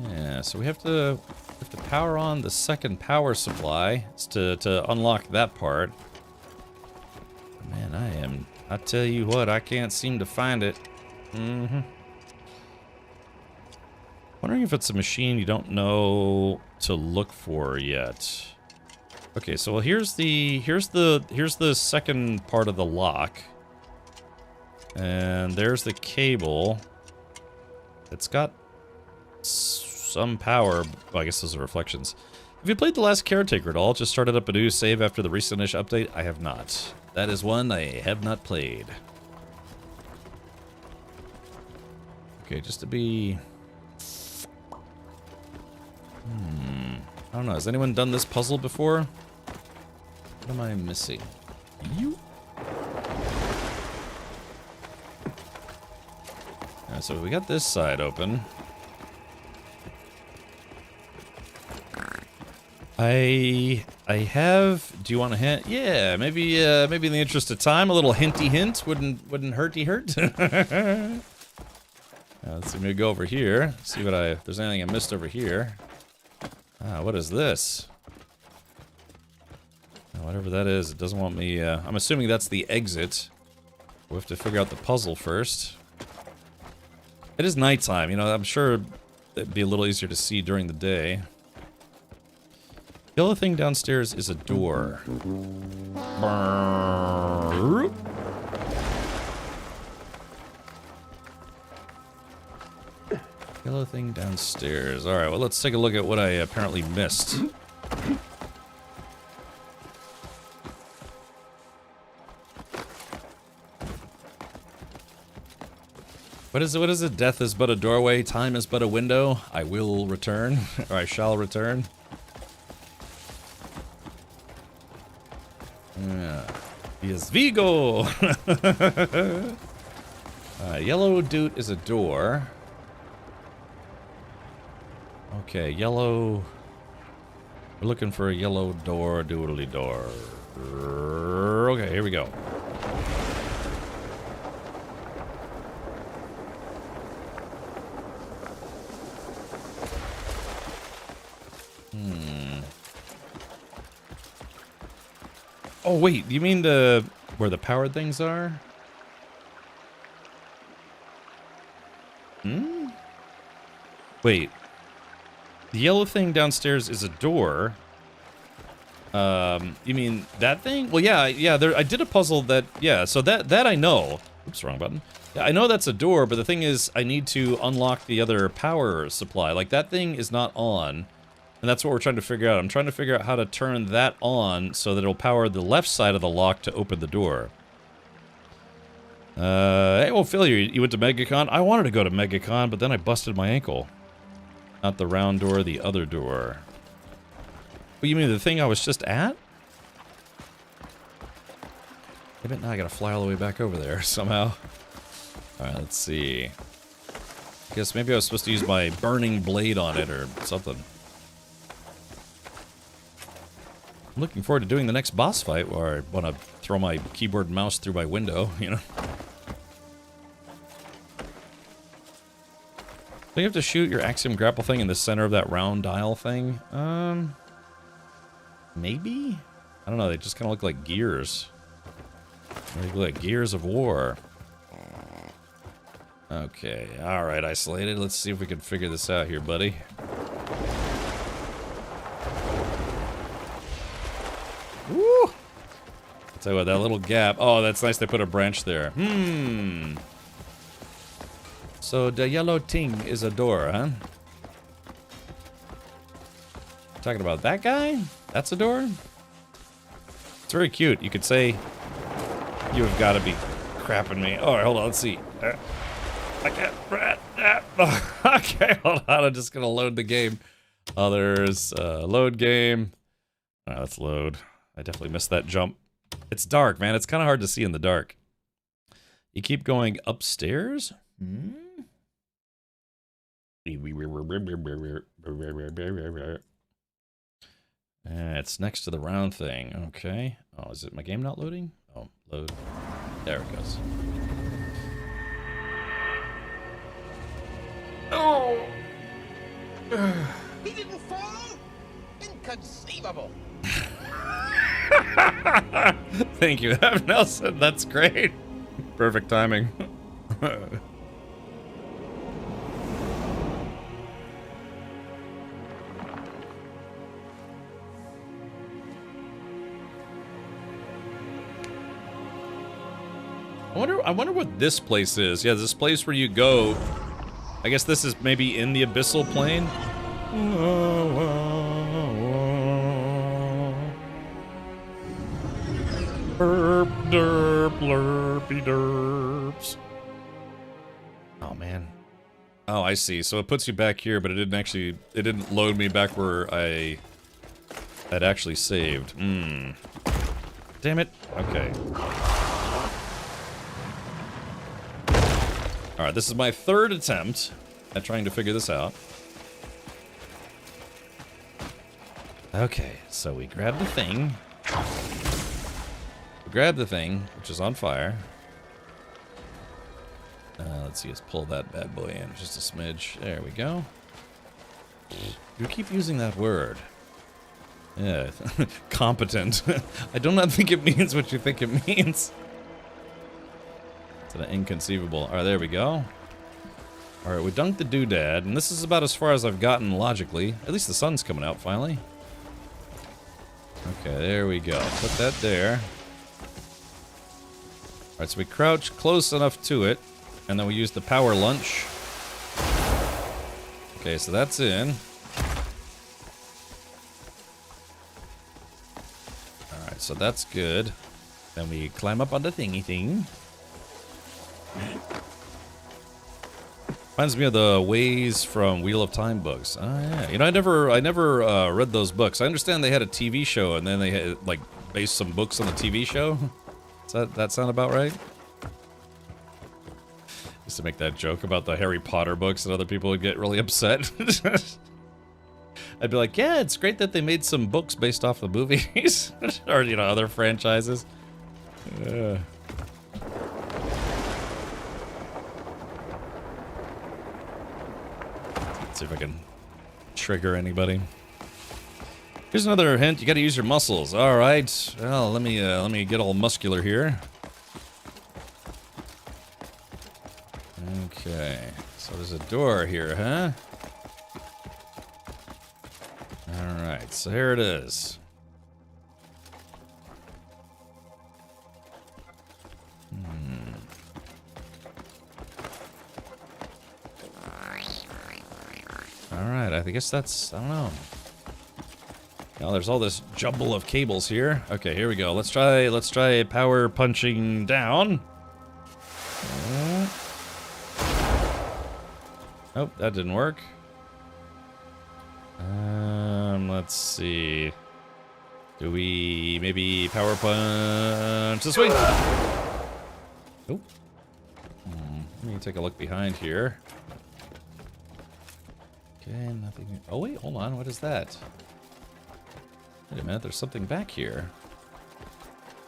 Yeah, so we have to power on the second power supply to unlock that part. Man, I tell you what, I can't seem to find it. Wondering if it's a machine you don't know to look for yet. Okay, so here's the second part of the lock. And there's the cable. It's got some power. Well, I guess those are reflections. Have you played The Last Caretaker at all? Just started up a new save after the recent-ish update? I have not. That is one I have not played. Okay, just to be I don't know. Has anyone done this puzzle before? What am I missing? You? Alright, so we got this side open. I have. Do you want a hint? Yeah, maybe in the interest of time, a little hinty hint wouldn't hurty hurt. Let's see. Maybe go over here. See what if there's anything I missed over here. What is this? Whatever that is, it doesn't want me. I'm assuming that's the exit. We have to figure out the puzzle first. It is nighttime, you know. I'm sure it'd be a little easier to see during the day. The other thing downstairs is a door. Yellow thing downstairs. Alright, well, let's take a look at what I apparently missed. What is it? Death is but a doorway, time is but a window. I will return, or I shall return. Yes, Vigo! Yellow doot is a door. Okay, yellow. We're looking for a yellow door, doodly door. Okay, here we go. Oh wait, you mean where the powered things are? Wait. The yellow thing downstairs is a door. You mean that thing? Well, yeah, I did a puzzle that, yeah, so that I know. Oops, wrong button. Yeah, I know that's a door, but the thing is, I need to unlock the other power supply. Like, that thing is not on. And that's what we're trying to figure out. I'm trying to figure out how to turn that on so that it'll power the left side of the lock to open the door. Hey, well, Phil, you went to MegaCon? I wanted to go to MegaCon, but then I busted my ankle. Not the round door, the other door. What, you mean the thing I was just at? Damn it, now I gotta fly all the way back over there somehow. Alright, let's see. I guess maybe I was supposed to use my burning blade on it or something. I'm looking forward to doing the next boss fight where I want to throw my keyboard and mouse through my window, you know? Do you have to shoot your Axiom grapple thing in the center of that round dial thing? Maybe? I don't know, they just kind of look like gears. They look like gears of war. Okay, alright, Isolated. Let's see if we can figure this out here, buddy. Woo! I'll tell you what, that little gap. Oh, that's nice they put a branch there. So the yellow thing is a door, huh? Talking about that guy? That's a door? It's very cute. You could say, you have got to be crapping me. All right, hold on. Let's see. I can't. Okay, hold on. I'm just going to load the game. Oh, there's load game. All right, let's load. I definitely missed that jump. It's dark, man. It's kind of hard to see in the dark. You keep going upstairs? It's next to the round thing. Okay. Oh, is it my game not loading? Oh, load. There it goes. Oh! He didn't fall? Inconceivable. Thank you, Nelson. That's great. Perfect timing. I wonder what this place is. Yeah, this place where you go. I guess this is maybe in the abyssal plane. Burp, derp, blurpy derps. Oh man. Oh, I see. So it puts you back here, but it didn't load me back where I had actually saved. Damn it. Okay. Alright, this is my third attempt at trying to figure this out. Okay, so we grab the thing. We grab the thing, which is on fire. Let's see, let's pull that bad boy in just a smidge. There we go. You keep using that word. Yeah, competent. I do not think it means what you think it means. It's an inconceivable. Alright, there we go. Alright, we dunked the doodad, and this is about as far as I've gotten logically. At least the sun's coming out finally. Okay, there we go. Put that there. Alright, so we crouch close enough to it, and then we use the power lunch. Okay, so that's in. Alright, so that's good. Then we climb up on the thingy thing. Reminds me of the Ways from Wheel of Time books. Oh yeah, you know, I never read those books. I understand they had a TV show, and then they had like based some books on the TV show. Does that sound about right? Used to make that joke about the Harry Potter books, and other people would get really upset. I'd be like, yeah, it's great that they made some books based off the movies, or you know, other franchises. Yeah. See if I can trigger anybody. Here's another hint. You got to use your muscles. All right. Well, let me get all muscular here. Okay. So there's a door here, huh? All right. So here it is. Alright, I guess that's, I don't know. Now there's all this jumble of cables here. Okay, here we go. Let's try power punching down. Oh, that didn't work. Let's see. Do we maybe power punch this way? Oh. Let me take a look behind here. Okay, nothing. Oh wait, hold on. What is that? Wait a minute. There's something back here.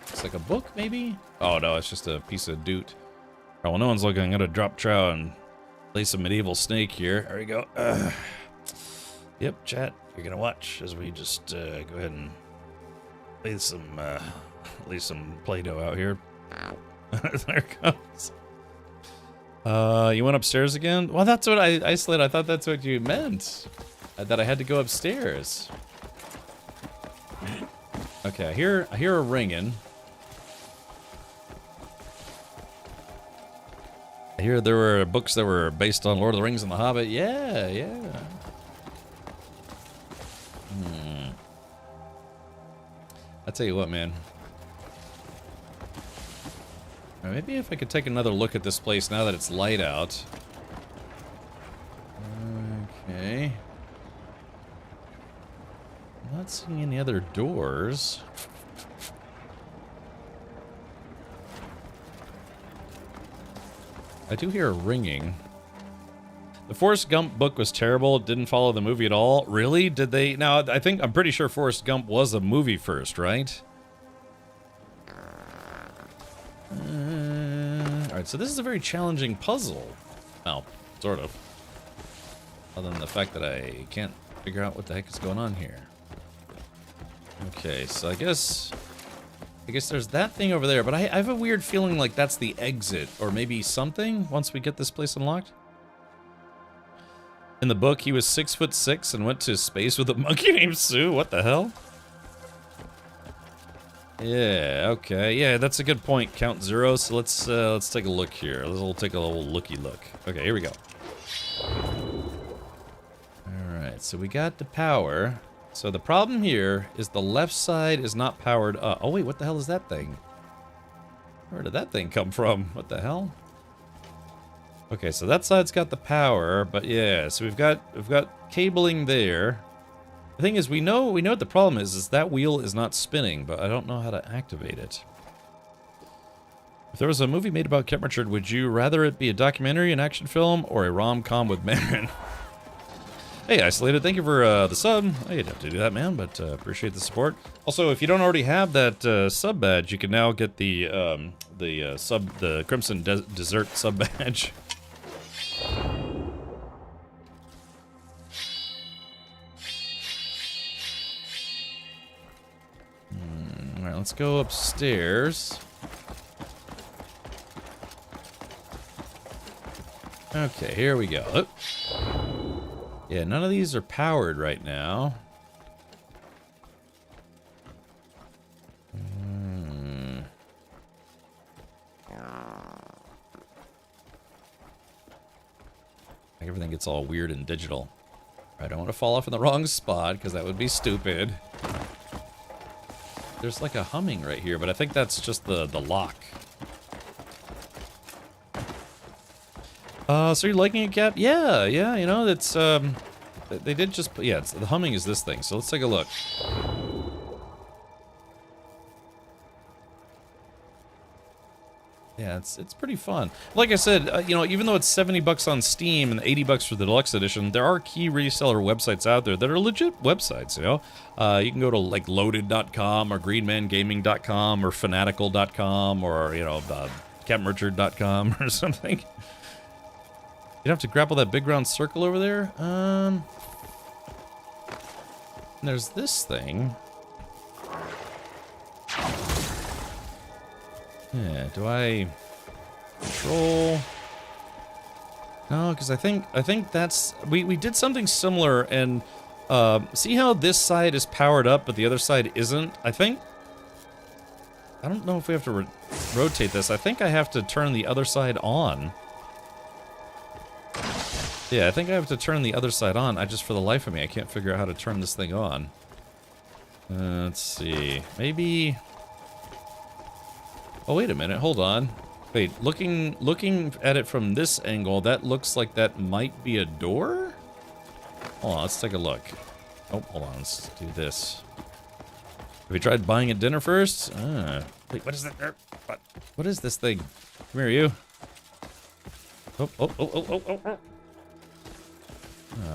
Looks like a book, maybe? Oh no, it's just a piece of doot. Oh well, no one's looking. I'm gonna drop trow and play some medieval snake here. There we go. Yep, chat. You're gonna watch as we just go ahead and lay some Play-Doh out here. There it goes. You went upstairs again? Well, that's what I Slid. I thought that's what you meant. That I had to go upstairs. Okay, I hear a ringing. I hear there were books that were based on Lord of the Rings and The Hobbit. Yeah. I tell you what, man. Maybe if I could take another look at this place now that it's light out. Okay. I'm not seeing any other doors. I do hear a ringing. The Forrest Gump book was terrible. It didn't follow the movie at all. Really? Did they? Now, I'm pretty sure Forrest Gump was a movie first, right? Alright, so this is a very challenging puzzle. Well, sort of. Other than the fact that I can't figure out what the heck is going on here. Okay, so I guess there's that thing over there, but I have a weird feeling like that's the exit, or maybe something, once we get this place unlocked. In the book, he was 6'6" and went to space with a monkey named Sue. What the hell? Yeah, okay. Yeah, that's a good point. Count zero. So let's take a look here. We'll take a little looky look. Okay, here we go. Alright, so we got the power. So the problem here is the left side is not powered up. Oh wait, what the hell is that thing? Where did that thing come from? What the hell? Okay, so that side's got the power, but yeah, so we've got cabling there. The thing is, we know what the problem is that wheel is not spinning, but I don't know how to activate it. If there was a movie made about Captain Richard, would you rather it be a documentary, an action film, or a rom-com with Marin? Hey, Isolated, thank you for the sub. Oh, you didn't have to do that, man, but appreciate the support. Also, if you don't already have that sub badge, you can now get the Crimson Dessert sub badge. All right, let's go upstairs. Okay, here we go. Oh. Yeah, none of these are powered right now. Everything gets all weird and digital. I don't want to fall off in the wrong spot, because that would be stupid. There's like a humming right here, but I think that's just the lock. So you're liking it, Cap? Yeah, you know, it's, they did just, yeah, the humming is this thing, so let's take a look. Yeah, it's pretty fun. Like I said, you know, even though it's $70 on Steam and $80 for the deluxe edition, there are key reseller websites out there that are legit websites, you know? You can go to, like, loaded.com or greenmangaming.com or fanatical.com or, you know, captainrichard.com or something. You'd have to grapple that big round circle over there. There's this thing. Yeah, do I control? No, because I think that's we did something similar, and see how this side is powered up but the other side isn't? I don't know if we have to rotate this. I think I have to turn the other side on. Yeah, I think I have to turn the other side on. For the life of me, I can't figure out how to turn this thing on. Let's see. Maybe... Oh, wait a minute. Hold on. Wait, looking at it from this angle, that looks like that might be a door? Hold on, let's take a look. Oh, hold on. Let's do this. Have you tried buying at dinner first? Wait, what is that? What is this thing? Come here, you. Oh.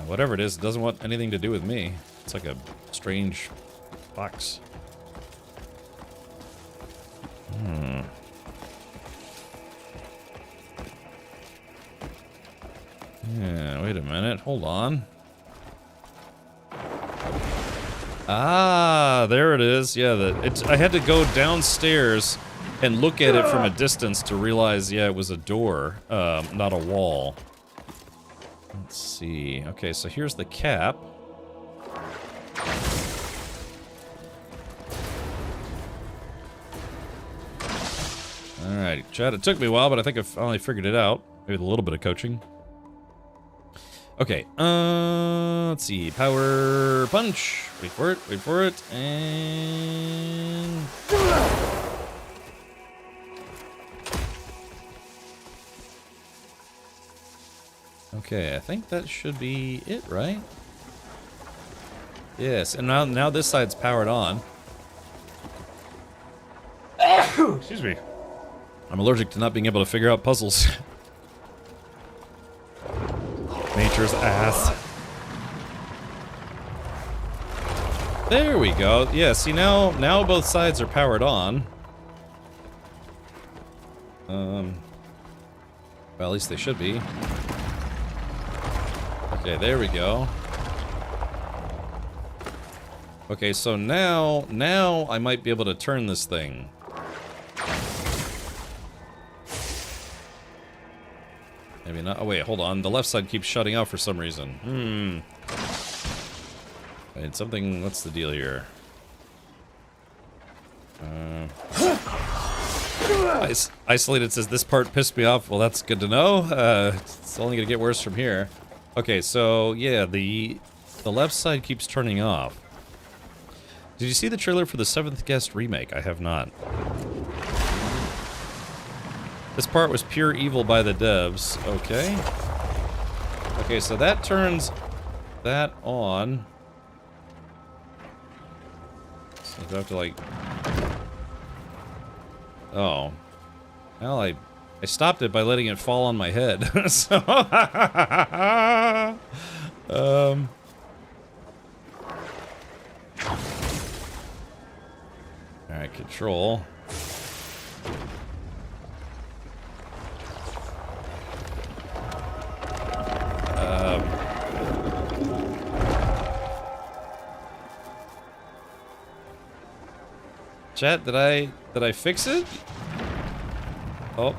Whatever it is, it doesn't want anything to do with me. It's like a strange box. Yeah, wait a minute. Hold on. Ah, there it is. Yeah, I had to go downstairs and look at it from a distance to realize, yeah, it was a door, not a wall. Let's see. Okay, so here's the cap. Alright, Chad, it took me a while, but I think I finally figured it out. Maybe with a little bit of coaching. Okay, let's see. Power punch. Wait for it, and... Okay, I think that should be it, right? Yes, and now this side's powered on. Excuse me. I'm allergic to not being able to figure out puzzles. Nature's ass. There we go. Yeah, see now both sides are powered on. Well, at least they should be. Okay, there we go. Okay, so now I might be able to turn this thing. Maybe not. Oh, wait, hold on. The left side keeps shutting off for some reason. Wait, something... What's the deal here? Isolated says, this part pissed me off. Well, that's good to know. It's only going to get worse from here. Okay, so, yeah, the left side keeps turning off. Did you see the trailer for the 7th Guest remake? I have not. This part was pure evil by the devs. Okay. Okay, so that turns that on. So I have to like... Oh. Well, I stopped it by letting it fall on my head. So... Alright, control. Chat, did I fix it? Oh.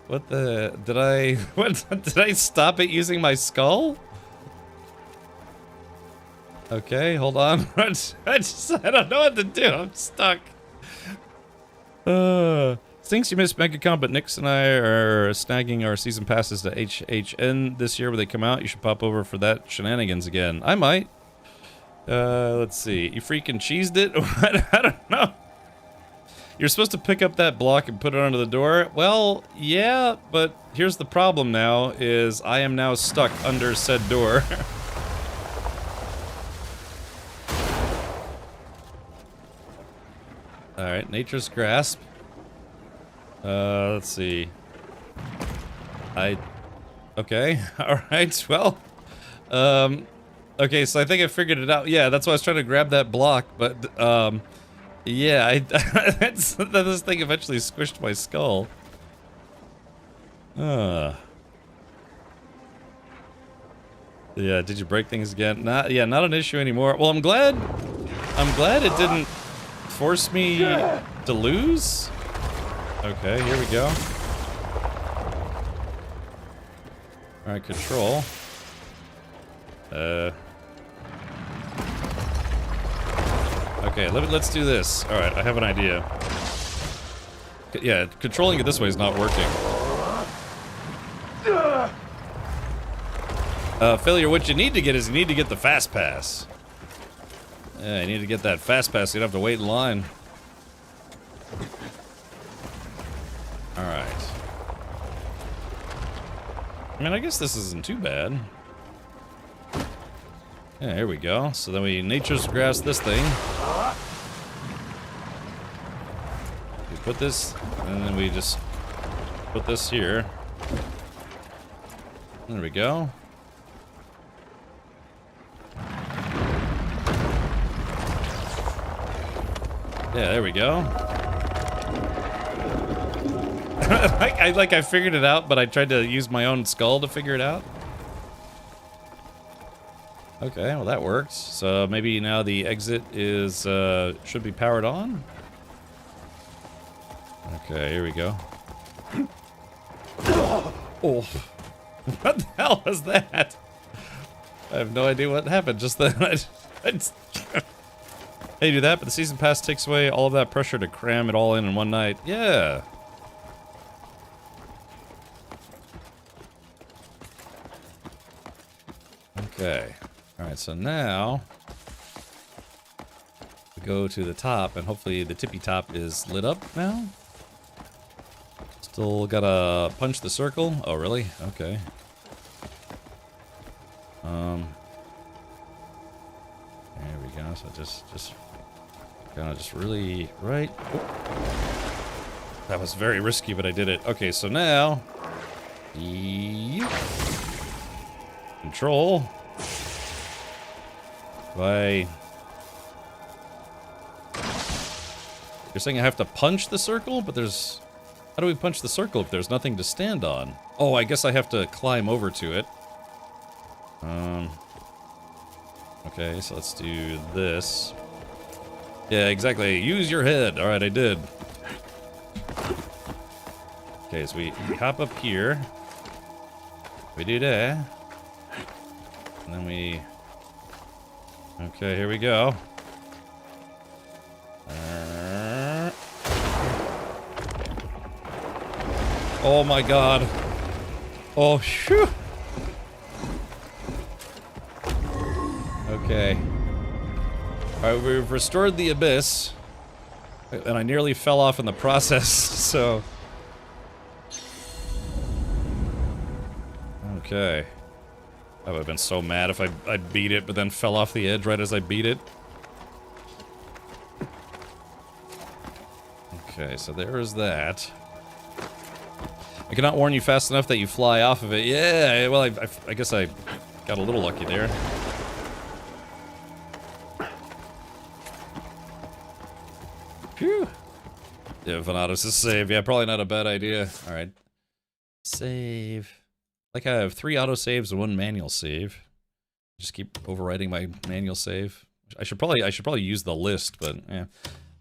What the... Did I stop it using my skull? Okay, hold on. I don't know what to do. I'm stuck. Stinks you missed MegaCon, but Nix and I are snagging our season passes to HHN this year when they come out. You should pop over for that shenanigans again. I might. Let's see. You freaking cheesed it? I don't know. You're supposed to pick up that block and put it under the door? Well, yeah, but here's the problem now, is I am now stuck under said door. Alright, Nature's Grasp. Let's see. Okay, alright, well. Okay, so I think I figured it out. Yeah, that's why I was trying to grab that block, but, yeah, this thing eventually squished my skull. Yeah, did you break things again? Yeah, not an issue anymore. Well, I'm glad it didn't force me to lose. Okay, here we go. Alright, control. Okay, let's do this. Alright, I have an idea. Yeah, controlling it this way is not working. Failure, what you need to get is you need to get the fast pass. Yeah, you need to get that fast pass so you don't have to wait in line. Alright. I mean, I guess this isn't too bad. Yeah, here we go. So then we Nature's Grasp this thing. We put this, and then we just put this here. There we go. Yeah, there we go. I figured it out, but I tried to use my own skull to figure it out. Okay, well that works. So maybe now the exit is should be powered on. Okay, here we go. Oh, what the hell was that? I have no idea what happened just then. Hey, do that, but the season pass takes away all of that pressure to cram it all in one night. Yeah. Okay. Alright, so now we go to the top, and hopefully the tippy top is lit up now. Still gotta punch the circle. Oh, really? Okay. There we go. So just kind of just really right. Oh. That was very risky, but I did it. Okay, so now control. You're saying I have to punch the circle, but there's... How do we punch the circle if there's nothing to stand on? Oh, I guess I have to climb over to it. Okay, so let's do this. Yeah, exactly. Use your head. Alright, I did. Okay, so we hop up here. We do that. And then we... Okay, here we go. Oh my god. Oh, shoo. Okay. Alright, we've restored the abyss. And I nearly fell off in the process, so... Okay. I would have been so mad if I beat it, but then fell off the edge right as I beat it. Okay, so there is that. I cannot warn you fast enough that you fly off of it. Yeah, well, I guess I got a little lucky there. Phew. Yeah, Venados is save. Yeah, probably not a bad idea. Alright. Save. Like I have 3 autosaves and 1 manual save. Just keep overwriting my manual save. I should probably use the list, but yeah.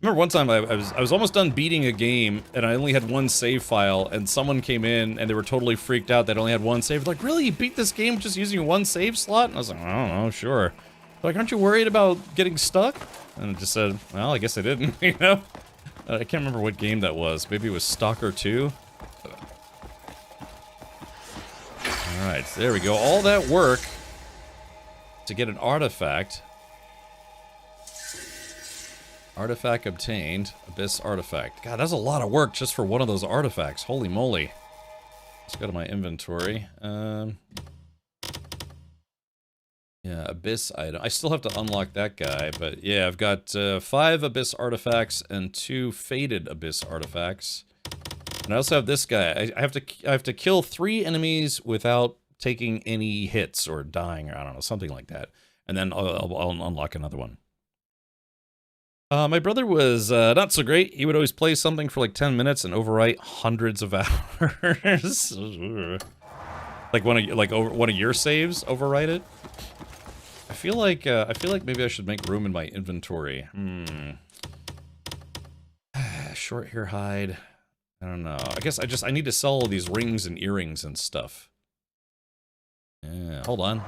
Remember one time I was almost done beating a game and I only had 1 save file and someone came in and they were totally freaked out that I only had 1 save. Like, really? You beat this game just using 1 save slot? And I was like, I don't know, sure. Like, aren't you worried about getting stuck? And it just said, well, I guess I didn't, you know? I can't remember what game that was. Maybe it was Stalker 2? Alright, there we go. All that work to get an artifact. Artifact obtained. Abyss artifact. God, that's a lot of work just for one of those artifacts. Holy moly. Let's go to my inventory. Yeah, Abyss item. I still have to unlock that guy, but yeah, I've got 5 Abyss artifacts and 2 Faded Abyss artifacts. And I also have this guy. I have to kill 3 enemies without taking any hits or dying, or I don't know, something like that. And then I'll unlock another one. My brother was not so great. He would always play something for like 10 minutes and overwrite hundreds of hours. Like one of your saves, overwrite it. I feel like maybe I should make room in my inventory. Short hair hide. I don't know. I guess I need to sell all these rings and earrings and stuff. Yeah, hold on.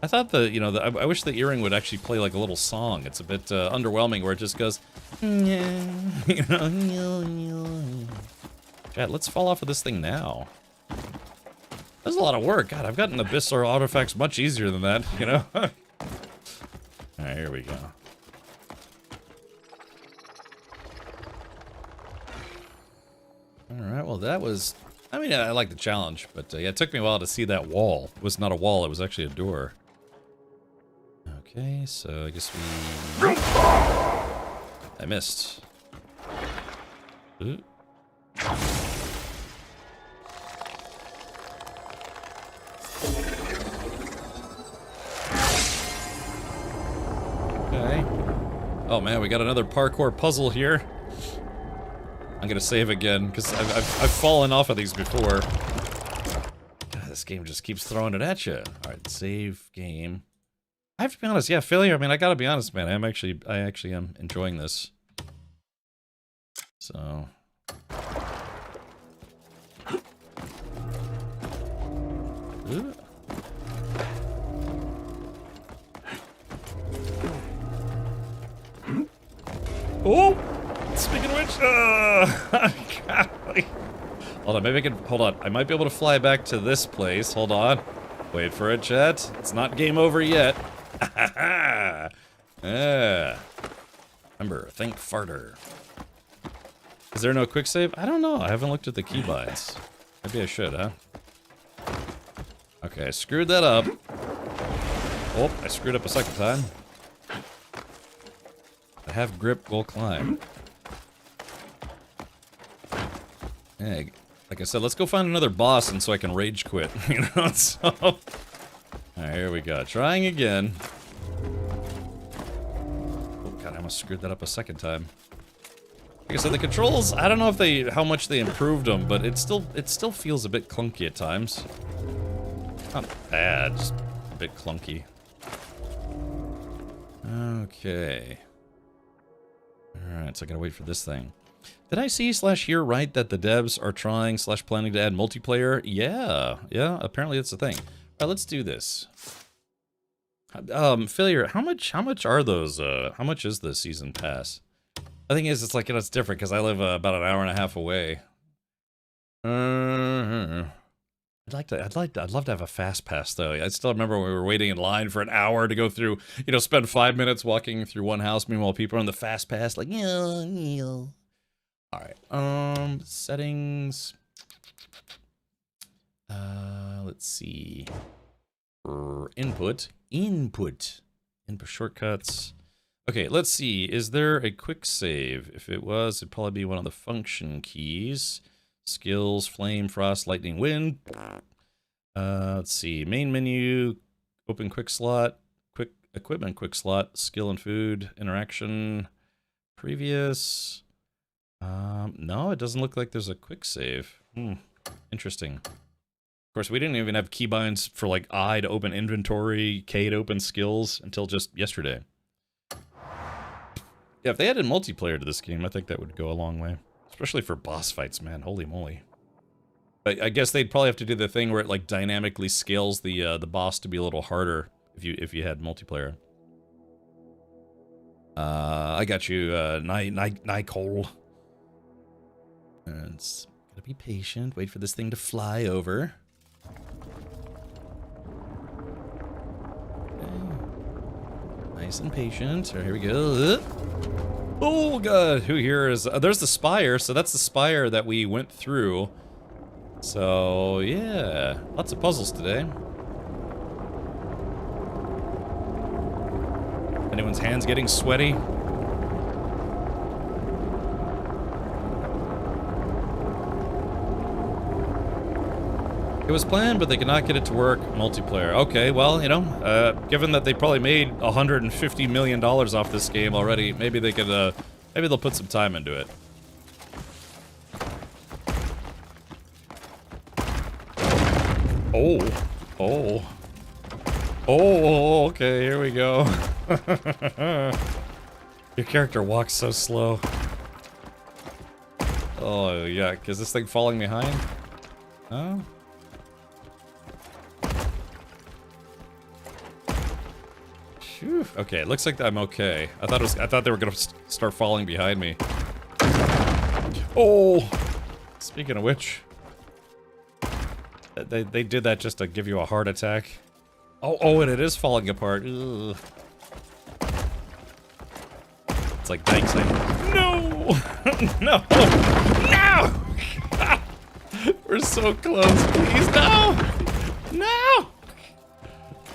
I thought I wish the earring would actually play like a little song. It's a bit underwhelming where it just goes, Chat, let's fall off of this thing now. That's a lot of work. God, I've gotten Abyss or artifacts much easier than that, you know? Alright, here we go. Alright, well that was... I mean, I like the challenge, but yeah, it took me a while to see that wall. It was not a wall, it was actually a door. Okay, so I guess we... I missed. Ooh. Okay. Oh man, we got another parkour puzzle here. I'm gonna save again, because I've fallen off of these before. God, this game just keeps throwing it at you. Alright, save game. I have to be honest, yeah, failure, I mean, I gotta be honest, man, I actually am enjoying this. So... Ooh. Oh! Speaking of which, golly. Hold on, maybe I can, hold on. I might be able to fly back to this place. Hold on. Wait for it, chat. It's not game over yet. Yeah. Remember, think farter. Is there no quick save? I don't know. I haven't looked at the keybinds. Maybe I should, huh? Okay, I screwed that up. Oh, I screwed up a second time. I have grip, will climb. Yeah, like I said, let's go find another boss and so I can rage quit, you know, so... Alright, here we go. Trying again. Oh god, I almost screwed that up a second time. Like I said, the controls, I don't know if how much they improved them, but it still feels a bit clunky at times. Not bad, just a bit clunky. Okay. Alright, so I gotta wait for this thing. Did I see / hear right that the devs are trying / planning to add multiplayer? Yeah, apparently that's the thing. Alright, let's do this. Failure, how much are those, how much is the season pass? The thing is, it's like, you know, it's different because I live about an hour and a half away. I I'd love to have a fast pass though. I still remember when we were waiting in line for an hour to go through, spend 5 minutes walking through one house. Meanwhile, people are on the fast pass, like, yeah. All right, settings. Let's see. Input shortcuts. Okay, let's see. Is there a quick save? If it was, it'd probably be one of the function keys. Skills, flame, frost, lightning, wind. Let's see. Main menu, open quick slot, quick equipment, quick slot, skill and food, interaction, previous. No, it doesn't look like there's a quick save. Interesting. Of course, we didn't even have keybinds for like I to open inventory, K to open skills until just yesterday. Yeah, if they added multiplayer to this game, I think that would go a long way. Especially for boss fights, man. Holy moly. I guess they'd probably have to do the thing where it like dynamically scales the boss to be a little harder if you had multiplayer. I got you, Nicole. And gotta be patient. Wait for this thing to fly over. Okay. Nice and patient. All right, here we go. Oh god, who here is... there's the spire, so that's the spire that we went through. So, yeah. Lots of puzzles today. Anyone's hands getting sweaty? It was planned, but they could not get it to work. Multiplayer. Okay, well, given that they probably made $150 million off this game already, maybe they could, maybe they'll put some time into it. Oh, okay, here we go. Your character walks so slow. Oh, yuck. Is this thing falling behind? No? Phew. Okay, it looks like I'm okay. I thought they were gonna start falling behind me. Oh! Speaking of which, they did that just to give you a heart attack. Oh, and it is falling apart. Ugh. It's like thanks. No! No! No! We're so close. Please, no! No!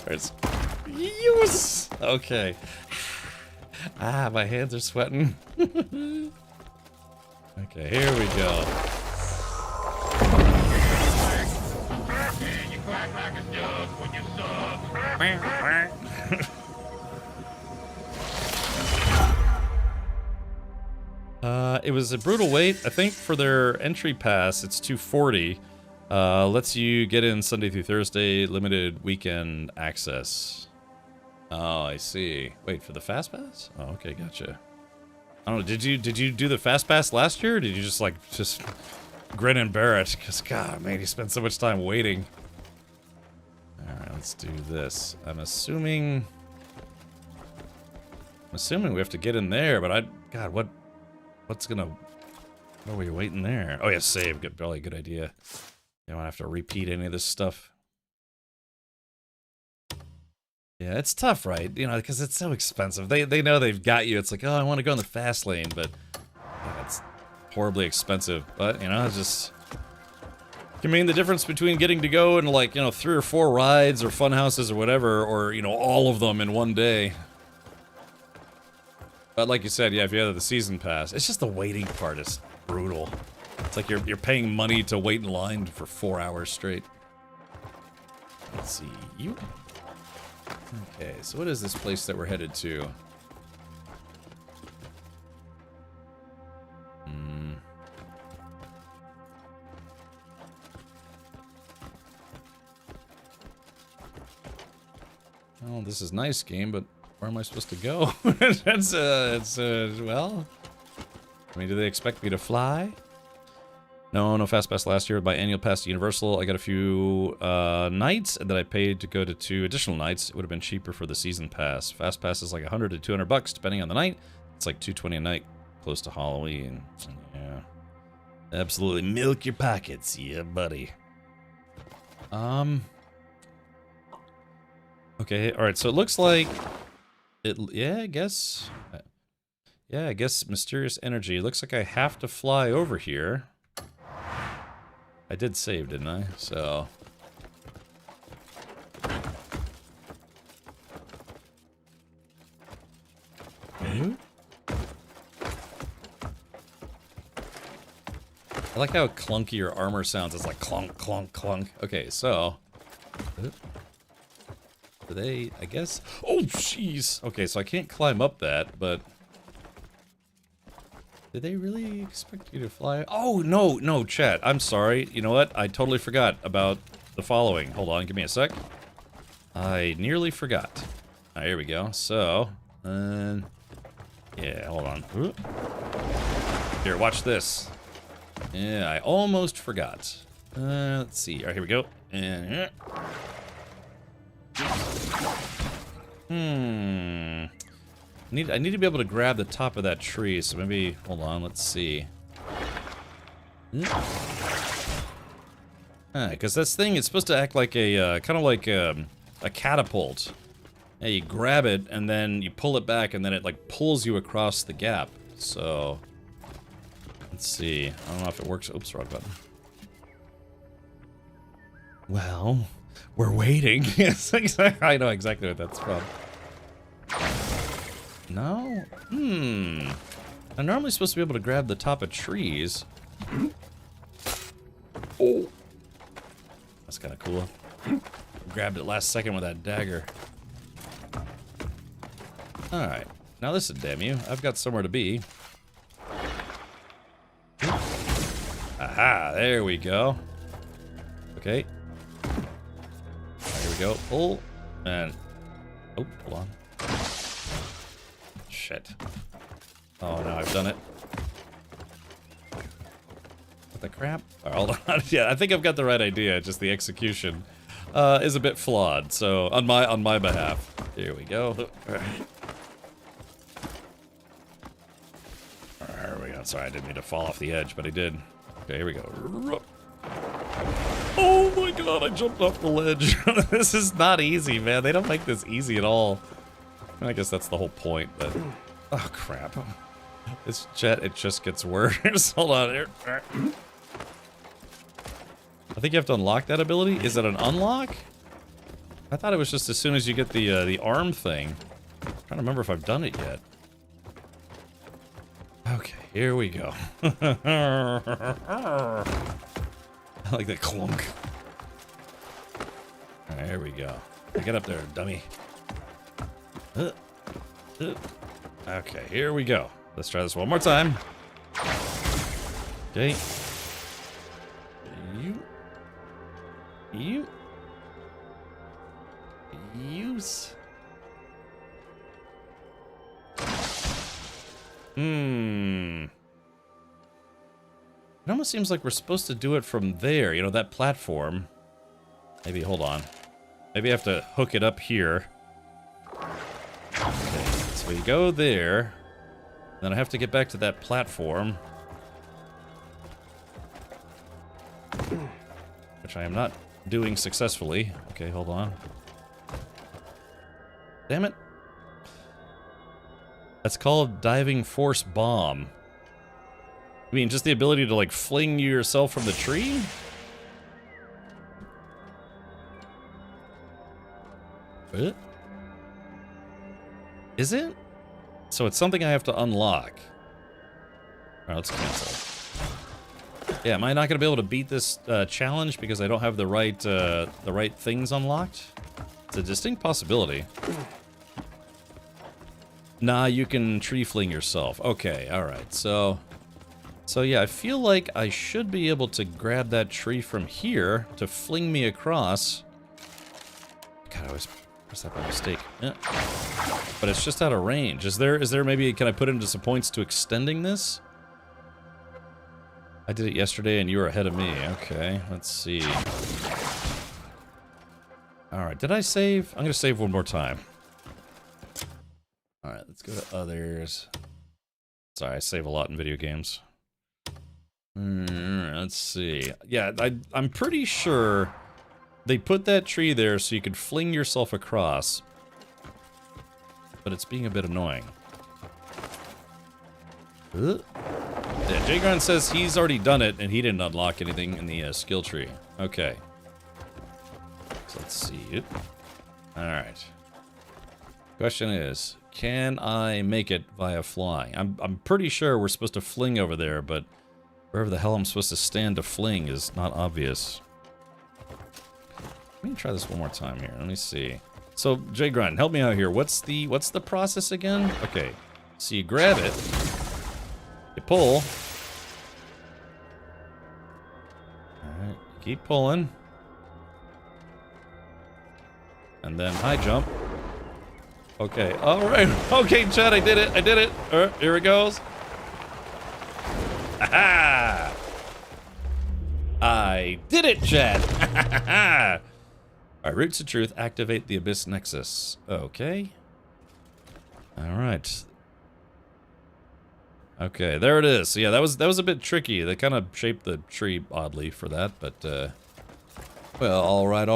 There's... Yes! Okay. Ah, my hands are sweating. Okay, here we go. It was a brutal wait. I think for their entry pass, it's $240. Lets you get in Sunday through Thursday, limited weekend access. Oh, I see. Wait, for the fast pass? Oh, okay, gotcha. I don't know. Did you do the fast pass last year? Or did you just grin and bear it? Because God, man, you spent so much time waiting. All right, let's do this. I'm assuming we have to get in there, but God, what are we waiting there? Oh yeah, save. Probably a good idea. You don't have to repeat any of this stuff. Yeah, it's tough, right? Because it's so expensive. They know they've got you. It's like, oh, I want to go in the fast lane, but it's horribly expensive. But, it's just... can mean the difference between getting to go and, 3 or 4 rides or fun houses or whatever, or, all of them in one day. But like you said, yeah, if you have the season pass, it's just the waiting part is brutal. It's like you're paying money to wait in line for 4 hours straight. Let's see, you... Okay, so what is this place that we're headed to? Well, this is nice game, but where am I supposed to go? Well... I mean, do they expect me to fly? No fast pass last year. Biannual pass to Universal. I got a few nights that I paid to go to 2 additional nights. It would have been cheaper for the season pass. Fast pass is like $100 to $200 depending on the night. It's like $220 a night, close to Halloween. Yeah, absolutely milk your pockets, yeah, buddy. Okay, alright, so it looks like... Yeah, I guess... Yeah, I guess mysterious energy. It looks like I have to fly over here. I did save, didn't I? So... I like how clunky your armor sounds. It's like clunk, clunk, clunk. Okay, so... Do they, I guess... Oh, jeez! Okay, so I can't climb up that, but... Did they really expect you to fly? Oh, no, chat. I'm sorry. You know what? I totally forgot about the following. Hold on, give me a sec. I nearly forgot. Alright, here we go. So, yeah, hold on. Here, watch this. Yeah, I almost forgot. Let's see. Alright, here we go. And I need to be able to grab the top of that tree, so maybe hold on, let's see. Because this thing is supposed to act like a kind of like a catapult. Yeah, you grab it and then you pull it back and then it like pulls you across the gap. So let's see. I don't know if it works. Oops, wrong button. Well, we're waiting. Yes, exactly. I know exactly what that's from. No? I'm normally supposed to be able to grab the top of trees. Oh. That's kind of cool. Grabbed it last second with that dagger. Alright. Now listen, damn you. I've got somewhere to be. Aha, there we go. Okay. Here we go. Pull. And... Oh, hold on. Shit. Oh, no, I've done it. What the crap? Oh, hold on. Yeah, I think I've got the right idea. Just the execution is a bit flawed. So, on my behalf. Here we go. There we go. Sorry, I didn't mean to fall off the edge, but I did. Okay, here we go. Oh my god, I jumped off the ledge. This is not easy, man. They don't make this easy at all. I guess that's the whole point, but... Oh, crap. This jet, it just gets worse. Hold on here. I think you have to unlock that ability. Is it an unlock? I thought it was just as soon as you get the arm thing. I'm trying to remember if I've done it yet. Okay, here we go. I like that clunk. Alright, here we go. Get up there, dummy. Okay, here we go. Let's try this one more time. Okay. Use. It almost seems like we're supposed to do it from there, you know, that platform. Maybe, hold on. Maybe I have to hook it up here. Okay, so we go there. Then I have to get back to that platform. Which I am not doing successfully. Okay, hold on. Damn it. That's called Diving Force Bomb. I mean, just the ability to, like, fling yourself from the tree? What? Is it? So it's something I have to unlock. Alright, let's cancel. Yeah, am I not gonna be able to beat this challenge because I don't have the right things unlocked? It's a distinct possibility. Nah, you can tree fling yourself. Okay, alright, so yeah, I feel like I should be able to grab that tree from here to fling me across. God, I always press that by mistake. Yeah. But it's just out of range. Is there maybe, can I put into some points to extending this? I did it yesterday and you were ahead of me. Okay, let's see. Alright, did I save? I'm gonna save one more time. Alright, let's go to others. Sorry, I save a lot in video games. Let's see. Yeah, I'm pretty sure they put that tree there so you could fling yourself across. But it's being a bit annoying. Yeah, Jagron says he's already done it and he didn't unlock anything in the skill tree. Okay. So let's see it. Alright. Question is, can I make it via flying? I'm pretty sure we're supposed to fling over there, but wherever the hell I'm supposed to stand to fling is not obvious. Let me try this one more time here. Let me see. So, Jagron, help me out here. What's the process again? Okay. So you grab it. You pull. Alright, keep pulling. And then high jump. Okay, alright. Okay, Chad, I did it. I did it. Alright, here it goes. Aha! I did it, Chad. Alright, Roots of Truth, activate the Abyss Nexus. Okay. Alright. Okay, there it is. So yeah, that was a bit tricky. They kind of shaped the tree oddly for that, but well, alright.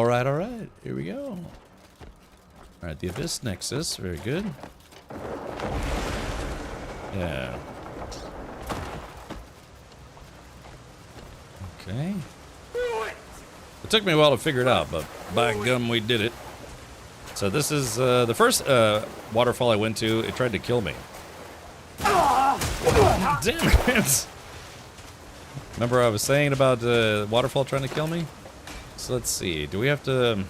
Here we go. Alright, the Abyss Nexus, very good. Yeah. Okay. It took me a while to figure it out, but by gum, we did it. So this is the first waterfall I went to. It tried to kill me. Damn it! Remember I was saying about the waterfall trying to kill me? So let's see. Do we have to...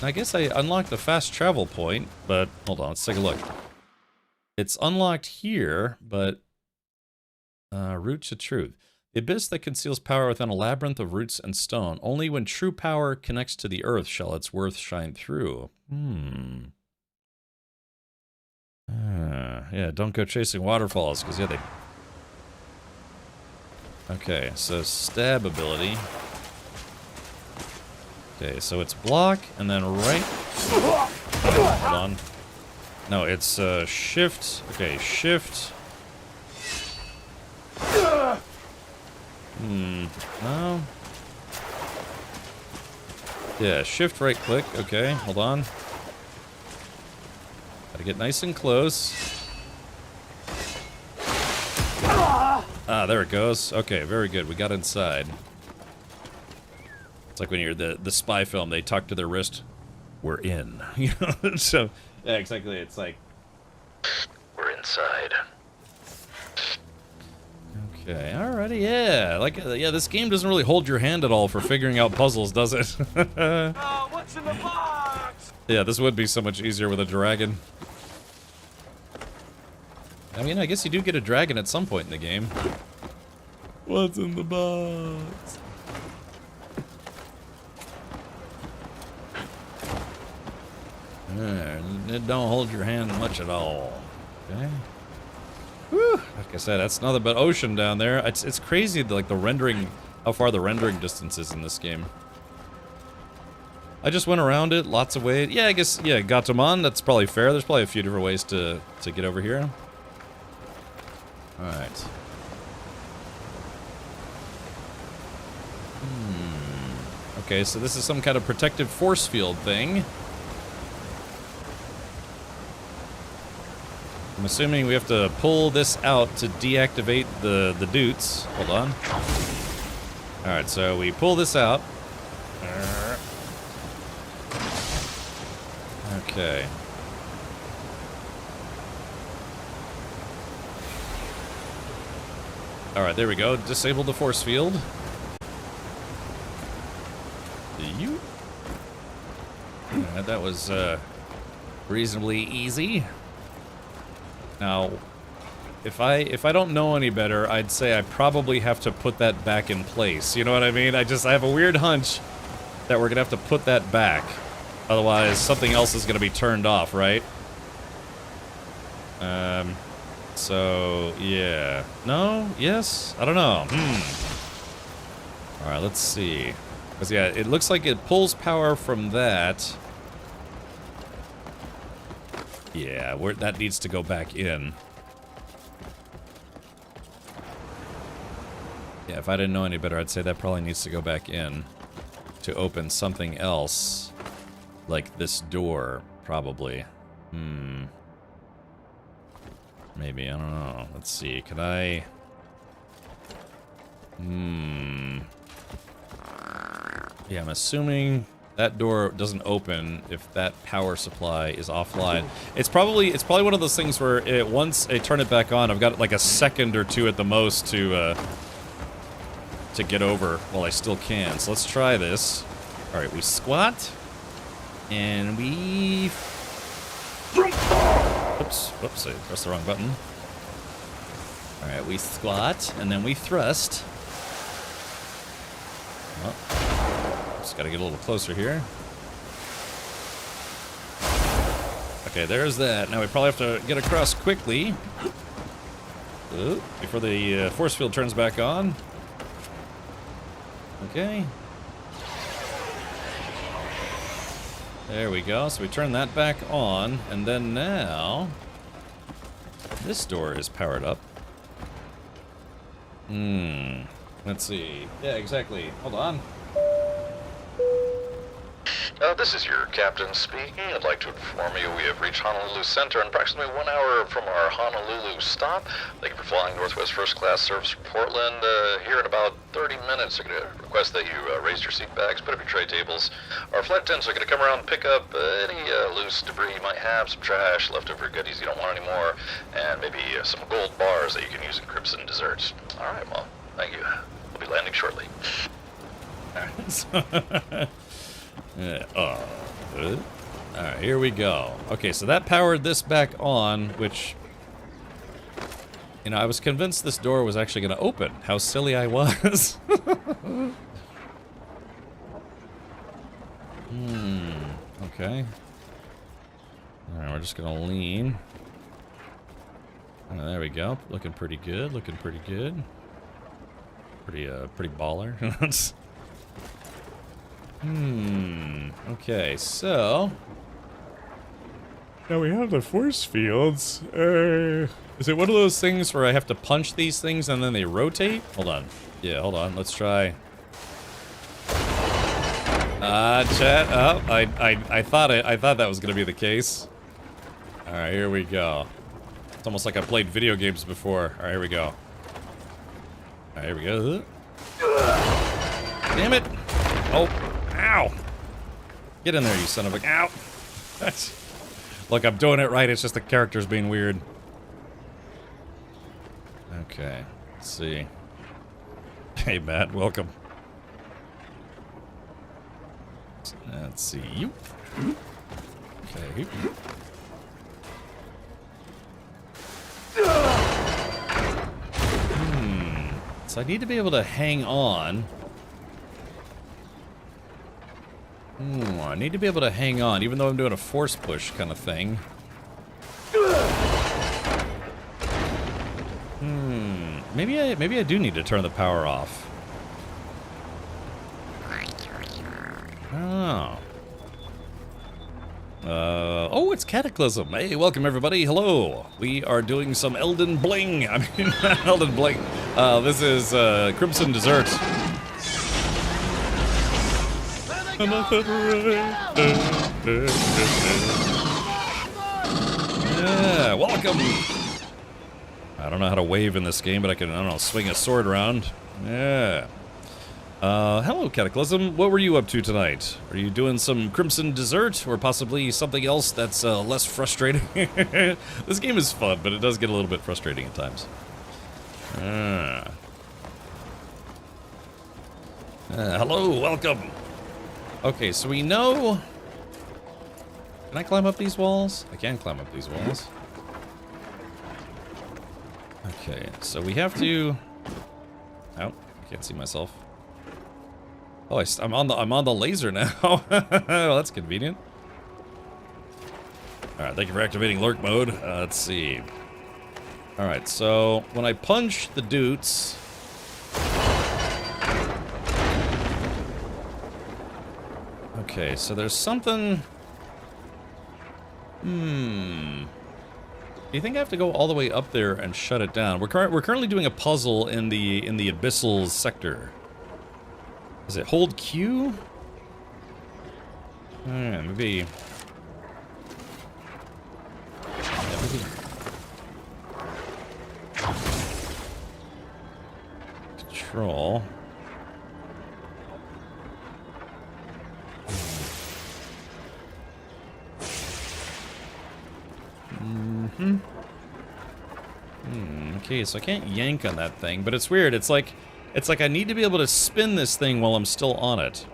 I guess I unlocked the fast travel point, but hold on, let's take a look. It's unlocked here, but Roots of Truth. The abyss that conceals power within a labyrinth of roots and stone. Only when true power connects to the earth shall its worth shine through. Yeah, don't go chasing waterfalls, because yeah, they... Okay, so stab ability. Okay, so it's block, and then right... Hold on. No, it's shift. Okay, shift. No. Yeah, shift right click. Okay, hold on. Gotta get nice and close. Ah, there it goes. Okay, very good. We got inside. It's like when you're the spy film, they talk to their wrist. We're in. You know? So, yeah, exactly. It's like, we're inside. Okay, alrighty, yeah. Like, yeah, this game doesn't really hold your hand at all for figuring out puzzles, does it? Oh, what's in the box? Yeah, this would be so much easier with a dragon. I mean, I guess you do get a dragon at some point in the game. What's in the box? It don't hold your hand much at all. Okay. Whew. Like I said, that's nothing but ocean down there. It's crazy, like the rendering, how far the rendering distance is in this game. I just went around it, lots of ways. Yeah, I guess, yeah, Gatomon, that's probably fair. There's probably a few different ways to get over here. Alright. Okay, so this is some kind of protective force field thing. I'm assuming we have to pull this out to deactivate the doots. Hold on. Alright, so we pull this out. Okay. Alright, there we go. Disable the force field. That was reasonably easy. Now, if I don't know any better, I'd say I probably have to put that back in place. You know what I mean? I have a weird hunch that we're gonna have to put that back. Otherwise, something else is gonna be turned off, right? So, yeah. No? Yes? I don't know. Alright, let's see. Because, yeah, it looks like it pulls power from that. Yeah, that needs to go back in. Yeah, if I didn't know any better, I'd say that probably needs to go back in to open something else, like this door, probably. Maybe, I don't know. Let's see, could I... Yeah, I'm assuming that door doesn't open if that power supply is offline. It's probably one of those things where once I turn it back on, I've got like a second or two at the most to get over while I still can. So let's try this. All right, we squat and we. Oops, I pressed the wrong button. All right, we squat and then we thrust. Well, just gotta get a little closer here. Okay, there's that. Now we probably have to get across quickly. Ooh, before the force field turns back on. Okay. There we go. So we turn that back on, and then now this door is powered up. Let's see. Yeah, exactly. Hold on. This is your captain speaking. I'd like to inform you we have reached Honolulu Center in approximately 1 hour from our Honolulu stop. Thank you for flying Northwest First Class service from Portland. Here in about 30 minutes, I'm going to request that you raise your seat bags, put up your tray tables. Our flight attendants are going to come around and pick up any loose debris you might have, some trash, leftover goodies you don't want anymore, and maybe some gold bars that you can use in Crimson desserts. All right, well, thank you. We'll be landing shortly. Alright, here we go. Okay, so that powered this back on, which, you know, I was convinced this door was actually going to open. How silly I was. Okay. Alright, we're just going to lean. Oh, there we go. Looking pretty good. Looking pretty good. Pretty baller. Okay, so now we have the force fields. Is it one of those things where I have to punch these things and then they rotate? Hold on. Yeah, hold on. Let's try. Chat. Oh, I thought that was gonna be the case. All right, here we go. It's almost like I played video games before. All right, here we go. All right, here we go. Damn it! Oh. Ow! Get in there, you son of a... Ow! Look, I'm doing it right, it's just the character's being weird. Okay, let's see. Hey, Matt, welcome. Let's see. You. Okay. So I need to be able to hang on. I need to be able to hang on, even though I'm doing a force push kind of thing. Maybe I do need to turn the power off. Oh. Oh, it's Cataclysm. Hey, welcome everybody. Hello. We are doing some Elden Bling. I mean, Elden Bling. This is Crimson Dessert. Yeah, welcome. I don't know how to wave in this game, but I can, I don't know, swing a sword around. Yeah. Hello, Cataclysm. What were you up to tonight? Are you doing some Crimson Dessert, or possibly something else that's less frustrating? This game is fun, but it does get a little bit frustrating at times. Hello, welcome. Okay, so we know... Can I climb up these walls? I can climb up these walls. Okay, so we have to... Oh, I can't see myself. Oh, I'm on the laser now. Well, that's convenient. All right, thank you for activating lurk mode. Let's see. All right, so when I punch the dudes... Okay, so there's something... Do you think I have to go all the way up there and shut it down? We're currently doing a puzzle in the abyssal sector. Is it hold Q? Maybe. Yeah, maybe. Control. Okay, so I can't yank on that thing, but it's weird. It's like I need to be able to spin this thing while I'm still on it.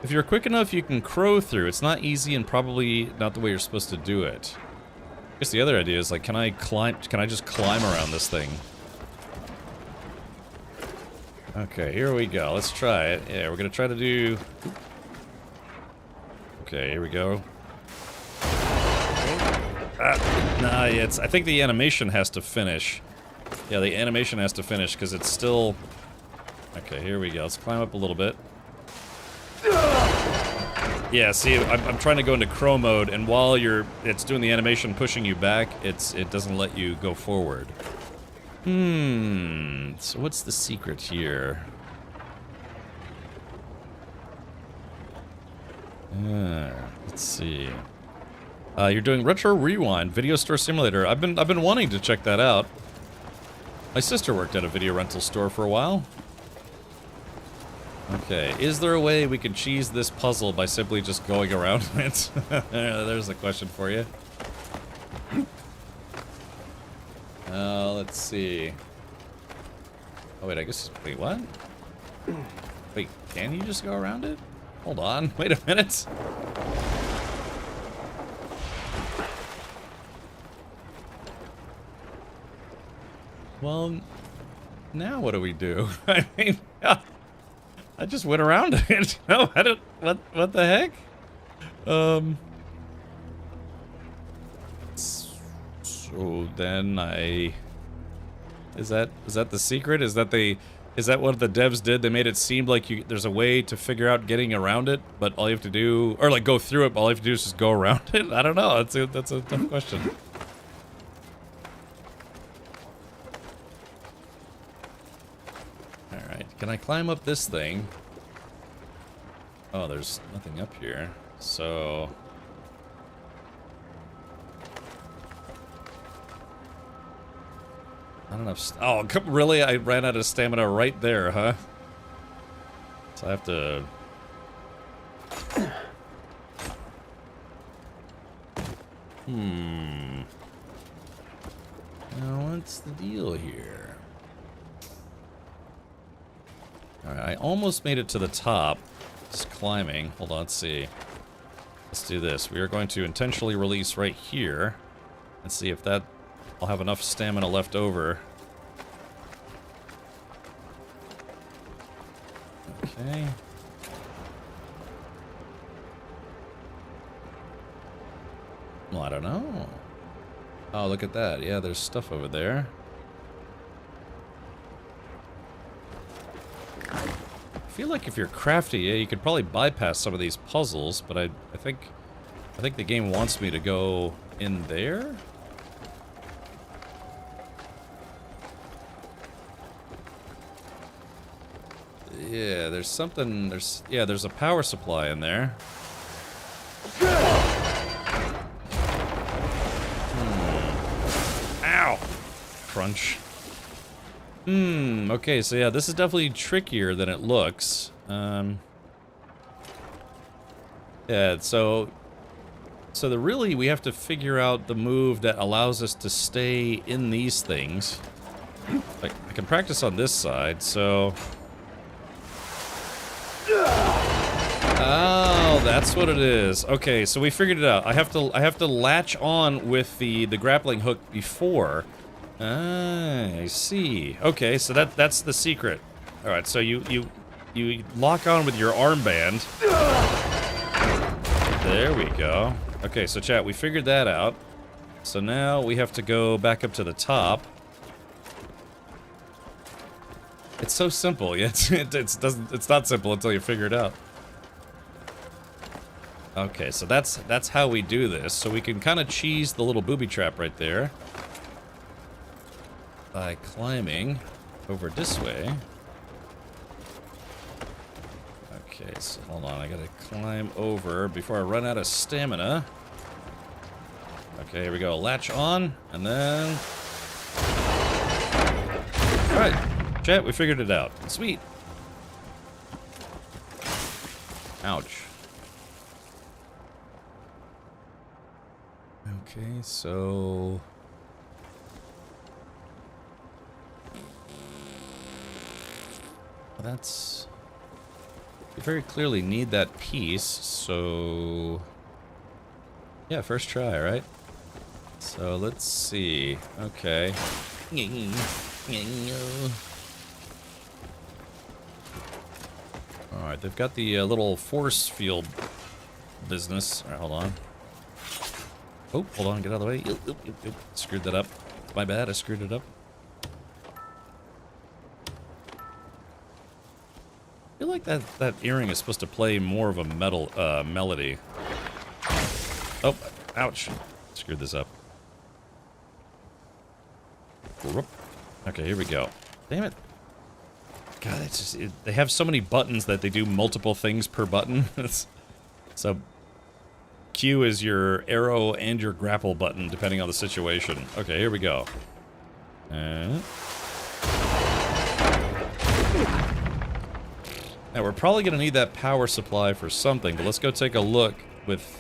If you're quick enough, you can crow through. It's not easy and probably not the way you're supposed to do it. I guess the other idea is, like, can I just climb around this thing? Okay, here we go. Let's try it. Yeah, we're gonna try to do... Okay, here we go. Nah, I think the animation has to finish. Yeah, the animation has to finish because it's still... Okay, here we go. Let's climb up a little bit. Yeah, see, I'm trying to go into crow mode, and while it's doing the animation pushing you back, it doesn't let you go forward. So what's the secret here? Let's see. You're doing Retro Rewind, Video Store Simulator. I've been wanting to check that out. My sister worked at a video rental store for a while. Okay, is there a way we can cheese this puzzle by simply just going around it? There's a question for you. Let's see. Oh wait, I guess, wait, what? Wait, can you just go around it? Hold on, wait a minute. Well, now what do we do? I mean, I just went around it. No, I don't. What the heck? So then is that the secret? Is that what the devs did? They made it seem like there's a way to figure out getting around it, but all you have to do, or like go through it, but all you have to do is just go around it? I don't know. That's a tough question. Can I climb up this thing? Oh, there's nothing up here. So... Not enough... Oh, really? I ran out of stamina right there, huh? So I have to... Now, what's the deal here? Alright, I almost made it to the top. Just climbing. Hold on, let's see. Let's do this. We are going to intentionally release right here. And see if that... I'll have enough stamina left over. Okay. Well, I don't know. Oh, look at that. Yeah, there's stuff over there. I feel like if you're crafty, yeah, you could probably bypass some of these puzzles, but I think the game wants me to go in there. Yeah, there's something. There's a power supply in there. Ow! Crunch. Okay, so yeah, this is definitely trickier than it looks. Yeah, so really we have to figure out the move that allows us to stay in these things. Like, I can practice on this side, so... Oh, that's what it is. Okay, so we figured it out. I have to latch on with the grappling hook before. Ah, I see. Okay, so that's the secret. All right, so you lock on with your armband. There we go. Okay, so chat, we figured that out. So now we have to go back up to the top. It's so simple, yet it's not simple until you figure it out. Okay, so that's how we do this. So we can kind of cheese the little booby trap right there by climbing over this way. Okay, so hold on, I gotta climb over before I run out of stamina. Okay, here we go. Latch on, and then... Alright, chat, we figured it out. Sweet. Ouch. Okay, so... That's... You very clearly need that piece, so... Yeah, first try, right? So let's see. Okay. Alright, they've got the little force field business. Alright, hold on. Oh, hold on, get out of the way. Oop. Screwed that up. It's my bad, I screwed it up. I feel like that earring is supposed to play more of a melody. Oh, ouch. Screwed this up. Okay, here we go. Damn it. God, it's just, they have so many buttons that they do multiple things per button. So, Q is your arrow and your grapple button, depending on the situation. Okay, here we go. Now, we're probably going to need that power supply for something, but let's go take a look with,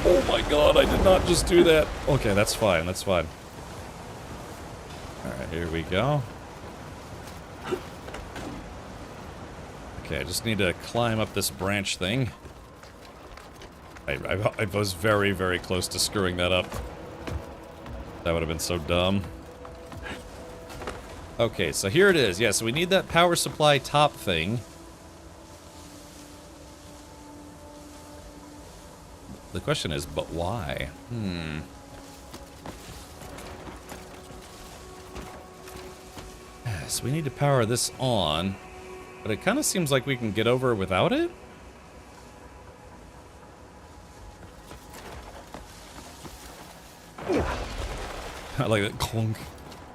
Oh my god, I did not just do that. Okay, that's fine, that's fine. Alright, here we go. Okay, I just need to climb up this branch thing. I was very, very close to screwing that up. That would have been so dumb. Okay, so here it is. Yeah, so we need that power supply top thing. The question is, but why? So we need to power this on, but it kind of seems like we can get over without it? I like that clunk.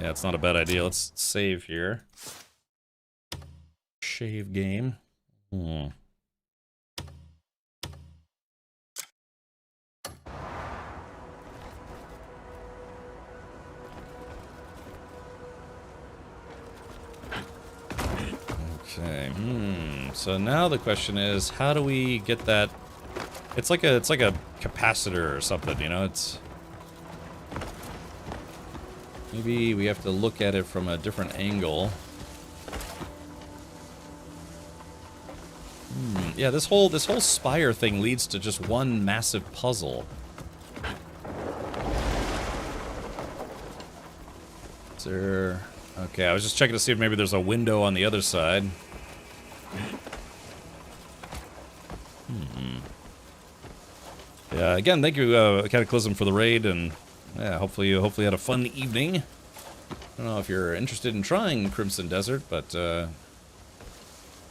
Yeah, it's not a bad idea. Let's save here. Shave game. Okay. So now the question is, how do we get that? It's like a capacitor or something, you know. It's maybe we have to look at it from a different angle. Yeah, this whole spire thing leads to just one massive puzzle. Is there? Okay, I was just checking to see if maybe there's a window on the other side. Yeah, again, thank you, Cataclysm, for the raid, and yeah, hopefully you had a fun evening. I don't know if you're interested in trying Crimson Desert, but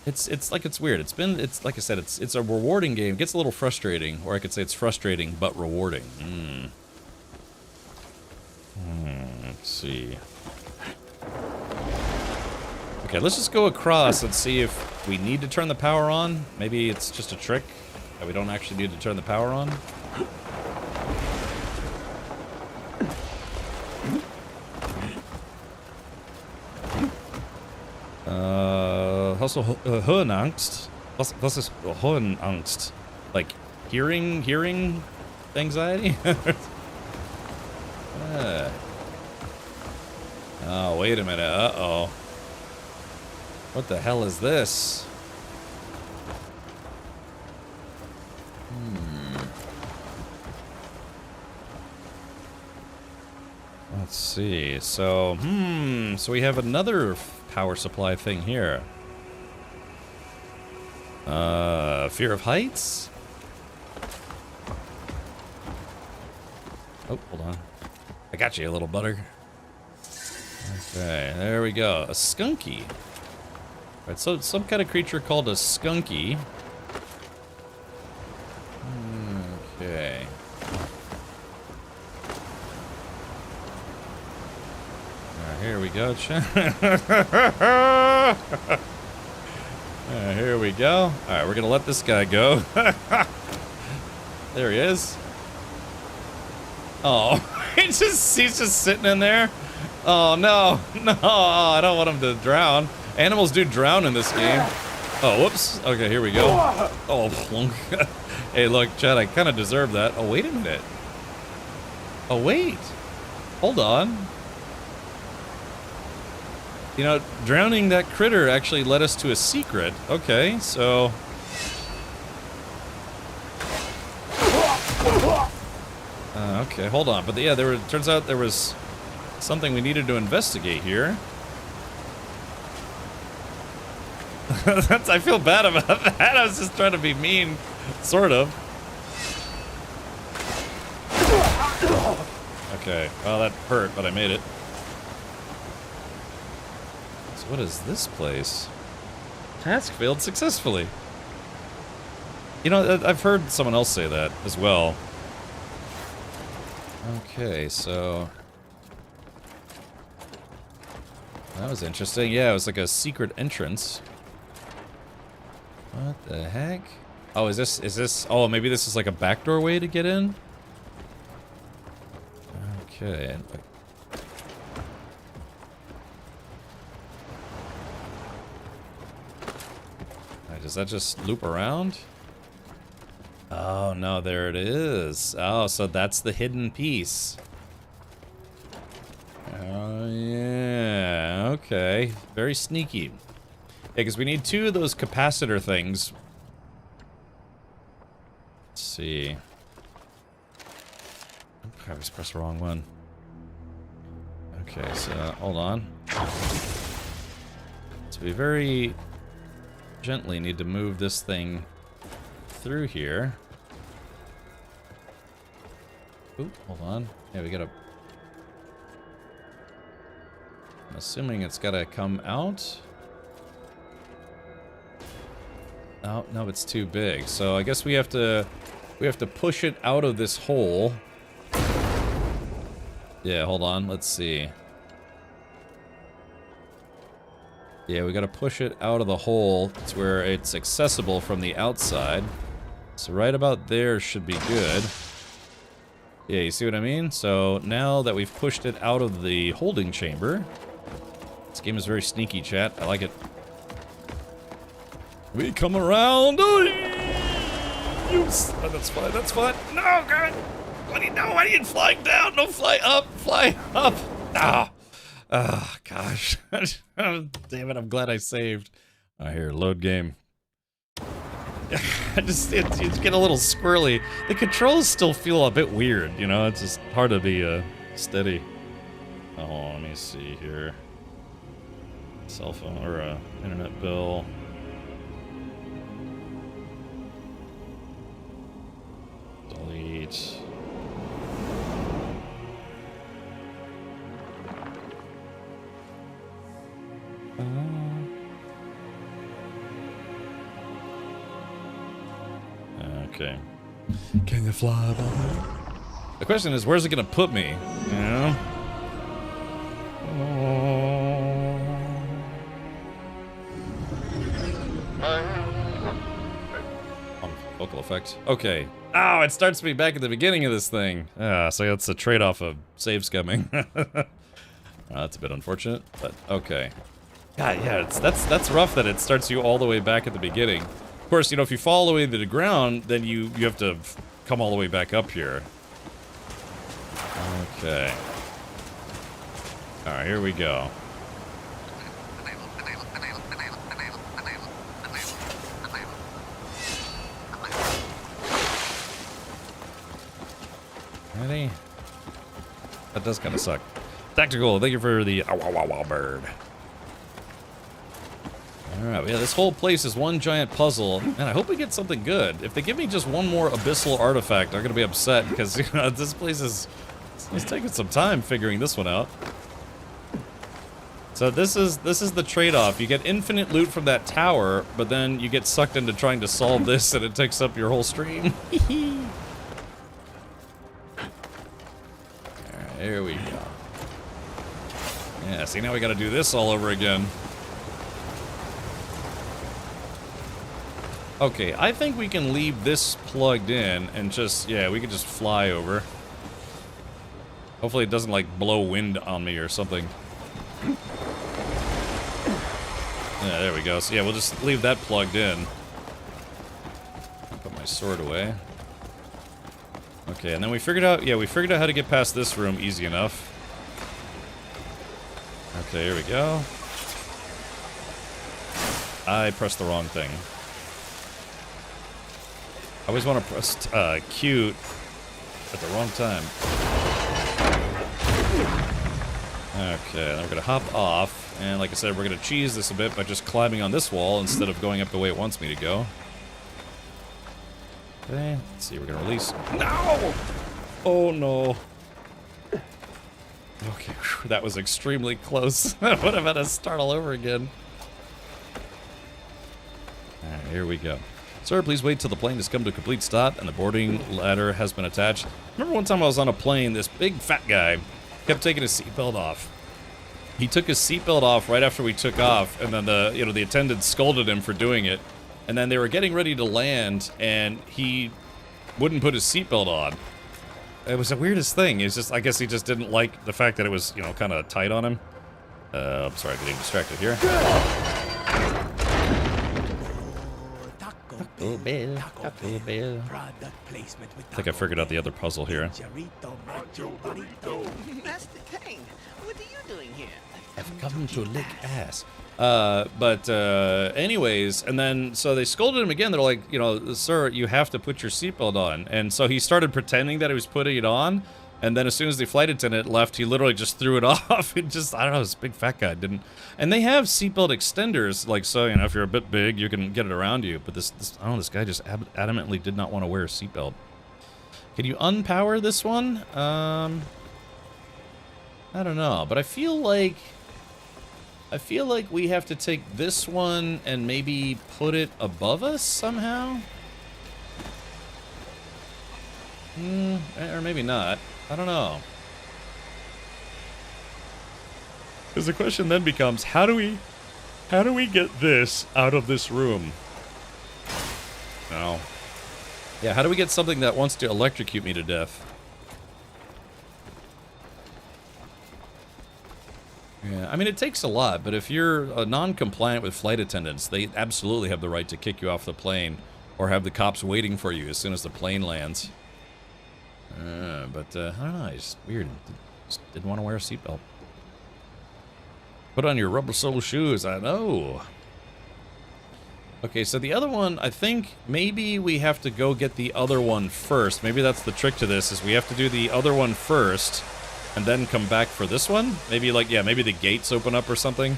it's like it's weird. It's like I said, it's a rewarding game. It gets a little frustrating, or I could say it's frustrating but rewarding. Let's see. Okay, let's just go across and see if we need to turn the power on. Maybe it's just a trick that we don't actually need to turn the power on. Also, Höhenangst. Was ist Höhenangst? Like, hearing anxiety? Oh, wait a minute. Uh-oh. What the hell is this? Let's see. So, so we have another power supply thing here. Fear of heights? Oh, hold on. I got you, little butter. Okay, there we go. A skunky. Right, so some kind of creature called a skunky. here we go. Here we go. All right, we're gonna let this guy go. There he is. Oh, he's just sitting in there. Oh no, no, I don't want him to drown. Animals do drown in this game. Oh, whoops. Okay, here we go. Oh, plunk. Hey, look, Chad, I kind of deserve that. Oh, wait a minute. Oh, wait. Hold on. You know, drowning that critter actually led us to a secret. Okay, so... okay, hold on. But yeah, turns out there was something we needed to investigate here. I feel bad about that. I was just trying to be mean, sort of. Okay, well that hurt, but I made it. So what is this place? Task failed successfully. You know, I've heard someone else say that as well. Okay, so... that was interesting. Yeah, it was like a secret entrance. What the heck? Oh, is this, oh, maybe this is like a backdoor way to get in? Okay. Does that just loop around? Oh, no, there it is. Oh, so that's the hidden piece. Oh, yeah, okay. Very sneaky. Yeah, because we need 2 of those capacitor things. Let's see. I always pressed the wrong one. Okay, so hold on. So we very gently need to move this thing through here. Oop, hold on. Yeah, we gotta... I'm assuming it's gotta come out. Oh, no, it's too big. So I guess we have to push it out of this hole. Yeah, hold on. Let's see. Yeah, we gotta push it out of the hole to where it's accessible from the outside. So right about there should be good. Yeah, you see what I mean? So now that we've pushed it out of the holding chamber, this game is very sneaky, chat. I like it. We come around. Oh, that's fine. That's fine. No, God. What do you know? Why are you flying down? No, fly up. Fly up. Ah. Oh, gosh. Oh, damn it. I'm glad I saved. Here, load game. It's getting a little squirrely. The controls still feel a bit weird, you know? It's just hard to be steady. Oh, let me see here. Cell phone or internet bill. Delete. Okay. Can you fly above it? The question is, where's it gonna put me? You know? Vocal effect. Okay. Oh, it starts me back at the beginning of this thing. So that's the trade-off of save scumming. That's a bit unfortunate, but okay. God, yeah, that's rough that it starts you all the way back at the beginning. Of course, you know, if you fall all the way to the ground, then you have to come all the way back up here. Okay. Alright, here we go. Ready? That does kind of suck. Tactical, thank you for the bird. Alright, yeah, this whole place is one giant puzzle, and I hope we get something good. If they give me just one more abyssal artifact, I'm gonna be upset, because, you know, this place is... It's taking some time figuring this one out. So this is the trade-off. You get infinite loot from that tower, but then you get sucked into trying to solve this, and it takes up your whole stream. Alright, here we go. Yeah, Yeah, see, now we gotta do this all over again. Okay, I think we can leave this plugged in and just, yeah, we can just fly over. Hopefully it doesn't, like, blow wind on me or something. Yeah, there we go. So, yeah, we'll just leave that plugged in. Put my sword away. Okay, and then we figured out, yeah, we figured out how to get past this room easy enough. Okay, here we go. I pressed the wrong thing. I always want to press Q at the wrong time. Okay, then we're going to hop off. And like I said, we're going to cheese this a bit by just climbing on this wall instead of going up the way it wants me to go. Okay, let's see, we're going to release. No! Oh, no. Okay, whew, that was extremely close. I would have had to start all over again. Alright, here we go. Sir, please wait till the plane has come to a complete stop and the boarding ladder has been attached. Remember one time I was on a plane, this big fat guy kept taking his seatbelt off. He took his seatbelt off right after we took off, and then the attendant scolded him for doing it. And then they were getting ready to land, and he wouldn't put his seatbelt on. It was the weirdest thing. It's just, I guess he just didn't like the fact that it was, you know, kind of tight on him. I'm sorry, I'm getting distracted here. Taco Bell, Taco Bell. I think I figured out the other puzzle here. Master Kane, what are you doing here? I've come to lick ass. Anyways, and then, so they scolded him again. They're like, you know, sir, you have to put your seatbelt on. And so he started pretending that he was putting it on. And then as soon as the flight attendant left, he literally just threw it off. It just, I don't know, this big fat guy didn't. And they have seatbelt extenders, like, so, you know, if you're a bit big, you can get it around you. But this I don't know, this guy just adamantly did not want to wear a seatbelt. Can you unpower this one? I don't know, but I feel like we have to take this one and maybe put it above us somehow? Or maybe not. I don't know. Because the question then becomes, how do we get this out of this room? No. Yeah, how do we get something that wants to electrocute me to death? Yeah, I mean, it takes a lot, but if you're non-compliant with flight attendants, they absolutely have the right to kick you off the plane or have the cops waiting for you as soon as the plane lands. But I don't know, it's weird. Just didn't want to wear a seatbelt. Put on your rubber sole shoes, I know. Okay, so the other one, I think maybe we have to go get the other one first. Maybe that's the trick to this, is we have to do the other one first and then come back for this one? Maybe like, yeah, maybe the gates open up or something.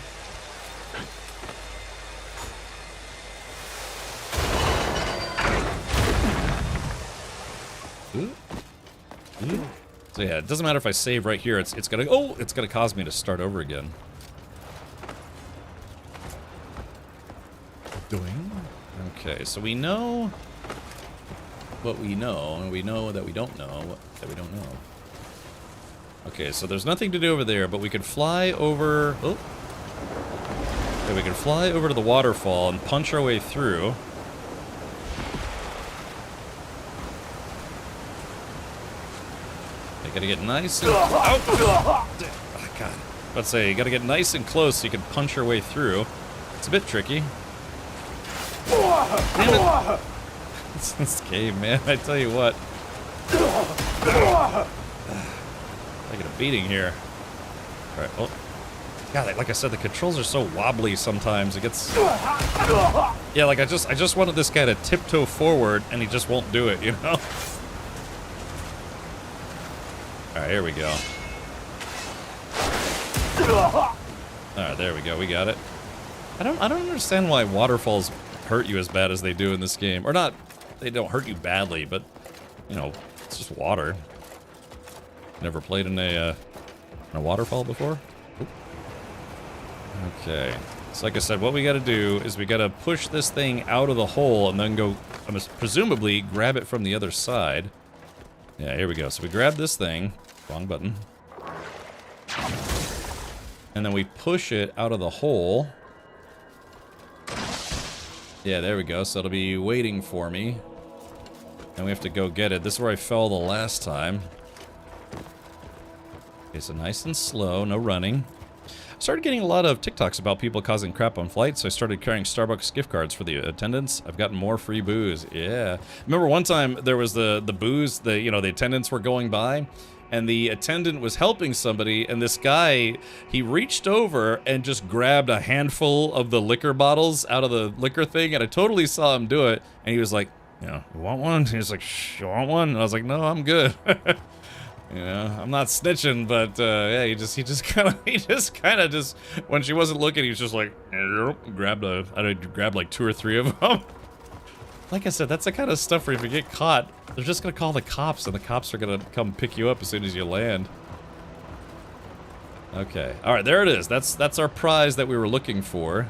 So yeah, it doesn't matter if I save right here. It's gonna cause me to start over again. Doing. Okay, so we know what we know, and we know that we don't know what that we don't know. Okay, so there's nothing to do over there, but we could fly over. Oh, okay, we can fly over to the waterfall and punch our way through. Gotta get nice and... Oh, God. Let's say, you gotta get nice and close so you can punch your way through. It's a bit tricky. Damn it. This game, man, I tell you what. I get a beating here. Alright, oh. God, like I said, the controls are so wobbly sometimes. It gets... Yeah, like I just wanted this guy to tiptoe forward, and he just won't do it, you know? Alright, here we go. Alright, there we go, we got it. I don't understand why waterfalls hurt you as bad as they do in this game. Or not, they don't hurt you badly, but, you know, it's just water. Never played in a waterfall before? Oop. Okay. So like I said, what we gotta do is we gotta push this thing out of the hole and then go, presumably, grab it from the other side. Yeah, here we go. So we grab this thing. Wrong button. And then we push it out of the hole. Yeah, there we go. So it'll be waiting for me. And we have to go get it. This is where I fell the last time. Okay, so nice and slow, no running. I started getting a lot of TikToks about people causing crap on flights, so I started carrying Starbucks gift cards for the attendants. I've gotten more free booze. Yeah. Remember one time there was the booze, the attendants were going by, and the attendant was helping somebody, and this guy, he reached over and just grabbed a handful of the liquor bottles out of the liquor thing, and I totally saw him do it, and he was like, you want one? And he was like, shh, you want one? And I was like, no, I'm good. I'm not snitching, but yeah, he just kind of when she wasn't looking, he was just like grabbed like 2 or 3 of them. Like I said, that's the kind of stuff where if you get caught, they're just gonna call the cops, and the cops are gonna come pick you up as soon as you land. Okay, all right, there it is. That's our prize that we were looking for.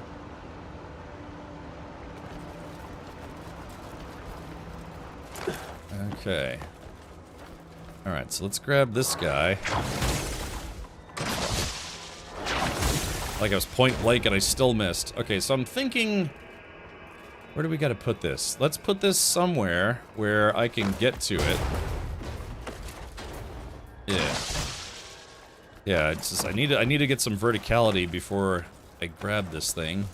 Okay. Alright, so let's grab this guy. Like I was point blank and I still missed. Okay, so I'm thinking... Where do we gotta put this? Let's put this somewhere where I can get to it. Yeah. Yeah, it's just I need to get some verticality before I grab this thing.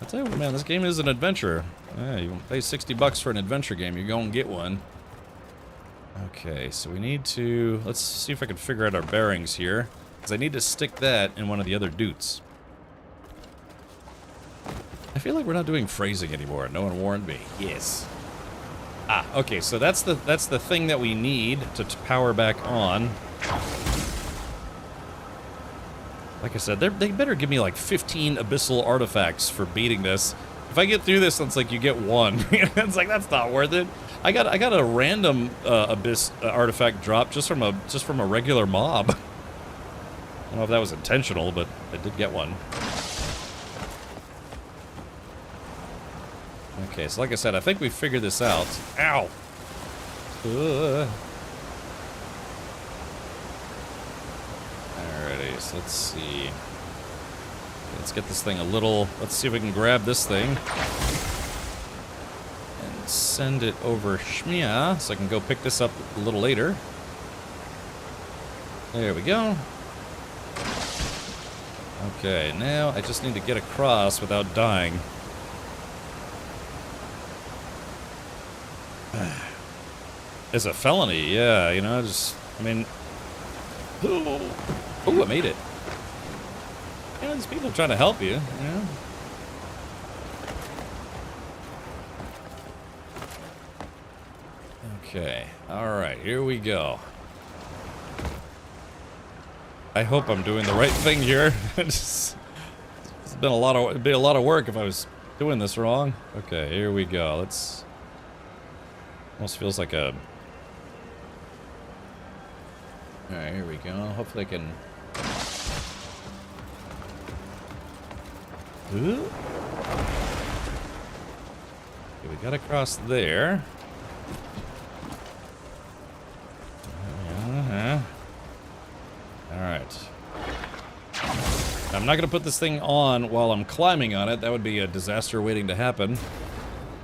I tell you what, man, this game is an adventure. Yeah, you pay $60 for an adventure game, you're gonna get one. Okay, so we need to... Let's see if I can figure out our bearings here. Because I need to stick that in one of the other dutes. I feel like we're not doing phrasing anymore. No one warned me. Yes. Ah, okay, so that's the thing that we need to power back on. Like I said, they better give me like 15 abyssal artifacts for beating this. If I get through this, it's like you get 1. It's like that's not worth it. I got a random abyss artifact drop just from a regular mob. I don't know if that was intentional, but I did get one. Okay, so like I said, I think we figured this out. Ow! Alrighty, so let's see. Let's get this thing a little... Let's see if we can grab this thing. And send it over Shmia, so I can go pick this up a little later. There we go. Okay, now I just need to get across without dying. It's a felony, yeah, I mean... Ooh, I made it. There's people trying to help you, Okay, alright, here we go. I hope I'm doing the right thing here. It's been it'd be a lot of work if I was doing this wrong. Okay, here we go. Let's... Almost feels like a... Alright, here we go. Hopefully I can... Ooh. Okay, we got across there. Alright. I'm not going to put this thing on while I'm climbing on it. That would be a disaster waiting to happen.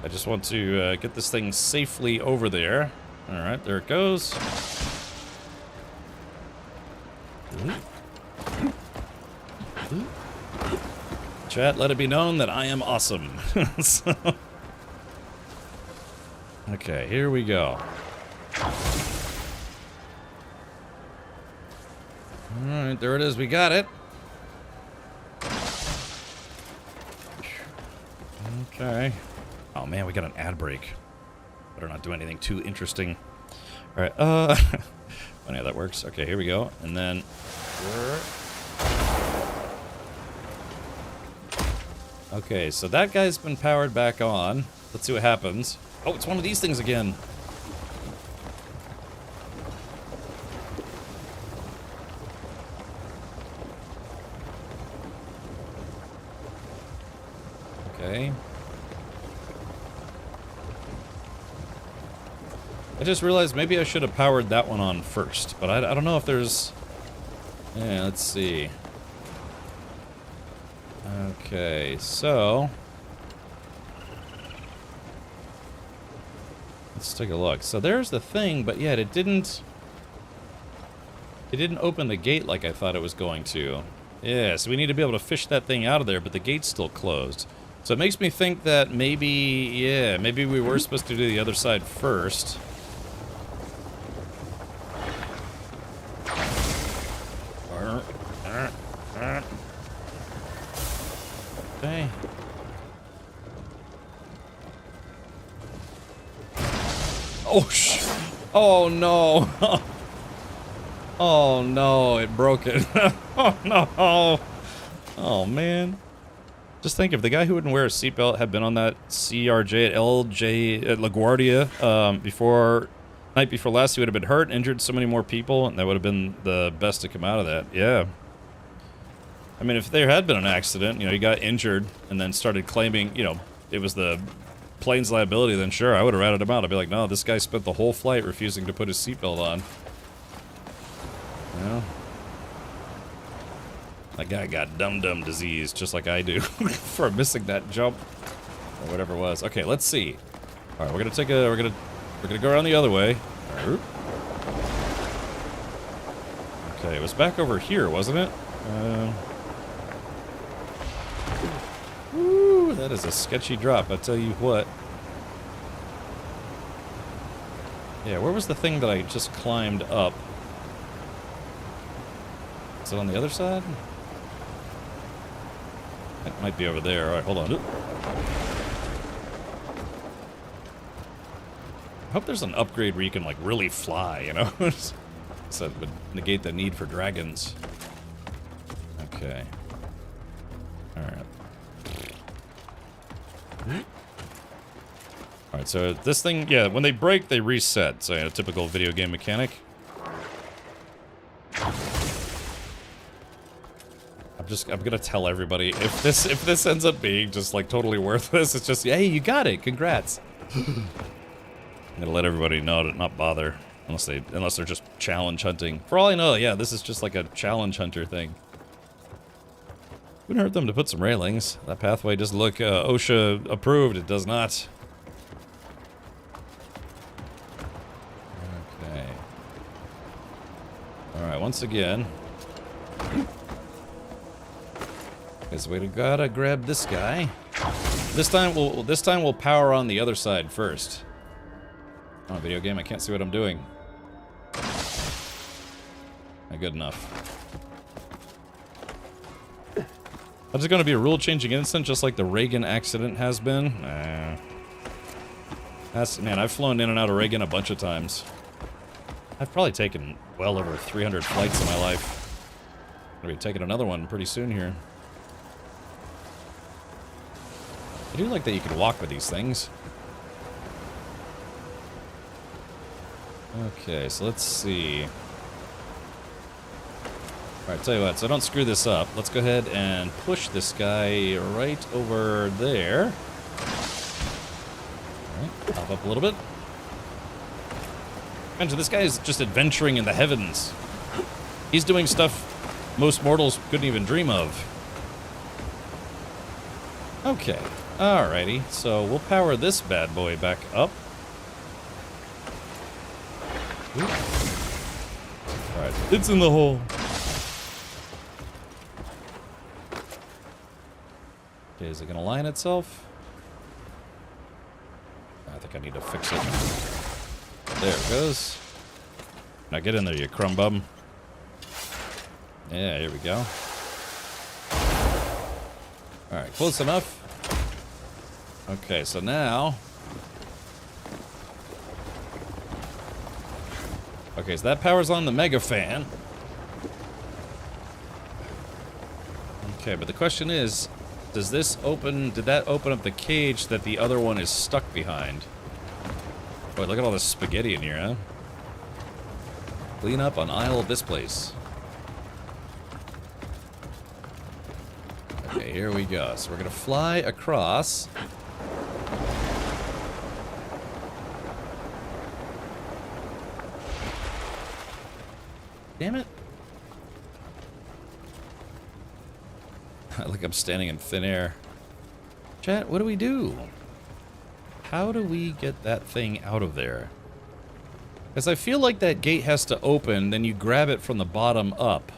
I just want to get this thing safely over there. Alright, there it goes. Chat, let it be known that I am awesome. So, okay, here we go. Alright, there it is. We got it. Okay. Oh man, we got an ad break. Better not do anything too interesting. Alright, funny how that works. Okay, here we go. And then... Okay, so that guy's been powered back on. Let's see what happens. Oh, it's one of these things again. Okay. I just realized maybe I should have powered that one on first, but I don't know if there's... Yeah, let's see. Okay, so let's take a look. So there's the thing, but yet it didn't open the gate like I thought it was going to. Yeah, so we need to be able to fish that thing out of there, but the gate's still closed. So it makes me think that maybe, yeah, maybe we were supposed to do the other side first. Okay. Oh, oh no. Oh no, it broke it. Oh no. Oh man. Just think if the guy who wouldn't wear a seatbelt had been on that CRJ at LJ at LaGuardia before night before last, he would have been hurt, injured so many more people, and that would have been the best to come out of that. Yeah. I mean, if there had been an accident, you know, he got injured and then started claiming, you know, it was the plane's liability, then sure, I would have ratted him out. I'd be like, no, this guy spent the whole flight refusing to put his seatbelt on. You know? That guy got dum-dum disease, just like I do, for missing that jump, or whatever it was. Okay, let's see. All right, we're gonna go around the other way. Okay, it was back over here, wasn't it? Woo, that is a sketchy drop, I tell you what. Yeah, where was the thing that I just climbed up? Is it on the other side? It might be over there. Alright, hold on. I hope there's an upgrade where you can, like, really fly, you know? So that would negate the need for dragons. Okay. Alright. Alright, so this thing, yeah, when they break, they reset. So, a typical video game mechanic. I'm gonna tell everybody, if this ends up being just, like, totally worthless, it's just, hey, you got it, congrats. I'm gonna let everybody know to not bother, unless they're just challenge hunting. For all I know, yeah, this is just like a challenge hunter thing. Wouldn't hurt them to put some railings. That pathway does look OSHA approved. It does not. Okay. All right. Once again. Guess we gotta grab this guy. This time we'll power on the other side first. Oh, video game, I can't see what I'm doing. Not good enough. Is it going to be a rule-changing incident just like the Reagan accident has been? Nah. Man, I've flown in and out of Reagan a bunch of times. I've probably taken well over 300 flights in my life. I'm going to be taking another one pretty soon here. I do like that you can walk with these things. Okay, so let's see. Alright, tell you what, so don't screw this up. Let's go ahead and push this guy right over there. Alright, hop up a little bit. Imagine, this guy is just adventuring in the heavens. He's doing stuff most mortals couldn't even dream of. Okay, alrighty, so we'll power this bad boy back up. Alright, it's in the hole. Okay, is it gonna line itself? I think I need to fix it. There it goes. Now get in there, you crumb bum. Yeah, here we go. Alright, close enough. Okay, so now... Okay, so that powers on the Mega Fan. Okay, but the question is, did that open up the cage that the other one is stuck behind? Boy, look at all this spaghetti in here, huh? Clean up on aisle of this place. Okay, here we go. So we're gonna fly across. Damn it. Like I'm standing in thin air. Chat, what do we do? How do we get that thing out of there? Because I feel like that gate has to open, then you grab it from the bottom up.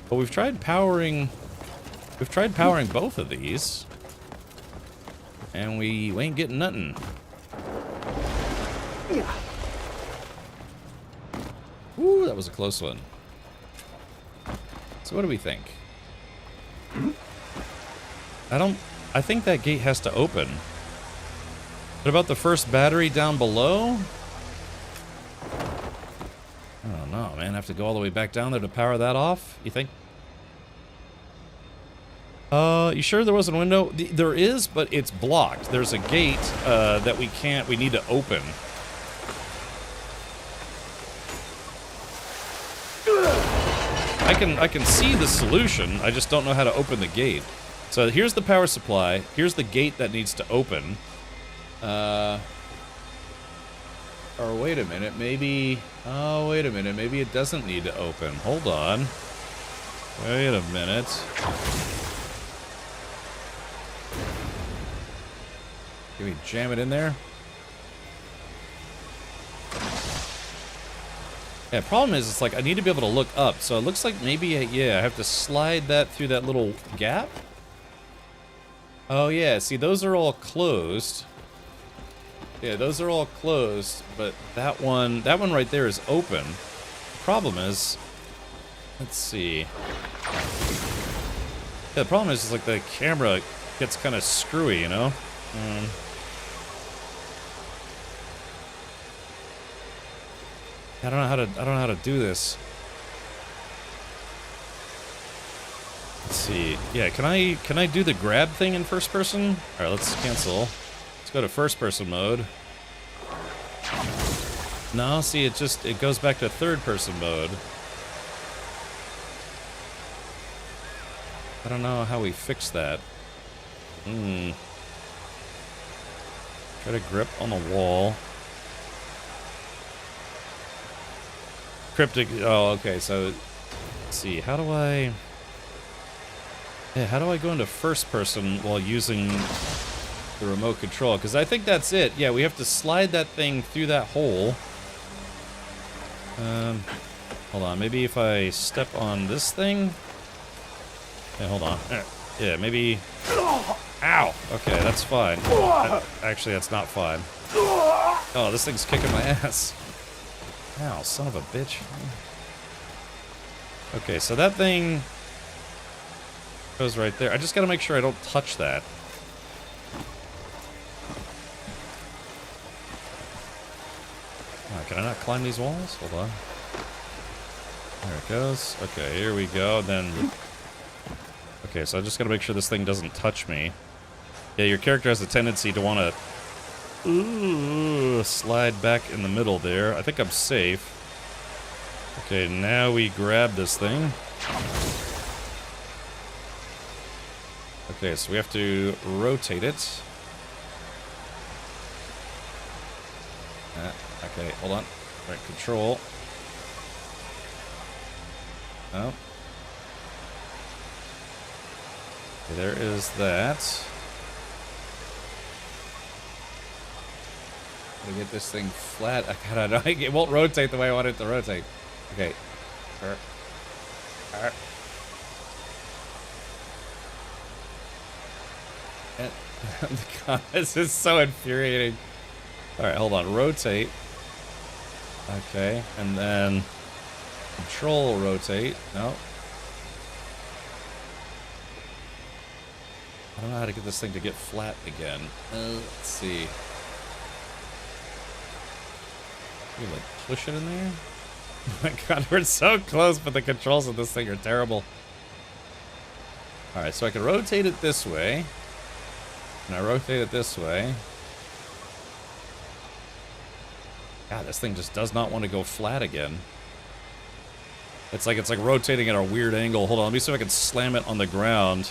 But we've tried powering both of these. And we ain't getting nothing. Ooh, that was a close one. So what do we think? I think that gate has to open. What about the first battery down below? I don't know, man. I have to go all the way back down there to power that off, you think? You sure there wasn't a window? There is, but it's blocked. There's a gate that we need to open. I can see the solution, I just don't know how to open the gate. So here's the power supply, here's the gate that needs to open. Or wait a minute, maybe... Oh, wait a minute, maybe it doesn't need to open. Hold on. Wait a minute. Can we jam it in there? Yeah, problem is, it's like I need to be able to look up, so it looks like maybe, yeah, I have to slide that through that little gap. Oh yeah, see, those are all closed. Yeah, those are all closed, but that one right there is open. The problem is, let's see. Yeah, the problem is like the camera gets kind of screwy, you know? I don't know how to do this. Let's see. Yeah, can I do the grab thing in first person? All right, let's cancel. Let's go to first person mode. No, see, it goes back to third person mode. I don't know how we fix that. Try to grip on the wall. Cryptic. Oh, okay. So, let's see. How do I go into first person while using the remote control? Because I think that's it. Yeah, we have to slide that thing through that hole. Hold on. Maybe if I step on this thing. Yeah, hold on. Yeah, maybe. Ow. Okay, that's fine. Actually, that's not fine. Oh, this thing's kicking my ass. Ow, son of a bitch. Okay, so that thing goes right there. I just gotta make sure I don't touch that. Can I not climb these walls? Hold on. There it goes. Okay, here we go. Then. Okay, so I just gotta make sure this thing doesn't touch me. Yeah, your character has a tendency to want to slide back in the middle there. I think I'm safe. Okay, now we grab this thing. Okay, so we have to rotate it. Okay, hold on. Right, control. Oh. Okay, there is that. To get this thing flat. I don't know. It won't rotate the way I want it to rotate. Okay. God, this is so infuriating. Alright, hold on. Rotate. Okay. And then control rotate. No. I don't know how to get this thing to get flat again. Let's see. You like push it in there? Oh my god, we're so close, but the controls of this thing are terrible. Alright, so I can rotate it this way. And I rotate it this way. God, this thing just does not want to go flat again. It's like rotating at a weird angle. Hold on, let me see if I can slam it on the ground.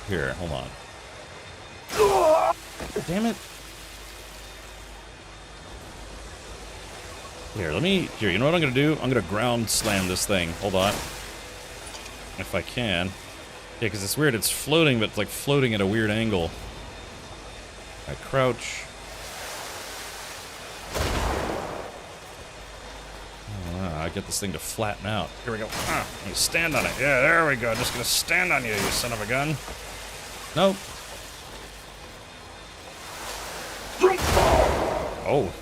Here, hold on. Damn it. Here, you know what I'm gonna do? I'm gonna ground slam this thing. Hold on. If I can. Yeah, because it's weird. It's floating, but it's like floating at a weird angle. I crouch. I get this thing to flatten out. Here we go. You stand on it. Yeah, there we go. Just gonna stand on you, you son of a gun. Nope. Oh.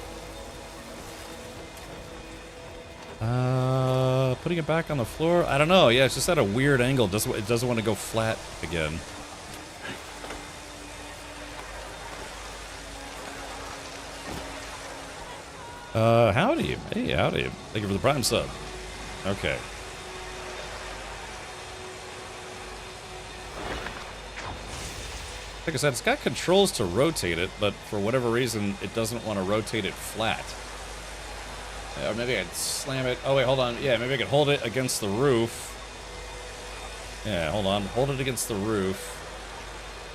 Putting it back on the floor? I don't know. Yeah, it's just at a weird angle. It doesn't want to go flat again. Howdy. Hey, howdy. Thank you for the Prime sub. Okay. Like I said, it's got controls to rotate it, but for whatever reason, it doesn't want to rotate it flat. Or maybe I'd slam it. Oh, wait, hold on. Yeah, maybe I could hold it against the roof. Yeah, hold on. Hold it against the roof.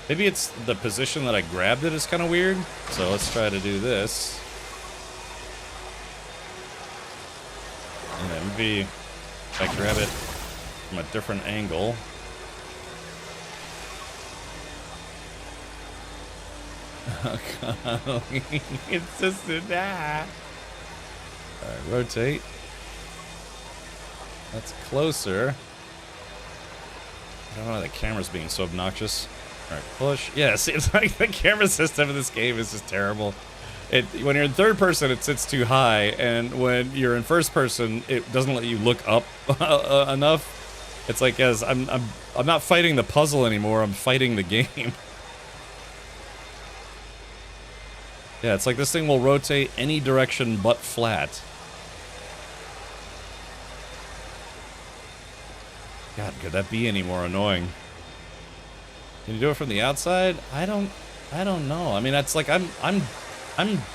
Maybe it's the position that I grabbed it is kind of weird. So let's try to do this. Yeah, maybe if I grab it from a different angle. Oh, God. It's just that. Alright, rotate. That's closer. I don't know why the camera's being so obnoxious. Alright, push. Yeah, see, it's like the camera system in this game is just terrible. When you're in third person, it sits too high, and when you're in first person, it doesn't let you look up enough. It's like as I'm not fighting the puzzle anymore. I'm fighting the game. Yeah, it's like this thing will rotate any direction but flat. God, could that be any more annoying? Can you do it from the outside? I don't know. I mean, that's like I'm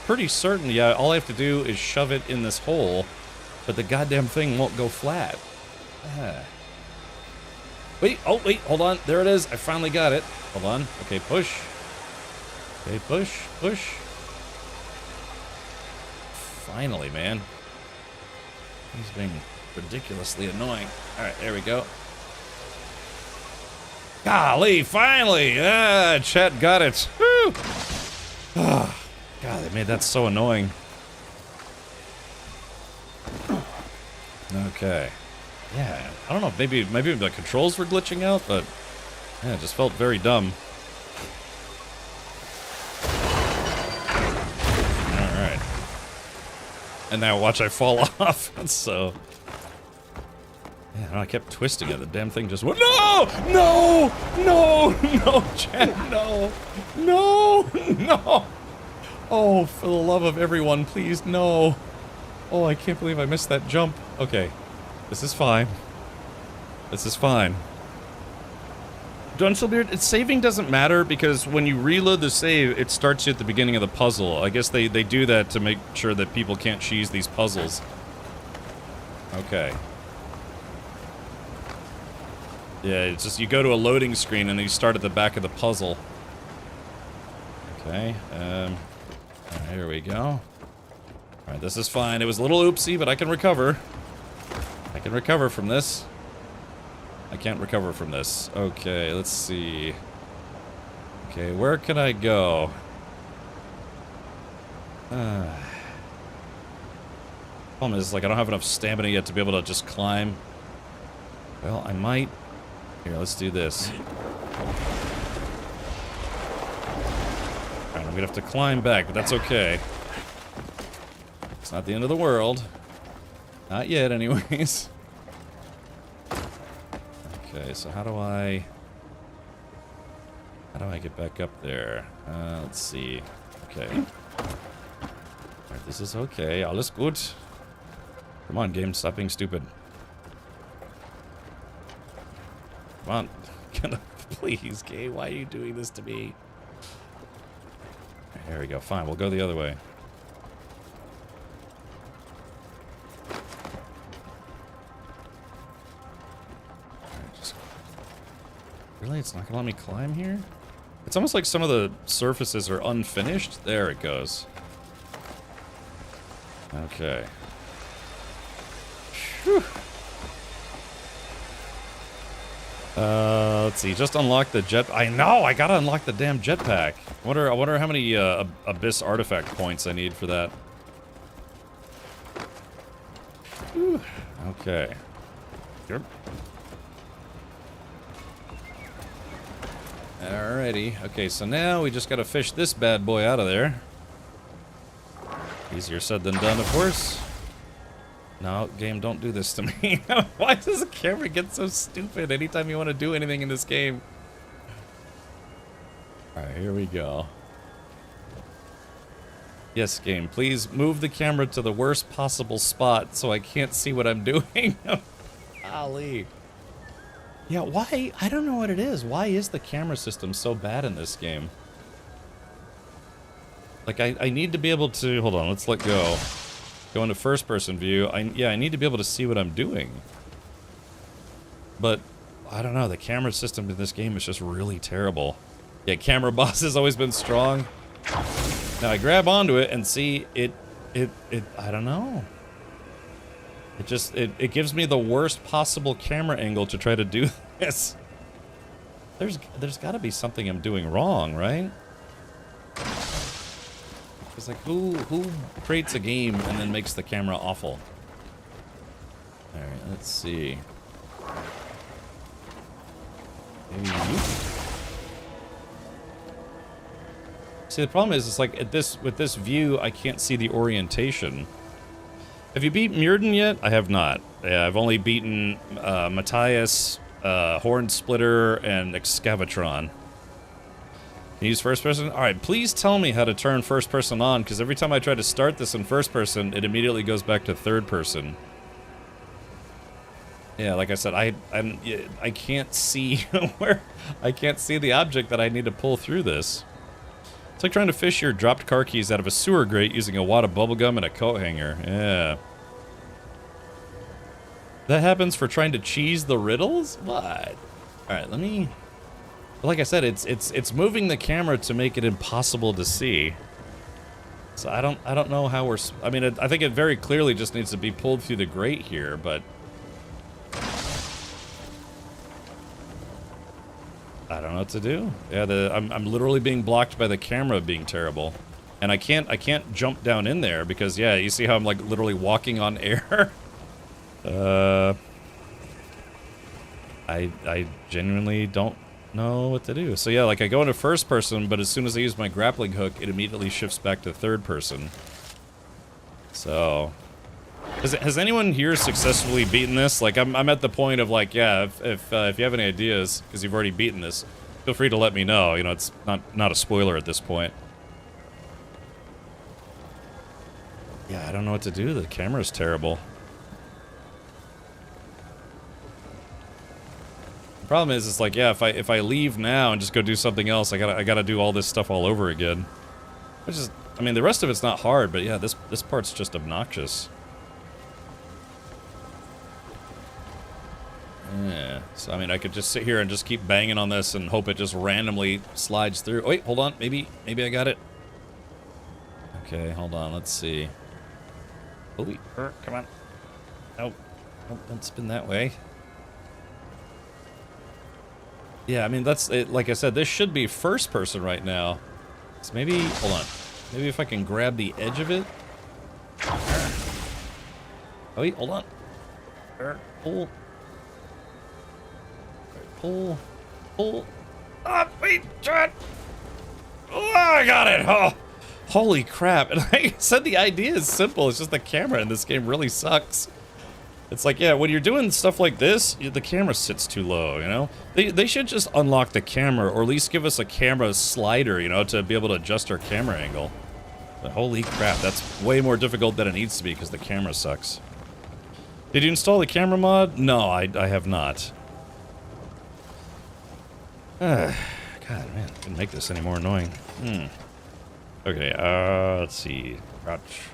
pretty certain. Yeah, all I have to do is shove it in this hole, but the goddamn thing won't go flat. Wait, oh wait, hold on. There it is. I finally got it. Hold on. Okay, push. Okay, push, push. Finally, man. He's being ridiculously annoying. All right, there we go. Golly, finally! Chat got it. Woo! Oh, God, they made that so annoying. Okay. Yeah, I don't know. Maybe the controls were glitching out, but yeah, it just felt very dumb. All right. And now watch I fall off. So. Yeah, I kept twisting it. The damn thing just went. No! No! No! No, Chad, no! No! No! Oh, for the love of everyone, please, no! Oh, I can't believe I missed that jump. Okay. This is fine. This is fine. Dunselbeard, saving doesn't matter because when you reload the save, it starts you at the beginning of the puzzle. I guess they do that to make sure that people can't cheese these puzzles. Okay. Yeah, it's just you go to a loading screen and then you start at the back of the puzzle. Okay, here we go. Alright, this is fine. It was a little oopsie, but I can recover. I can recover from this. I can't recover from this. Okay, let's see. Okay, where can I go? Problem is, like, I don't have enough stamina yet to be able to just climb. Well, I might. Here, let's do this. Alright, I'm gonna have to climb back, but that's okay. It's not the end of the world. Not yet, anyways. Okay, so how do I get back up there? Let's see. Okay. Alright, this is okay. Alles gut. Come on, game, stop being stupid. Come on. Please, game, why are you doing this to me? There we go. Fine, we'll go the other way. Really? It's not gonna let me climb here? It's almost like some of the surfaces are unfinished. There it goes. Okay. Whew. Let's see. Just unlock the jet. I know. I gotta unlock the damn jetpack. I wonder how many Abyss artifact points I need for that. Whew. Okay. Yep. Alrighty. Okay, so now we just gotta fish this bad boy out of there. Easier said than done, of course. No, game, don't do this to me. Why does the camera get so stupid anytime you want to do anything in this game? Alright, here we go. Yes, game, please move the camera to the worst possible spot so I can't see what I'm doing. Golly. Yeah, why? I don't know what it is. Why is the camera system so bad in this game? Like, I need to be able to... Hold on, let's let go. Go into first-person view. I need to be able to see what I'm doing. But, I don't know, the camera system in this game is just really terrible. Yeah, camera boss has always been strong. Now I grab onto it and see it I don't know. It gives me the worst possible camera angle to try to do this. There's gotta be something I'm doing wrong, right? It's like, who creates a game and then makes the camera awful? Alright, let's see. Maybe you? See, the problem is, it's like with this view, I can't see the orientation. Have you beat Muirden yet? I have not. Yeah, I've only beaten Matthias, Horn Splitter, and Excavatron. Can you use first person? Alright, please tell me how to turn first person on, because every time I try to start this in first person, it immediately goes back to third person. Yeah, like I said, I can't see where... I can't see the object that I need to pull through this. It's like trying to fish your dropped car keys out of a sewer grate using a wad of bubblegum and a coat hanger. Yeah. That happens for trying to cheese the riddles? What? Alright, let me... Like I said, it's moving the camera to make it impossible to see. So I don't know how we're... I mean, I think it very clearly just needs to be pulled through the grate here, but... I don't know what to do. Yeah, I'm literally being blocked by the camera being terrible. And I can't jump down in there because, yeah, you see how I'm like literally walking on air? I genuinely don't know what to do. So yeah, like I go into first person, but as soon as I use my grappling hook, it immediately shifts back to third person. So, has anyone here successfully beaten this? Like I'm at the point of like, yeah, if you have any ideas, because you've already beaten this, feel free to let me know. You know, it's not a spoiler at this point. Yeah, I don't know what to do. The camera's terrible. Problem is, it's like, yeah, if I leave now and just go do something else, I gotta do all this stuff all over again. Which is, I mean, the rest of it's not hard, but yeah, this part's just obnoxious. Yeah, so I mean, I could just sit here and just keep banging on this and hope it just randomly slides through. Oh, wait, hold on, maybe I got it. Okay, hold on, let's see. Oh, come on. Oh, don't spin that way. Yeah, I mean, that's it. Like I said, this should be first person right now. So maybe, hold on. Maybe if I can grab the edge of it. Oh, wait, hold on. Pull. Pull. Ah, wait, try. Oh, I got it. Oh, holy crap. And like I said, the idea is simple. It's just the camera in this game really sucks. It's like, yeah, when you're doing stuff like this, the camera sits too low, you know? They should just unlock the camera, or at least give us a camera slider, you know, to be able to adjust our camera angle. But holy crap, that's way more difficult than it needs to be because the camera sucks. Did you install the camera mod? No, I have not. God, man, I couldn't make this any more annoying. Okay, let's see. Crouch.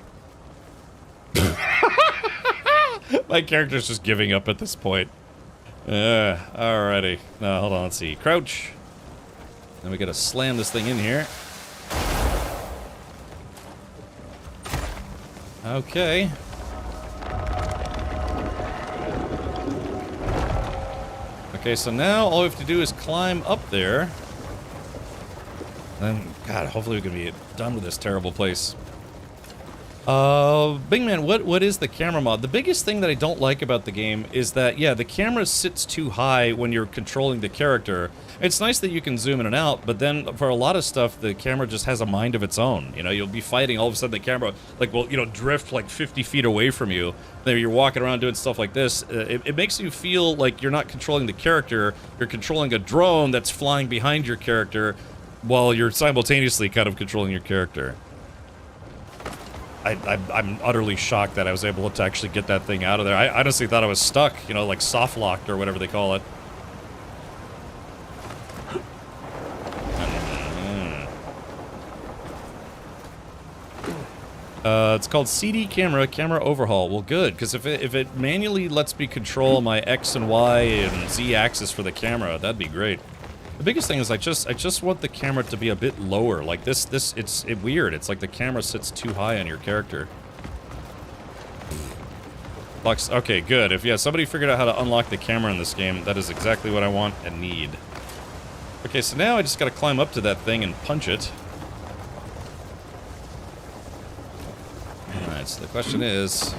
My character's just giving up at this point. Alrighty. No, hold on, let's see. Crouch. Then we gotta slam this thing in here. Okay. Okay, Okay, so now all we have to do is climb up there. And, God, hopefully we can be done with this terrible place. Big Man, what is the camera mod? The biggest thing that I don't like about the game is that, yeah, the camera sits too high when you're controlling the character. It's nice that you can zoom in and out, but then for a lot of stuff, the camera just has a mind of its own. You know, you'll be fighting, all of a sudden the camera, like, will, you know, drift like 50 feet away from you. Then you're walking around doing stuff like this. It makes you feel like you're not controlling the character, you're controlling a drone that's flying behind your character while you're simultaneously kind of controlling your character. I'm utterly shocked that I was able to actually get that thing out of there. I honestly thought I was stuck, you know, like soft locked or whatever they call it. It's called CD camera overhaul. Well, good, because if it manually lets me control my X and Y and Z axis for the camera, that'd be great. The biggest thing is I just want the camera to be a bit lower. Like it's weird. It's like the camera sits too high on your character. Lux, okay, good. If somebody figured out how to unlock the camera in this game, that is exactly what I want and need. Okay, so now I just gotta climb up to that thing and punch it. Alright, so the question is...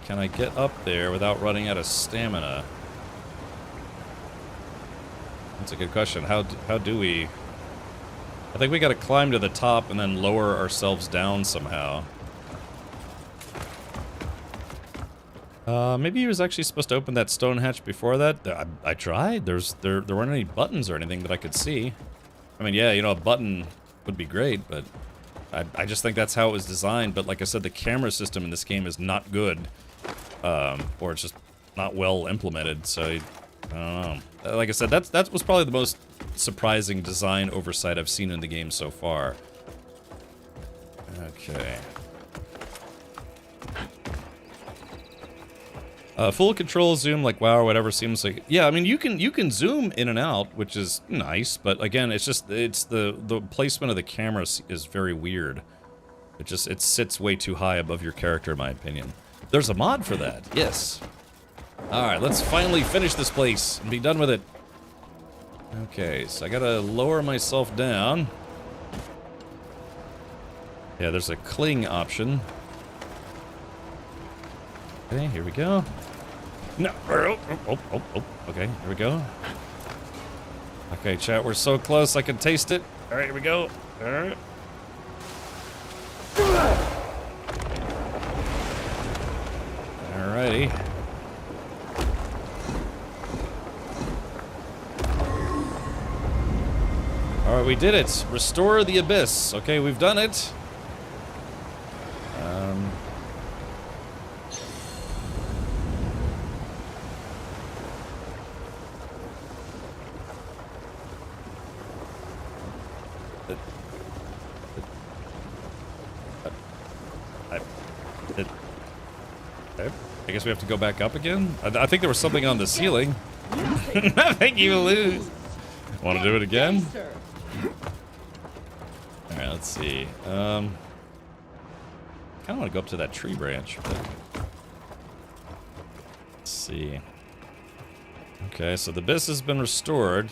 can I get up there without running out of stamina? That's a good question. How do we... I think we gotta climb to the top and then lower ourselves down somehow. Maybe he was actually supposed to open that stone hatch before that. I tried. There weren't any buttons or anything that I could see. I mean, yeah, you know, a button would be great, but I just think that's how it was designed. But like I said, the camera system in this game is not good, or it's just not well implemented. So I don't know. Like I said, that was probably the most surprising design oversight I've seen in the game so far. Okay. Full control zoom, like WoW or whatever, seems like... Yeah, I mean, you can zoom in and out, which is nice, but again, it's the placement of the camera is very weird. It sits way too high above your character, in my opinion. There's a mod for that, yes. Alright, let's finally finish this place and be done with it. Okay, so I gotta lower myself down. Yeah, there's a cling option. Okay, here we go. No, okay, here we go. Okay, chat, we're so close, I can taste it. All right, here we go. All right. Alrighty. All right, we did it. Restore the abyss. Okay, we've done it. I guess we have to go back up again? I think there was something on the ceiling. Nothing you lose. Want to do it again? Alright, let's see. I kind of want to go up to that tree branch, but... Let's see. Okay, so the abyss has been restored.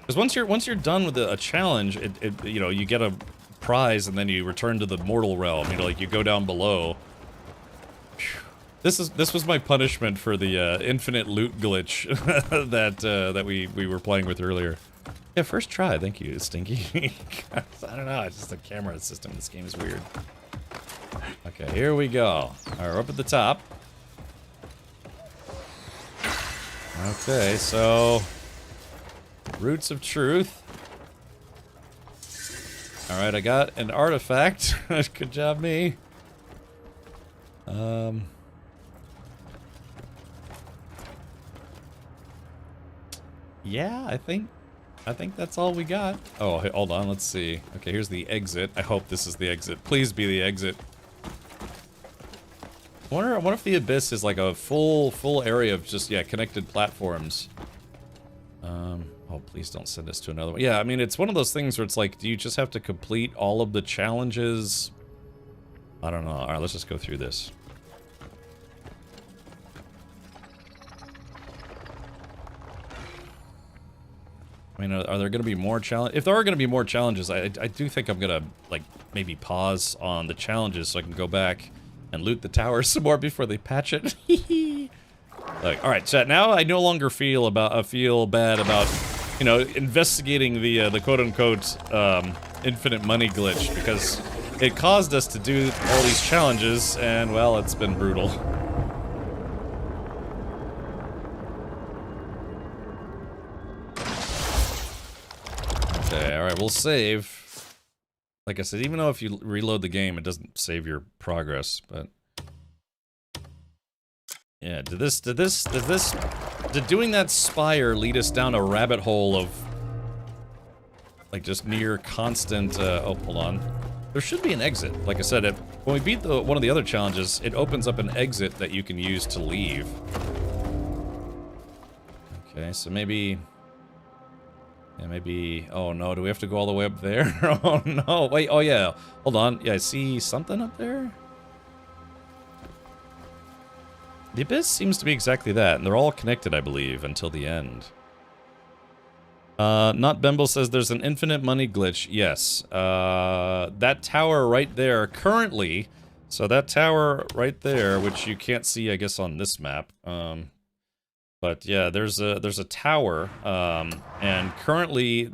Because once you're done with a challenge, you know, you get a prize and then you return to the mortal realm. You know, like you go down below. This was my punishment for the infinite loot glitch that we were playing with earlier. Yeah, first try. Thank you, Stinky. I don't know. It's just the camera system. This game is weird. Okay, here we go. All right, we're up at the top. Okay, so Roots of Truth. All right, I got an artifact. Good job, me. Yeah, I think that's all we got. Oh, hold on, let's see. Okay, here's the exit. I hope this is the exit. Please be the exit. I wonder if the abyss is like a full area of just, yeah, connected platforms. Oh, please don't send us to another one. Yeah, I mean, it's one of those things where it's like, do you just have to complete all of the challenges? I don't know. All right, let's just go through this. I mean, are there going to be more challenges? If there are going to be more challenges, I do think I'm going to, like, maybe pause on the challenges so I can go back and loot the tower some more before they patch it. Like, all right, chat. Now I no longer feel bad about, you know, investigating the quote-unquote infinite money glitch, because it caused us to do all these challenges, and well, it's been brutal. Okay, all right, we'll save. Like I said, even though if you reload the game, it doesn't save your progress, but yeah, did doing that spire lead us down a rabbit hole of, like, just near constant, oh, hold on. There should be an exit. Like I said, when we beat one of the other challenges, it opens up an exit that you can use to leave. Okay, so maybe... Yeah, maybe... Oh no, do we have to go all the way up there? Oh no, wait, oh yeah. Hold on, yeah, I see something up there? The Abyss seems to be exactly that, and they're all connected, I believe, until the end. Not Bemble says there's an infinite money glitch. Yes. That tower right there, currently, so that tower right there, which you can't see, I guess, on this map, but yeah, there's a tower, and currently,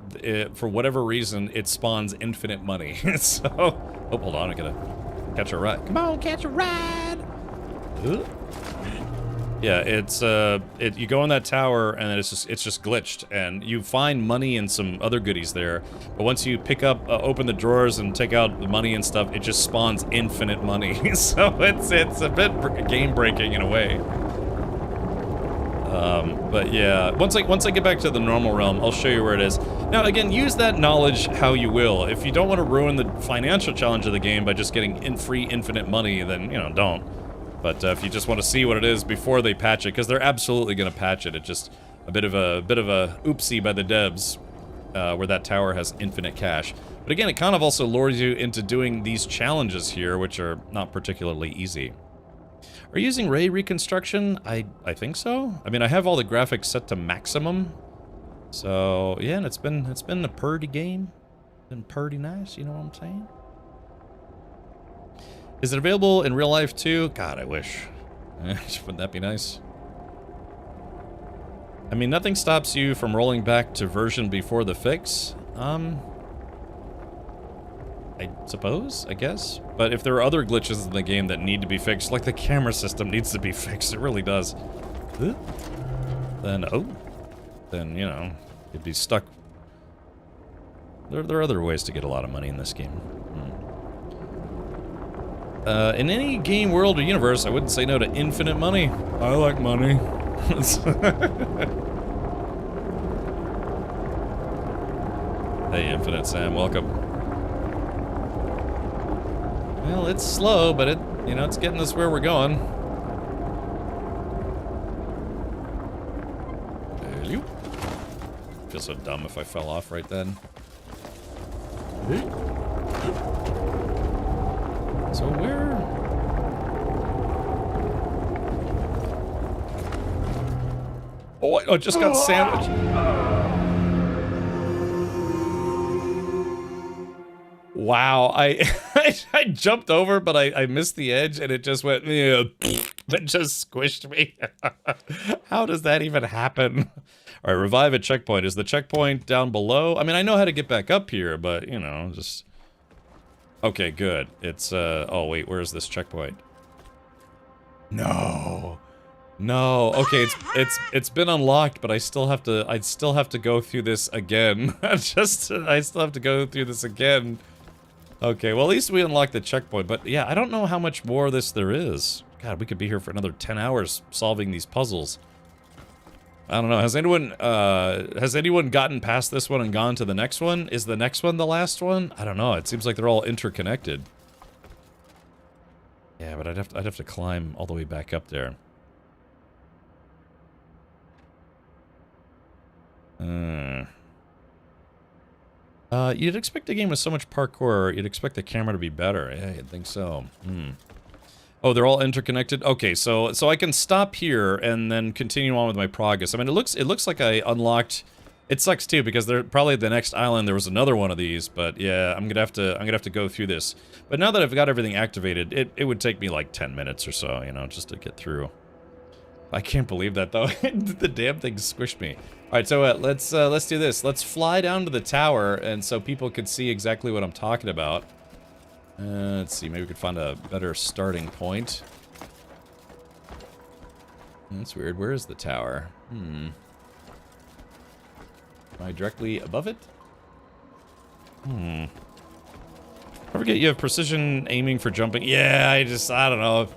for whatever reason, it spawns infinite money. So, oh, hold on, I gotta catch a ride. Come on, catch a ride! Yeah, it's you go in that tower and then it's just glitched, and you find money and some other goodies there, but once you pick up, open the drawers and take out the money and stuff, it just spawns infinite money. So it's a bit game breaking in a way. But yeah, once I get back to the normal realm, I'll show you where it is. Now again, use that knowledge how you will. If you don't want to ruin the financial challenge of the game by just getting free infinite money, then, you know, don't. But if you just want to see what it is before they patch it, because they're absolutely going to patch it. It's just a bit of a oopsie by the devs, where that tower has infinite cash. But again, it kind of also lures you into doing these challenges here, which are not particularly easy. Are you using ray reconstruction? I think so. I mean, I have all the graphics set to maximum. So yeah, and it's been a purty game. Been purty nice. You know what I'm saying? Is it available in real life too? God, I wish. Wouldn't that be nice? I mean, nothing stops you from rolling back to version before the fix. I suppose, I guess. But if there are other glitches in the game that need to be fixed, like the camera system needs to be fixed, it really does. Then, you know, you'd be stuck. There are other ways to get a lot of money in this game. In any game, world, or universe, I wouldn't say no to infinite money. I like money. Hey, Infinite Sam, welcome. Well, it's slow, but you know, it's getting us where we're going. You feel so dumb if I fell off right then. So where? Oh, I just got sandwiched. Wow, I jumped over, but I missed the edge, and it just went, it just squished me. How does that even happen? All right, revive at checkpoint. Is the checkpoint down below? I mean, I know how to get back up here, but, you know, just... Okay, good. It's, oh, wait, where is this checkpoint? No. No. Okay, it's been unlocked, but I still have to go through this again. I still have to go through this again. Okay, well, at least we unlocked the checkpoint, but yeah, I don't know how much more of this there is. God, we could be here for another 10 hours solving these puzzles. I don't know. Has anyone gotten past this one and gone to the next one? Is the next one the last one? I don't know. It seems like they're all interconnected. Yeah, but I'd have to climb all the way back up there. You'd expect a game with so much parkour, you'd expect the camera to be better. Yeah, you'd think so. Oh, they're all interconnected? Okay, so I can stop here and then continue on with my progress. I mean, it looks like I unlocked It sucks too because there probably the next island there was another one of these, but yeah, I'm gonna have to go through this. But now that I've got everything activated, it would take me like 10 minutes or so, you know, just to get through. I can't believe that though. The damn thing squished me. All right, so let's do this. Let's fly down to the tower, and so people could see exactly what I'm talking about. Let's see, maybe we could find a better starting point. That's weird. Where is the tower? Am I directly above it? I forget you have precision aiming for jumping. Yeah, I don't know.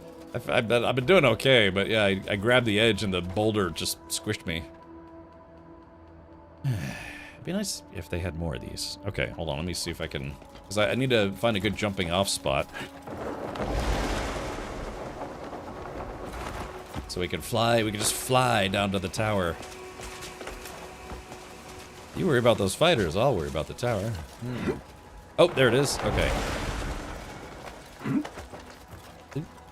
I've been doing okay, but yeah, I grabbed the edge and the boulder just squished me. It'd be nice if they had more of these. Okay, hold on, let me see if I can... Because I need to find a good jumping off spot. So we can just fly down to the tower. You worry about those fighters, I'll worry about the tower. Oh, there it is, okay.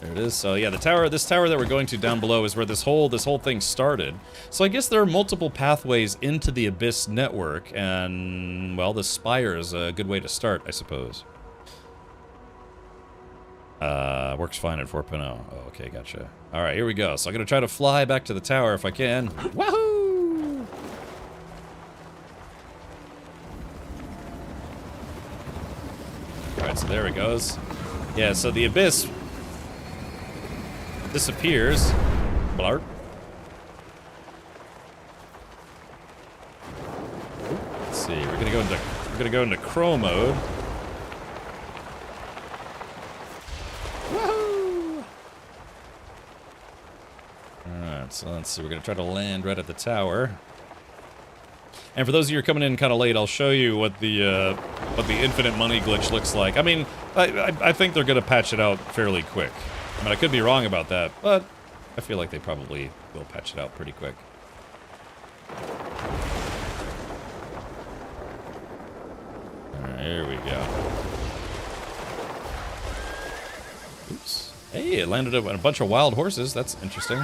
There it is. So yeah, this tower that we're going to down below is where this whole thing started. So I guess there are multiple pathways into the Abyss network, and well, the spire is a good way to start, I suppose. Works fine at 4.0. Oh, okay, gotcha. All right, here we go. So I'm gonna try to fly back to the tower if I can. Wahoo! All right, so there it goes. Yeah, so the Abyss disappears. Blarp. Let's see. We're gonna go into crow mode. Woohoo! Alright, so let's see. We're gonna try to land right at the tower. And for those of you who are coming in kind of late, I'll show you what the infinite money glitch looks like. I mean, I think they're gonna patch it out fairly quick. I mean, I could be wrong about that, but I feel like they probably will patch it out pretty quick. Alright, here we go. Oops. Hey, it landed on a bunch of wild horses. That's interesting.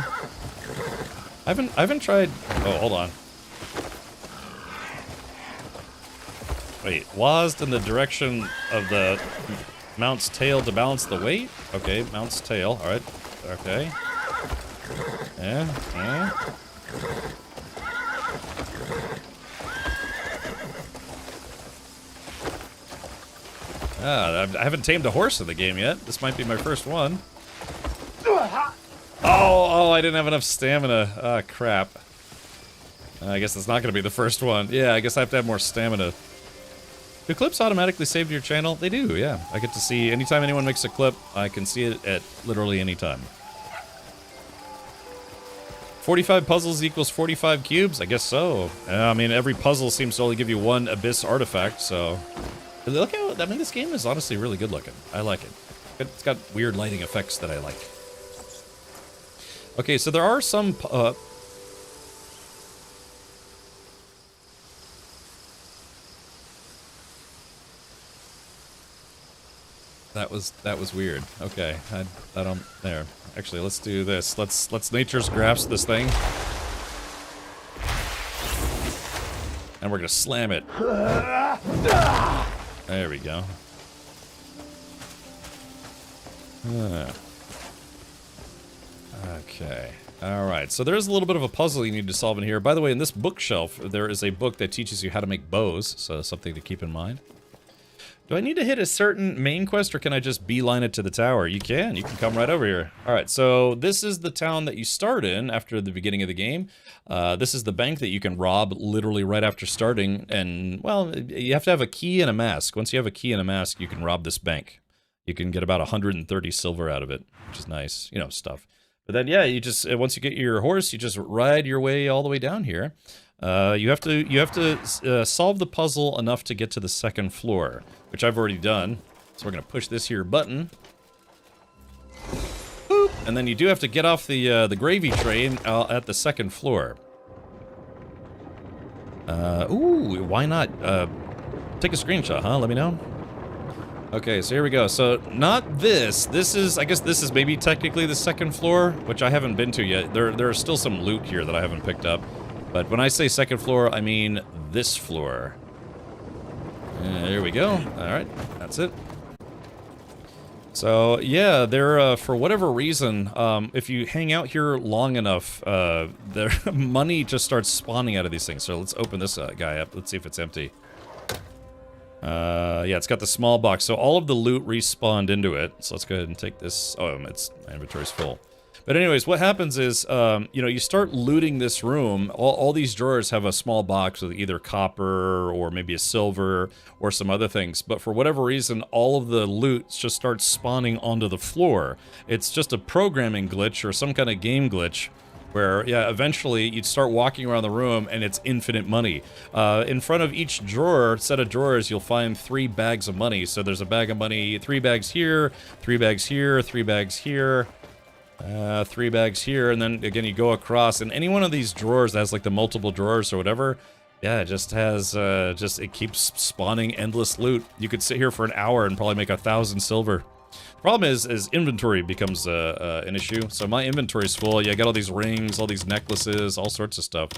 I haven't tried... Oh, hold on. Wait, WASD in the direction of the mount's tail to balance the weight? Okay, mount's tail. Alright. Okay. Yeah. I haven't tamed a horse in the game yet. This might be my first one. Oh, I didn't have enough stamina. Ah, crap. I guess that's not going to be the first one. Yeah, I guess I have to have more stamina. Do clips automatically save to your channel? They do, yeah. I get to see anytime anyone makes a clip, I can see it at literally any time. 45 puzzles equals 45 cubes? I guess so. I mean, every puzzle seems to only give you one Abyss artifact, so... Look how... I mean, this game is honestly really good looking. I like it. It's got weird lighting effects that I like. Okay, so there are some... That was weird. Okay, I don't... There. Actually, let's do this. Let's Nature's Grasp this thing. And we're gonna slam it. There we go. Okay. Alright, so there's a little bit of a puzzle you need to solve in here. By the way, in this bookshelf, there is a book that teaches you how to make bows, so something to keep in mind. Do I need to hit a certain main quest, or can I just beeline it to the tower? You can come right over here. Alright, so this is the town that you start in after the beginning of the game. This is the bank that you can rob literally right after starting, and, well, you have to have a key and a mask. Once you have a key and a mask, you can rob this bank. You can get about 130 silver out of it, which is nice, you know, stuff. But then, yeah, you just, once you get your horse, you just ride your way all the way down here. You have to solve the puzzle enough to get to the second floor, which I've already done. So we're gonna push this here button. Boop. And then you do have to get off the gravy train at the second floor. Ooh, why not take a screenshot, huh? Let me know. Okay, so here we go. So, not this. This is, I guess this is maybe technically the second floor, which I haven't been to yet. There are still some loot here that I haven't picked up. But when I say second floor, I mean this floor. There we go. All right, that's it. So yeah, there for whatever reason, if you hang out here long enough, the money just starts spawning out of these things. So let's open this guy up. Let's see if it's empty. Yeah, it's got the small box. So all of the loot respawned into it. So let's go ahead and take this. Oh, my inventory's full. But anyways, what happens is, you know, you start looting this room. All these drawers have a small box with either copper or maybe a silver or some other things. But for whatever reason, all of the loot just starts spawning onto the floor. It's just a programming glitch or some kind of game glitch where, yeah, eventually you'd start walking around the room and it's infinite money. In front of each drawer, set of drawers, you'll find 3 bags of money. So there's a bag of money, 3 bags here, 3 bags here, 3 bags here. 3 bags here, and then again you go across, and any one of these drawers that has like the multiple drawers or whatever, yeah, it just has it keeps spawning endless loot. You could sit here for an hour and probably make 1,000 silver. The problem is inventory becomes an issue. So my inventory's full. Yeah, I got all these rings, all these necklaces, all sorts of stuff.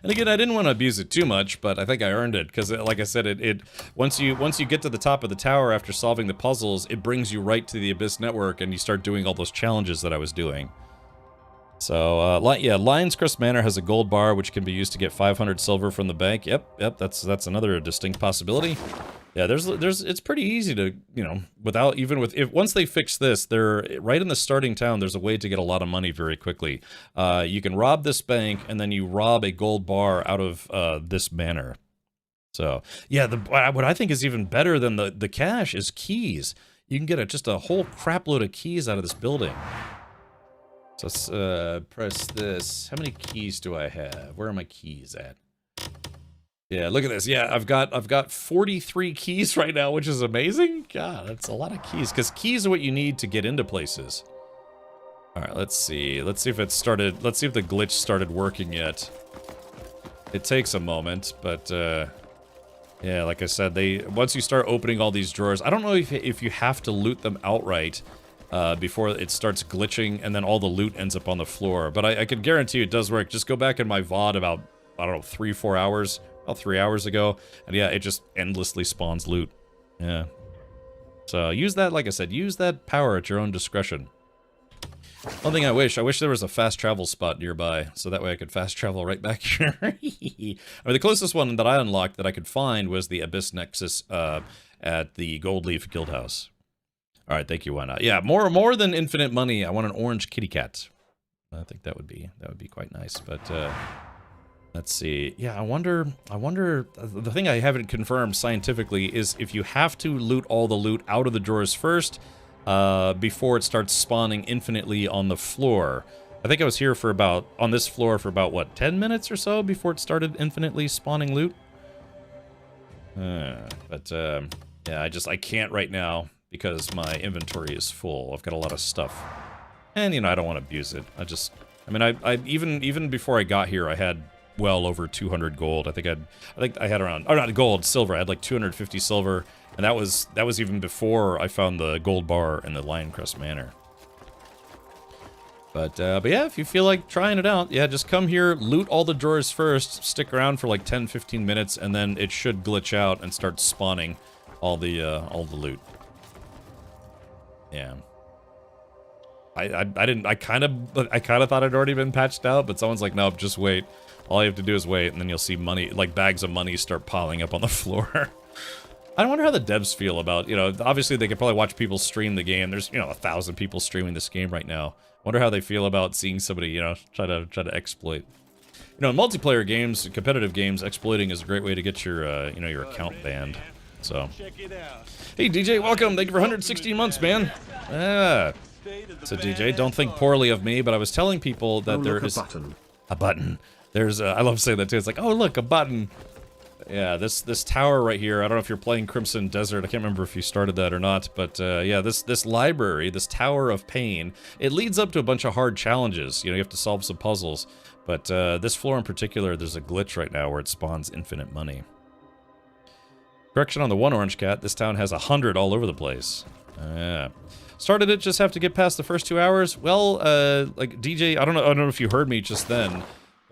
And again, I didn't want to abuse it too much, but I think I earned it because, like I said, once you get to the top of the tower after solving the puzzles, it brings you right to the Abyss Network, and you start doing all those challenges that I was doing. So, yeah, Lion's Crest Manor has a gold bar which can be used to get 500 silver from the bank. Yep, that's another distinct possibility. Yeah, it's pretty easy to, you know, once they fix this, they're right in the starting town, there's a way to get a lot of money very quickly. You can rob this bank, and then you rob a gold bar out of this manor. So, yeah, what I think is even better than the cash is keys. You can get just a whole crap load of keys out of this building. So let's press this. How many keys do I have? Where are my keys at? Yeah, look at this. Yeah, I've got 43 keys right now, which is amazing. God, that's a lot of keys, because keys are what you need to get into places. All right, let's see. Let's see if it started. Let's see if the glitch started working yet. It takes a moment, but yeah, like I said, once you start opening all these drawers, I don't know if you have to loot them outright before it starts glitching, and then all the loot ends up on the floor. But I can guarantee you it does work. Just go back in my VOD about, I don't know, 3-4 hours. About 3 hours ago, and yeah, it just endlessly spawns loot. Yeah. So use that, like I said, use that power at your own discretion. One thing I wish there was a fast travel spot nearby, so that way I could fast travel right back here. I mean, the closest one that I unlocked that I could find was the Abyss Nexus at the Goldleaf Guildhouse. All right, thank you. Why not? Yeah, more than infinite money. I want an orange kitty cat. I think that would be quite nice, but. Let's see. Yeah, I wonder, the thing I haven't confirmed scientifically is if you have to loot all the loot out of the drawers first, before it starts spawning infinitely on the floor. I think I was here on this floor for about, what, 10 minutes or so before it started infinitely spawning loot? Yeah, I can't right now because my inventory is full. I've got a lot of stuff. And, you know, I don't want to abuse it. I even before I got here, I had well over 200 gold. I think I had around, oh, not gold, silver. I had like 250 silver, and that was even before I found the gold bar in the Lion Crest Manor. But yeah, if you feel like trying it out, yeah, just come here, loot all the drawers first, stick around for like 10-15 minutes, and then it should glitch out and start spawning all the loot. Yeah. I kind of thought it'd already been patched out, but someone's like, nope, just wait. All you have to do is wait, and then you'll see money, like bags of money, start piling up on the floor. I wonder how the devs feel about, you know, obviously they could probably watch people stream the game. There's, you know, 1,000 people streaming this game right now. Wonder how they feel about seeing somebody, you know, try to exploit. You know, in multiplayer games, competitive games, exploiting is a great way to get your, you know, your account banned. So, hey DJ, welcome. Thank you for 116 months, man. Yeah. So DJ, don't think poorly of me, but I was telling people that there is a button. There's, I love saying that too. It's like, oh look, a button. Yeah, this tower right here. I don't know if you're playing Crimson Desert. I can't remember if you started that or not. But yeah, this library, this Tower of Pain, it leads up to a bunch of hard challenges. You know, you have to solve some puzzles. But this floor in particular, there's a glitch right now where it spawns infinite money. Correction on the one orange cat. This town has 100 all over the place. Yeah. Started it, just have to get past the first 2 hours. Well, like DJ, I don't know if you heard me just then.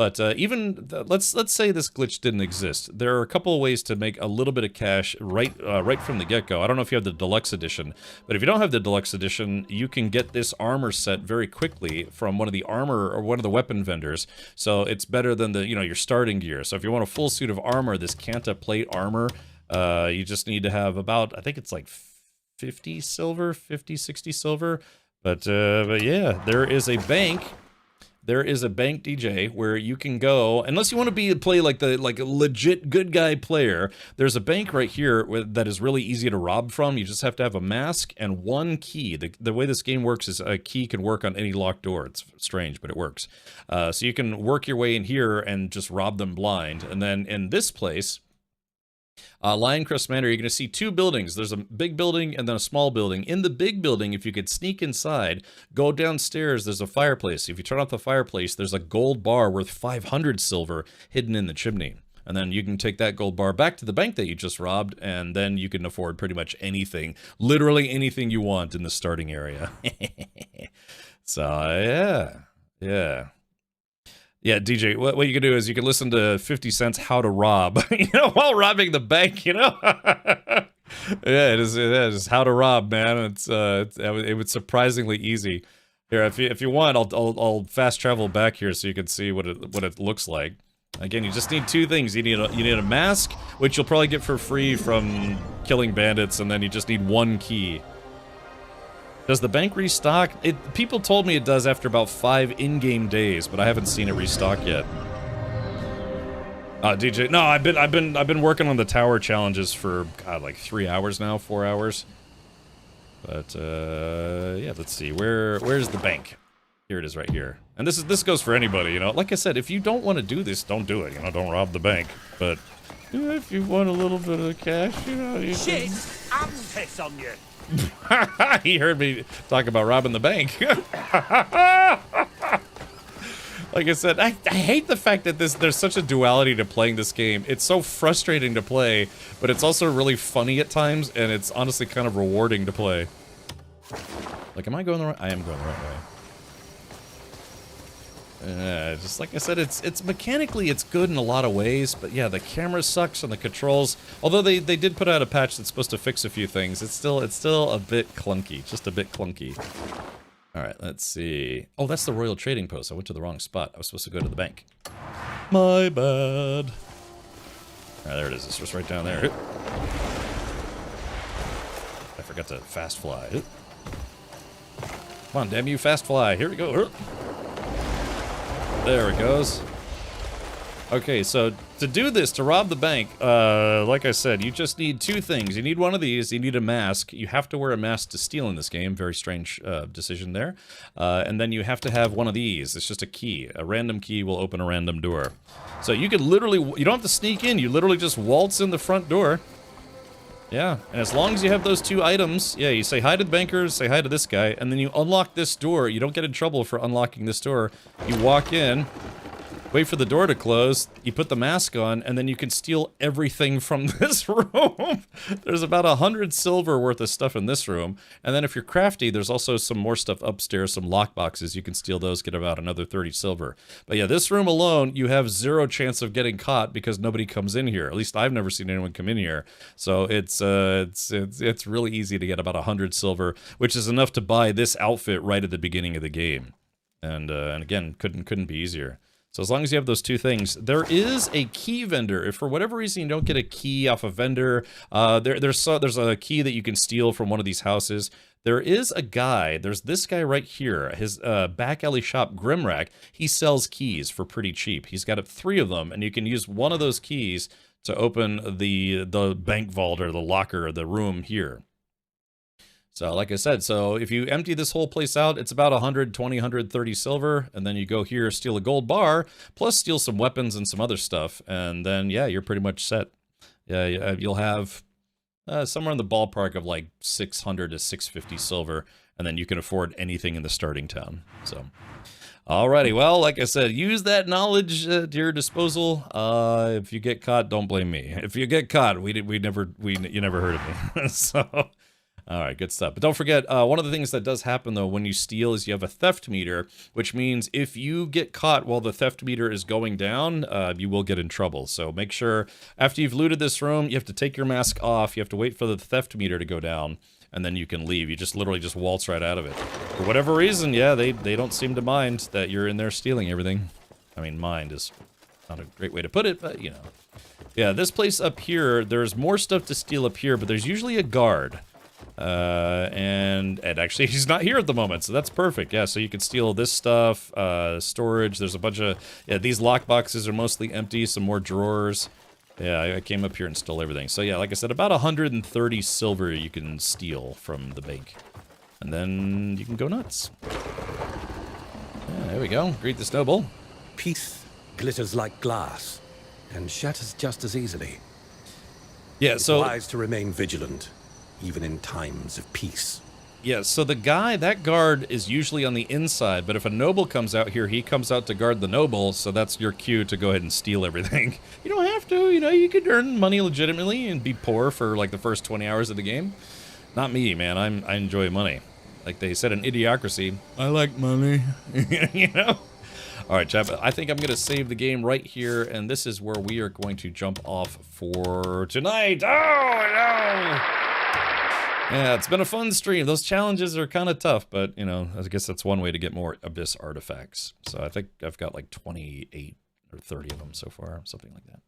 But let's say this glitch didn't exist. There are a couple of ways to make a little bit of cash right from the get-go. I don't know if you have the deluxe edition, but if you don't have the deluxe edition, you can get this armor set very quickly from one of the armor or one of the weapon vendors. So it's better than the your starting gear. So if you want a full suit of armor, this Canta plate armor, you just need to have about, I think it's like 50 silver, 50, 60 silver. But yeah, there is a bank. There is a bank, DJ, where you can go, unless you want to play like a legit good guy player. There's a bank right here that is really easy to rob from. You just have to have a mask and one key. The way this game works is a key can work on any locked door. It's strange, but it works. So you can work your way in here and just rob them blind. And then in this place, Lioncrest Manor, you're going to see two buildings. There's a big building and then a small building. In the big building, if you could sneak inside, go downstairs, there's a fireplace. If you turn off the fireplace, there's a gold bar worth 500 silver hidden in the chimney. And then you can take that gold bar back to the bank that you just robbed, and then you can afford pretty much anything, literally anything you want in the starting area. So, yeah. Yeah, DJ, what you can do is you can listen to 50 Cent's How to Rob, while robbing the bank, Yeah, it is How to Rob, man. It was surprisingly easy. Here, if you want, I'll fast travel back here so you can see what it looks like. Again, you just need two things. You need a mask, which you'll probably get for free from killing bandits, and then you just need one key. Does the bank restock? People told me it does after about 5 in-game days, but I haven't seen it restock yet. DJ, no, I've been working on the tower challenges for like 3 hours now, 4 hours. But yeah, let's see. Where's the bank? Here it is, right here. And this goes for anybody, Like I said, if you don't want to do this, don't do it. Don't rob the bank. But if you want a little bit of cash, you Shit! I'm piss on you. He heard me talk about robbing the bank. Like I said, I hate the fact that there's such a duality to playing this game. It's so frustrating to play, but it's also really funny at times, and it's honestly kind of rewarding to play. Like, am I going the right? I am going the right way. Just like I said, it's mechanically it's good in a lot of ways, but yeah, the camera sucks and the controls. Although they did put out a patch that's supposed to fix a few things, it's still a bit clunky, just a bit clunky. All right, let's see. Oh, that's the Royal Trading Post. I went to the wrong spot. I was supposed to go to the bank. My bad. All right, there it is. It's just right down there. I forgot to fast fly. Come on, damn you, fast fly. Here we go. There it goes. Okay, so to do this, to rob the bank, like I said, you just need two things. You need one of these, you need a mask. You have to wear a mask to steal in this game. Very strange decision there. And then you have to have one of these. It's just a key. A random key will open a random door. So you could literally, you don't have to sneak in. You literally just waltz in the front door. Yeah, and as long as you have those two items, yeah, you say hi to the bankers, say hi to this guy, and then you unlock this door. You don't get in trouble for unlocking this door. You walk in, wait for the door to close, you put the mask on, and then you can steal everything from this room. There's about 100 silver worth of stuff in this room, and then if you're crafty, there's also some more stuff upstairs, some lock boxes. You can steal those, get about another 30 silver. But yeah, this room alone, you have 0 chance of getting caught because nobody comes in here. At least I've never seen anyone come in here. So it's really easy to get about 100 silver, which is enough to buy this outfit right at the beginning of the game. And again, couldn't be easier. So as long as you have those two things, there is a key vendor. If for whatever reason you don't get a key off a vendor, there's a key that you can steal from one of these houses. There is a guy, there's this guy right here, his back alley shop, Grimrack. He sells keys for pretty cheap. He's got 3 of them, and you can use one of those keys to open the bank vault or the locker or the room here. So like I said, so if you empty this whole place out, it's about 120, 130 silver, and then you go here, steal a gold bar, plus steal some weapons and some other stuff, and then, yeah, you're pretty much set. Yeah, you'll have somewhere in the ballpark of like 600 to 650 silver, and then you can afford anything in the starting town. So, alrighty, well, like I said, use that knowledge at your disposal. If you get caught, don't blame me. If you get caught, you never heard of me. So... All right, good stuff. But don't forget, one of the things that does happen, though, when you steal is you have a theft meter, which means if you get caught while the theft meter is going down, you will get in trouble. So make sure after you've looted this room, you have to take your mask off. You have to wait for the theft meter to go down, and then you can leave. You just literally just waltz right out of it. For whatever reason, yeah, they don't seem to mind that you're in there stealing everything. I mean, mind is not a great way to put it, but, you know. Yeah, this place up here, there's more stuff to steal up here, but there's usually a guard. And actually he's not here at the moment, so that's perfect. Yeah, so you can steal this stuff, storage. There's a bunch of, yeah, these lock boxes are mostly empty, some more drawers. Yeah, I came up here and stole everything. So yeah, like I said, about 130 silver you can steal from the bank. And then you can go nuts. Yeah, there we go. Greet this noble. Peace glitters like glass and shatters just as easily. Yeah, so it's wise to remain vigilant, even in times of peace. Yeah, so the guy, that guard is usually on the inside, but if a noble comes out here, he comes out to guard the noble, so that's your cue to go ahead and steal everything. You don't have to, you know, you could earn money legitimately and be poor for like the first 20 hours of the game. Not me, man, I enjoy money. Like they said in Idiocracy, I like money, you know? All right, chap, I think I'm going to save the game right here, and this is where we are going to jump off for tonight. Oh, no! Yeah, it's been a fun stream. Those challenges are kind of tough, but, you know, I guess that's one way to get more Abyss artifacts. So I think I've got like 28 or 30 of them so far, something like that.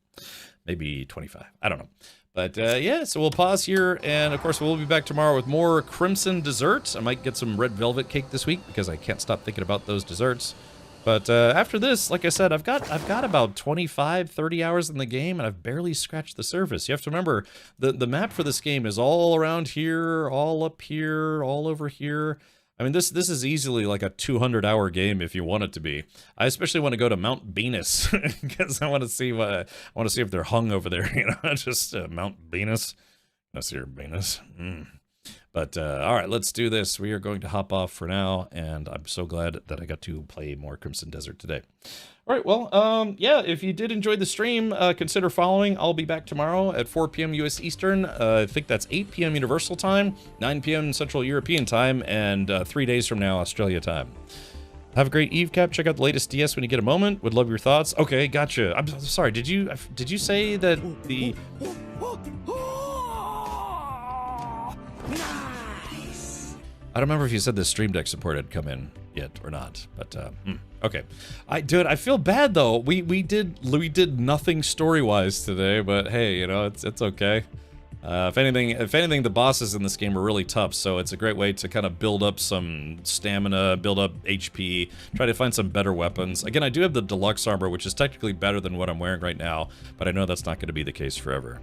Maybe 25. I don't know. But, yeah, so we'll pause here, and, of course, we'll be back tomorrow with more Crimson desserts. I might get some red velvet cake this week, because I can't stop thinking about those desserts. But after this, like I said, I've got about 25, 30 hours in the game, and I've barely scratched the surface. You have to remember, the map for this game is all around here, all up here, all over here. I mean, this is easily like a 200-hour game if you want it to be. I especially want to go to Mount Venus because I want to see if they're hung over there. You know, just Mount Venus. That's your Venus. But, all right, let's do this. We are going to hop off for now, and I'm so glad that I got to play more Crimson Desert today. All right, well, yeah, if you did enjoy the stream, consider following. I'll be back tomorrow at 4 p.m. U.S. Eastern. I think that's 8 p.m. Universal Time, 9 p.m. Central European Time, and 3 days from now, Australia Time. Have a great Eve, Cap. Check out the latest DS when you get a moment. Would love your thoughts. Okay, gotcha. I'm sorry, did you say that the... I don't remember if you said the Stream Deck support had come in yet or not, but okay. Dude, I feel bad though. We did nothing story-wise today, but hey, you know, it's okay. If anything, the bosses in this game are really tough, so it's a great way to kind of build up some stamina, build up HP, try to find some better weapons. Again, I do have the deluxe armor, which is technically better than what I'm wearing right now, but I know that's not going to be the case forever.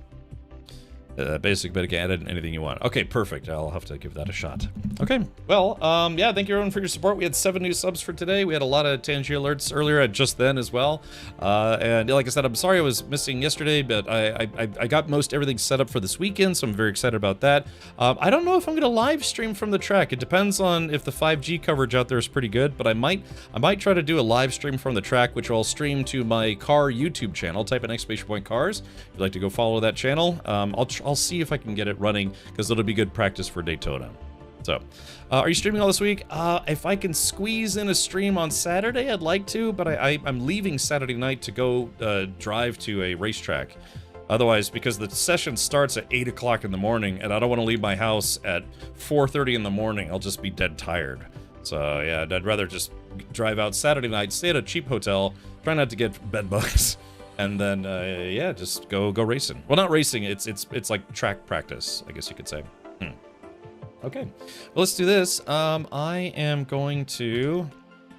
Basic, but again, add anything you want. Okay, perfect. I'll have to give that a shot. Okay, well, yeah, thank you everyone for your support. We had 7 new subs for today. We had a lot of Tangier alerts earlier just then as well. And like I said, I'm sorry I was missing yesterday, but I got most everything set up for this weekend, so I'm very excited about that. I don't know if I'm going to live stream from the track. It depends on if the 5G coverage out there is pretty good, but I might try to do a live stream from the track, which I'll stream to my car YouTube channel. Type in !cars if you'd like to go follow that channel. I'll see if I can get it running, because it'll be good practice for Daytona. So, are you streaming all this week? If I can squeeze in a stream on Saturday, I'd like to, but I'm leaving Saturday night to go drive to a racetrack. Otherwise, because the session starts at 8 o'clock in the morning, and I don't want to leave my house at 4:30 in the morning, I'll just be dead tired. So, yeah, I'd rather just drive out Saturday night, stay at a cheap hotel, try not to get bed bugs. And then, yeah, just go racing. Well, not racing. It's like track practice, I guess you could say. Okay, well, let's do this. I am going to.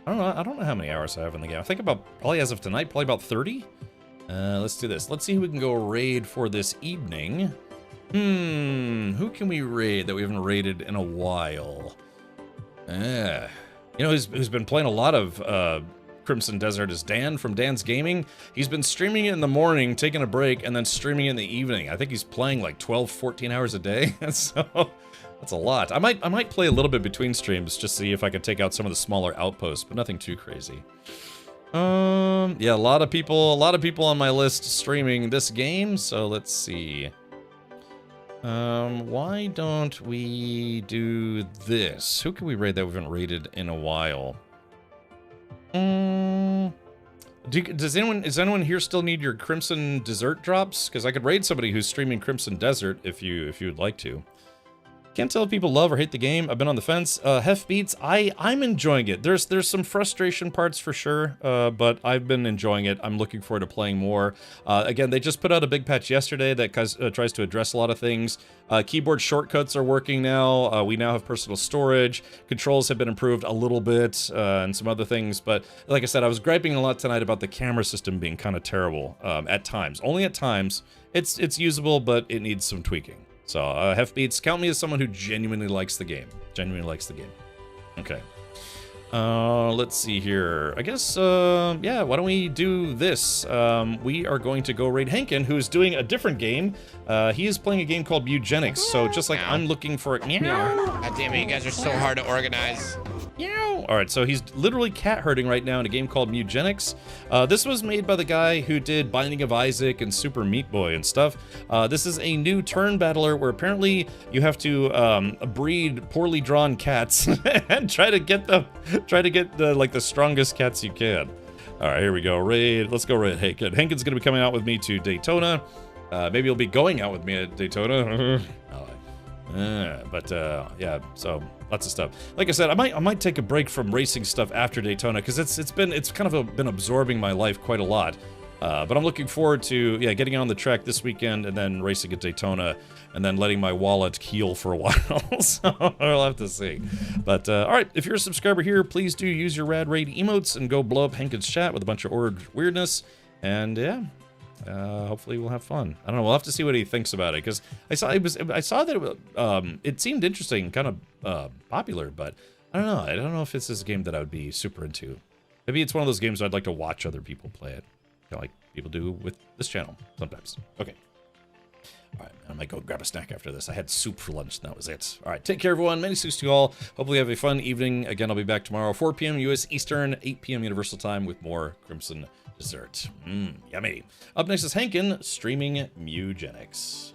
I don't know how many hours I have in the game. I think probably as of tonight, probably about 30. Let's do this. Let's see who we can go raid for this evening. Who can we raid that we haven't raided in a while? You know, who's been playing a lot of Crimson Desert is Dan from Dan's Gaming. He's been streaming it in the morning, taking a break, and then streaming it in the evening. I think he's playing like 12, 14 hours a day. So that's a lot. I might play a little bit between streams just to see if I could take out some of the smaller outposts, but nothing too crazy. Yeah, a lot of people on my list streaming this game. So let's see. Why don't we do this? Who can we raid that we haven't raided in a while? Does anyone here still need your Crimson Desert drops? Because I could raid somebody who's streaming Crimson Desert if you'd like to. Can't tell if people love or hate the game. I've been on the fence. Hef Beats, I'm enjoying it. There's some frustration parts for sure, but I've been enjoying it. I'm looking forward to playing more. Again, they just put out a big patch yesterday that tries to address a lot of things. Keyboard shortcuts are working now. We now have personal storage. Controls have been improved a little bit, and some other things. But like I said, I was griping a lot tonight about the camera system being kind of terrible at times. Only at times. It's usable, but it needs some tweaking. So, Hef Beats, count me as someone who genuinely likes the game. Okay. Let's see here. I guess, yeah, why don't we do this? We are going to go raid Henkin, who is doing a different game. He is playing a game called Eugenics. So, just like I'm looking for it. God damn it, you guys are so hard to organize. Alright, so he's literally cat herding right now in a game called Eugenics. This was made by the guy who did Binding of Isaac and Super Meat Boy and stuff. This is a new turn battler where apparently you have to breed poorly drawn cats and try to get the strongest cats you can. Alright, here we go. Raid. Let's go raid Henkin. Henkin's gonna be coming out with me to Daytona. Maybe he'll be going out with me at Daytona. Yeah, so lots of stuff. Like I said, I might take a break from racing stuff after Daytona because it's kind of been absorbing my life quite a lot. But I'm looking forward to getting on the track this weekend and then racing at Daytona and then letting my wallet heal for a while. So I'll have to see. But all right, if you're a subscriber here, please do use your Rad Raid emotes and go blow up Henkin's chat with a bunch of weirdness. And yeah. Hopefully we'll have fun. I don't know. We'll have to see what he thinks about it because I saw that it seemed interesting, kind of popular, but I don't know. I don't know if this is a game that I would be super into. Maybe it's one of those games where I'd like to watch other people play it, like people do with this channel sometimes. Okay. All right, I might go grab a snack after this. I had soup for lunch, and that was it. All right, take care, everyone. Many thanks to you all. Hopefully you have a fun evening. Again, I'll be back tomorrow, 4 p.m. U.S. Eastern, 8 p.m. Universal Time with more Crimson Dessert. Yummy. Up next is Henkin streaming Eugenics.